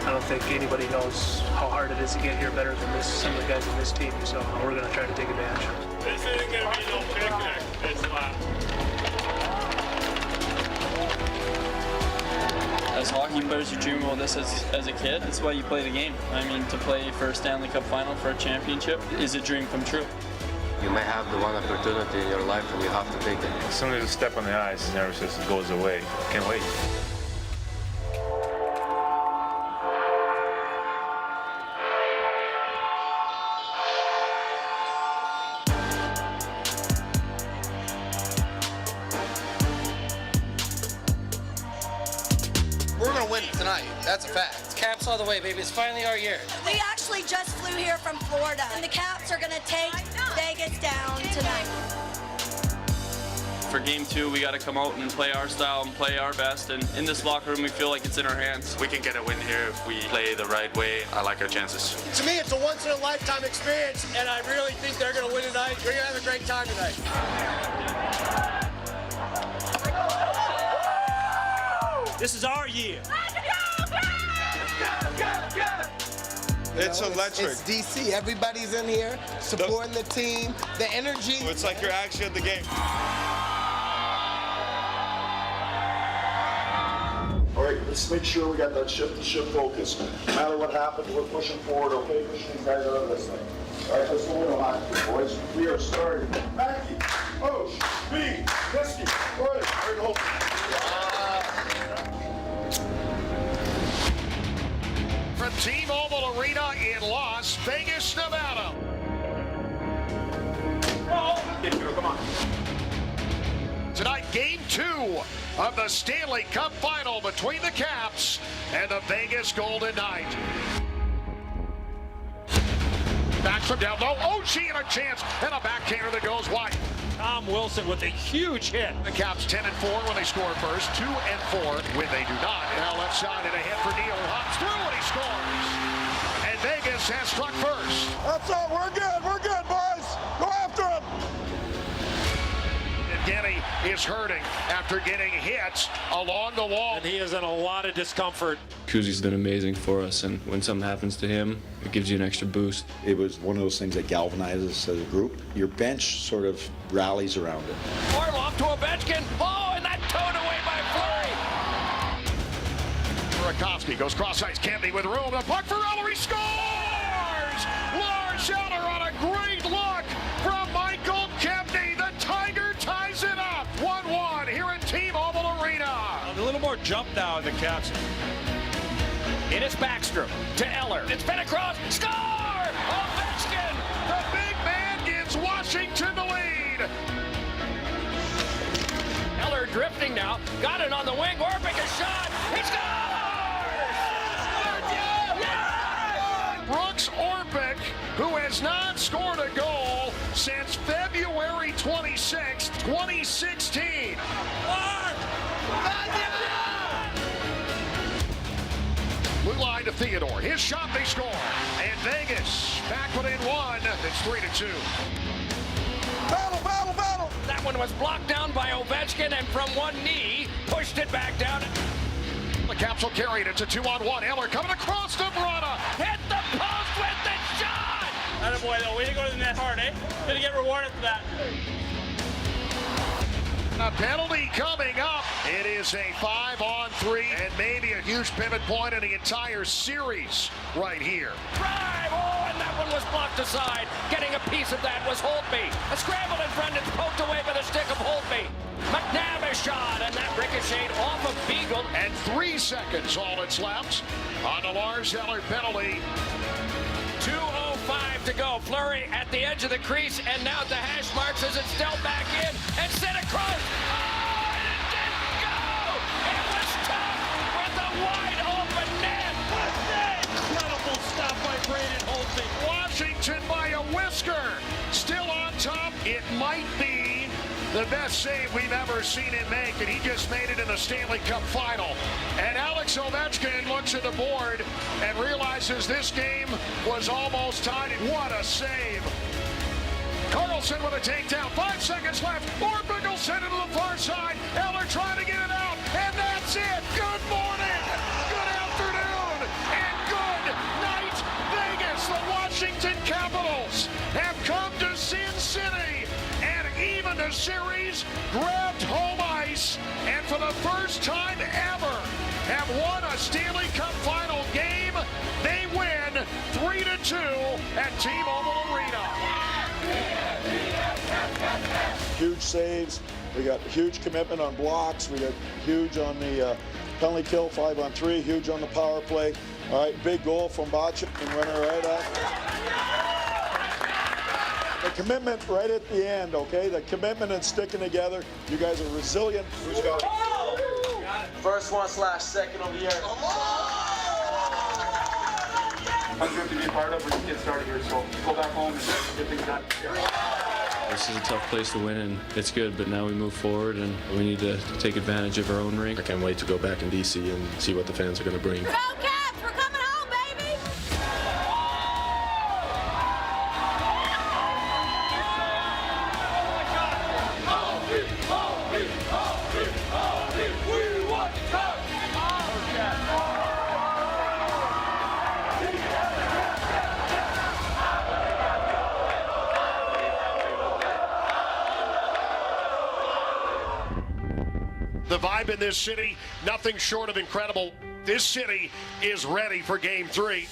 I don't think anybody knows how hard it is to get here better than some of the guys in this team, so we're going to try to take advantage of it. This isn't going to be no picnic. It's not. As hockey players, you dream about this as a kid. That's why you play the game. I mean, to play for a Stanley Cup final, for a championship, is a dream come true. You may have the one opportunity in your life, and you have to take it. As soon as you step on the ice, nervousness goes away. Can't wait. That's a fact. It's Caps all the way, baby. It's finally our year. We actually just flew here from Florida, and the Caps are going to take Vegas down tonight. For Game 2, we got to come out and play our style and play our best. And in this locker room, we feel like it's in our hands. We can get a win here if we play the right way. I like our chances. To me, it's a once-in-a-lifetime experience, and I really think they're going to win tonight. We're going to have a great time tonight. This is our year. It's electric. It's DC. Everybody's in here supporting the team. The energy. It's like you're actually at the game. All right, let's make sure we got that shift focus. No matter what happens, we're pushing forward, okay? Pushing these guys out of this thing. All right, let's go into hockey, boys. We are starting. Mackey, Osh, B, Niski, all right, hold. From T-Mobile Arena in Las Vegas, Nevada. Come on. Tonight, Game 2 of the Stanley Cup Final between the Caps and the Vegas Golden Knights. Back from down low, Oshie and a chance, and a backhander that goes wide. Tom Wilson with a huge hit. The Caps 10-4 when they score first, 2-4 when they do not. Now left side and a hit for Neal, hops through and he scores. And Vegas has struck first. That's all. We're good, boys. Go after him. Yevgeny is hurting after getting hit along the wall. And he is in a lot of discomfort. Kuzi's been amazing for us, and when something happens to him, it gives you an extra boost. It was one of those things that galvanizes us as a group. Your bench sort of rallies around it. Orlov to Ovechkin. Oh, and that towed away by Fleury. Burakovsky goes cross ice. Kennedy with room. The puck for Ellery scores! Lars Eller on a great look from Michael Kennedy. The Tiger ties it up. 1-1 here at T-Mobile Arena. A little more jump now in the Caps. It is Backstrom to Eller. It's been across. Score! Ovechkin! The big man gives Washington the lead. Eller drifting now. Got it on the wing. Orpik a shot. He scores! Brooks Orpik, who has not scored a goal since February 26, 2016. Blue line to Theodore. His shot, they score. And Vegas back within one. It's 3-2. Battle, battle, battle. That one was blocked down by Ovechkin, and from one knee, pushed it back down. The Caps will carry it. It's a 2-on-1. Eller coming across to Brana. Hit the post with the shot. Attaboy, though. Way to go to the net hard, eh? Gonna get rewarded for that. A penalty coming up. It is a 5-on-3 and maybe a huge pivot point in the entire series right here. Drive! Oh, and that one was blocked aside. Getting a piece of that was Holtby. A scramble in front, it's poked away by the stick of Holtby. McNabb a shot, and that ricocheted off of Beagle. And 3 seconds all that's left on the Lars Eller penalty. 2:05 to go. Fleury at the edge of the crease, and now the hash marks as it's dealt back in and sent across. Oh, and it didn't go! It was tough with a wide open net. Incredible stop by Braden Holtby. Washington by a whisker. Still on top. It might be the best save we've ever seen him make, and he just made it in the Stanley Cup final. And Alex Ovechkin looks at the board and realizes this game was almost tied. What a save. Carlson with a takedown. 5 seconds left. Orpik will send it to the far side. Eller trying to get it out, and that's it. Good morning, good afternoon, and good night, Vegas. The Washington Capitals have come to Sin City and even the series grabbed home ice, and for the first time ever have won a Stanley Cup final game. They win 3-2 at T-Mobile Arena. Huge saves. We got huge commitment on blocks. We got huge on the penalty kill, 5-on-3. Huge on the power play. All right, big goal from Botchik and winner right up. The commitment right at the end, okay? The commitment and sticking together. You guys are resilient. Who's got it? First one / second of the year. I'm good to be a part of. We're just getting started here, so go back home and get things done. This is a tough place to win, and it's good, but now we move forward, and we need to take advantage of our own rink. I can't wait to go back in DC and see what the fans are going to bring. Go Caps! We're coming home, baby! We want Cup! The vibe in this city, nothing short of incredible. This city is ready for Game 3.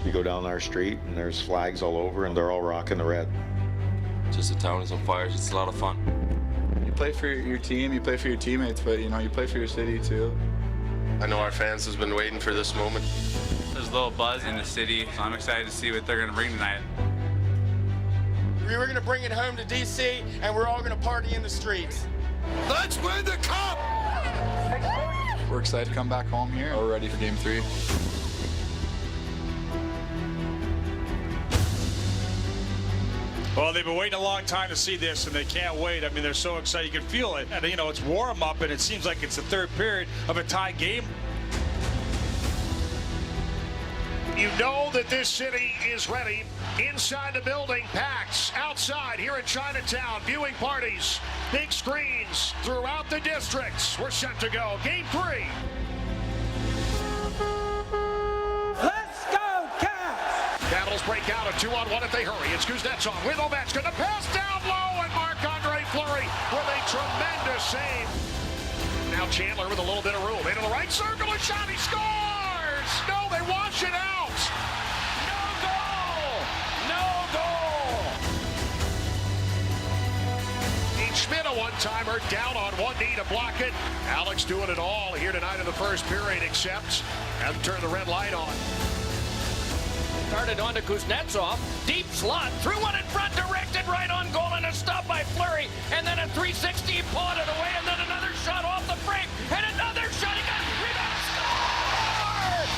You go down our street and there's flags all over and they're all rocking the red. Just the town is on fire. It's a lot of fun. You play for your team, you play for your teammates, but you play for your city too. I know our fans has been waiting for this moment. There's a little buzz in the city, so I'm excited to see what they're going to bring tonight. We're going to bring it home to DC, and we're all going to party in the streets. Let's win the Cup! We're excited to come back home here. We're ready for Game 3. Well, they've been waiting a long time to see this, and they can't wait. I mean, they're so excited. You can feel it. And, it's warm up, and it seems like it's the third period of a tie game. You know that this city is ready. Inside the building, packed. Outside here in Chinatown, viewing parties, big screens throughout the districts. We're set to go. Game 3. Let's go, Cavs! Capitals break out a 2-on-1 if they hurry. It's Kuznetsov with Ovechkin. The pass down low, and Marc-Andre Fleury with a tremendous save. Now Chandler with a little bit of room. Into the right circle, a shot, he scores! No, they wash it out! No goal! No goal! Dean Schmidt, a one-timer, down on one knee to block it. Alex doing it all here tonight in the first period, except hasn't turned the red light on. Started on to Kuznetsov. Deep slot. Threw one in front, directed right on goal, and a stop by Fleury. And then a 360 pawed it away, and then another shot off the frame. And another shot. He got rebound. Scored!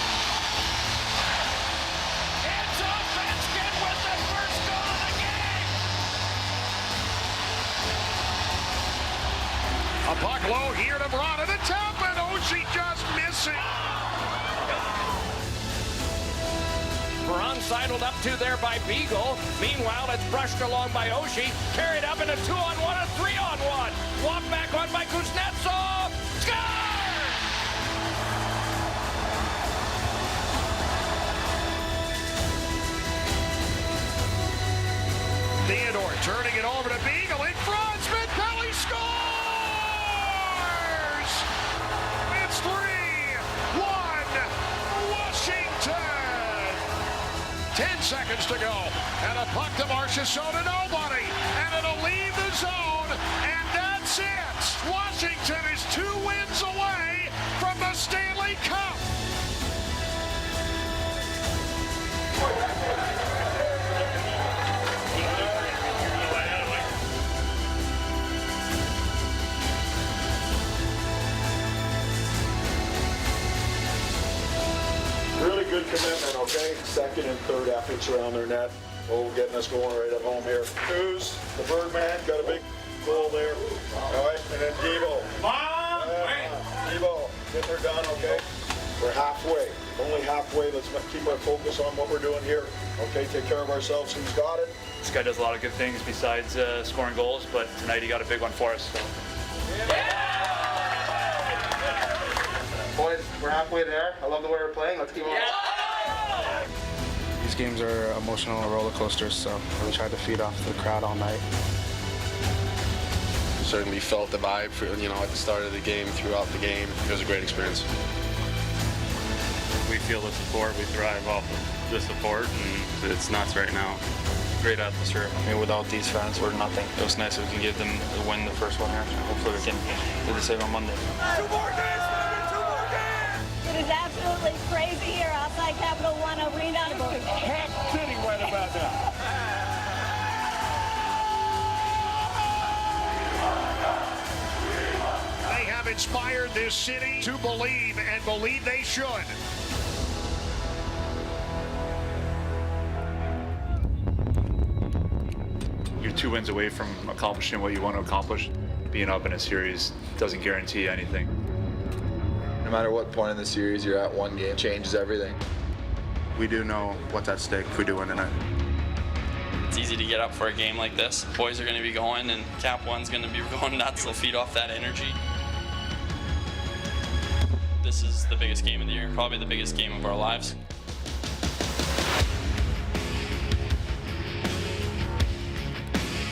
It's Ovechkin with the first goal of the game. A puck low here to Murata. The tap, and Oshie just missing. Perron sidled up to there by Beagle. Meanwhile, it's brushed along by Oshie. Carried up in a 2-on-1, a 3-on-1. Walked back on by Kuznetsov. Score! Theodore turning it over to Beagle in front. Smith-Pelly scores! It's 3-1 Washington. 10 seconds to go, and a puck to Marchessault to nobody, and it'll leave the zone, and that's it. Washington is 2 wins away from the Stanley Cup. Really good commitment, okay? Second and third efforts around their net. Oh, getting us going right at home here. Cruz, the Birdman, got a big goal there. All right, and then Devo. Devo, get her done, okay? We're halfway, only halfway. Let's keep our focus on what we're doing here. Okay, take care of ourselves. Who's got it? This guy does a lot of good things besides scoring goals, but tonight he got a big one for us. So. Boys, we're halfway there. I love the way we're playing. Let's keep on. These games are emotional roller coasters, so we tried to feed off the crowd all night. Certainly felt the vibe for, at the start of the game, throughout the game. It was a great experience. We feel the support. We thrive off of the support, and it's nuts right now. Great atmosphere. I mean, without these fans, we're nothing. It was nice if we can give them the win the first one here. Hopefully we can do the same on Monday. 2 more games, baby! 2 more games! It is absolutely crazy here outside Capital One Arena. Half city right about now. They have inspired this city to believe, and believe they should. You're 2 wins away from accomplishing what you want to accomplish. Being up in a series doesn't guarantee anything. No matter what point in the series you're at, one game changes everything. We do know what's at stake if we do win tonight. It's easy to get up for a game like this. Boys are going to be going, and Cap One's going to be going nuts. They'll feed off that energy. This is the biggest game of the year, probably the biggest game of our lives.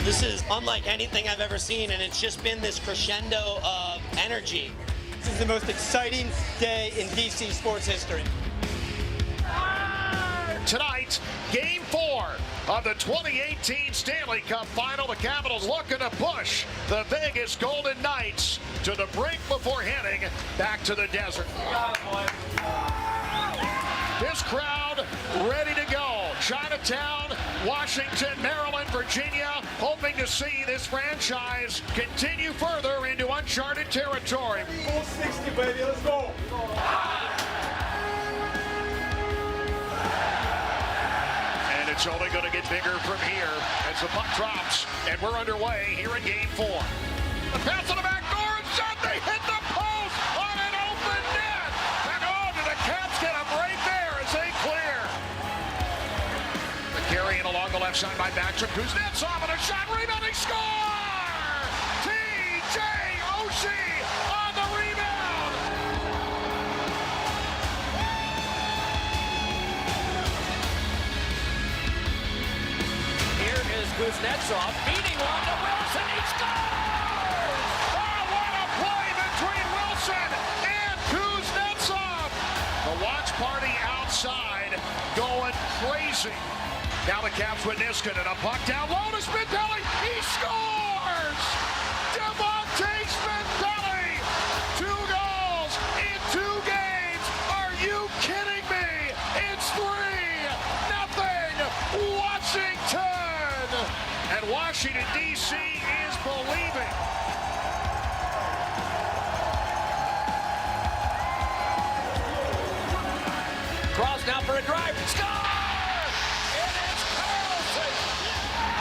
This is unlike anything I've ever seen, and it's just been this crescendo of energy. This is the most exciting day in DC sports history. Tonight, Game 4 of the 2018 Stanley Cup Final. The Capitals looking to push the Vegas Golden Knights to the brink before heading back to the desert. This crowd ready to go. Chinatown, Washington, Maryland, Virginia, hoping to see this franchise continue further into uncharted territory. Full 60, baby, let's go. And it's only going to get bigger from here as the puck drops, and we're underway here in Game 4. The pass on the back door, and shot, they hit the post on an open net. And oh, did the Caps get a break there as they clear? The carrying along left side by Backstrom. Kuznetsov and a shot, rebounding, score! T.J. Oshie on the rebound! Here is Kuznetsov feeding one to Wilson. He scores! Oh, what a play between Wilson and Kuznetsov! The watch party outside going crazy. Now the Caps with Niskanen, a puck down low to Spinelli. He scores! Devontae Spinelli! 2 goals in 2 games. Are you kidding me? It's 3-0 Washington! And Washington, D.C. is believing. Cross now for a drive. Score! And it's Carlson!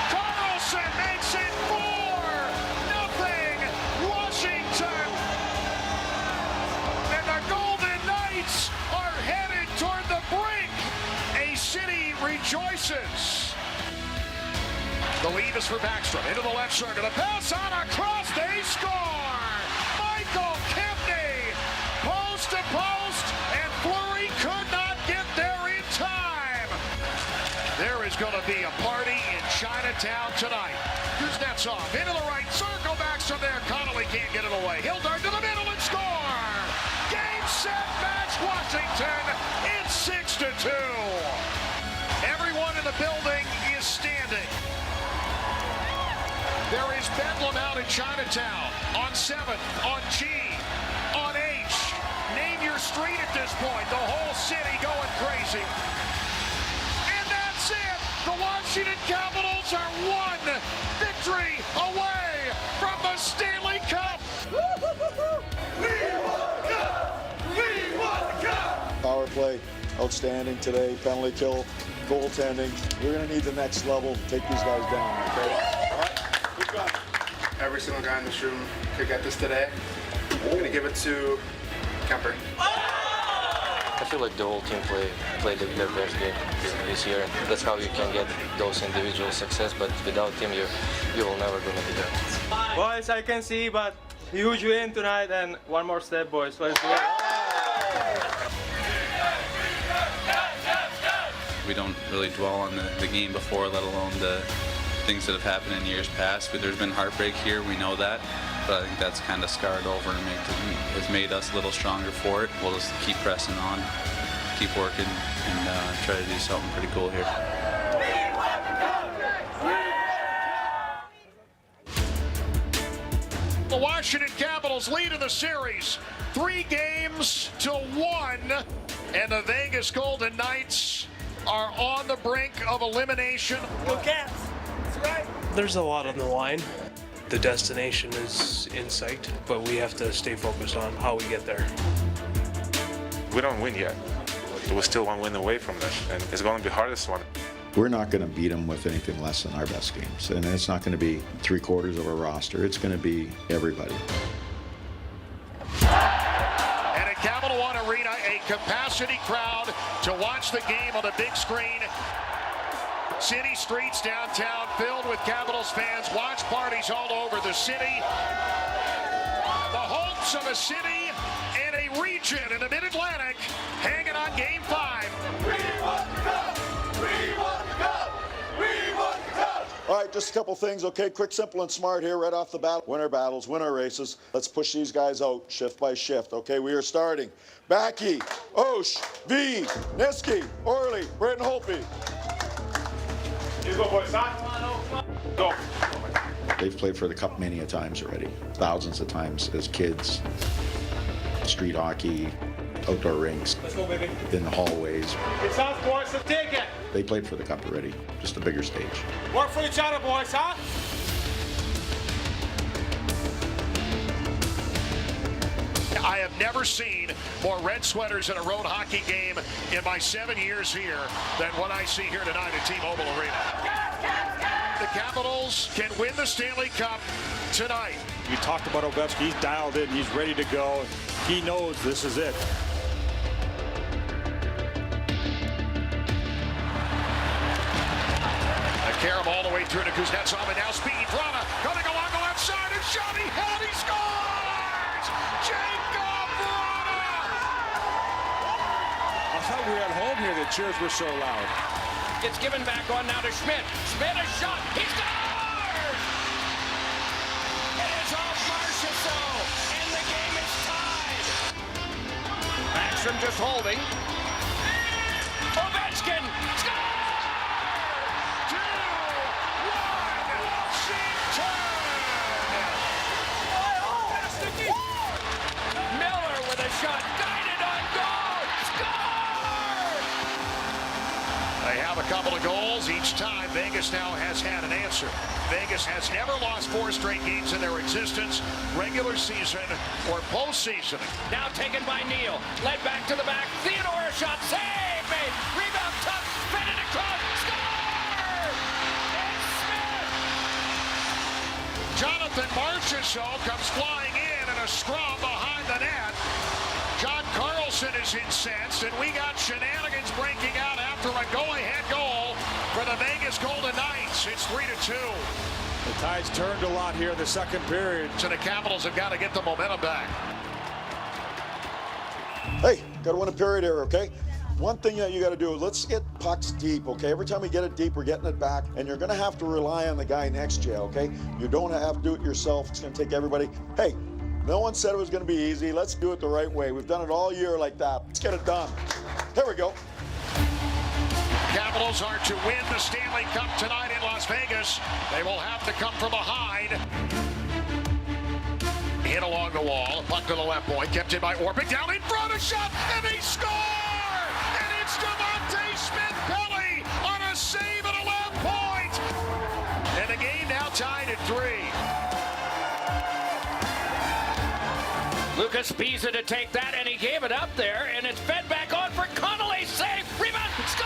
Carlson makes it 4-0 Washington! And the Golden Knights are headed toward the brink. A city rejoices. The lead is for Backstrom. Into the left circle. The pass on across. They score! Michael Kempney! Post to post. And Fleury could not get there in time. There is going to be a party in Chinatown tonight. Kuznetsov into the right circle. Backstrom there. Connolly can't get it away. He'll dart to the middle and score! Game, set, match, Washington. It's 6-2. Everyone in the building is standing. There is Bedlam out in Chinatown on 7th, on G, on H. Name your street at this point. The whole city going crazy. And that's it. The Washington Capitals are 1 victory away from the Stanley Cup. We won the cup! We won the cup! Power play, outstanding today. Penalty kill, goaltending. We're going to need the next level to take these guys down, okay? Every single guy in this room could get this today. I'm going to give it to Kemper. I feel like the whole team played their best game this year. That's how you can get those individual success, but without team, you will never gonna be there. Boys, I can see, but huge win tonight and one more step, boys. Let's do it. We don't really dwell on the game before, let alone the things that have happened in years past. But there's been heartbreak here, we know that. But I think that's kind of scarred over and has made us a little stronger for it. We'll just keep pressing on, keep working, and try to do something pretty cool here. The Washington Capitals lead in the series 3-1, and the Vegas Golden Knights are on the brink of elimination. Go Caps! That's right. There's a lot on the line. The destination is in sight, but we have to stay focused on how we get there. We don't win yet. We're still 1 win away from this, and it's going to be the hardest one. We're not going to beat them with anything less than our best games. And it's not going to be 3/4 of our roster. It's going to be everybody. And at Capital One Arena, a capacity crowd to watch the game on the big screen. City streets downtown filled with Capitals fans. Watch parties all over the city. The hopes of a city and a region in the Mid-Atlantic hanging on Game 5. We won the cup! We won the cup! We won the cup! All right, just a couple things, okay? Quick, simple, and smart here right off the bat. Win our battles, win our races. Let's push these guys out shift by shift, okay? We are starting. Backy, Osh, V, Niski, Orley, Britton Holtby. Let's go, boys. Go. They've played for the Cup many a times already. Thousands of times as kids. Street hockey, outdoor rinks. Let's go, baby. In the hallways. It's us, boys, so take it. They played for the Cup already, just a bigger stage. Work for each other, boys, huh? I have never seen more red sweaters in a road hockey game in my 7 years here than what I see here tonight at T-Mobile Arena. The Capitals can win the Stanley Cup tonight. You talked about Ovechkin. He's dialed in. He's ready to go. He knows this is it. the way through to Kuznetsov, and now speed. Vrana coming along the left side, and shot he had, he scores! Jacob Vrana! I thought we were at home here, the cheers were so loud. It's given back on now to Schmidt. Schmidt a shot. He scores! It is off Marchessault, and the game is tied. Backstrom just holding. Ovechkin scores! 2-1 Washington! Miller with a shot. Guided on goal. Score! They have a couple of goals each time. Vegas now has had an answer. Vegas has never lost 4 straight games in their existence, regular season or postseason. Now taken by Neal. Led back to the back. Theodore a shot. Save made. Rebound tough. Fed it across. Score! It's Smith! Jonathan Marchessault comes flying in a scrum behind the net. John Carlson is incensed, and we got shenanigans breaking out after a go-ahead goal for the Vegas Golden Knights. It's 3-2. The Tides turned a lot here in the second period. So the Capitals have got to get the momentum back. Hey, got to win a period here, okay? One thing that you got to do is let's get pucks deep, okay? Every time we get it deep, we're getting it back, and you're going to have to rely on the guy next to you, okay? You don't have to do it yourself. It's going to take everybody. Hey, no one said it was going to be easy. Let's do it the right way. We've done it all year like that. Let's get it done. Here we go. Capitals are to win the Stanley Cup tonight in Las Vegas. They will have to come from behind. Hit along the wall, puck to the left point, kept in by Orpik, down in front, a shot, and they score! And it's Devontae Smith-Pelly on a save at a left point! And the game now tied at 3. Lucas Pisa to take that, and he gave it up there, and it's fed back on for Connolly. Save, rebound, score!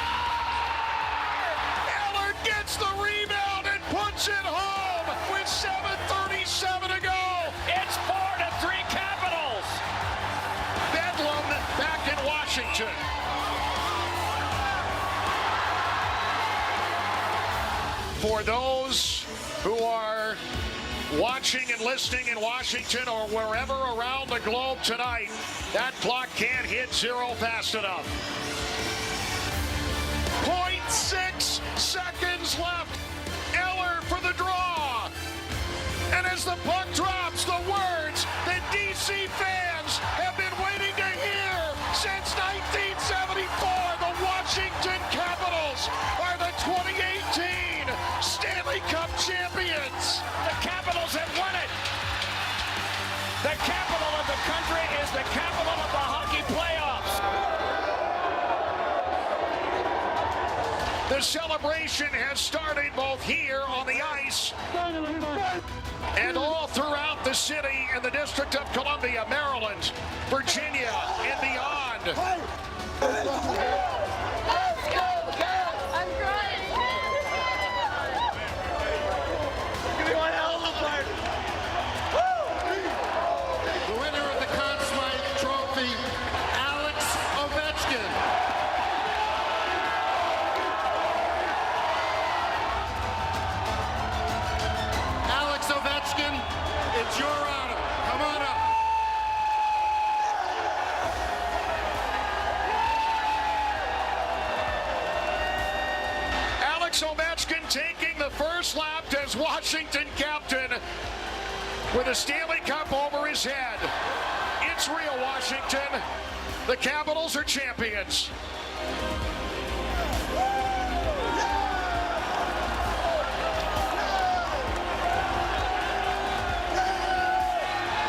Eller gets the rebound and puts it home with 7:37 to go. It's 4-3 Capitals. Bedlam back in Washington. For those who are watching and listening in Washington or wherever around the globe tonight, that clock can't hit 0 fast enough. 0.6 seconds left. Eller for the draw. And as the puck drops, the words that DC fans have been waiting to hear since 1974, the Washington Capitals are the 2018 Stanley Cup champions. The Capitals have won it. The capital of the country is the capital of the hockey playoffs. The celebration has started both here on the ice and all throughout the city and the District of Columbia, Maryland, Virginia, and beyond. The winner of the Conn Smythe Trophy, Alex Ovechkin. Alex Ovechkin, it's your honor. Come on up. Alex Ovechkin taking the first lap as Washington captain with a Stanley Cup over his head. It's real, Washington. The Capitals are champions.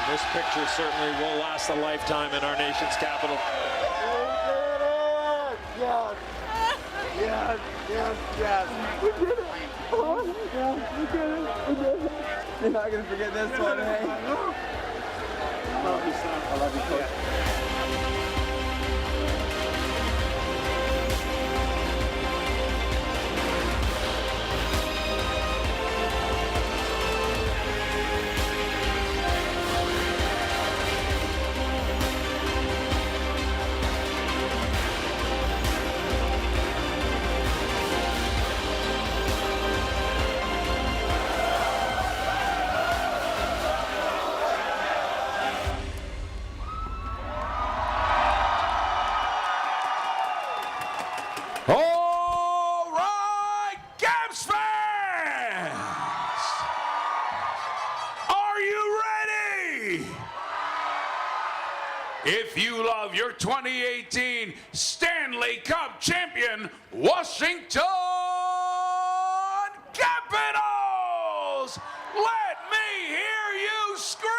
This picture certainly will last a lifetime in our nation's capital. Yes, yes, yes, yes. We did it. Oh, yeah, we did it. We did it. You're not going to forget this one, hey? Love you, son. I love you, Coach. me if you love your 2018 Stanley Cup champion, Washington Capitals. Let me hear you scream!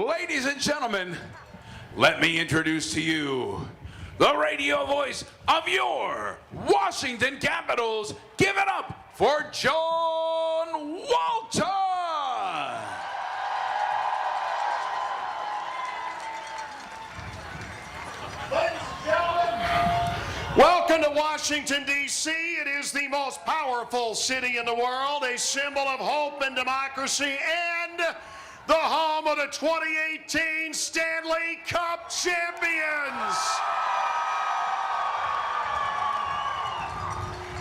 Ladies and gentlemen, let me introduce to you the radio voice of your Washington Capitals. Give it up for John Walton. Ladies and gentlemen, welcome to Washington, D.C. It is the most powerful city in the world, a symbol of hope and democracy, and the home of the 2018 Stanley Cup champions.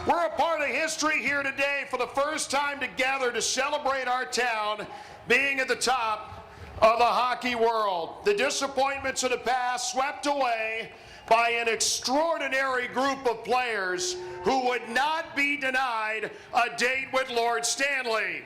We're a part of history here today for the first time together to celebrate our town being at the top of the hockey world. The disappointments of the past swept away by an extraordinary group of players who would not be denied a date with Lord Stanley.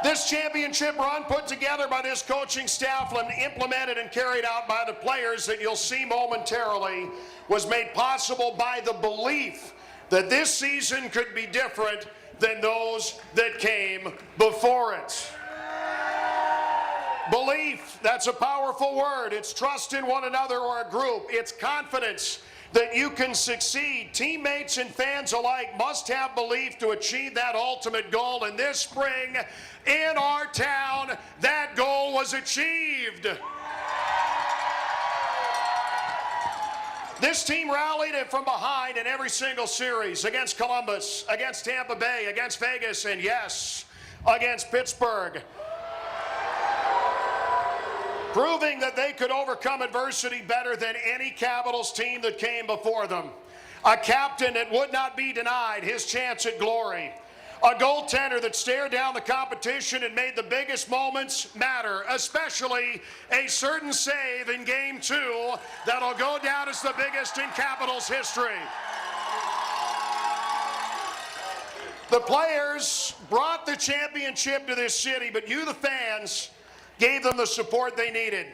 This championship run put together by this coaching staff and implemented and carried out by the players that you'll see momentarily was made possible by the belief that this season could be different than those that came before it. Belief, that's a powerful word. It's trust in one another or a group. It's confidence that you can succeed. Teammates and fans alike must have belief to achieve that ultimate goal. And this spring in our town, that goal was achieved. This team rallied from behind in every single series against Columbus, against Tampa Bay, against Vegas, and yes, against Pittsburgh. Proving that they could overcome adversity better than any Capitals team that came before them. A captain that would not be denied his chance at glory. A goaltender that stared down the competition and made the biggest moments matter, especially a certain save in Game 2 that'll go down as the biggest in Capitals history. The players brought the championship to this city, but you, the fans, gave them the support they needed.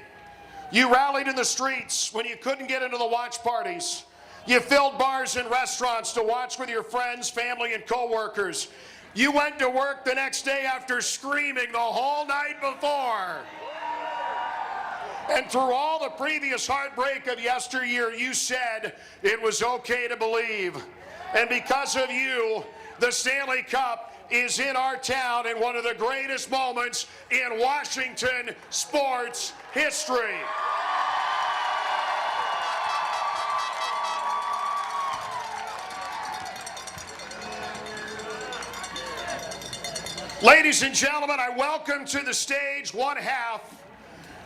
You rallied in the streets when you couldn't get into the watch parties. You filled bars and restaurants to watch with your friends, family, and co-workers. You went to work the next day after screaming the whole night before. And through all the previous heartbreak of yesteryear, you said it was okay to believe. And because of you, the Stanley Cup is in our town in one of the greatest moments in Washington sports history. Ladies and gentlemen, I welcome to the stage one half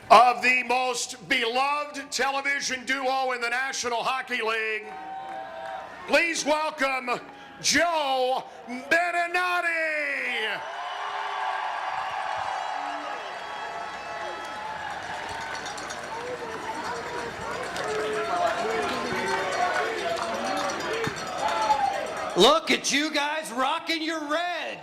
of the most beloved television duo in the National Hockey League. Please welcome Joe Beninati. Look at you guys rocking your red.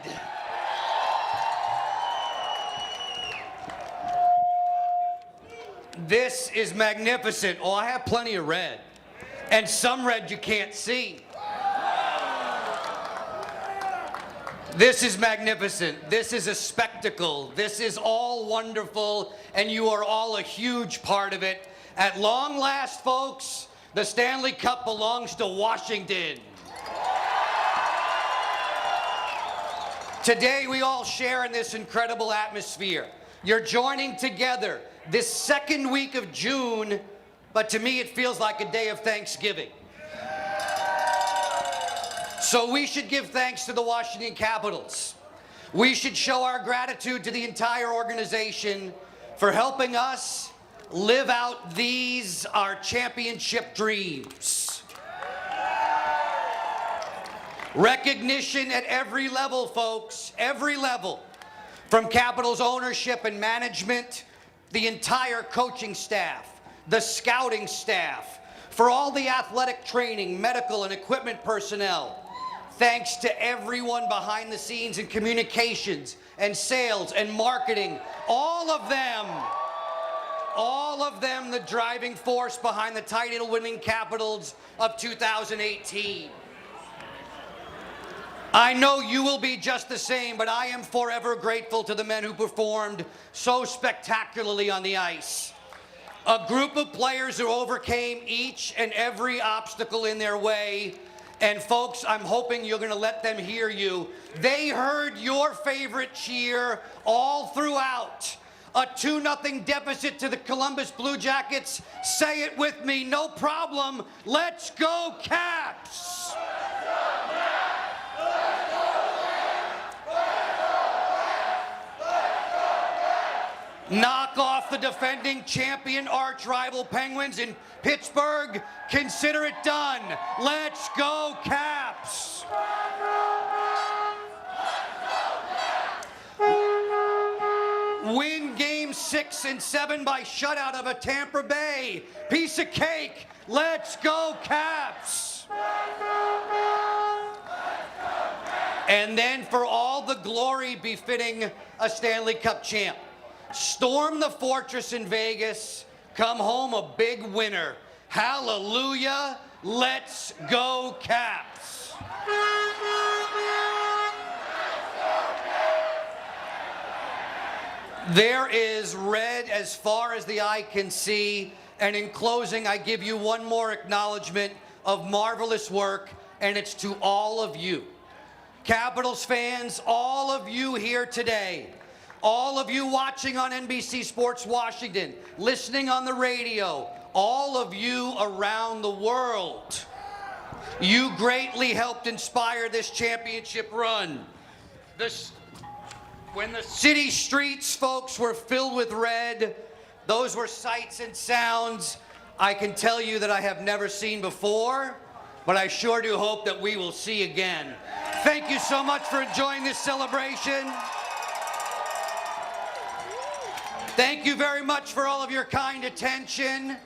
This is magnificent. Oh, I have plenty of red. And some red you can't see. This is magnificent. This is a spectacle. This is all wonderful, and you are all a huge part of it. At long last, folks, the Stanley Cup belongs to Washington. Today, we all share in this incredible atmosphere. You're joining together this second week of June, but to me, it feels like a day of Thanksgiving. So we should give thanks to the Washington Capitals. We should show our gratitude to the entire organization for helping us live out these, our championship dreams. Recognition at every level, folks, every level. From Capitals ownership and management, the entire coaching staff, the scouting staff, For all the athletic training, medical, and equipment personnel. Thanks to everyone behind the scenes in communications and sales and marketing. All of them the driving force behind the title-winning Capitals of 2018. I know you will be just the same, but I am forever grateful to the men who performed so spectacularly on the ice. A group of players who overcame each and every obstacle in their way. And folks, I'm hoping you're going to let them hear you. They heard your favorite cheer all throughout. A 2-0 deficit to the Columbus Blue Jackets. Say it with me, no problem. Let's go, Caps! Knock off the defending champion arch-rival Penguins in Pittsburgh. Consider it done. Let's go, Caps! Win Game 6 and 7 by shutout of a Tampa Bay. Piece of cake. Let's go, Caps! And then for all the glory befitting a Stanley Cup champ. Storm the fortress in Vegas, come home a big winner. Hallelujah, let's go Caps. There is red as far as the eye can see, and in closing, I give you one more acknowledgement of marvelous work, and it's to all of you. Capitals fans, all of you here today, all of you watching on NBC Sports Washington, listening on the radio, all of you around the world, you greatly helped inspire this championship run. When the city streets, folks, were filled with red, those were sights and sounds I can tell you that I have never seen before, but I sure do hope that we will see again. Thank you so much for enjoying this celebration. Thank you very much for all of your kind attention.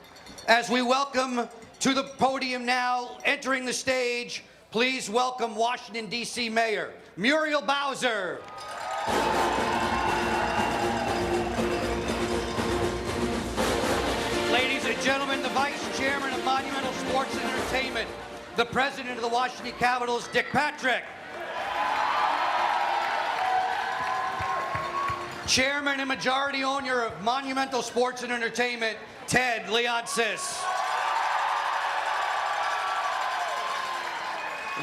As we welcome to the podium now, entering the stage, please welcome Washington, D.C. Mayor Muriel Bowser. Ladies and gentlemen, the Vice Chairman of Monumental Sports and Entertainment, the President of the Washington Capitals, Dick Patrick. Chairman and majority owner of Monumental Sports and Entertainment, Ted Leonsis.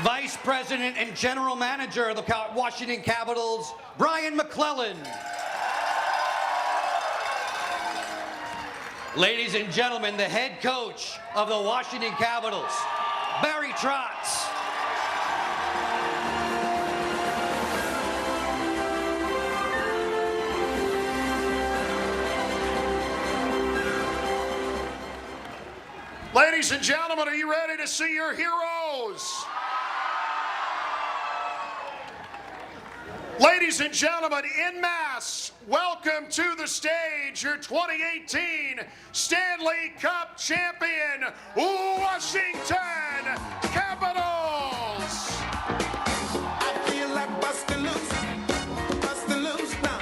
Vice President and General Manager of the Washington Capitals, Brian McClellan. Ladies and gentlemen, the head coach of the Washington Capitals, Barry Trotz. Ladies and gentlemen, are you ready to see your heroes? Ladies and gentlemen, en masse, welcome to the stage your 2018 Stanley Cup champion, Washington Capitals! I feel like busting loose now,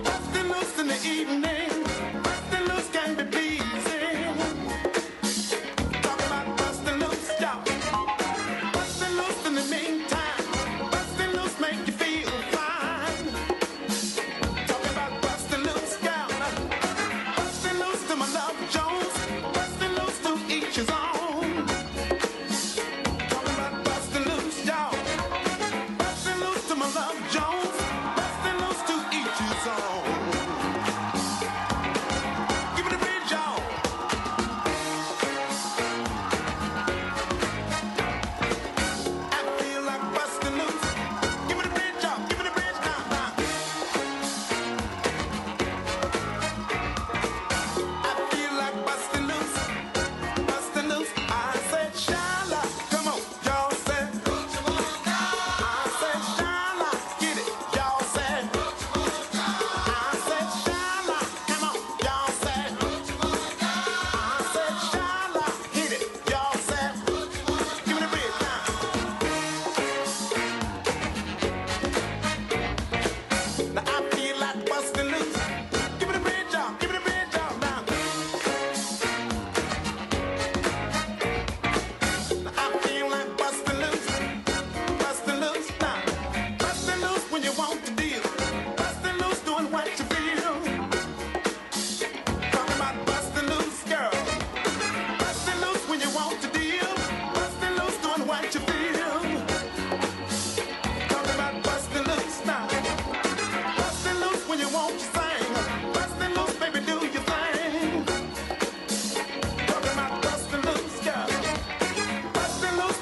busting loose in the evening, busting loose can be pleasing. Talk about busting loose, stop, busting loose in the meantime, busting loose make you feel fine. Talk about busting loose, girl, busting loose to my love Jones, busting loose to each his own.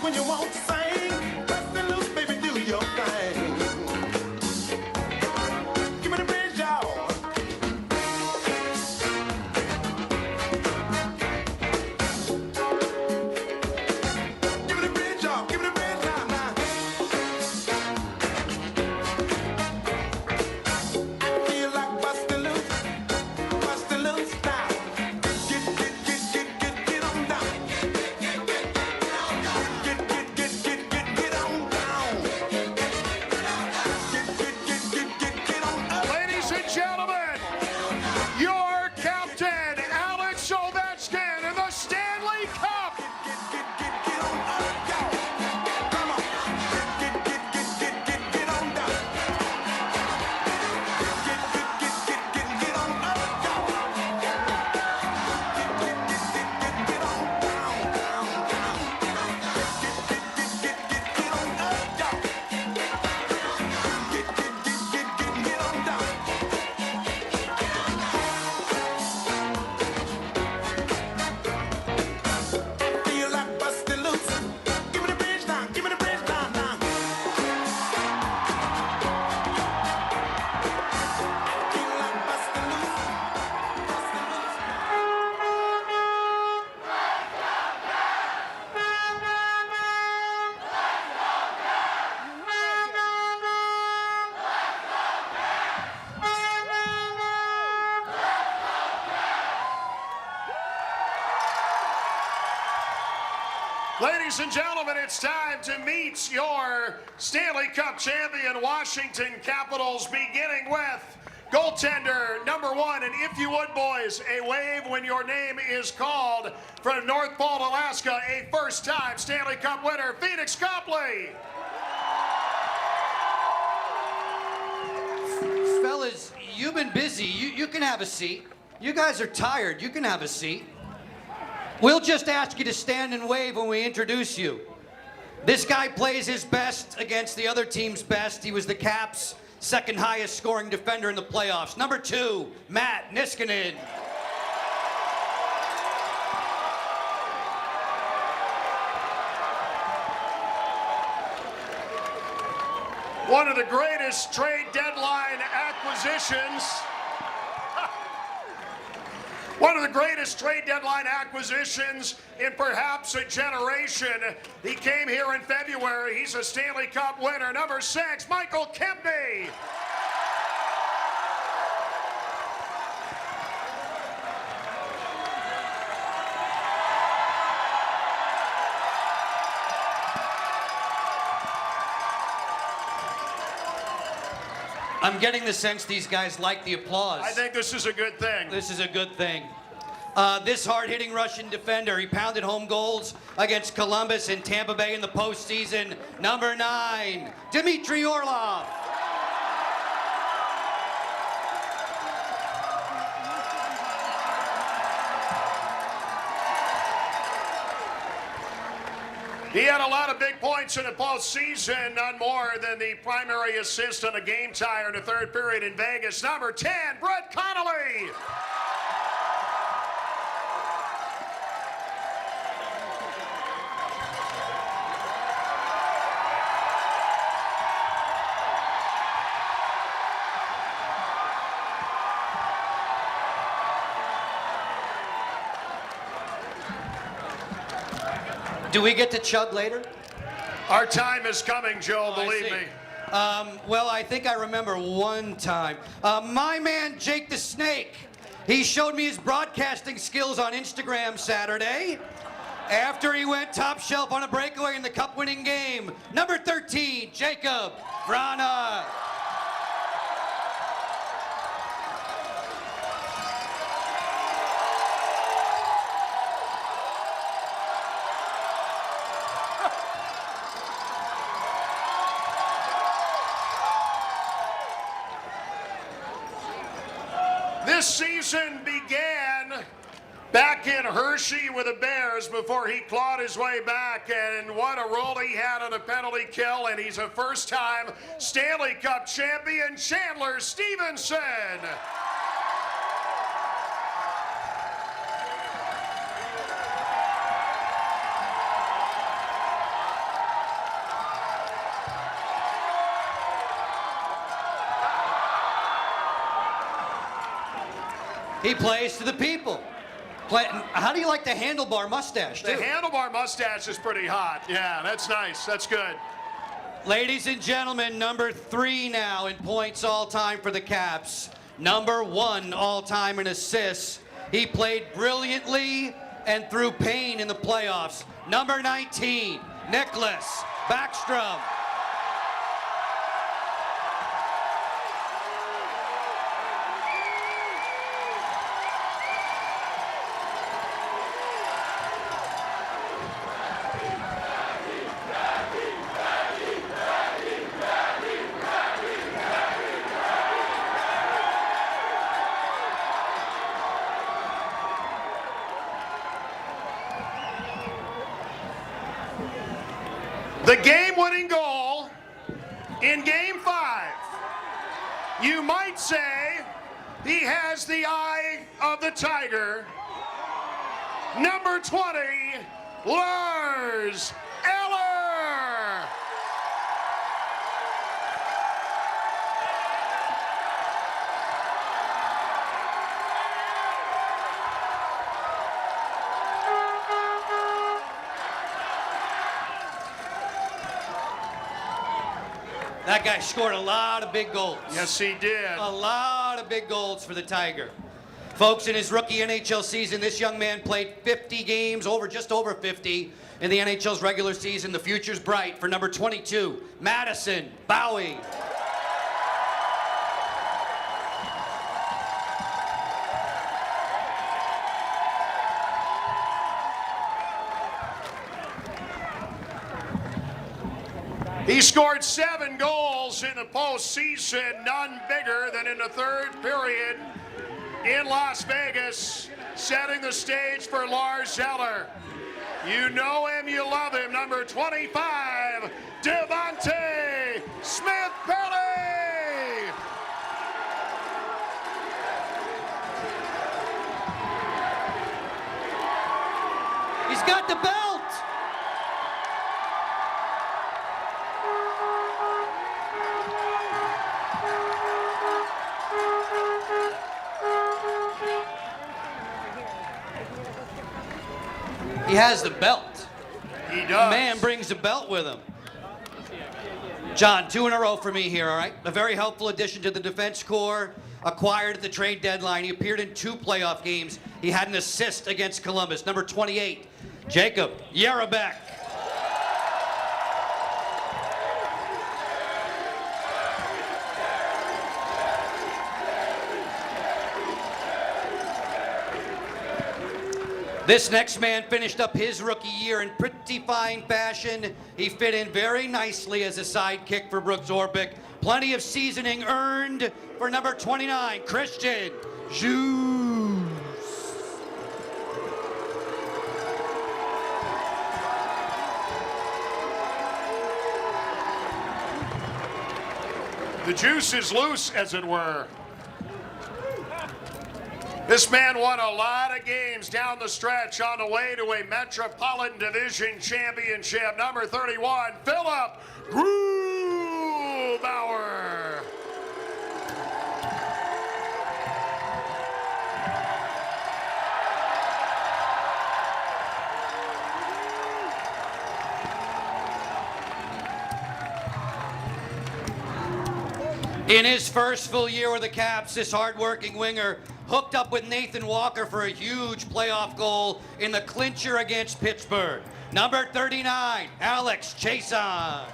when you want to sing. Bust it loose, baby, do your thing. Give me the bridge, y'all. Give me the bridge, y'all. Give me the bridge, now, now. I feel like busting loose now. Get on down. Get on down. Get on up. Ladies and gentlemen, your captain, Alex Ovechkin, in the Stanley Cup. Get on up, y'all. Come on. Get on down. Get on up, y'all. Get on down, down, down. Get on up, y'all. Get on down. Feel like busting loose. Give me the bridge now. Give me the bridge now, now. Feel like busting loose. Ladies and gentlemen, it's time to meet your Stanley Cup champion Washington Capitals, beginning with goaltender number 1. And if you would, boys, a wave when your name is called, from North Pole, Alaska, a first-time Stanley Cup winner, Phoenix Copley. Fellas, you've been busy. You can have a seat. You guys are tired. You can have a seat. We'll just ask you to stand and wave when we introduce you. This guy plays his best against the other team's best. He was the Caps' second highest scoring defender in the playoffs. Number 2, Matt Niskanen. One of the greatest trade deadline acquisitions. One of the greatest trade deadline acquisitions in perhaps a generation. He came here in February. He's a Stanley Cup winner. Number 6, Michael Kempney. I'm getting the sense these guys like the applause. I think this is a good thing. This is a good thing. This hard-hitting Russian defender, he pounded home goals against Columbus and Tampa Bay in the postseason. Number 9, Dmitry Orlov. He had a lot of big points in the postseason, none more than the primary assist on a game tire in the third period in Vegas. Number 10, Brett Connolly. Do we get to chug later? Our time is coming, Joe, believe me. Well, I think I remember one time. My man, Jake the Snake, he showed me his broadcasting skills on Instagram Saturday after he went top shelf on a breakaway in the cup-winning game. Number 13, Jacob Vrana. This season began back in Hershey with the Bears before he clawed his way back, and what a role he had on a penalty kill, and he's a first-time Stanley Cup champion, Chandler Stevenson. He plays to the people. How do you like the handlebar mustache, too? The handlebar mustache is pretty hot. Yeah, that's nice. That's good. Ladies and gentlemen, number 3 now in points all-time for the Caps. Number 1 all-time in assists. He played brilliantly and through pain in the playoffs. Number 19, Nicklas Backstrom. The game-winning goal in Game 5. You might say he has the eye of the tiger. Number 20, Lars Eller. That guy scored a lot of big goals. Yes, he did. A lot of big goals for the Tiger. Folks, in his rookie NHL season, this young man played 50 games, just over 50, in the NHL's regular season. The future's bright for number 22, Madison Bowey. He scored 7 goals in the postseason, none bigger than in the third period in Las Vegas, setting the stage for Lars Eller. You know him, you love him, number 25, Devontae Smith-Pelly. He's got the belt. He has the belt. He does. The man brings the belt with him. John, 2 in a row for me here, all right? A very helpful addition to the defense corps, acquired at the trade deadline. He appeared in 2 playoff games. He had an assist against Columbus. Number 28, Jacob Jarabek. This next man finished up his rookie year in pretty fine fashion. He fit in very nicely as a sidekick for Brooks Orpik. Plenty of seasoning earned for number 29, Christian Djoos. The juice is loose, as it were. This man won a lot of games down the stretch on the way to a Metropolitan Division championship. Number 31, Philip Grubauer. In his first full year with the Caps, this hard-working winger hooked up with Nathan Walker for a huge playoff goal in the clincher against Pittsburgh. Number 39, Alex Chiasson.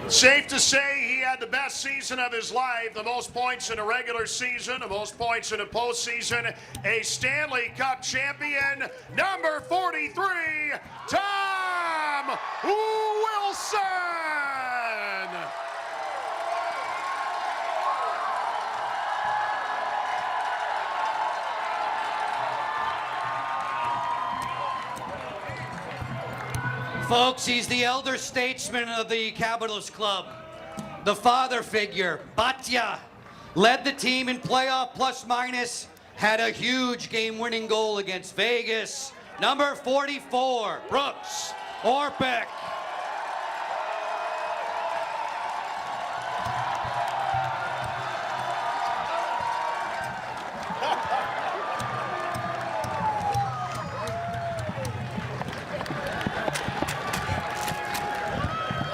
Safe to say he had the best season of his life, the most points in a regular season, the most points in a postseason, a Stanley Cup champion, number 43, Tom Wilson. Folks, he's the elder statesman of the Capitals Club. The father figure, Batya, led the team in playoff plus minus had a huge game-winning goal against Vegas. Number 44, Brooks Orpik.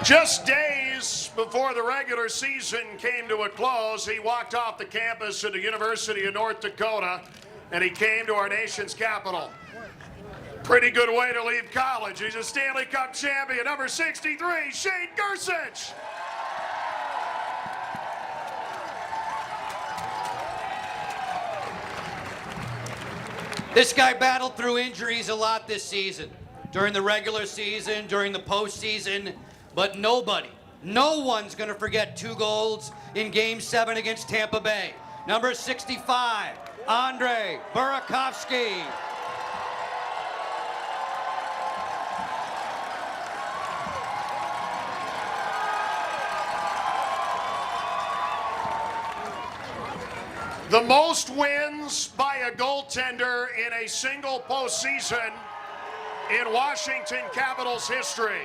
Just days before the regular season came to a close, he walked off the campus of the University of North Dakota, and he came to our nation's capital. Pretty good way to leave college. He's a Stanley Cup champion, number 63, Shane Gersich. This guy battled through injuries a lot this season, during the regular season, during the postseason, but no one's going to forget 2 goals in Game 7 against Tampa Bay. Number 65, Andrei Burakovsky. The most wins by a goaltender in a single postseason in Washington Capitals history.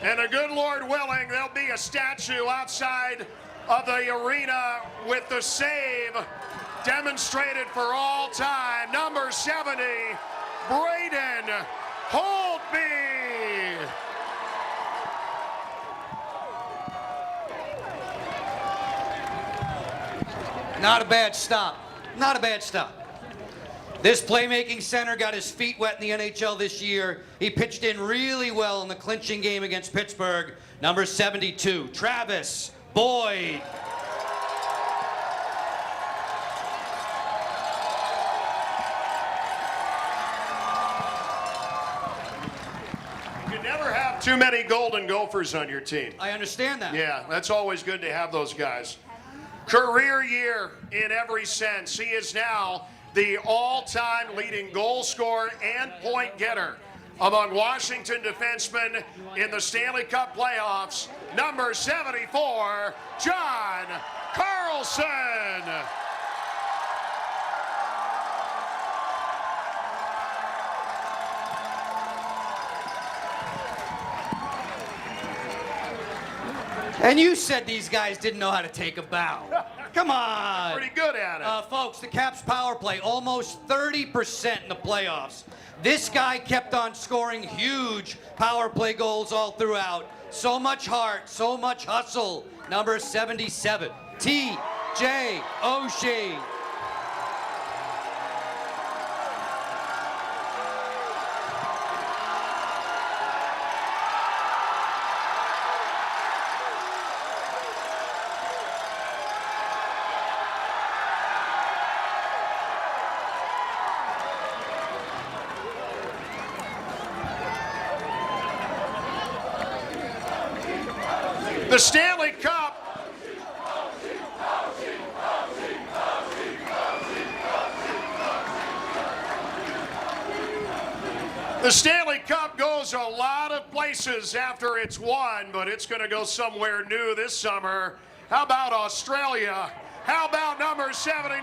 And a good Lord willing, there'll be a statue outside of the arena with the save demonstrated for all time. Number 70, Braden Holtby. Not a bad stop. Not a bad stop. This playmaking center got his feet wet in the NHL this year. He pitched in really well in the clinching game against Pittsburgh. Number 72, Travis Boyd. You can never have too many Golden Gophers on your team. I understand that. Yeah, that's always good to have those guys. Career year in every sense. He is now the all-time leading goal scorer and point getter among Washington defensemen in the Stanley Cup playoffs. Number 74, John Carlson. And you said these guys didn't know how to take a bow. Come on. Pretty good at it. Folks, the Caps power play, almost 30% in the playoffs. This guy kept on scoring huge power play goals all throughout. So much heart, so much hustle. Number 77, T.J. Oshie. The Stanley Cup. The Stanley Cup goes a lot of places after it's won, but it's going to go somewhere new this summer. How about Australia? How about number 79,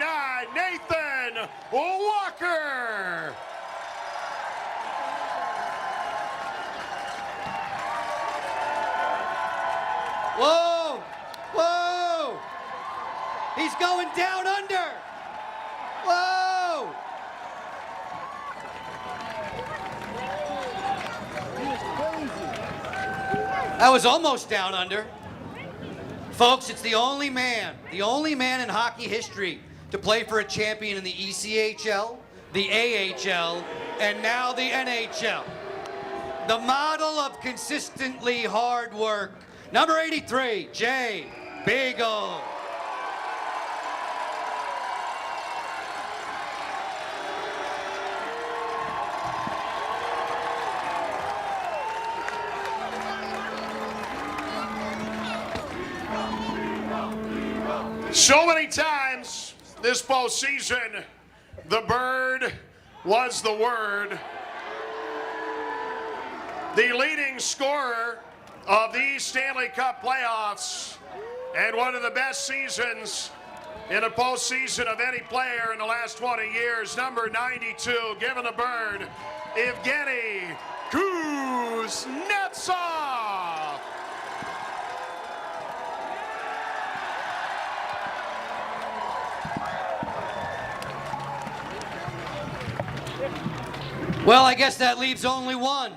Nathan Walker? Whoa! Whoa! He's going down under! Whoa! That was almost down under. Folks, it's the only man in hockey history to play for a champion in the ECHL, the AHL, and now the NHL. The model of consistently hard work. Number 83, Jay Beagle. So many times this postseason, the bird was the word. The leading scorer of these Stanley Cup playoffs and one of the best seasons in a postseason of any player in the last 20 years. Number 92, giving the burn, Evgeny Kuznetsov. Well, I guess that leaves only one.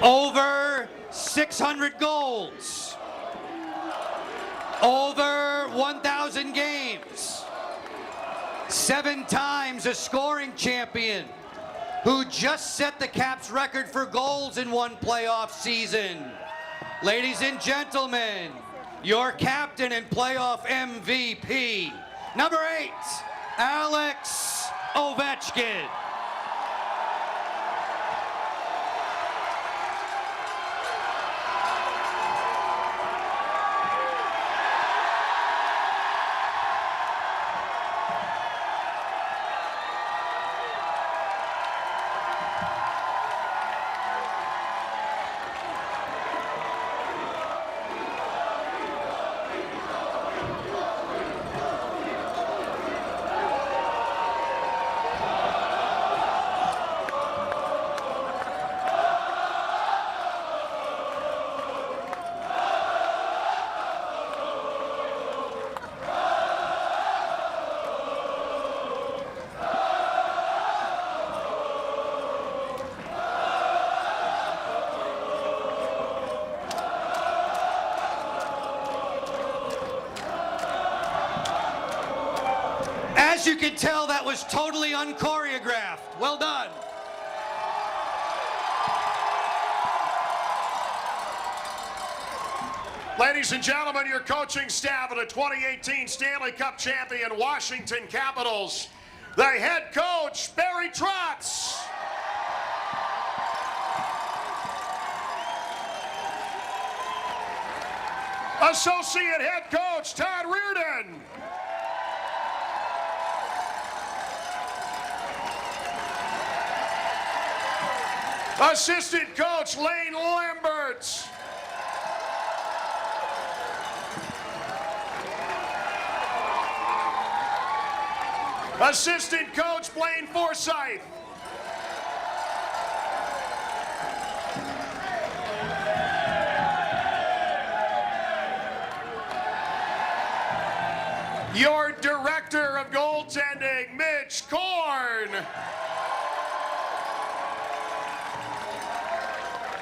Over 600 goals. Over 1,000 games. 7 times a scoring champion who just set the Caps record for goals in one playoff season. Ladies and gentlemen, your captain and playoff MVP, number 8, Alex Ovechkin. As you can tell, that was totally unchoreographed. Well done. Ladies and gentlemen, your coaching staff of the 2018 Stanley Cup champion Washington Capitals, the head coach, Barry Trotz. Associate head coach, Todd Reardon. Assistant coach, Lane Lambert. Assistant coach, Blaine Forsyth. Your director of goaltending, Mitch Korn.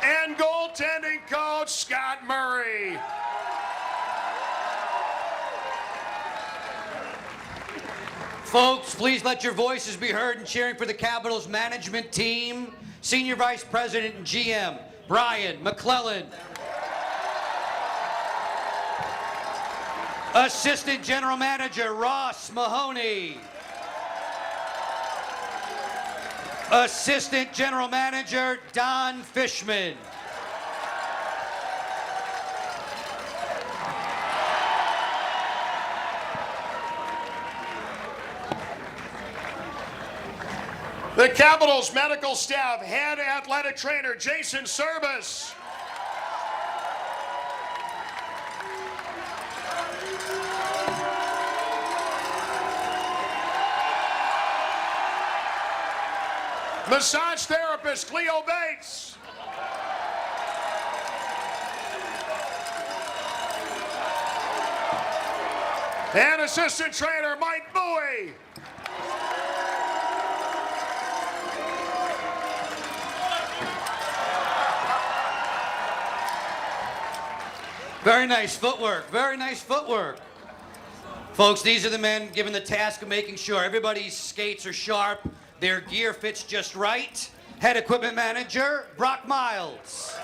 And goaltending coach, Scott Murray. Folks, please let your voices be heard in cheering for the Capitals management team. Senior Vice President and GM, Brian McClellan. Assistant General Manager, Ross Mahoney. Assistant General Manager, Don Fishman. The Capitals medical staff, head athletic trainer, Jason Service. Massage therapist, Cleo Bates. And assistant trainer, Mike Bowie. Very nice footwork, very nice footwork. Folks, these are the men given the task of making sure everybody's skates are sharp, their gear fits just right. Head equipment manager, Brock Miles.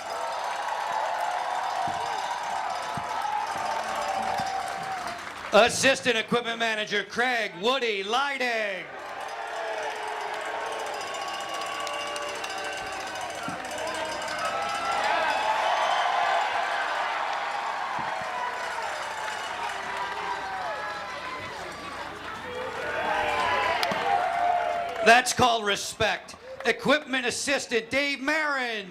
Assistant equipment manager, Craig Woody Leidig. That's called respect. Equipment assistant, Dave Marin.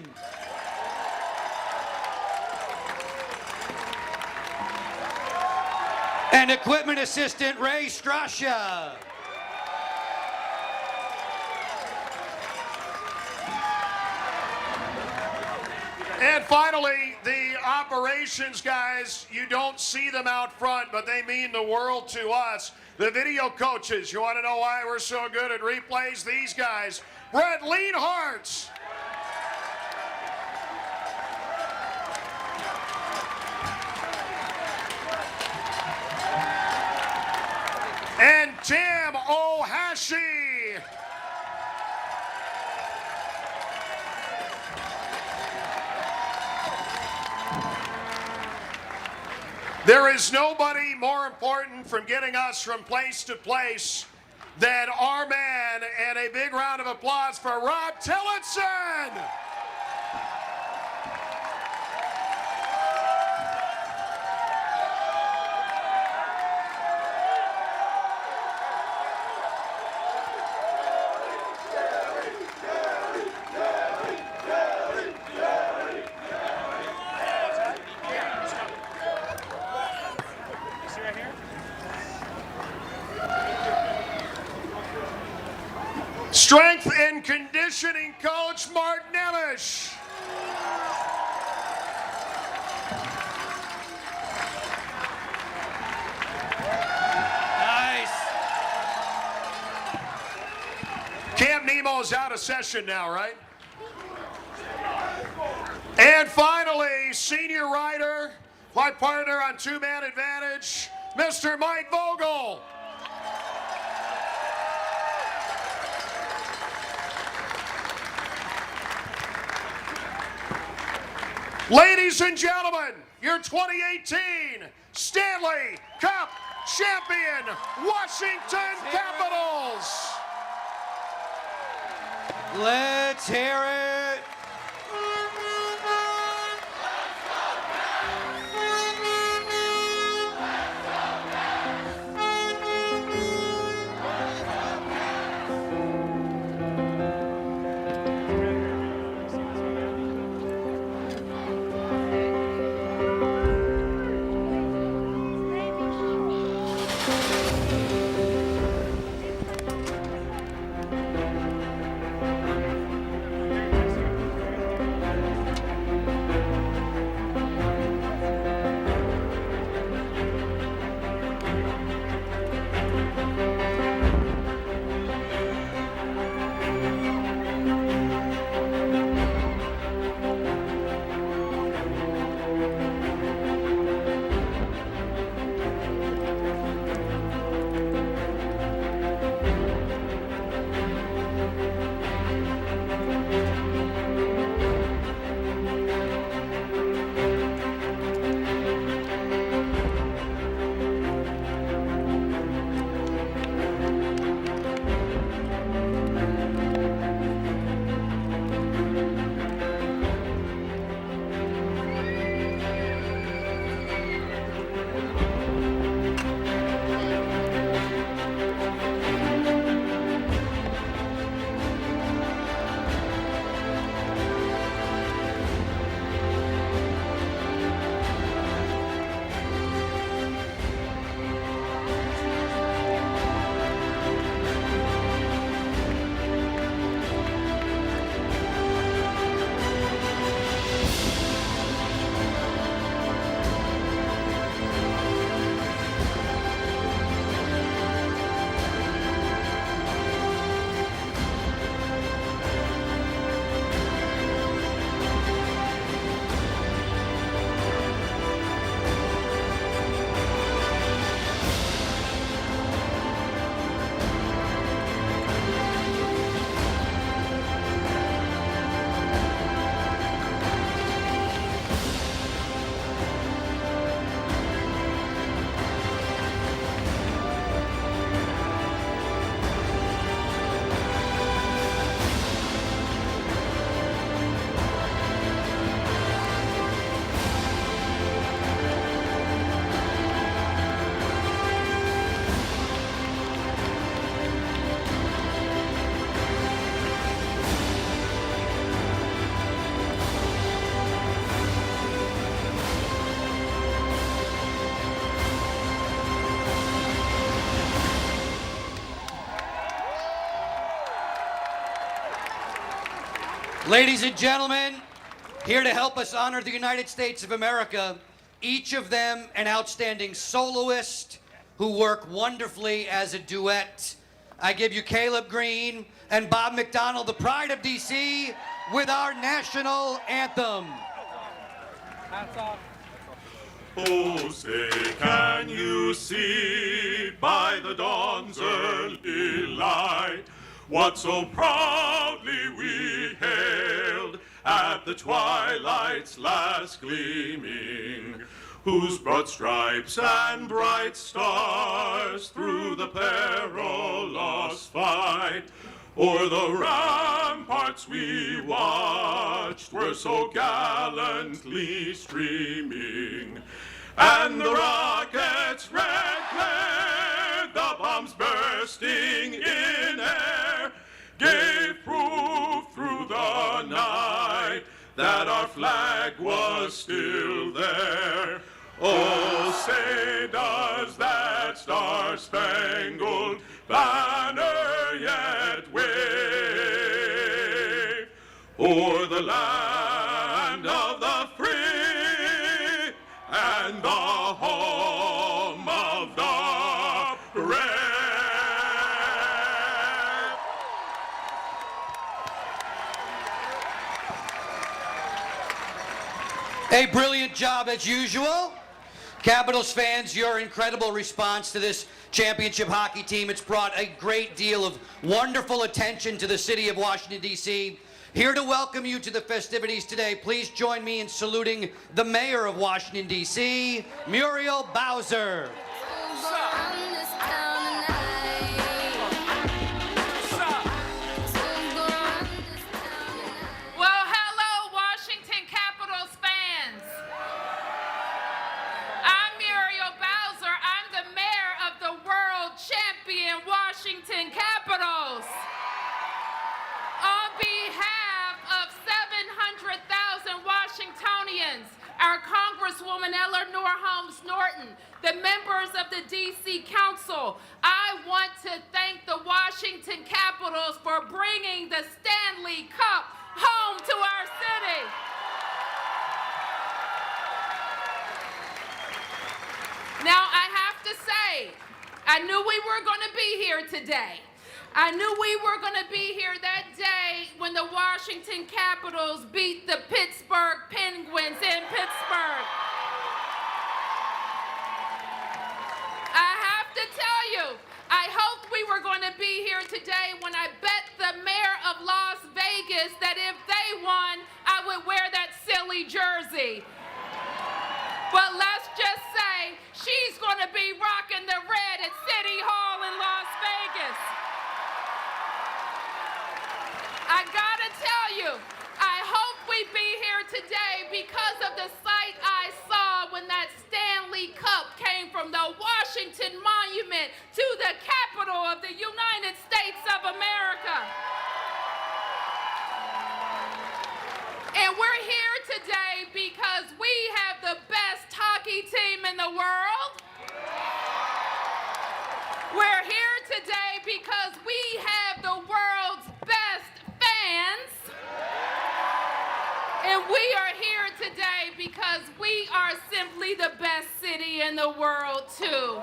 And equipment assistant Ray Strasha. And finally, the operations guys, you don't see them out front, but they mean the world to us. The video coaches, you want to know why we're so good at replays? These guys, Brett Lienhardt. And Tim Ohashi. There is nobody more important from getting us from place to place than our man, and a big round of applause for Rob Tillotson. Strength and conditioning coach Mark Nemish. Nice. Camp Nemo's out of session now, right? And finally, senior rider, my partner on two-man advantage, Mr. Mike Vogel. Ladies and gentlemen, your 2018 Stanley Cup champion, Washington Capitals. Let's hear it. Ladies and gentlemen, here to help us honor the United States of America, each of them an outstanding soloist who work wonderfully as a duet. I give you Caleb Green and Bob McDonald, the pride of DC, with our national anthem. Hats off. Oh, say, can you see by the dawn's early light what so proudly we hailed at the twilight's last gleaming, whose broad stripes and bright stars through the perilous fight o'er the ramparts we watched were so gallantly streaming, and the rockets' red glare, the bombs bursting in air, gave proof through the night that our flag was still there. Oh, say does that star-spangled banner yet wave o'er the land of the free and the home of the brave? A brilliant job as usual. Capitals fans, your incredible response to this championship hockey team. It's brought a great deal of wonderful attention to the city of Washington, D.C. Here to welcome you to the festivities today, please join me in saluting the mayor of Washington, D.C., Muriel Bowser. Well, hello, Washington Capitals fans. I'm Muriel Bowser. I'm the mayor of the world champion Washington Capitals. On behalf of 700,000 Washingtonians, our Congresswoman Eleanor Holmes Norton, the members of the D.C. Council, I want to thank the Washington Capitals for bringing the Stanley Cup home to our city. Now, I have to say, I knew we were going to be here today. I knew we were going to be here that day when the Washington Capitals beat the Pittsburgh Penguins in Pittsburgh. I have to tell you, I hoped we were going to be here today when I bet the mayor of Las Vegas that if they won, I would wear that silly jersey. But let's just say she's going to be rocking the red at City Hall in Las Vegas. I gotta tell you, I hope we be here today because of the sight I saw when that Stanley Cup came from the Washington Monument to the capital of the United States of America. And we're here today because we have the best hockey team in the world. We're here today because we have the world's best fans. And we are here today because we are simply the best city in the world, too.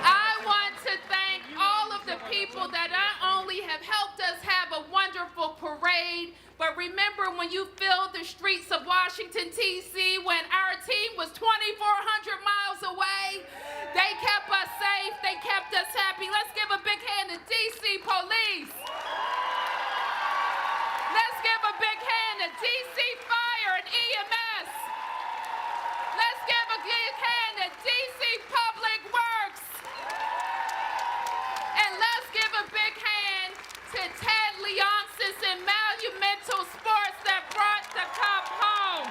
I want to thank all of the people that not only have helped us have a wonderful parade, but remember when you filled the streets of Washington, D.C., when our team was 2,400 miles away, they kept us safe, they kept us happy. Let's give a big hand to D.C. Police. Let's give a big hand to D.C. Fire and EMS. Let's give a big hand to D.C. Public Works. And let's give a big hand to Ted Leonsis and Monumental Sports that brought the cup home.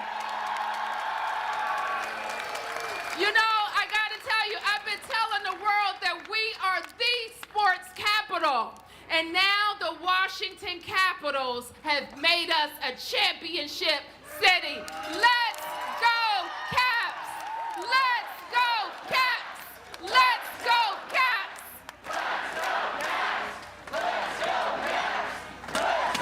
You know, I gotta tell you, I've been telling the world that we are the sports capital. And now the Washington Capitals have made us a championship city. Let's go, Caps! Let's go, Caps! Let's go, Caps! Let's go, Caps! Let's go, Caps!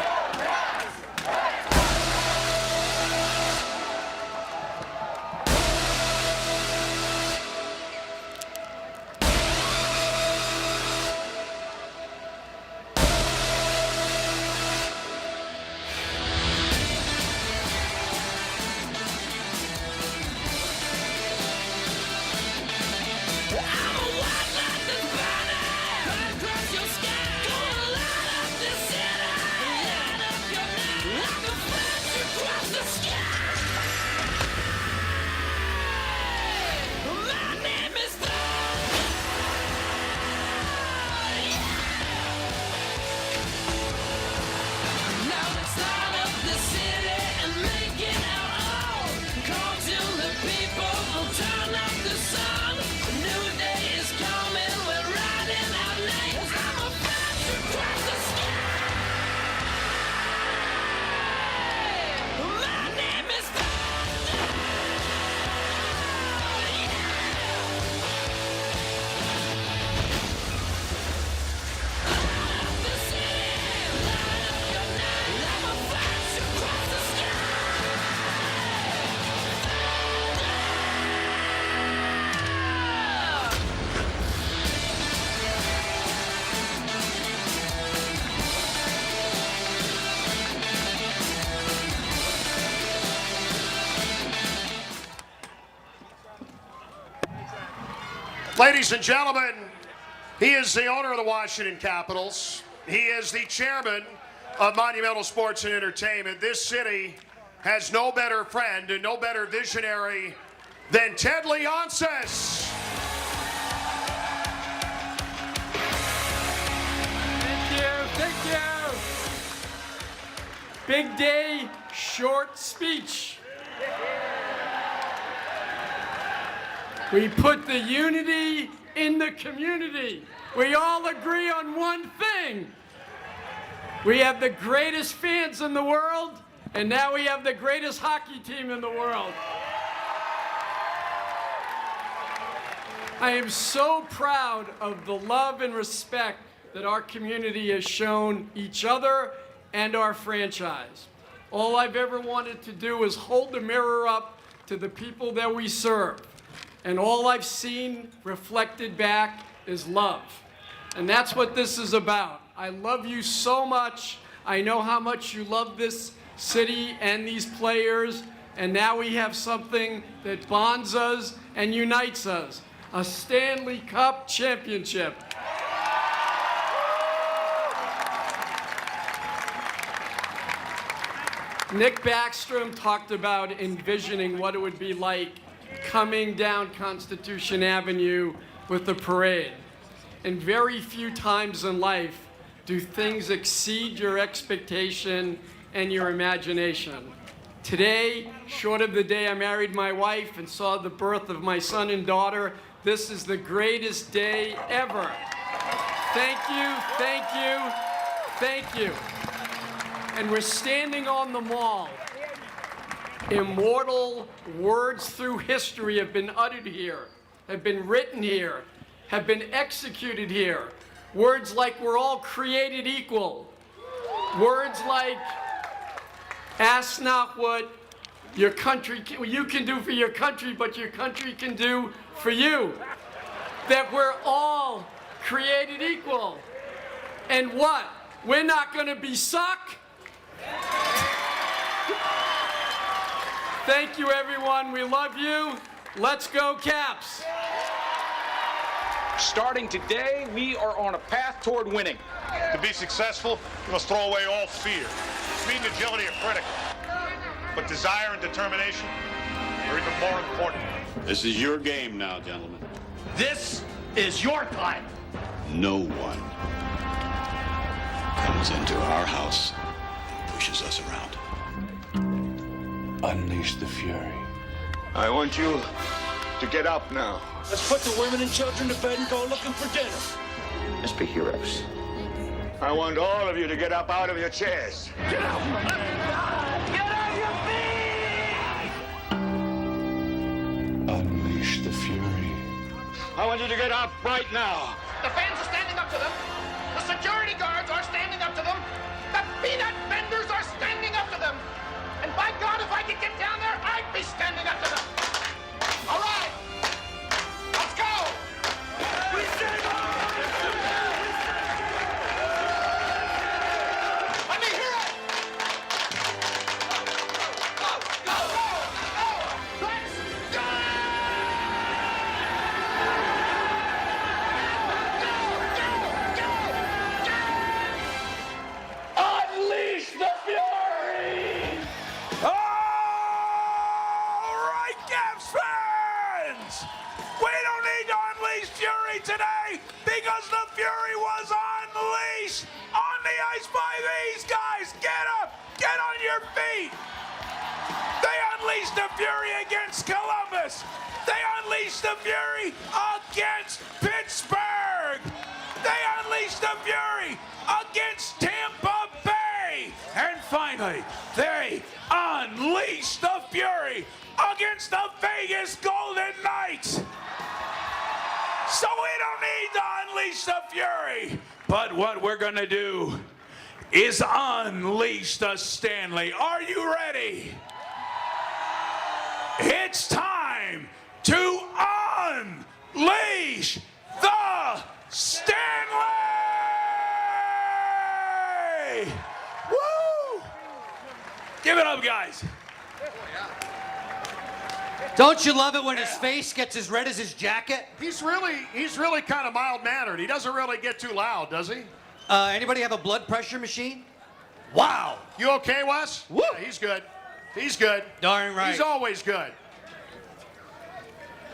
Ladies and gentlemen, he is the owner of the Washington Capitals. He is the chairman of Monumental Sports and Entertainment. This city has no better friend and no better visionary than Ted Leonsis. Thank you. Big day, short speech. We put the unity in the community. We all agree on one thing. We have the greatest fans in the world, and now we have the greatest hockey team in the world. I am so proud of the love and respect that our community has shown each other and our franchise. All I've ever wanted to do is hold the mirror up to the people that we serve. And all I've seen reflected back is love. And that's what this is about. I love you so much. I know how much you love this city and these players. And now we have something that bonds us and unites us. A Stanley Cup championship. Nick Backstrom talked about envisioning what it would be like coming down Constitution Avenue with the parade. And very few times in life do things exceed your expectation and your imagination. Today, short of the day I married my wife and saw the birth of my son and daughter, this is the greatest day ever. Thank you, thank you, thank you. And we're standing on the mall. Immortal words through history have been uttered here, have been written here, have been executed here. Words like we're all created equal. Words like ask not what your country you can do for your country, but your country can do for you. That we're all created equal. And what? We're not going to be suck. Thank you, everyone. We love you. Let's go, Caps. Starting today, we are on a path toward winning. To be successful, you must throw away all fear. Speed and agility are critical, but desire and determination are even more important. This is your game now, gentlemen. This is your time. No one comes into our house and pushes us around. Unleash the fury. I want you to get up now. Let's put the women and children to bed and go looking for dinner. Let's be heroes. I want all of you to get up out of your chairs. Get out! Get on your feet! Unleash the fury. I want you to get up right now. The fans are standing up to them. The security guards are standing up to them. The peanut vendors are standing up to them. And by God, if I could get down there, I'd be standing up to them. All right. Let's go. We stand up. Let me hear it. Go, go, go, go. Let's go. Unleash the fury! All right, Caps fans! We don't need to unleash fury today because the fury was unleashed on the ice by these guys. Get up! Get on your feet! They unleashed the fury against Columbus. They unleashed the fury against Pittsburgh. They unleashed the fury against Tampa Bay. And finally, they unleashed the fury against the Vegas Golden Knights. So we don't need to unleash the fury. But what we're going to do is unleash the Stanley. Are you ready? It's time to unleash the Stanley! Woo! Give it up, guys. Don't you love it when his face gets as red as his jacket? He's really kind of mild-mannered. He doesn't really get too loud, does he? Anybody have a blood pressure machine? Wow. You okay, Wes? Woo. Yeah, he's good. He's good. Darn right. He's always good.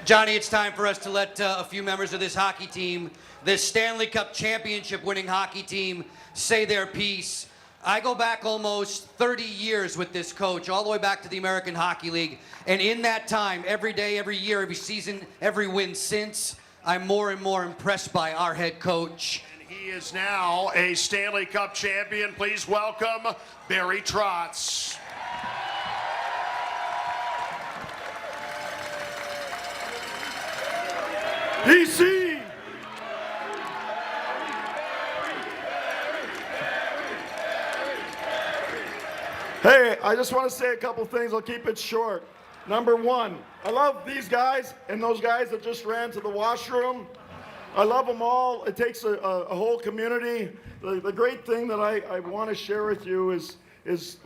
Johnny, it's time for us to let a few members of this hockey team, this Stanley Cup championship winning hockey team, say their piece. I go back almost 30 years with this coach, all the way back to the American Hockey League. And in that time, every day, every year, every season, every win since, I'm more and more impressed by our head coach. And he is now a Stanley Cup champion. Please welcome Barry Trotz. DC! Hey, I just want to say a couple things. I'll keep it short. Number one, I love these guys and those guys that just ran to the washroom. I love them all. It takes a whole community. The great thing that I want to share with you is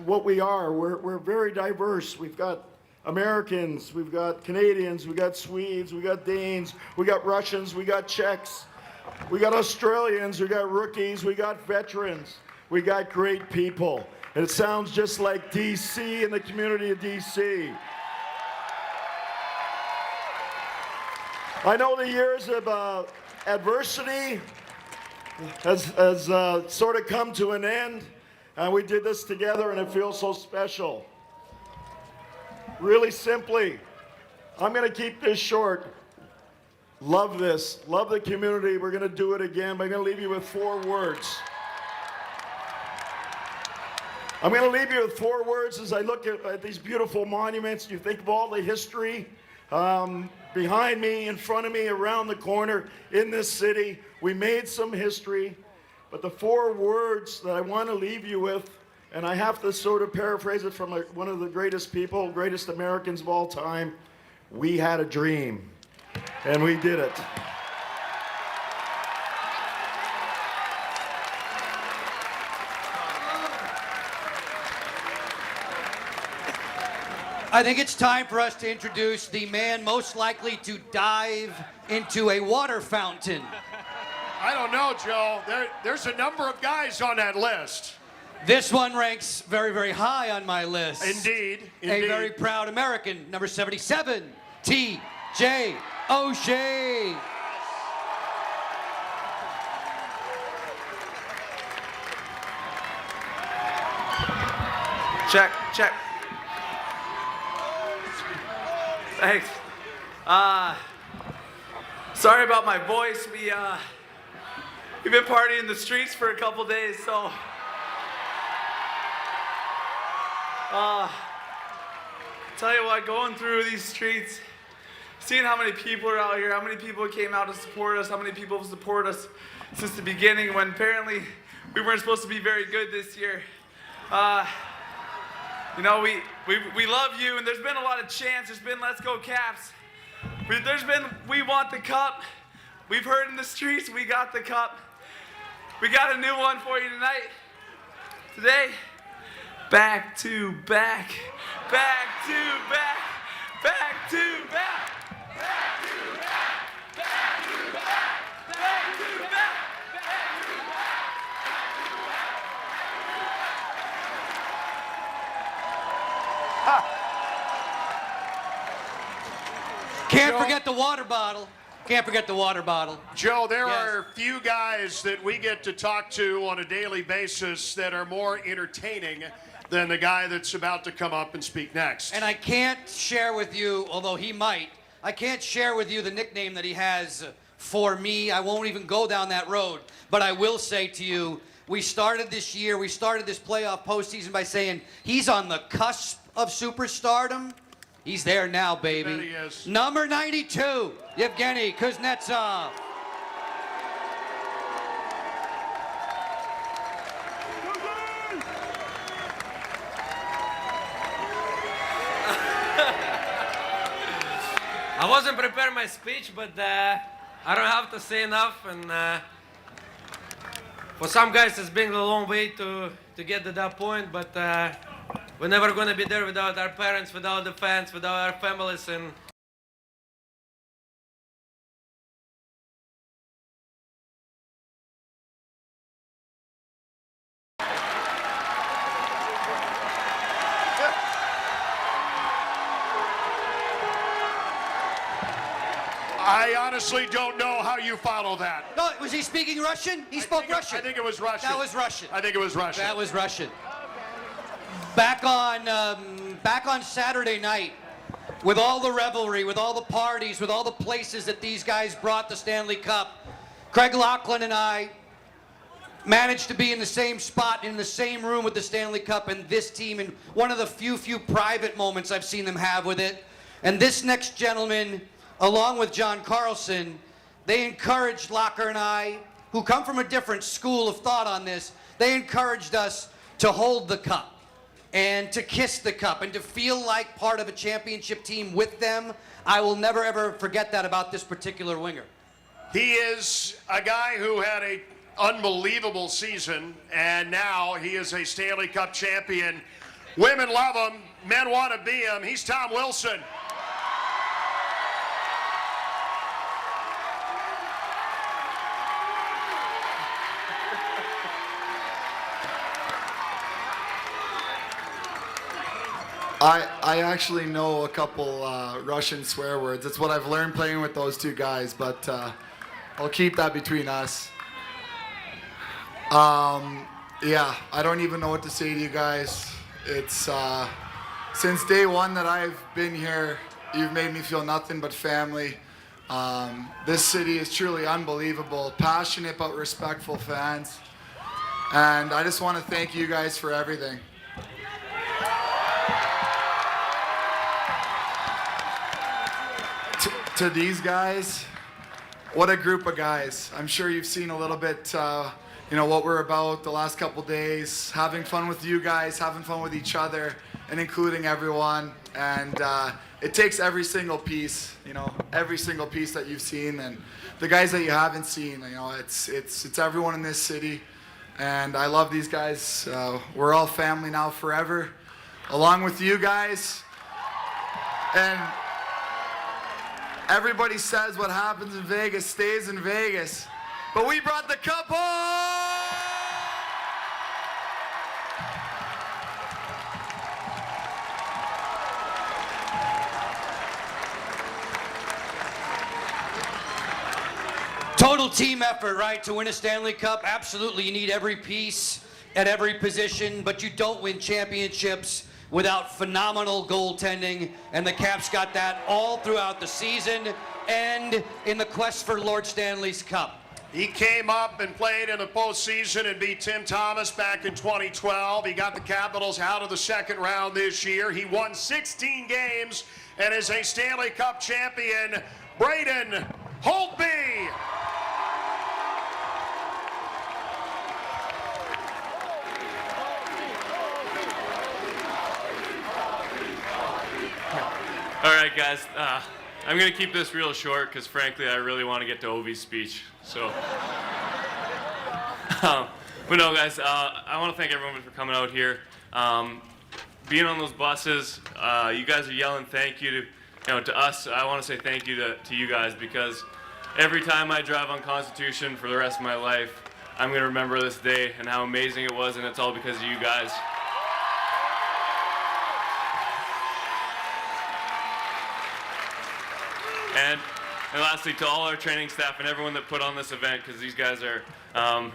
what we are. We're very diverse. We've got Americans, we've got Canadians, we've got Swedes, we've got Danes, we got Russians, we got Czechs, we got Australians, we got rookies, we got veterans, we got great people. And it sounds just like DC and the community of DC. I know the years of adversity has sort of come to an end, and we did this together, and it feels so special. Really simply, I'm going to keep this short. Love this. Love the community. We're going to do it again, but I'm going to leave you with 4 words. I'm going to leave you with 4 words as I look at these beautiful monuments. You think of all the history behind me, in front of me, around the corner in this city. We made some history, but the 4 words that I want to leave you with, and I have to sort of paraphrase it from one of the greatest people, greatest Americans of all time. We had a dream, and we did it. I think it's time for us to introduce the man most likely to dive into a water fountain. I don't know, Joe. There's a number of guys on that list. This one ranks very, very high on my list. Indeed. A very proud American, number 77, T.J. Oshie. Check. Thanks. Sorry about my voice. We've been partying in the streets for a couple days, so tell you what, going through these streets, seeing how many people are out here, how many people came out to support us, how many people have supported us since the beginning when apparently we weren't supposed to be very good this year. You know, we love you, and there's been a lot of chants. There's been Let's Go Caps. There's been We Want the Cup. We've heard in the streets, we got the cup. We got a new one for you tonight. Today, back to back, back to back, back to back, back to back, back to back, back to back. Can't forget the water bottle. Can't forget the water bottle. Joe, there are few guys that we get to talk to on a daily basis that are more entertaining than the guy that's about to come up and speak next. And I can't share with you, although he might, I can't share with you the nickname that he has for me. I won't even go down that road. But I will say to you, we started this year, we started this playoff postseason by saying he's on the cusp of superstardom. He's there now, baby. I bet he is. Number 92, Yevgeny Kuznetsov. I wasn't preparing my speech, but I don't have to say enough. And for some guys, it's been a long way to get to that point. But we're never going to be there without our parents, without the fans, without our families. And I honestly don't know how you follow that. No, was he speaking Russian? He spoke Russian. I think it was Russian. That was Russian. I think it was Russian. That was Russian. Back on Saturday night, with all the revelry, with all the parties, with all the places that these guys brought the Stanley Cup, Craig Laughlin and I managed to be in the same spot, in the same room with the Stanley Cup and this team, in one of the few private moments I've seen them have with it. And this next gentleman, along with John Carlson, they encouraged Locker and I, who come from a different school of thought on this, they encouraged us to hold the cup and to kiss the cup and to feel like part of a championship team with them. I will never, ever forget that about this particular winger. He is a guy who had an unbelievable season, and now he is a Stanley Cup champion. Women love him. Men want to be him. He's Tom Wilson. I actually know a couple Russian swear words. It's what I've learned playing with those two guys, but I'll keep that between us. Yeah, I don't even know what to say to you guys. It's since day one that I've been here, you've made me feel nothing but family. This city is truly unbelievable, passionate but respectful fans. And I just want to thank you guys for everything. To these guys, what a group of guys. I'm sure you've seen a little bit, what we're about the last couple days, having fun with you guys, having fun with each other, and including everyone. And it takes every single piece, every single piece that you've seen, and the guys that you haven't seen. It's everyone in this city, and I love these guys. We're all family now forever, along with you guys. And everybody says what happens in Vegas stays in Vegas, but we brought the cup home! Total team effort, right, to win a Stanley Cup? Absolutely, you need every piece at every position, but you don't win championships without phenomenal goaltending, and the Caps got that all throughout the season and in the quest for Lord Stanley's Cup. He came up and played in the postseason and beat Tim Thomas back in 2012. He got the Capitals out of the second round this year. He won 16 games and is a Stanley Cup champion. Braden Holtby. All right, guys. I'm going to keep this real short because, frankly, I really want to get to Ovi's speech. So, but no, guys, I want to thank everyone for coming out here. Being on those buses, you guys are yelling thank you to us. I want to say thank you to you guys, because every time I drive on Constitution for the rest of my life, I'm going to remember this day and how amazing it was, and it's all because of you guys. And lastly, to all our training staff and everyone that put on this event, because these guys are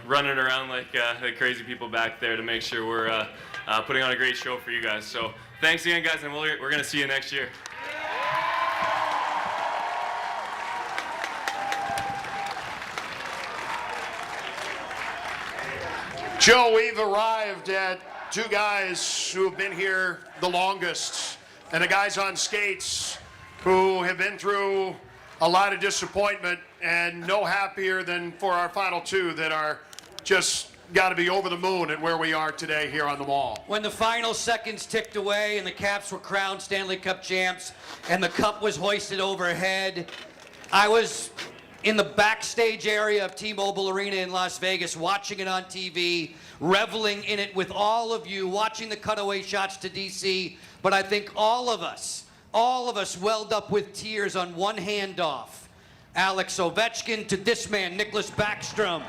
running around like crazy people back there to make sure we're putting on a great show for you guys. So thanks again, guys, and we're going to see you next year. Joe, we've arrived at two guys who have been here the longest, and the guys on skates who have been through a lot of disappointment, and no happier than for our final two that are just got to be over the moon at where we are today here on the Mall. When the final seconds ticked away and the Caps were crowned Stanley Cup champs and the cup was hoisted overhead, I was in the backstage area of T-Mobile Arena in Las Vegas, watching it on TV, reveling in it with all of you, watching the cutaway shots to DC. But I think all of us welled up with tears on one handoff. Alex Ovechkin to this man, Nicholas Backstrom.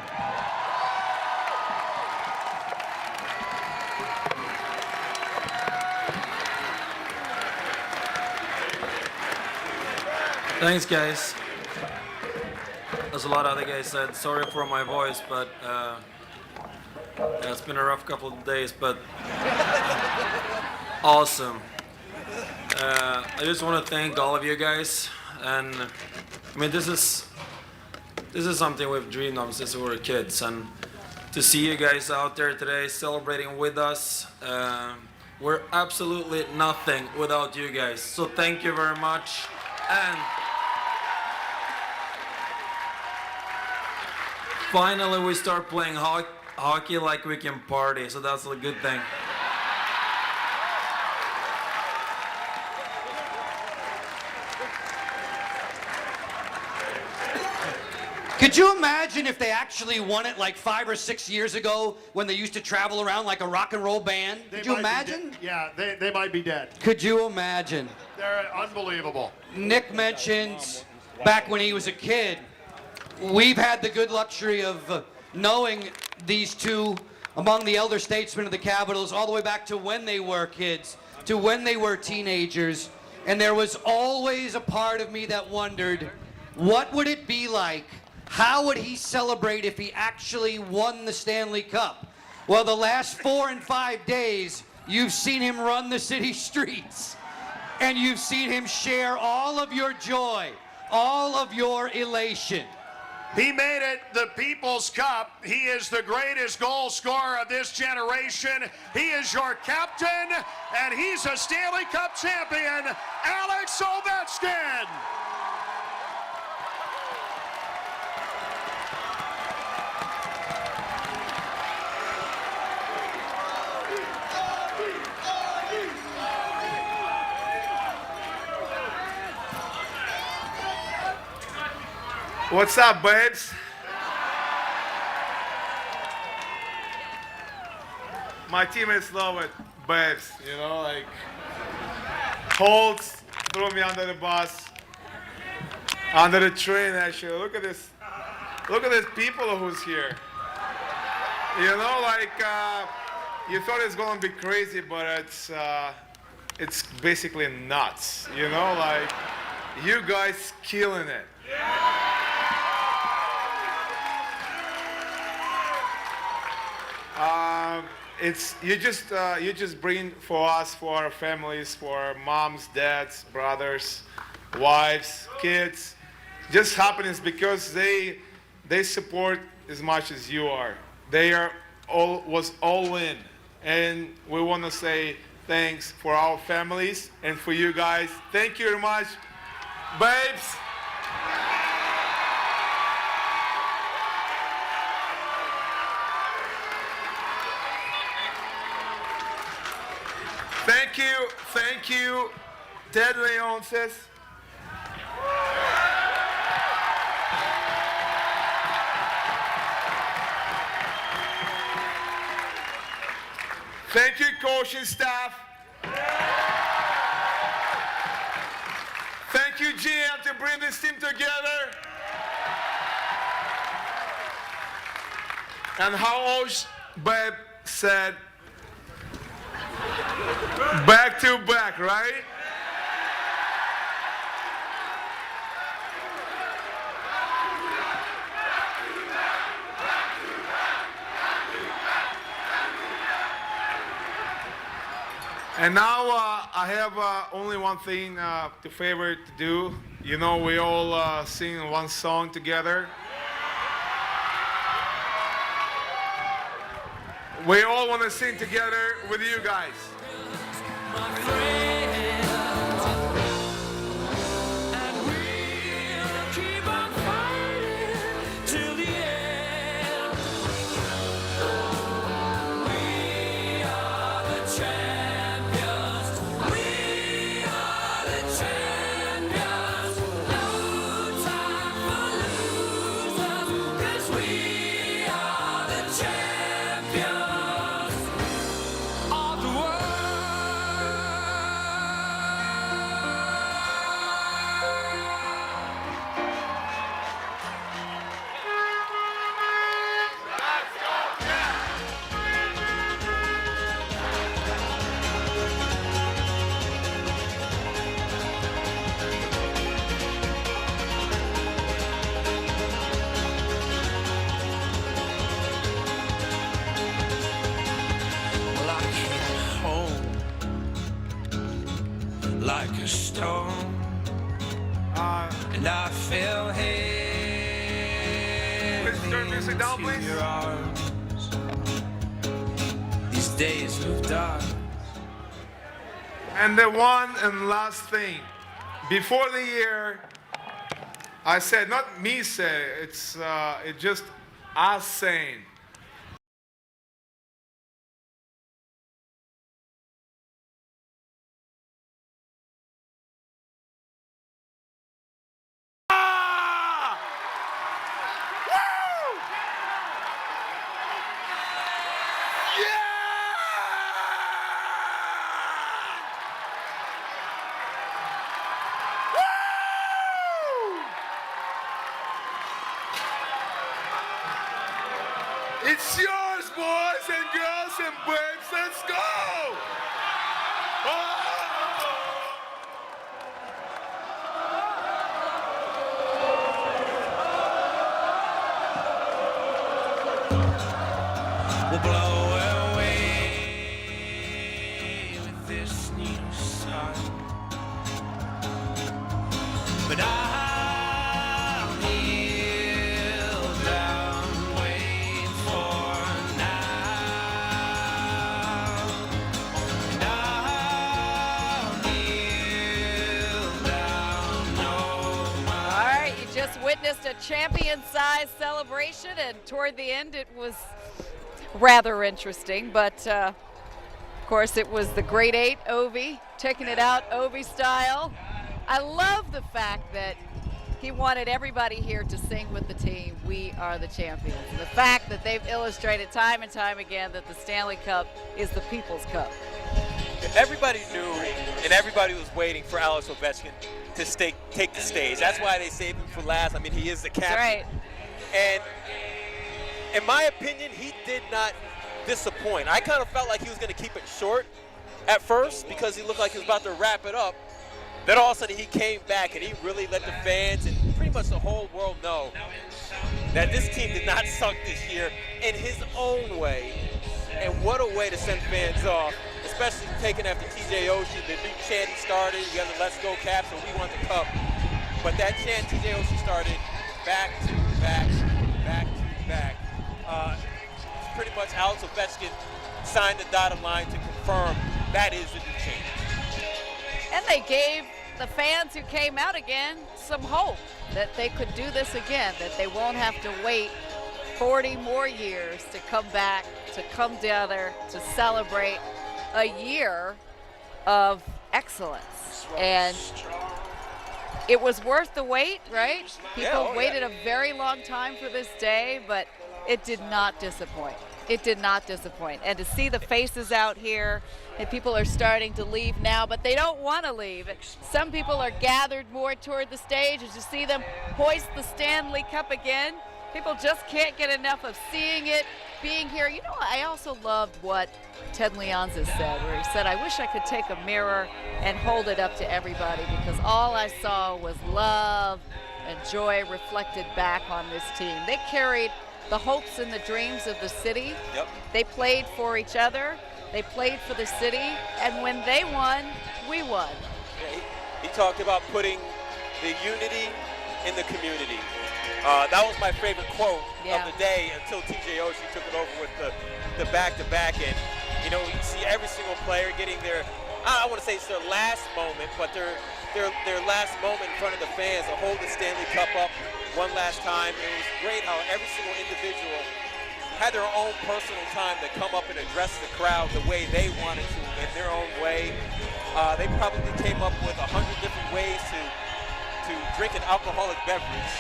Thanks, guys. As a lot of other guys said, sorry for my voice, but yeah, it's been a rough couple of days, but awesome. I just want to thank all of you guys, and I mean, this is something we've dreamed of since we were kids, and to see you guys out there today celebrating with us, we're absolutely nothing without you guys. So thank you very much, and finally we start playing hockey like we can party, so that's a good thing. Could you imagine if they actually won it like 5 or 6 years ago when they used to travel around like a rock and roll band? Could you imagine? Yeah, they might be dead. Could you imagine? They're unbelievable. Nick mentioned back when he was a kid, we've had the good luxury of knowing these two among the elder statesmen of the Capitals all the way back to when they were kids, to when they were teenagers. And there was always a part of me that wondered, what would it be like? How would he celebrate if he actually won the Stanley Cup? Well, the last 4 and 5 days, you've seen him run the city streets. And you've seen him share all of your joy, all of your elation. He made it the People's Cup. He is the greatest goal scorer of this generation. He is your captain, and he's a Stanley Cup champion, Alex Ovechkin. What's up, babes? My teammates love it, babes, you know, like Holtz threw me under the bus, under the train actually. Look at this people who's here. You know, like you thought it's gonna be crazy, but it's basically nuts, you know, like you guys killing it. You just bring for us, for our families, for our moms, dads, brothers, wives, kids, just happiness because they support as much as you are. They was all in, and we want to say thanks for our families and for you guys. Thank you very much, babes. Thank you, Ted Leonsis. Thank you, coaching staff. Thank you, GM, to bring this team together. And how Babe said, back to back, right? And now I have only one thing to favor to do. You know, we all sing one song together. We all want to sing together with you guys. like a stone, and I fell heavily into your arms. These days of dark. And the one and last thing, before the year, I said, not me said, it's just us saying. It's yours, boys and girls and babes. Let's go! We'll blow away with this new sun. But I'll kneel down, wait for now. And I'll kneel down, no more. All right, you just witnessed a champion-sized celebration, and toward the end it was rather interesting, but of course it was the Great Eight, Ovi, taking it out Ovi style. I love the fact that he wanted everybody here to sing with the team, "We are the champions." And the fact that they've illustrated time and time again that the Stanley Cup is the People's Cup. Everybody knew and everybody was waiting for Alex Ovechkin to take the stage. That's why they saved him for last. I mean, he is the captain. That's right. And in my opinion, he did not disappoint. I kind of felt like he was going to keep it short at first because he looked like he was about to wrap it up. Then all of a sudden he came back and he really let the fans and pretty much the whole world know that this team did not suck this year in his own way. And what a way to send fans off, especially taking after TJ Oshie, the new chant he started. You got the "Let's Go Caps" and "We Want the Cup." But that chant TJ Oshie started back to back, back to back. Pretty much Alex Ovechkin signed the dotted line to confirm that is the new change. And they gave the fans who came out again some hope that they could do this again, that they won't have to wait 40 more years to come back, to come together, to celebrate a year of excellence. And it was worth the wait, right? People waited a very long time for this day, but it did not disappoint. It did not disappoint. And to see the faces out here, and people are starting to leave now, but they don't want to leave. Some people are gathered more toward the stage as you see them hoist the Stanley Cup again. People just can't get enough of seeing it, being here. You know, I also loved what Ted Leonsis said, where he said, "I wish I could take a mirror and hold it up to everybody, because all I saw was love and joy reflected back on this team." They carried the hopes and the dreams of the city. Yep. They played for each other. They played for the city. And when they won, we won. Yeah, he talked about putting the unity in the community. That was my favorite quote of the day until TJ Oshie took it over with the back-to-back. And, you know, you see every single player getting their, I don't want to say it's their last moment, but their last moment in front of the fans to hold the Stanley Cup up one last time. It was great how every single individual had their own personal time to come up and address the crowd the way they wanted to in their own way. They probably came up with 100 different ways to drink an alcoholic beverage.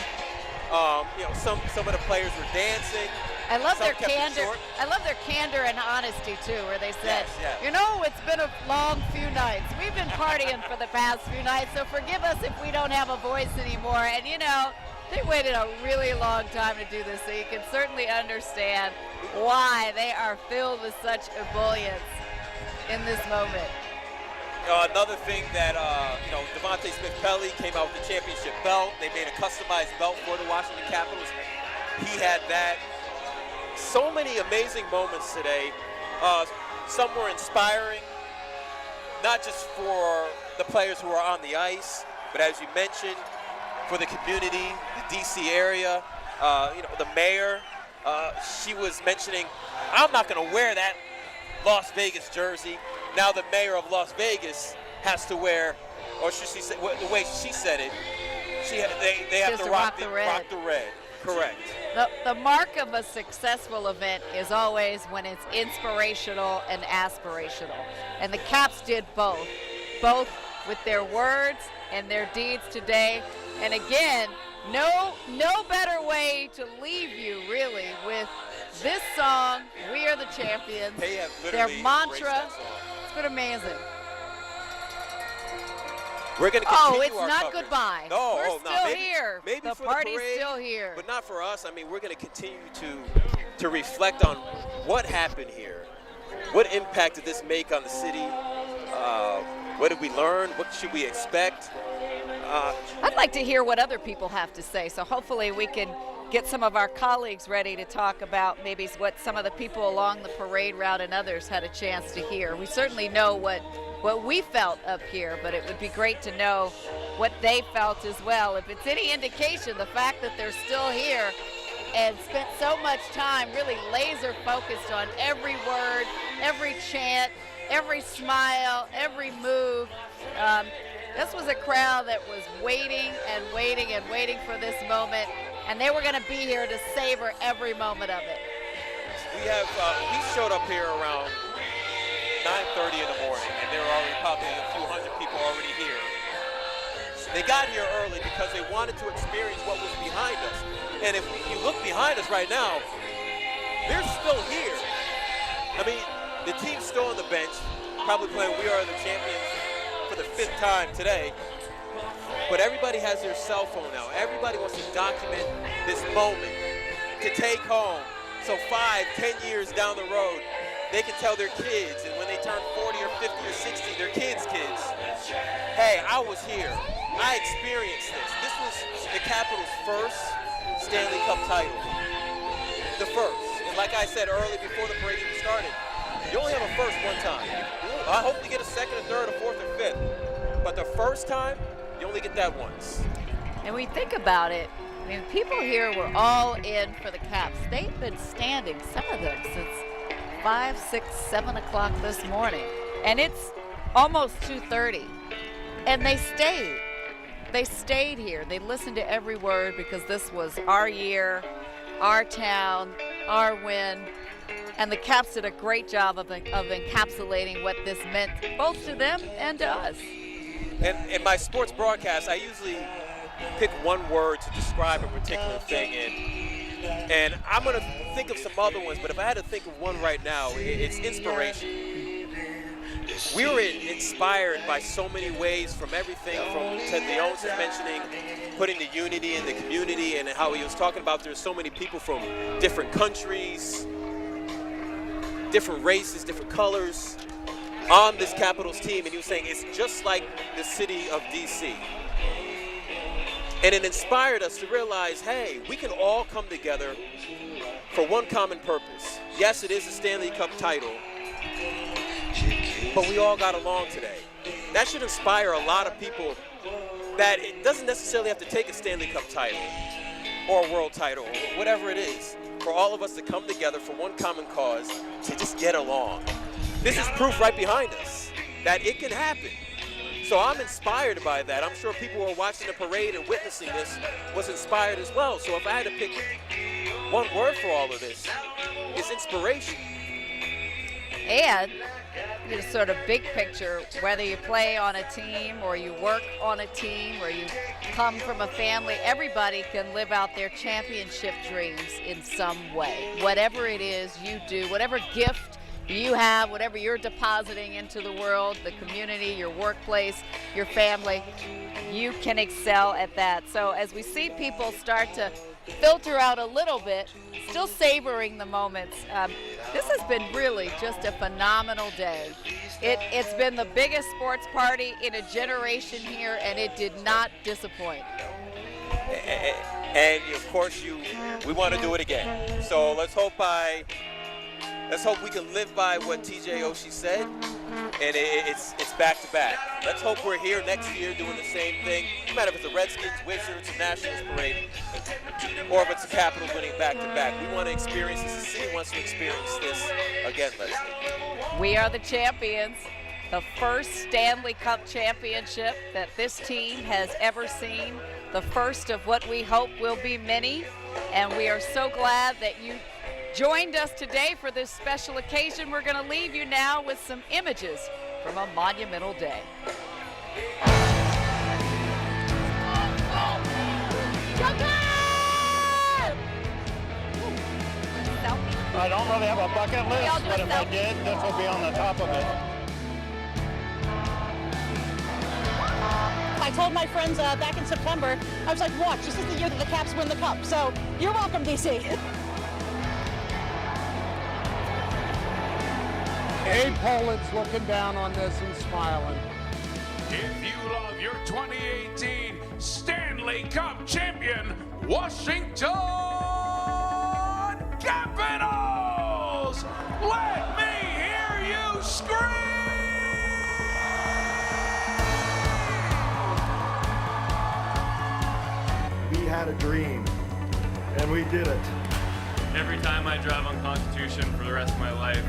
You know, some of the players were dancing. I love Some their kept it candor. short. I love their candor and honesty too, where they said, Yes, "You know, it's been a long few nights. We've been partying for the past few nights, so forgive us if we don't have a voice anymore." And you know, they waited a really long time to do this, so you can certainly understand why they are filled with such ebullience in this moment. Another thing that, you know, Devontae Smith-Pelly came out with the championship belt. They made a customized belt for the Washington Capitals. He had that. So many amazing moments today. Some were inspiring. not just for the players who are on the ice, but as you mentioned, for the community, the DC area, the mayor. She was mentioning, I'm not going to wear that Las Vegas jersey. Now the mayor of Las Vegas has to wear, or should she say, the way she said it, they have to rock the red. Correct. The mark of a successful event is always when it's inspirational and aspirational. And the Caps did both with their words and their deeds today. And again, no better way to leave you really with this song, We Are the Champions, their mantra. It's been amazing. We're going to continue it's our not coverage. goodbye. No, We're still maybe, here. Maybe the for party's the parade, still here. But not for us. I mean, we're going to continue to reflect on what happened here. What impact did this make on the city? What did we learn? What should we expect? I'd like to hear what other people have to say. So hopefully we can get some of our colleagues ready to talk about maybe what some of the people along the parade route and others had a chance to hear. We certainly know what we felt up here, but it would be great to know what they felt as well. If it's any indication, the fact that they're still here and spent so much time really laser focused on every word, every chant, every smile, every move. This was a crowd that was waiting and waiting and waiting for this moment, and they were going to be here to savor every moment of it. We showed up here around 9:30 in the morning, and there were already probably a few hundred people already here. They got here early because they wanted to experience what was behind us. And if you look behind us right now, they're still here. I mean, the team's still on the bench, probably playing We Are the Champions for the 5th time today. But everybody has their cell phone now. Everybody wants to document this moment to take home. So 5, 10 years down the road, they can tell their kids, and when they turn 40 or 50 or 60, their kids, hey, I was here. I experienced this. This was the Capitals' first Stanley Cup title. The first. And like I said early before the parade even started, you only have a first one time. I hope you get a second, a third, a fourth, or fifth. But the first time, you only get that once. And we think about it, I mean, people here were all in for the Caps. They've been standing, some of them, since 5, 6, 7 o'clock this morning. And it's almost 2:30. And they stayed. They stayed here. They listened to every word because this was our year, our town, our win. And the Caps did a great job of encapsulating what this meant both to them and to us. And in my sports broadcast, I usually pick one word to describe a particular thing. And I'm going to think of some other ones, but if I had to think of one right now, it's inspiration. We were inspired by so many ways, from everything from Ted Leonsis mentioning putting the unity in the community, and how he was talking about there's so many people from different countries, different races, different colors on this Capitals team, and he was saying it's just like the city of DC. And it inspired us to realize, hey, we can all come together for one common purpose. Yes, it is a Stanley Cup title, but we all got along today. That should inspire a lot of people that it doesn't necessarily have to take a Stanley Cup title or a world title or whatever it is, for all of us to come together for one common cause, to just get along. This is proof right behind us that it can happen. So I'm inspired by that. I'm sure people who are watching the parade and witnessing this was inspired as well. So if I had to pick one word for all of this, it's inspiration. And sort of big picture, whether you play on a team or you work on a team or you come from a family, everybody can live out their championship dreams in some way. Whatever it is you do, whatever gift you have, whatever you're depositing into the world, the community, your workplace, your family, you can excel at that. So as we see people start to filter out a little bit, still savoring the moments, this has been really just a phenomenal day. It's been the biggest sports party in a generation here, and it did not disappoint. And of course, we want to do it again. So let's hope by let's hope we can live by what TJ Oshie said, and it's back to back. Let's hope we're here next year doing the same thing. No matter if it's the Redskins, Wizards, or Nationals parade, or if it's the Capitals winning back to back. We want to experience this. The city wants to experience this again, Leslie. We are the champions. The first Stanley Cup championship that this team has ever seen. The first of what we hope will be many. And we are so glad that you joined us today for this special occasion. We're going to leave you now with some images from a monumental day. I don't really have a bucket list, but if I did, this will be on the top of it. I told my friends back in September, I was like, watch, this is the year that the Caps win the Cup. So you're welcome, DC. Abe Poland's looking down on this and smiling. If you love your 2018 Stanley Cup champion, Washington Capitals, let me hear you scream! We had a dream, and we did it. Every time I drive on Constitution for the rest of my life,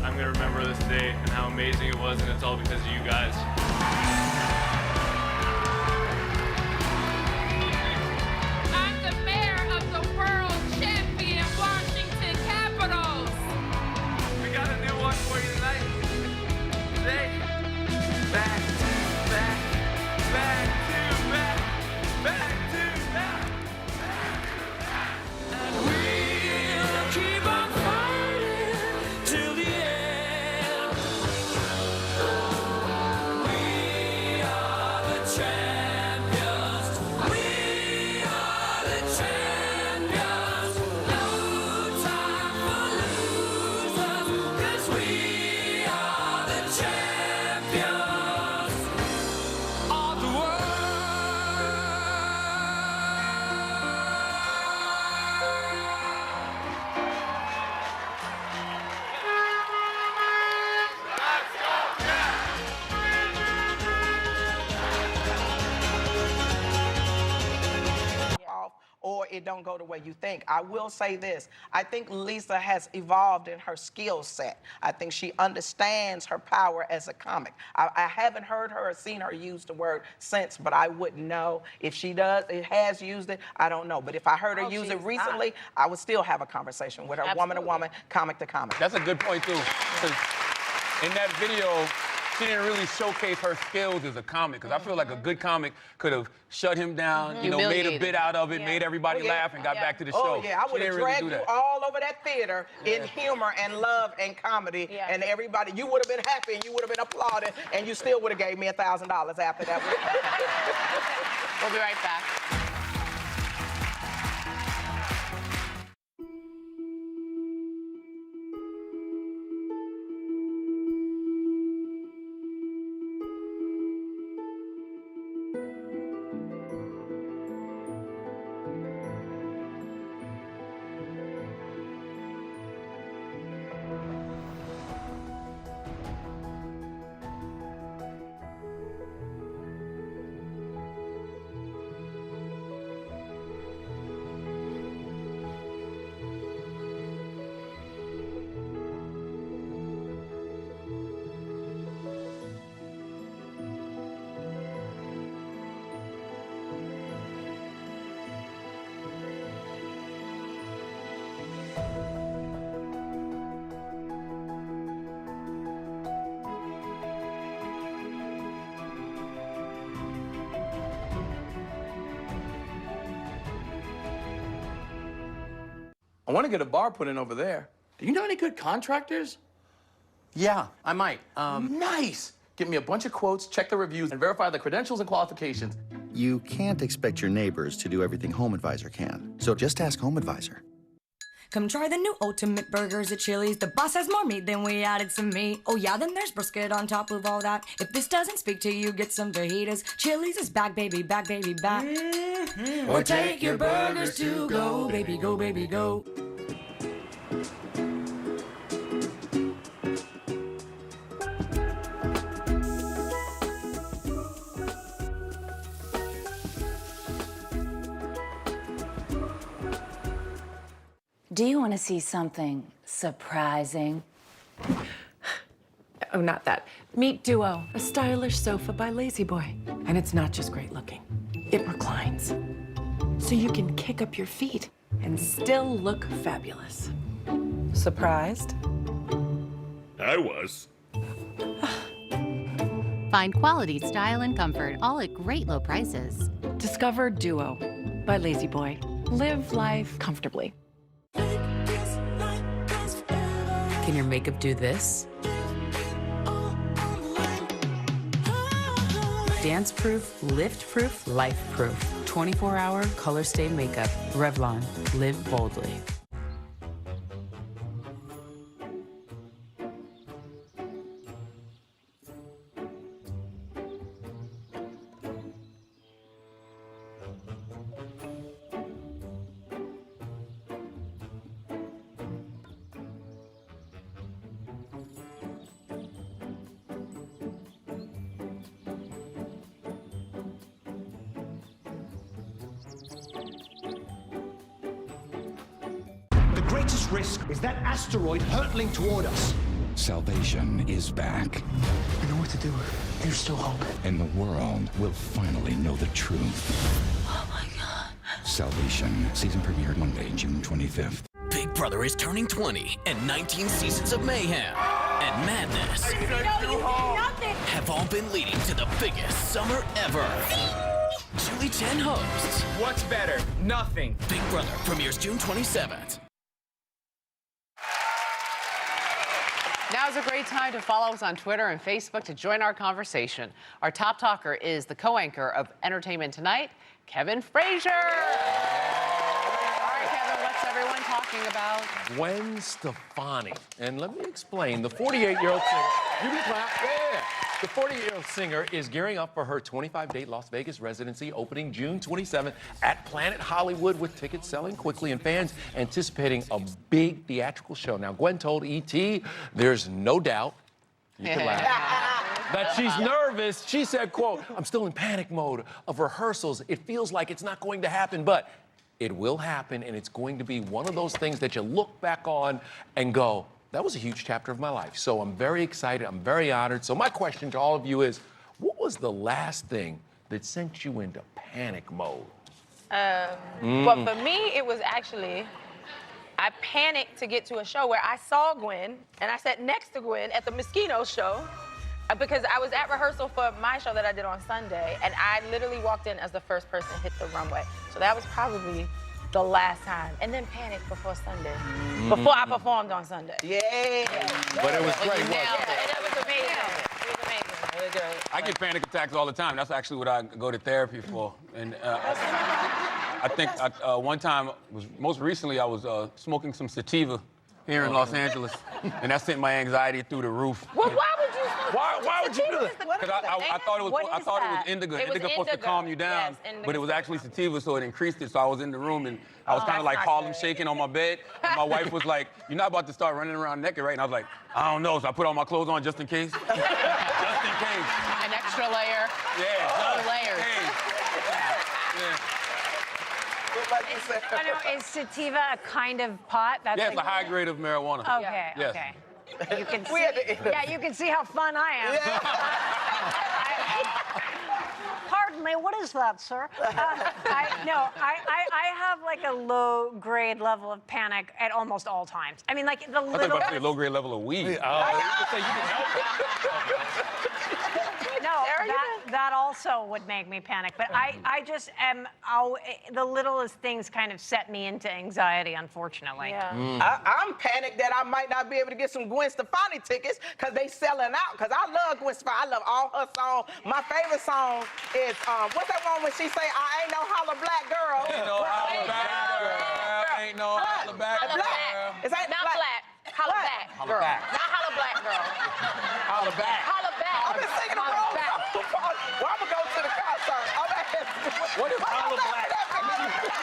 I'm going to remember this day and how amazing it was, and it's all because of you guys. I'm the mayor of the world champion Washington Capitals. We got a new one for you tonight. Today, back to back, back to back, back to back. And we'll keep on fighting till the end. We are the champions. We are the champions. No time for losers, 'cause we are the champions of the world. off or it don't go the way you think. I will say this. I think Lisa has evolved in her skill set. I think she understands her power as a comic. I haven't heard her or seen her use the word since, but I wouldn't know. If she does, it has used it, I don't know. But if I heard her use it recently, I would still have a conversation with her, woman to woman, comic to comic. That's a good point, too. 'Cause in that video, she didn't really showcase her skills as a comic, because I feel like a good comic could have shut him down, you know, made a bit out of it, made everybody laugh, and got back to the show. Oh, yeah, I would have dragged you all over that theater in humor and love and comedy, and everybody, you would have been happy, and you would have been applauding, and you still would have gave me $1,000 after that. We'll be right back. I want to get a bar put in over there. Do you know any good contractors? Yeah, I might. Nice. Get me a bunch of quotes, check the reviews, and verify the credentials and qualifications. You can't expect your neighbors to do everything HomeAdvisor can. So just ask HomeAdvisor. Come try the new Ultimate Burgers at Chili's. The boss has more meat than we added some meat. Oh yeah, then there's brisket on top of all that. If this doesn't speak to you, get some fajitas. Chili's is back, baby, back, baby, back. Or take your burgers to go, baby, go, baby, go. Do you want to see something surprising? Oh, not that. Meet Duo, a stylish sofa by Lazy Boy. And it's not just great looking. It reclines. So you can kick up your feet and still look fabulous. Surprised? I was. Find quality, style, and comfort all at great low prices. Discover Duo by Lazy Boy. Live life comfortably. Can your makeup do this? Dance-proof, lift-proof, life-proof. 24-hour color stay makeup. Revlon. Live boldly. The greatest risk is that asteroid hurtling toward us. Salvation is back. I know what to do. There's still hope. And the world will finally know the truth. Oh my God. Salvation, season premiere Monday, June 25th. Big Brother is turning 20, and 19 seasons of mayhem and madness have all been leading to the biggest summer ever. Julie Chen hosts. What's better? Nothing. Big Brother premieres June 27th. Now's a great time to follow us on Twitter and Facebook to join our conversation. Our top talker is the co-anchor of Entertainment Tonight, Kevin Frazier. All right, Kevin, what's everyone talking about? Gwen Stefani. And let me explain. The 48-year-old singer, you can clap, yeah. The 48-year-old singer is gearing up for her 25-day Las Vegas residency opening June 27th at Planet Hollywood, with tickets selling quickly and fans anticipating a big theatrical show. Now, Gwen told E.T. there's no doubt, you can laugh, that she's nervous. She said, quote, "I'm still in panic mode of rehearsals. It feels like it's not going to happen, but it will happen, and it's going to be one of those things that you look back on and go, that was a huge chapter of my life." So I'm very excited. I'm very honored. So my question to all of you is, what was the last thing that sent you into panic mode? But for me, it was actually, I panicked to get to a show where I saw Gwen, and I sat next to Gwen at the Moschino show, because I was at rehearsal for my show that I did on Sunday, and I literally walked in as the first person to hit the runway. So that was probably the last time, and then panicked before Sunday, before I performed on Sunday. Yeah. But it was great, wasn't it? And it was amazing. It was amazing. Really good. I get panic attacks all the time. That's actually what I go to therapy for. And I think one time, most recently, I was smoking some sativa here in Los Angeles, and that sent my anxiety through the roof. Well, why would you? Why would you do that? Because I thought it was indica. Indica supposed to calm you down, yes, but it was actually sativa, so it increased it. So I was in the room, and I was kind of like Harlem shaking on my bed. And my wife was like, "You're not about to start running around naked, right?" And I was like, "I don't know." So I put all my clothes on just in case. Just in case. An extra layer. Yeah. Two layers. Yeah. I know, is sativa a kind of pot? That's Yeah, it's a high grade of marijuana. Okay, Yes. okay. You can see, yeah, you can see how fun I am. Pardon me, what is that, sir? I have like a low grade level of panic at almost all times. I mean, like the I thought you were about to say a low grade level of weed. No, that also would make me panic. But I just am, the littlest things kind of set me into anxiety, unfortunately. Yeah. I'm panicked that I might not be able to get some Gwen Stefani tickets because they selling out. Because I love Gwen Stefani. I love all her songs. My favorite song is, what's that one when she say, "I ain't no holla black girl"? Ain't no holla black girl. Ain't no holla black girl. Is that not black? Holla back, girl. Not holla black girl. Holla back. Holla back. I've been singing the wrong song. Well, I'm going to go to the concert. What is holla black?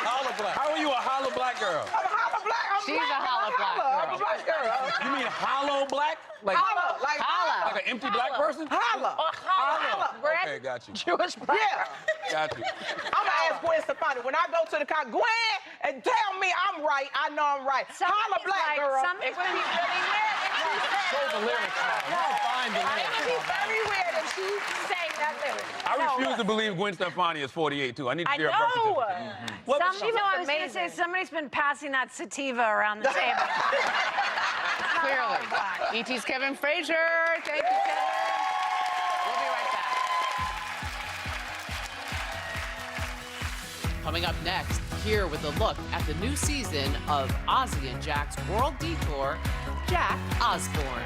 Holla black. How are you a holla black girl? I'm a holla black. She's a holla black girl. I'm a black girl. You mean hollow black? Like Holla. Like an empty black person? Holla. Or holla. Brand Okay, got you. Jewish bride. Yeah. Got you. I'm gonna ask Gwen Stefani when I go to the car. Gwen, and tell me I'm right. I know I'm right. Holla, black girl. Somebody's gonna be really weird if she said Show the lyrics now. You can find the It lyrics. would be very weird if she sang that lyric. I refuse to believe Gwen Stefani is 48 too. I need to I see her birth know. certificate. Some, she you know, was I was going to say, amazing. somebody's been passing that sativa around the table. Clearly. ET's Kevin Frazier. Thank you, Kevin. We'll be right back. Coming up next, here with a look at the new season of Ozzy and Jack's World Detour, Jack Osbourne.